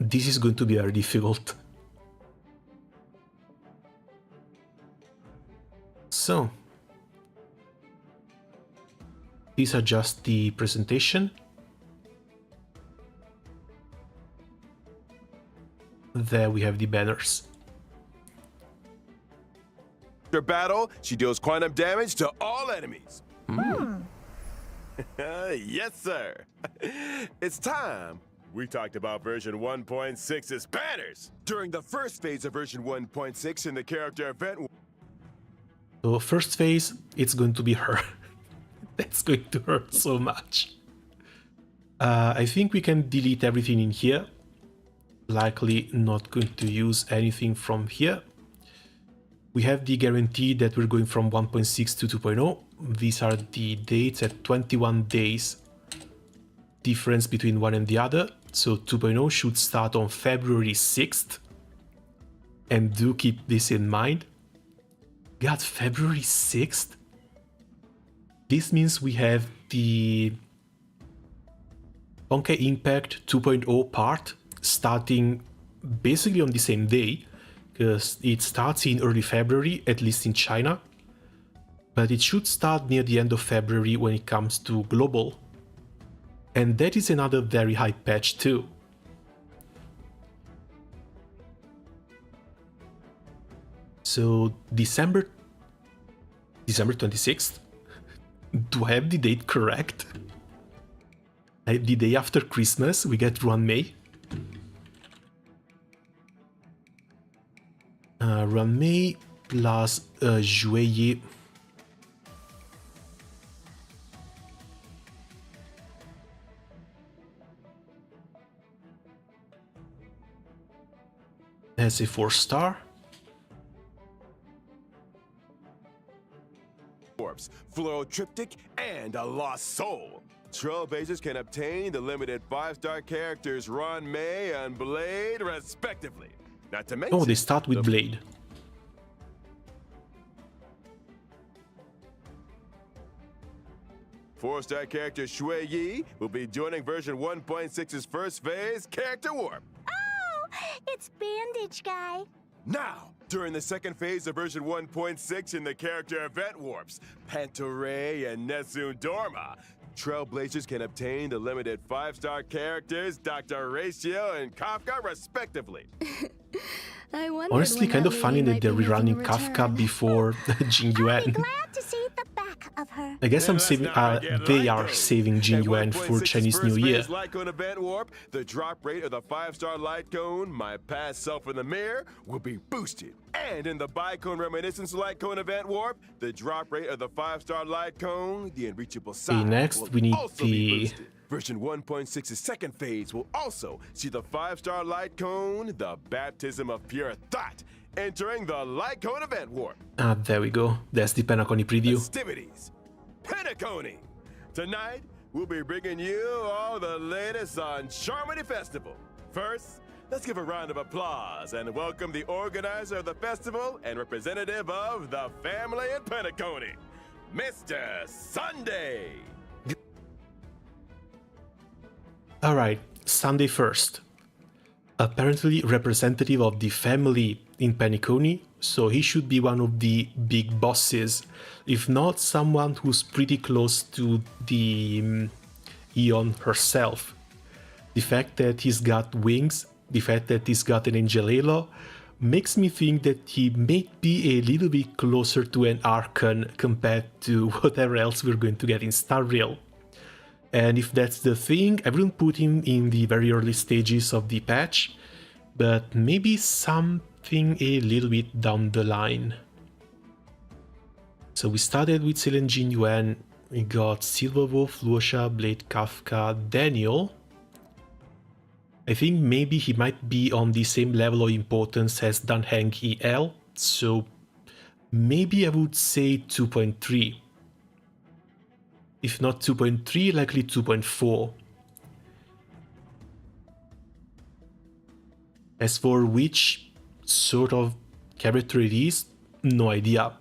This is going to be very difficult. So, these are just the presentation. there we have the banners. After battle, she deals quantum damage to all enemies. Yes, sir. It's time. We talked about version 1.6's banners during the first phase of version 1.6 in the character event. So first phase, it's going to be her. That's going to hurt so much. I think we can delete everything in here. Likely not going to use anything from here. We have the guarantee that we're going from 1.6 to 2.0. These are the dates at 21 days difference between one and the other. So 2.0 should start on February 6th. And do keep this in mind. God, February 6th? This means we have the Honkai Impact 2.0 part starting basically on the same day, because it starts in early February, at least in China, but it should start near the end of February when it comes to global. And that is another very high patch too. So December 26th? Do I have the date correct? The day after Christmas we get Run May. Run May plus Juillet. As a 4-star. Floral Triptych, and a Lost Soul. Trailblazers can obtain the limited 5-star characters Ron May and Blade, respectively. Not to mention... Oh, they start with Blade. Four-star character Shui Yi will be joining version 1.6's first phase, Character Warp. Oh, it's Bandage Guy. Now, during the second phase of version 1.6 in the character event warps, Pantoray and Nessun Dorma, Trailblazers can obtain the limited 5-star characters Dr. Ratio and Kafka, respectively. Honestly, kind of funny that they're rerunning Kafka before Jing Yuan. Glad to see the back of her. I guess I'm saving. They are saving Jing Yuan for Chinese New Year. Light Cone event warp, the drop rate of the 5-star Light Cone, My Past Self in the Mirror, will be boosted. And in the Bicone Reminiscence Light Cone event warp, the drop rate of the 5-star Light Cone, the Unreachable Side, next we need also be boosted. Version 1.6's second phase will also see the 5-star Light Cone, the Baptism of Pure Thought, entering the Light Cone event warp. There we go. That's the Penacony preview. Festivities. Penacony. Tonight, we'll be bringing you all the latest on Charmony Festival. First, let's give a round of applause and welcome the organizer of the festival and representative of the family in Penacony, Mr. Sunday. Alright, Sunday first. Apparently representative of the family in Penacony, so he should be one of the big bosses, if not someone who's pretty close to the Eon herself. The fact that he's got wings, the fact that he's got an angel halo, makes me think that he may be a little bit closer to an Archon compared to whatever else we're going to get in Star Rail. And if that's the thing, I wouldn't put him in the very early stages of the patch, but maybe something a little bit down the line. So we started with Celine Jin Yuan, we got Silverwolf, Luosha, Blade, Kafka, Daniel. I think maybe he might be on the same level of importance as Dan Heng EL, so maybe I would say 2.3. If not 2.3, likely 2.4. As for which sort of character it is, no idea.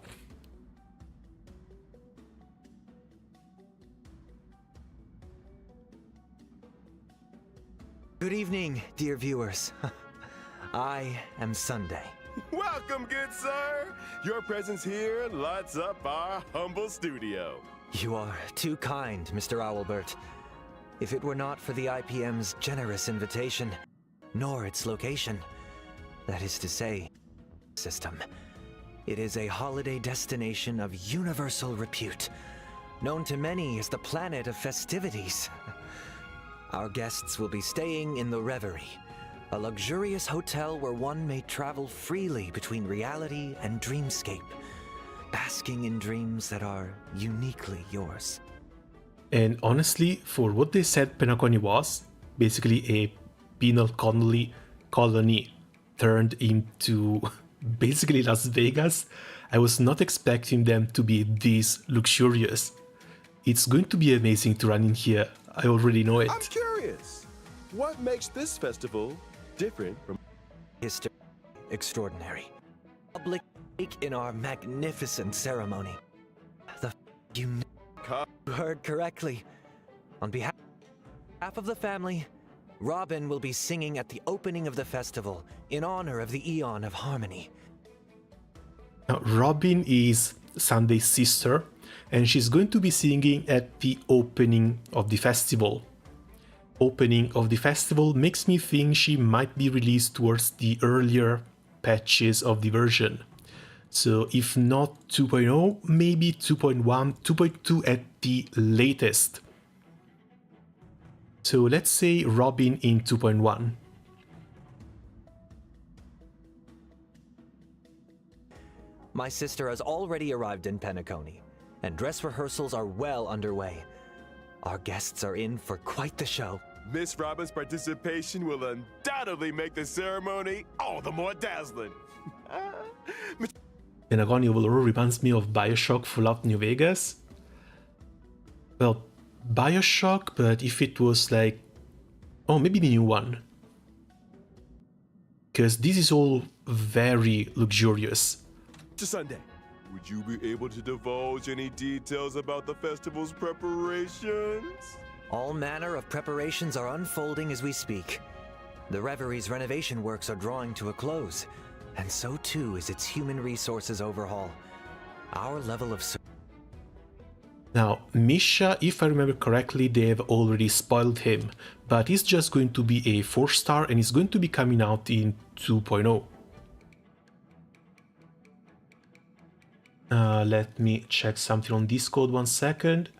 Good evening, dear viewers. I am Sunday. Welcome, good sir. Your presence here lights up our humble studio. You are too kind, Mr. Owlbert. If it were not for the IPM's generous invitation, nor its location, That is to say, system. It is a holiday destination of universal repute, known to many as the planet of festivities. Our guests will be staying in the Reverie, a luxurious hotel where one may travel freely between reality and dreamscape, basking in dreams that are uniquely yours. And honestly, for what they said Penacony was, basically a penal colony turned into basically Las Vegas, I was not expecting them to be this luxurious. It's going to be amazing to run in here, I already know it. I'm curious, what makes this festival different from History extraordinary. Public stake in our magnificent ceremony. You heard correctly. On behalf of the family, Robin will be singing at the opening of the festival in honor of the Eon of Harmony. Now, Robin is Sunday's sister, and she's going to be singing at the opening of the festival. Opening of the festival makes me think she might be released towards the earlier patches of the version. So if not 2.0, maybe 2.1, 2.2 at the latest. So let's say Robin in 2.1. My sister has already arrived in Penacony, and dress rehearsals are well underway. Our guests are in for quite the show. Miss Robin's participation will undoubtedly make the ceremony all the more dazzling. Penacony overall reminds me of Bioshock Fallout New Vegas. Well, Bioshock, but if it was like... oh, maybe the new one. Because this is all very luxurious. To Sunday, would you be able to divulge any details about the festival's preparations? All manner of preparations are unfolding as we speak. The Reverie's renovation works are drawing to a close, and so too is its human resources overhaul. Our level of... Now, Misha, if I remember correctly, they have already spoiled him, but he's just going to be a 4-star and he's going to be coming out in 2.0. Let me check something on Discord 1 second.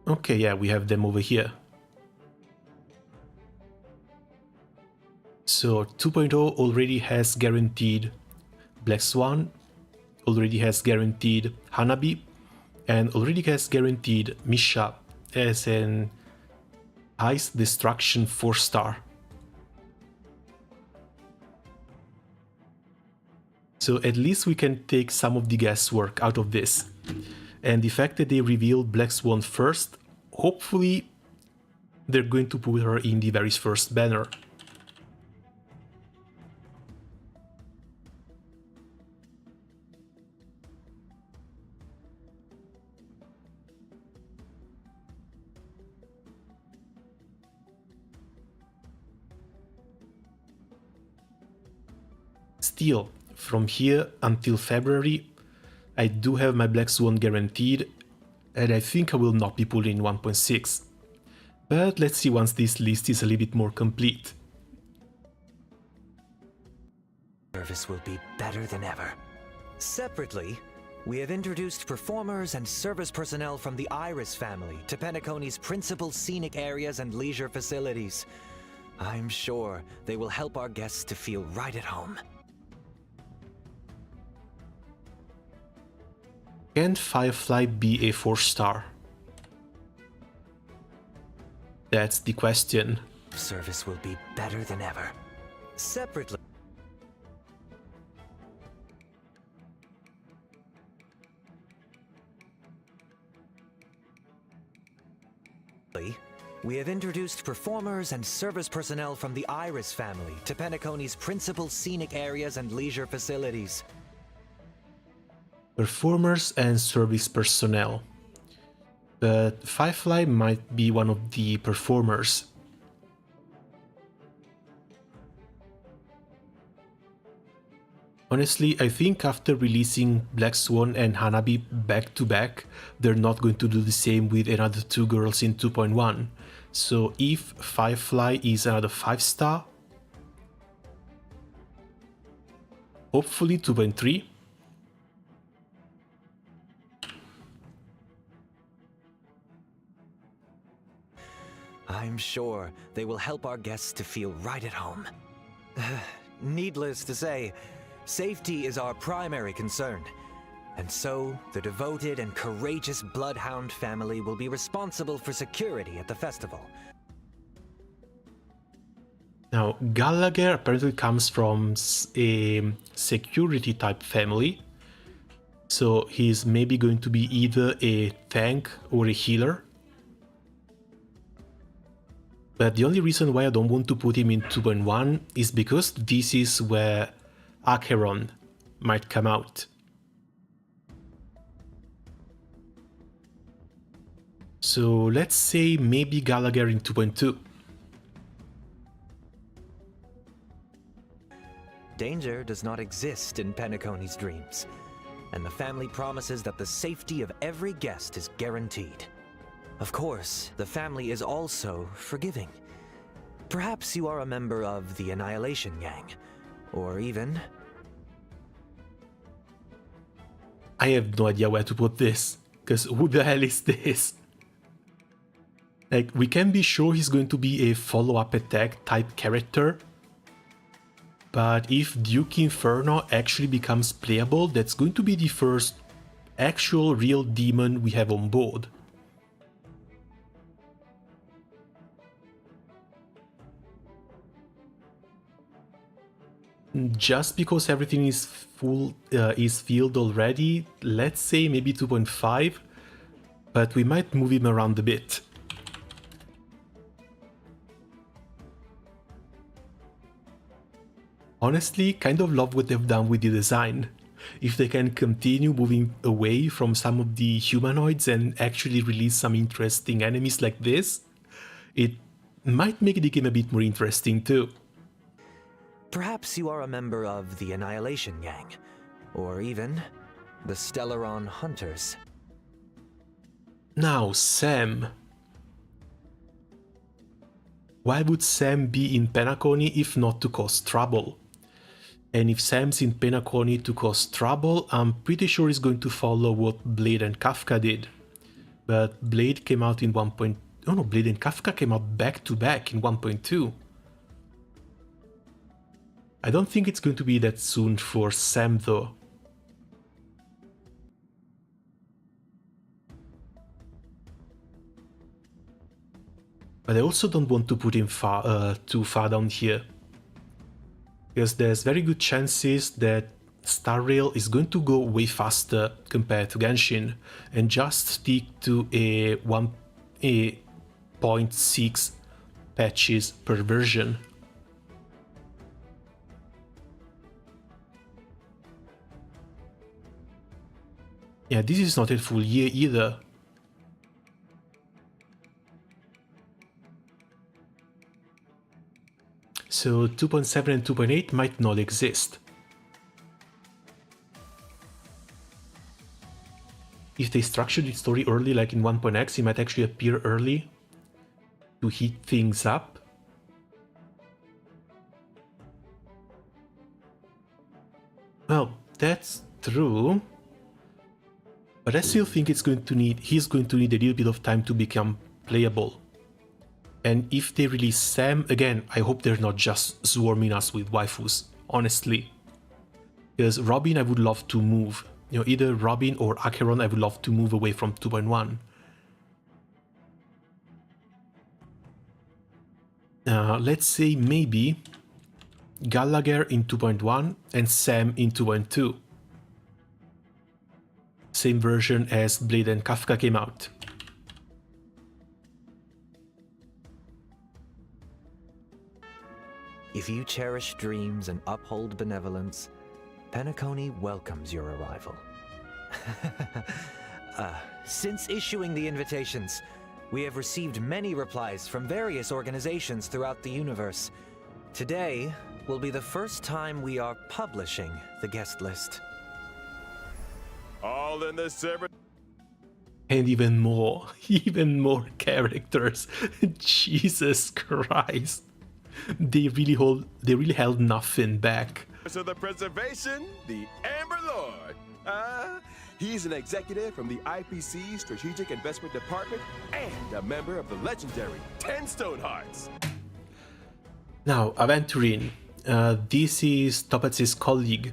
Okay, yeah, we have them over here. So 2.0 already has guaranteed Black Swan, already has guaranteed Hanabi, and already has guaranteed Misha as an Ice Destruction 4-star. So at least we can take some of the guesswork out of this. And the fact that they revealed Black Swan first, hopefully they're going to put her in the very first banner. Still, from here until February, I do have my Black Swan guaranteed, and I think I will not be pulling 1.6. But let's see once this list is a little bit more complete. Service will be better than ever. Separately, we have introduced performers and service personnel from the Iris family to Penacony's principal scenic areas and leisure facilities. I'm sure they will help our guests to feel right at home. Can Firefly be a 4-star? That's the question. Service will be better than ever. Separately, we have introduced performers and service personnel from the Iris family to Penacony's principal scenic areas and leisure facilities. Performers and service personnel. But Firefly might be one of the performers. Honestly, I think after releasing Black Swan and Hanabi back to back, they're not going to do the same with another 2 girls in 2.1. So if Firefly is another 5-star, hopefully 2.3. I'm sure they will help our guests to feel right at home. Needless to say, safety is our primary concern. And so, the devoted and courageous Bloodhound family will be responsible for security at the festival. Now, Gallagher apparently comes from a security type family. So he's maybe going to be either a tank or a healer. But the only reason why I don't want to put him in 2.1 is because this is where Acheron might come out. So let's say maybe Gallagher in 2.2. Danger does not exist in Penacony's dreams, and the family promises that the safety of every guest is guaranteed. Of course, the family is also forgiving. Perhaps you are a member of the Annihilation Gang, or even... I have no idea where to put this, because who the hell is this? Like, we can be sure he's going to be a follow-up attack type character, but if Duke Inferno actually becomes playable, that's going to be the first actual real demon we have on board. Just because everything is filled already, let's say maybe 2.5, but we might move him around a bit. Honestly, kind of love what they've done with the design. If they can continue moving away from some of the humanoids and actually release some interesting enemies like this, it might make the game a bit more interesting too. Perhaps you are a member of the Annihilation Gang, or even the Stellaron Hunters. Now, Sam. Why would Sam be in Penacony if not to cause trouble? And if Sam's in Penacony to cause trouble, I'm pretty sure he's going to follow what Blade and Kafka did. But Blade came out in 1. Oh no, Blade and Kafka came out back to back in 1.2. I don't think it's going to be that soon for Sam though. But I also don't want to put him too far down here, because there's very good chances that Star Rail is going to go way faster compared to Genshin and just stick to a 1.6 patches per version. Yeah, this is not a full year either. So 2.7 and 2.8 might not exist. If they structured the story early like in 1.x, it might actually appear early to heat things up. Well, that's true. But I still think he's going to need a little bit of time to become playable. And if they release Sam, again, I hope they're not just swarming us with waifus, honestly. Because Robin I would love to move. You know, either Robin or Acheron I would love to move away from 2.1. Let's say maybe Gallagher in 2.1 and Sam in 2.2. Same version as Blade and Kafka came out. If you cherish dreams and uphold benevolence, Penacony welcomes your arrival. Since issuing the invitations, we have received many replies from various organizations throughout the universe. Today, will be the first time we are publishing the guest list. All in the server. And even more characters. Jesus Christ. They really held nothing back. So the preservation, the Amber Lord. He's an executive from the IPC Strategic Investment Department and a member of the legendary 10 Stonehearts. Now, Aventurine. This is Topaz's colleague.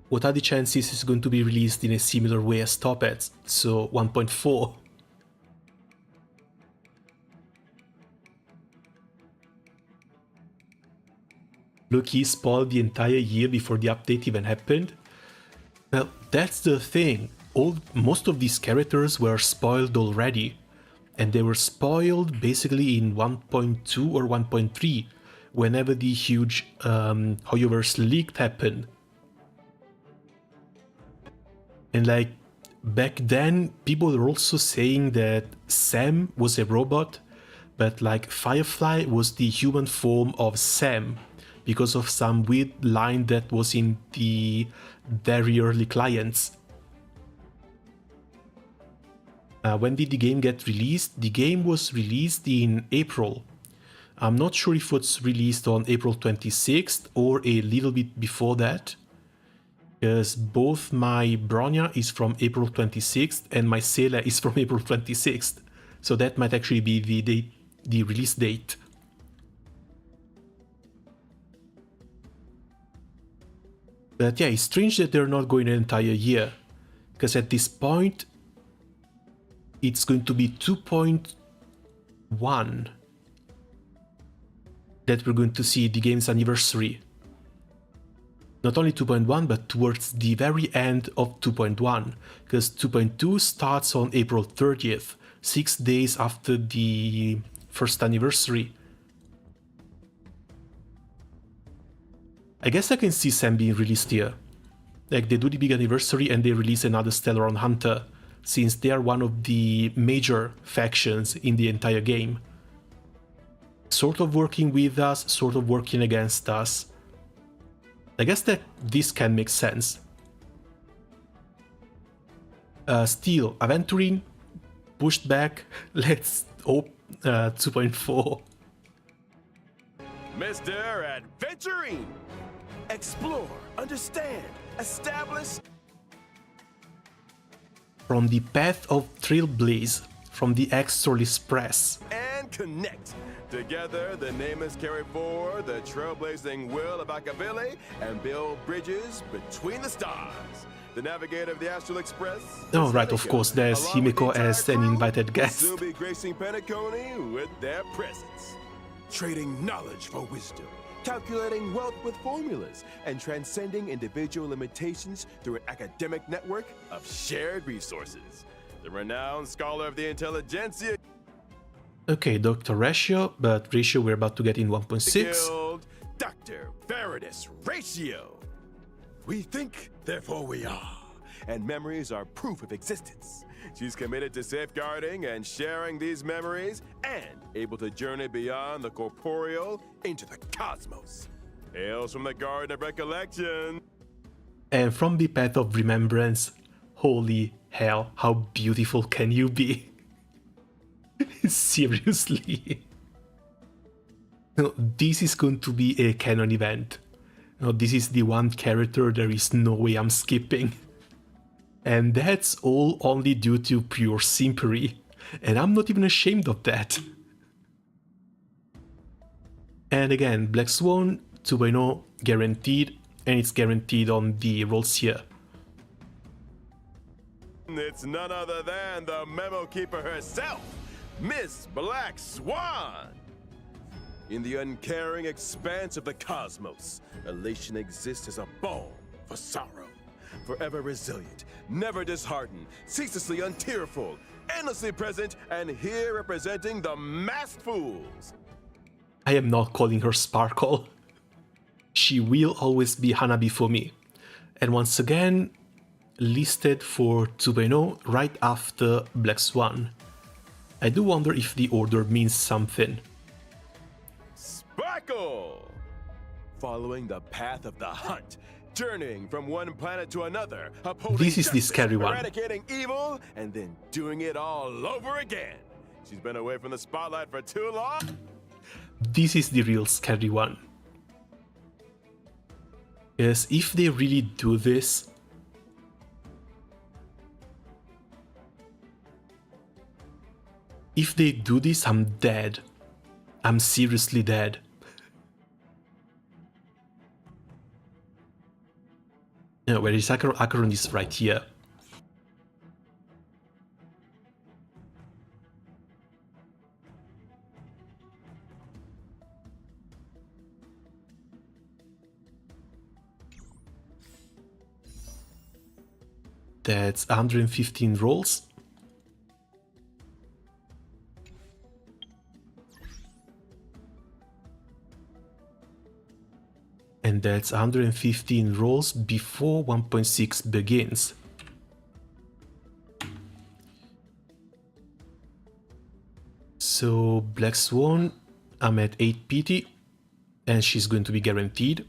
What are the chances it's going to be released in a similar way as Topaz? So 1.4. Look, he spoiled the entire year before the update even happened. Well, that's the thing. Most of these characters were spoiled already. And they were spoiled basically in 1.2 or 1.3, whenever the huge Hoyoverse leak happened. And like, back then, people were also saying that Sam was a robot, but like Firefly was the human form of Sam, because of some weird line that was in the very early clients. When did the game get released? The game was released in April. I'm not sure if it was released on April 26th or a little bit before that, because both my Bronya is from April 26th and my Sela is from April 26th. So that might actually be the release date. But yeah, it's strange that they're not going an entire year, because at this point it's going to be 2.1 that we're going to see the game's anniversary. Not only 2.1, but towards the very end of 2.1, because 2.2 starts on April 30th, 6 days after the first anniversary. I guess I can see Sam being released here. Like, they do the big anniversary and they release another Stellaron Hunter, since they are one of the major factions in the entire game. Sort of working with us, sort of working against us. I guess that this can make sense. Still, Aventurine pushed back. Let's hope 2.4. Mr. Adventurine! Explore, understand, establish. From the path of Trailblaze, from the Exorless Press. And connect. Together, the Nameless carry forward the trailblazing will of Akavili and build bridges between the stars. The navigator of the Astral Express. Oh, right, of course, there's Himeko as an invited guest. Will be gracing Penacony with their presence. Trading knowledge for wisdom. Calculating wealth with formulas, and transcending individual limitations through an academic network of shared resources. The renowned scholar of the intelligentsia. Okay, Dr. Ratio, but Ratio we're about to get in 1.6. Dr. Veritas Ratio. We think, therefore we are, and memories are proof of existence. She's committed to safeguarding and sharing these memories, and able to journey beyond the corporeal into the cosmos. Hails from the Garden of Recollection. And from the Path of Remembrance. Holy hell, how beautiful can you be? Seriously. No, this is going to be a canon event. No, this is the one character there is no way I'm skipping. And that's all only due to pure simpery. And I'm not even ashamed of that. And again, Black Swan 2.0 guaranteed, and it's guaranteed on the rolls here. It's none other than the memo keeper herself, Miss Black Swan. In the uncaring expanse of the cosmos, elation exists as a balm for sorrow. Forever resilient, never disheartened, ceaselessly untearful, endlessly present, and here representing the masked fools. I am not calling her Sparkle. She will always be Hanabi for me. And once again, listed for 2.0 right after Black Swan. I do wonder if the order means something. Sparkle! circle. Following the path of the hunt, journeying from one planet to another, upholding This is the justice, scary one. eradicating evil, and then doing it all over again. She's been away from the spotlight for too long. This is the real scary one. Because if they really do this, I'm dead. I'm seriously dead. No, where is Acheron? Acheron is right here. That's 115 rolls. And that's 115 rolls before 1.6 begins. So Black Swan, I'm at 8 PT, and she's going to be guaranteed.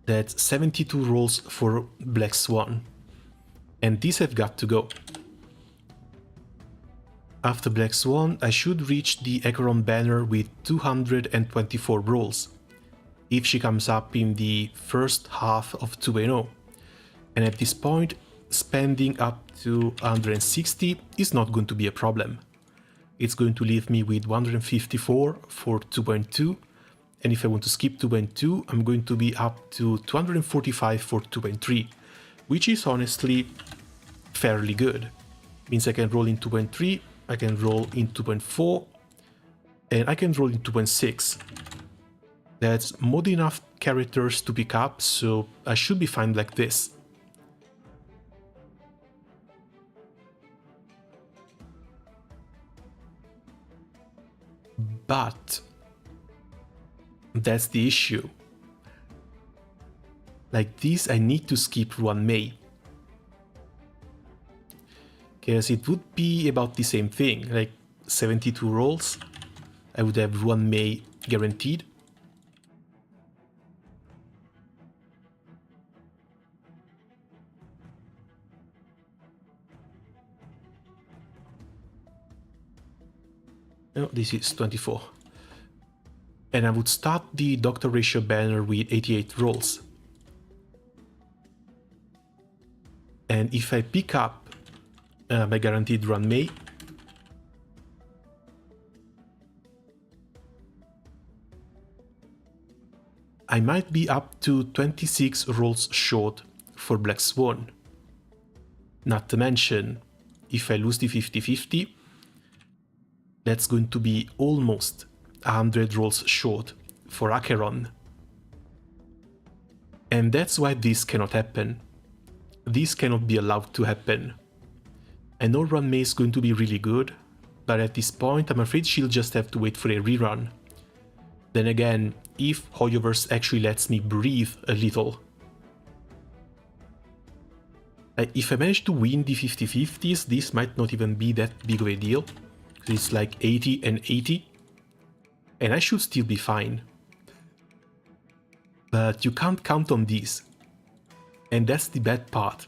That's 72 rolls for Black Swan. And these have got to go. After Black Swan, I should reach the Acheron banner with 224 rolls, if she comes up in the first half of 2.0. And at this point, spending up to 160 is not going to be a problem. It's going to leave me with 154 for 2.2, and if I want to skip 2.2, I'm going to be up to 245 for 2.3, which is honestly fairly good. Means I can roll in 2.3, I can roll in 2.4, and I can roll in 2.6. That's more than enough characters to pick up, so I should be fine like this. But that's the issue. Like this, I need to skip Ruan Mei. Because it would be about the same thing, like 72 rolls. I would have Ruan Mei guaranteed. No, this is 24. And I would start the Doctor Ratio banner with 88 rolls. And if I pick up my guaranteed Ruan Mei, I might be up to 26 rolls short for Black Swan. Not to mention, if I lose the 50-50, that's going to be almost 100 rolls short for Acheron. And that's why this cannot happen. This cannot be allowed to happen. I know Ruan Mei is going to be really good, but at this point I'm afraid she'll just have to wait for a rerun. Then again, if Hoyoverse actually lets me breathe a little. If I manage to win the 50-50s, this might not even be that big of a deal. It's like 80 and 80. And I should still be fine. But you can't count on these. And that's the bad part.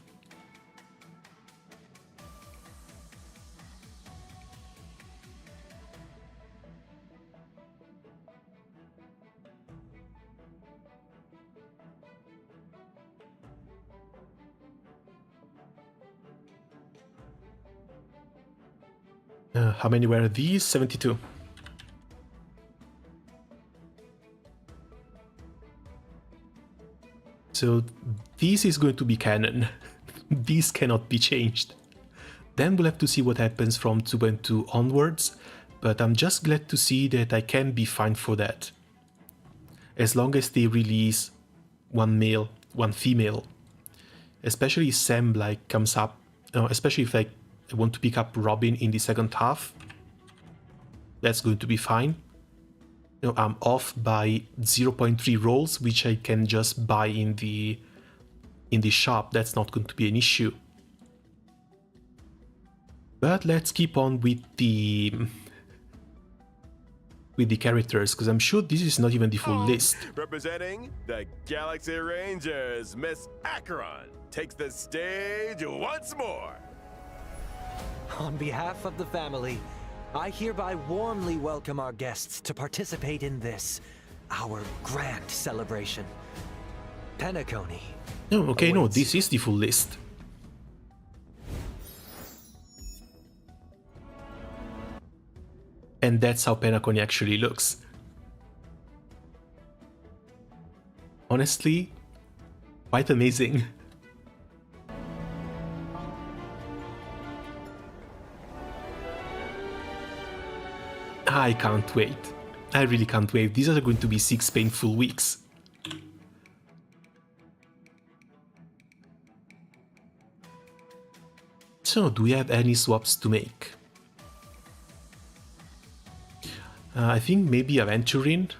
How many were these? 72. So this is going to be canon. This cannot be changed. Then we'll have to see what happens from 2.2 onwards, but I'm just glad to see that I can be fine for that. As long as they release one male, one female. Especially if Sam comes up, especially if I want to pick up Robin in the second half. That's going to be fine. I'm off by 0.3 rolls, which I can just buy in the shop. That's not going to be an issue. But let's keep on with the characters, because I'm sure this is not even the full list. Representing the Galaxy Rangers, Miss Acheron takes the stage once more. On behalf of the family, I hereby warmly welcome our guests to participate in this, our grand celebration. Penacony. No, okay, no, awaits this is the full list. And that's how Penacony actually looks. Honestly, quite amazing. I can't wait. I really can't wait. These are going to be 6 painful weeks. So, do we have any swaps to make? I think maybe Aventurin,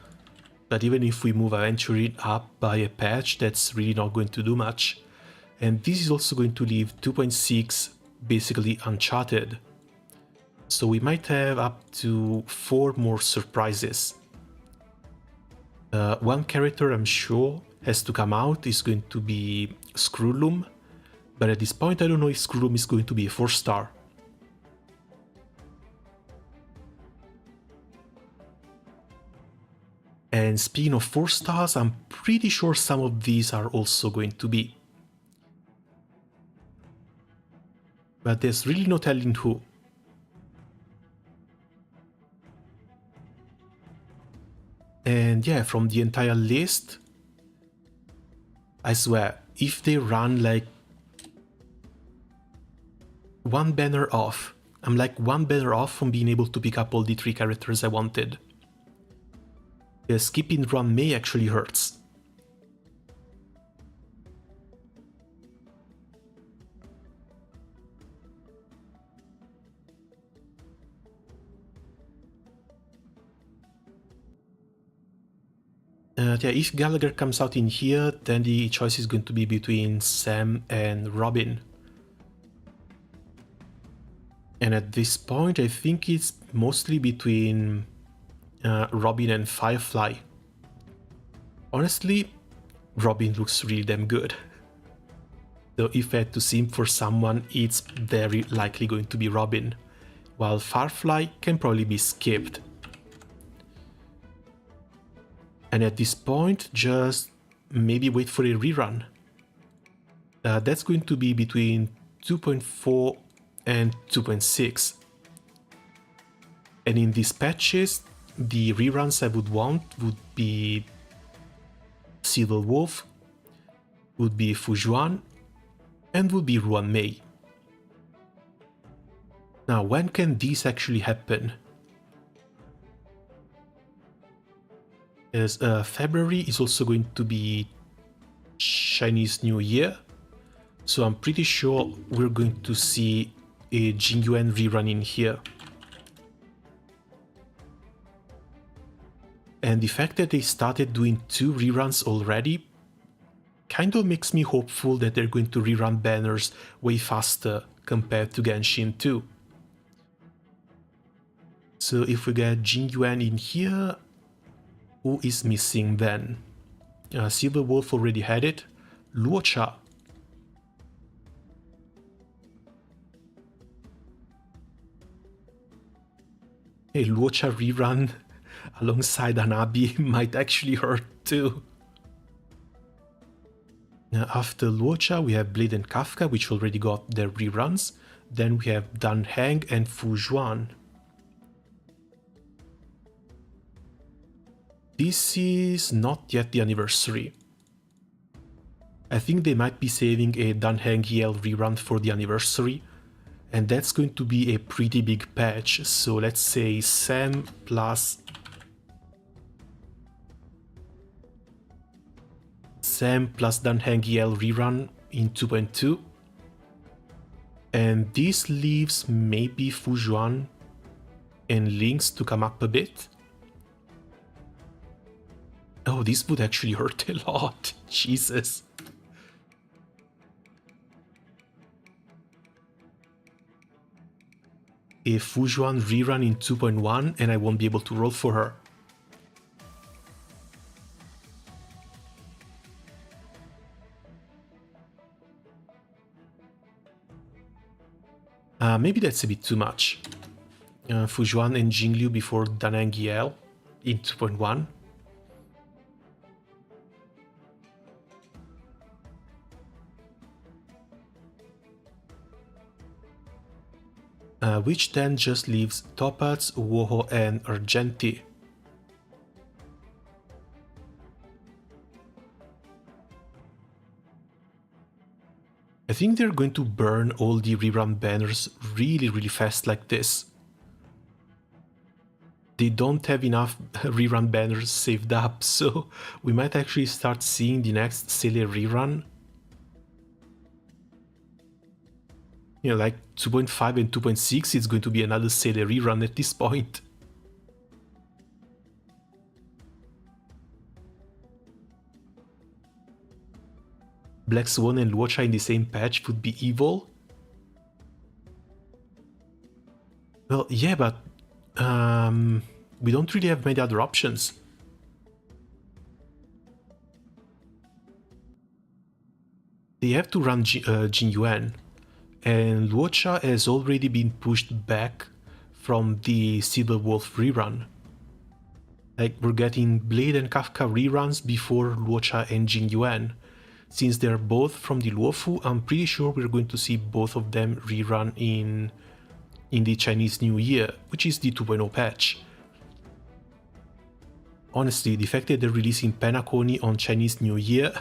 but even if we move Aventurin up by a patch, that's really not going to do much. And this is also going to leave 2.6 basically uncharted. So we might have up to 4 more surprises. One character I'm sure has to come out is going to be Screwloom, but at this point I don't know if Screwloom is going to be a 4-star. And speaking of 4 stars, I'm pretty sure some of these are also going to be. But there's really no telling who. And yeah, from the entire list, I swear, if they run like one banner off, I'm like one banner off from being able to pick up all the 3 characters I wanted. Skipping run May actually hurts. Yeah, if Gallagher comes out in here, then the choice is going to be between Sam and Robin. And at this point, I think it's mostly between Robin and Firefly. Honestly, Robin looks really damn good. So if I had to simp for someone, it's very likely going to be Robin, while Firefly can probably be skipped. And at this point, just maybe wait for a rerun. That's going to be between 2.4 and 2.6. And in these patches, the reruns I would want would be Silver Wolf, would be Fujuan, and would be Ruan Mei. Now, when can these actually happen? As February is also going to be Chinese New Year, so I'm pretty sure we're going to see a Jingyuan rerun in here. And the fact that they started doing 2 reruns already kind of makes me hopeful that they're going to rerun banners way faster compared to Genshin 2. So if we get Jingyuan in here, who is missing then? Silver Wolf already had it. Luocha. A Luocha rerun alongside Hanabi might actually hurt too. Now after Luocha we have Blade and Kafka, which already got their reruns. Then we have Dan Heng and Fujuan. This is not yet the anniversary. I think they might be saving a Dan Heng EL rerun for the anniversary, and that's going to be a pretty big patch. So let's say Sam plus Dan Heng EL rerun in 2.2. And this leaves maybe Fujuan and Lynx to come up a bit. Oh, this would actually hurt a lot. Jesus. a Fujuan rerun in 2.1 and I won't be able to roll for her. Maybe that's a bit too much. Fujuan and Jingliu before Daneng Yel in 2.1. Which then just leaves Topaz, Woho and Argenti. I think they're going to burn all the rerun banners really fast like this. They don't have enough rerun banners saved up, so we might actually start seeing the next Celia rerun. You know, like 2.5 and 2.6, it's going to be another Celia rerun at this point. Black Swan and Luocha in the same patch would be evil. Well, yeah, but we don't really have many other options. They have to run Jin Yuan, and Luocha has already been pushed back from the Silver Wolf rerun. Like, we're getting Blade and Kafka reruns before Luocha and Jin Yuan. Since they're both from the Luofu, I'm pretty sure we're going to see both of them rerun in the Chinese New Year, which is the 2.0 patch. Honestly, the fact that they're releasing Penacony on Chinese New Year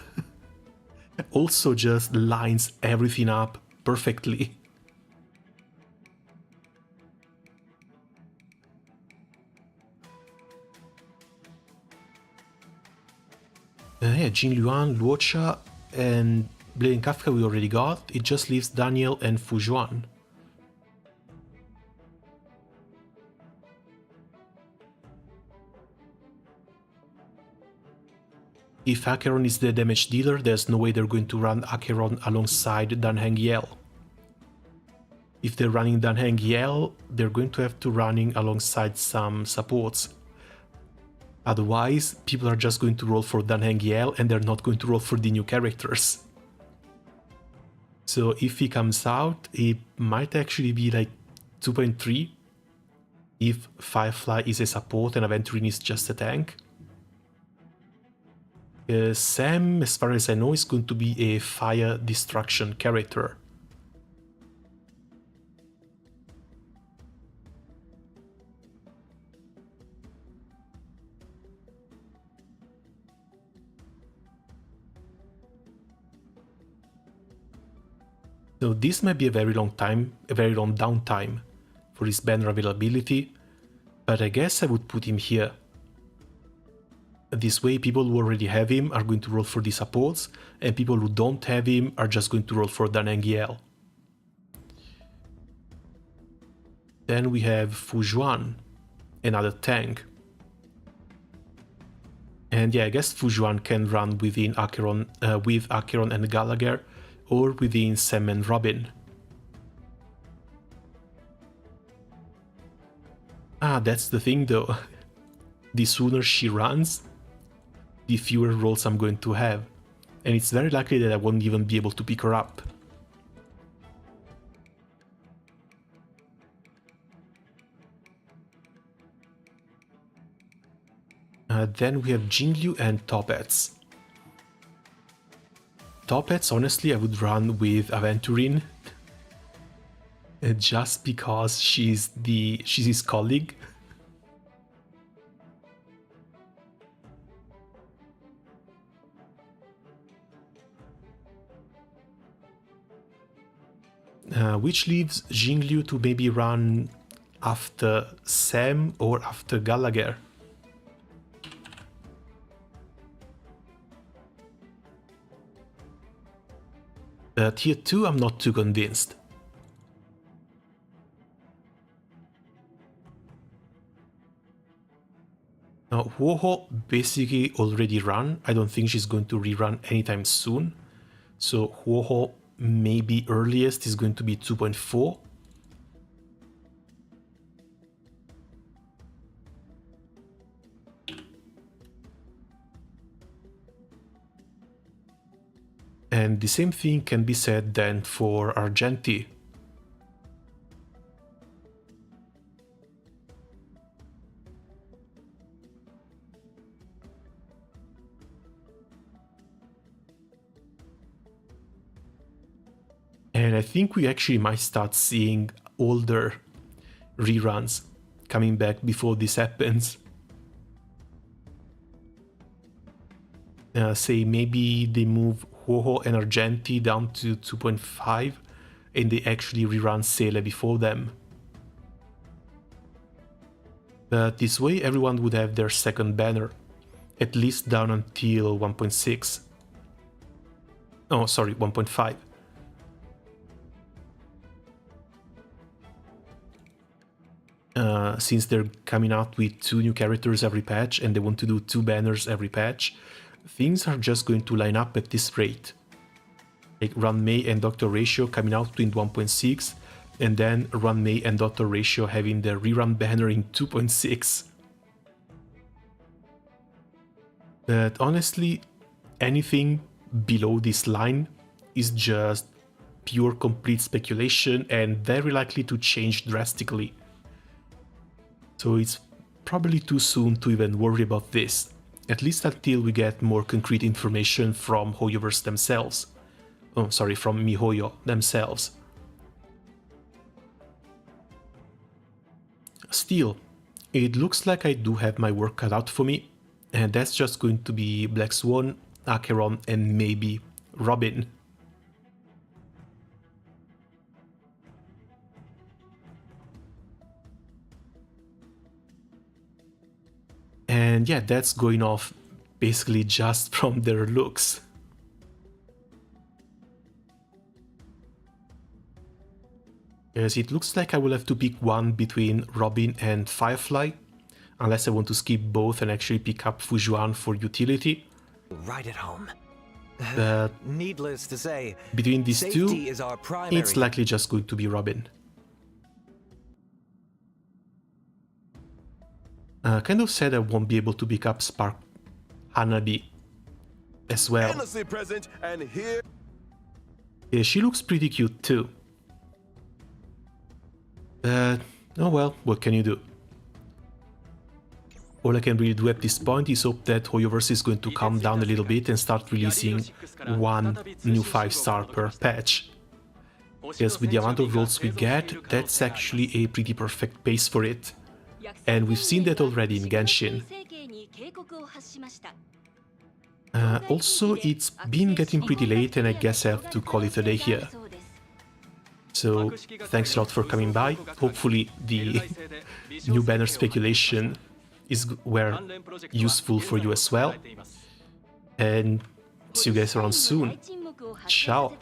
also just lines everything up perfectly. Yeah, Jin Luan, Luocha, and Blade and Kafka we already got. It just leaves Daniel and Fujuan. If Acheron is the damage dealer, there's no way they're going to run Acheron alongside Danheng Yel. If they're running Danheng Yel, they're going to have to running alongside some supports. Otherwise, people are just going to roll for Danheng Yel and they're not going to roll for the new characters. So if he comes out, it might actually be like 2.3 if Firefly is a support and Aventurine is just a tank. Sam, as far as I know, is going to be a fire destruction character. So this might be a very long downtime for his banner availability, but I guess I would put him here. This way people who already have him are going to roll for the supports, and people who don't have him are just going to roll for Daneng Yel. Then we have Fujuan, another tank. And yeah, I guess Fujuan can run within Acheron, with Acheron and Gallagher, or within Sam and Robin. Ah, that's the thing though. The sooner she runs, the fewer rolls I'm going to have. And it's very likely that I won't even be able to pick her up. Then we have Jingliu and Topaz. Topaz, honestly, I would run with Aventurine. Just because she's his colleague. Which leaves Jingliu to maybe run after Sam or after Gallagher. Tier 2, I'm not too convinced. Now, Woho basically already ran. I don't think she's going to rerun anytime soon. So Woho maybe earliest is going to be 2.4. And the same thing can be said then for Argenti. And I think we actually might start seeing older reruns coming back before this happens. Say maybe they move Hoho and Argenti down to 2.5 and they actually rerun Sele before them. But this way everyone would have their second banner, at least down until 1.6. Oh, sorry, 1.5. Since they're coming out with 2 new characters every patch and they want to do 2 banners every patch, things are just going to line up at this rate. Like Run Mei and Dr. Ratio coming out in 1.6, and then Run Mei and Dr. Ratio having their rerun banner in 2.6. But honestly, anything below this line is just pure complete speculation and very likely to change drastically. So it's probably too soon to even worry about this, at least until we get more concrete information from Hoyoverse themselves. Oh, sorry, from MiHoYo themselves. Still, it looks like I do have my work cut out for me, and that's just going to be Black Swan, Acheron, and maybe Robin. And yeah, that's going off basically just from their looks. As it looks like I will have to pick one between Robin and Firefly, unless I want to skip both and actually pick up Fujuan for utility. Right at home. But needless to say, between these two, is our primary. It's likely just going to be Robin. Kind of sad I won't be able to pick up Spark Hanabi as well. Present and here. Yeah, she looks pretty cute too. But, oh well, what can you do? All I can really do at this point is hope that Hoyoverse is going to calm down a little bit and start releasing one new 5-star per patch. Because with the amount of rolls we get, that's actually a pretty perfect pace for it. And we've seen that already in Genshin. Also, it's been getting pretty late and I guess I have to call it a day here. So, thanks a lot for coming by. Hopefully the new banner speculation were useful for you as well. And see you guys around soon. Ciao!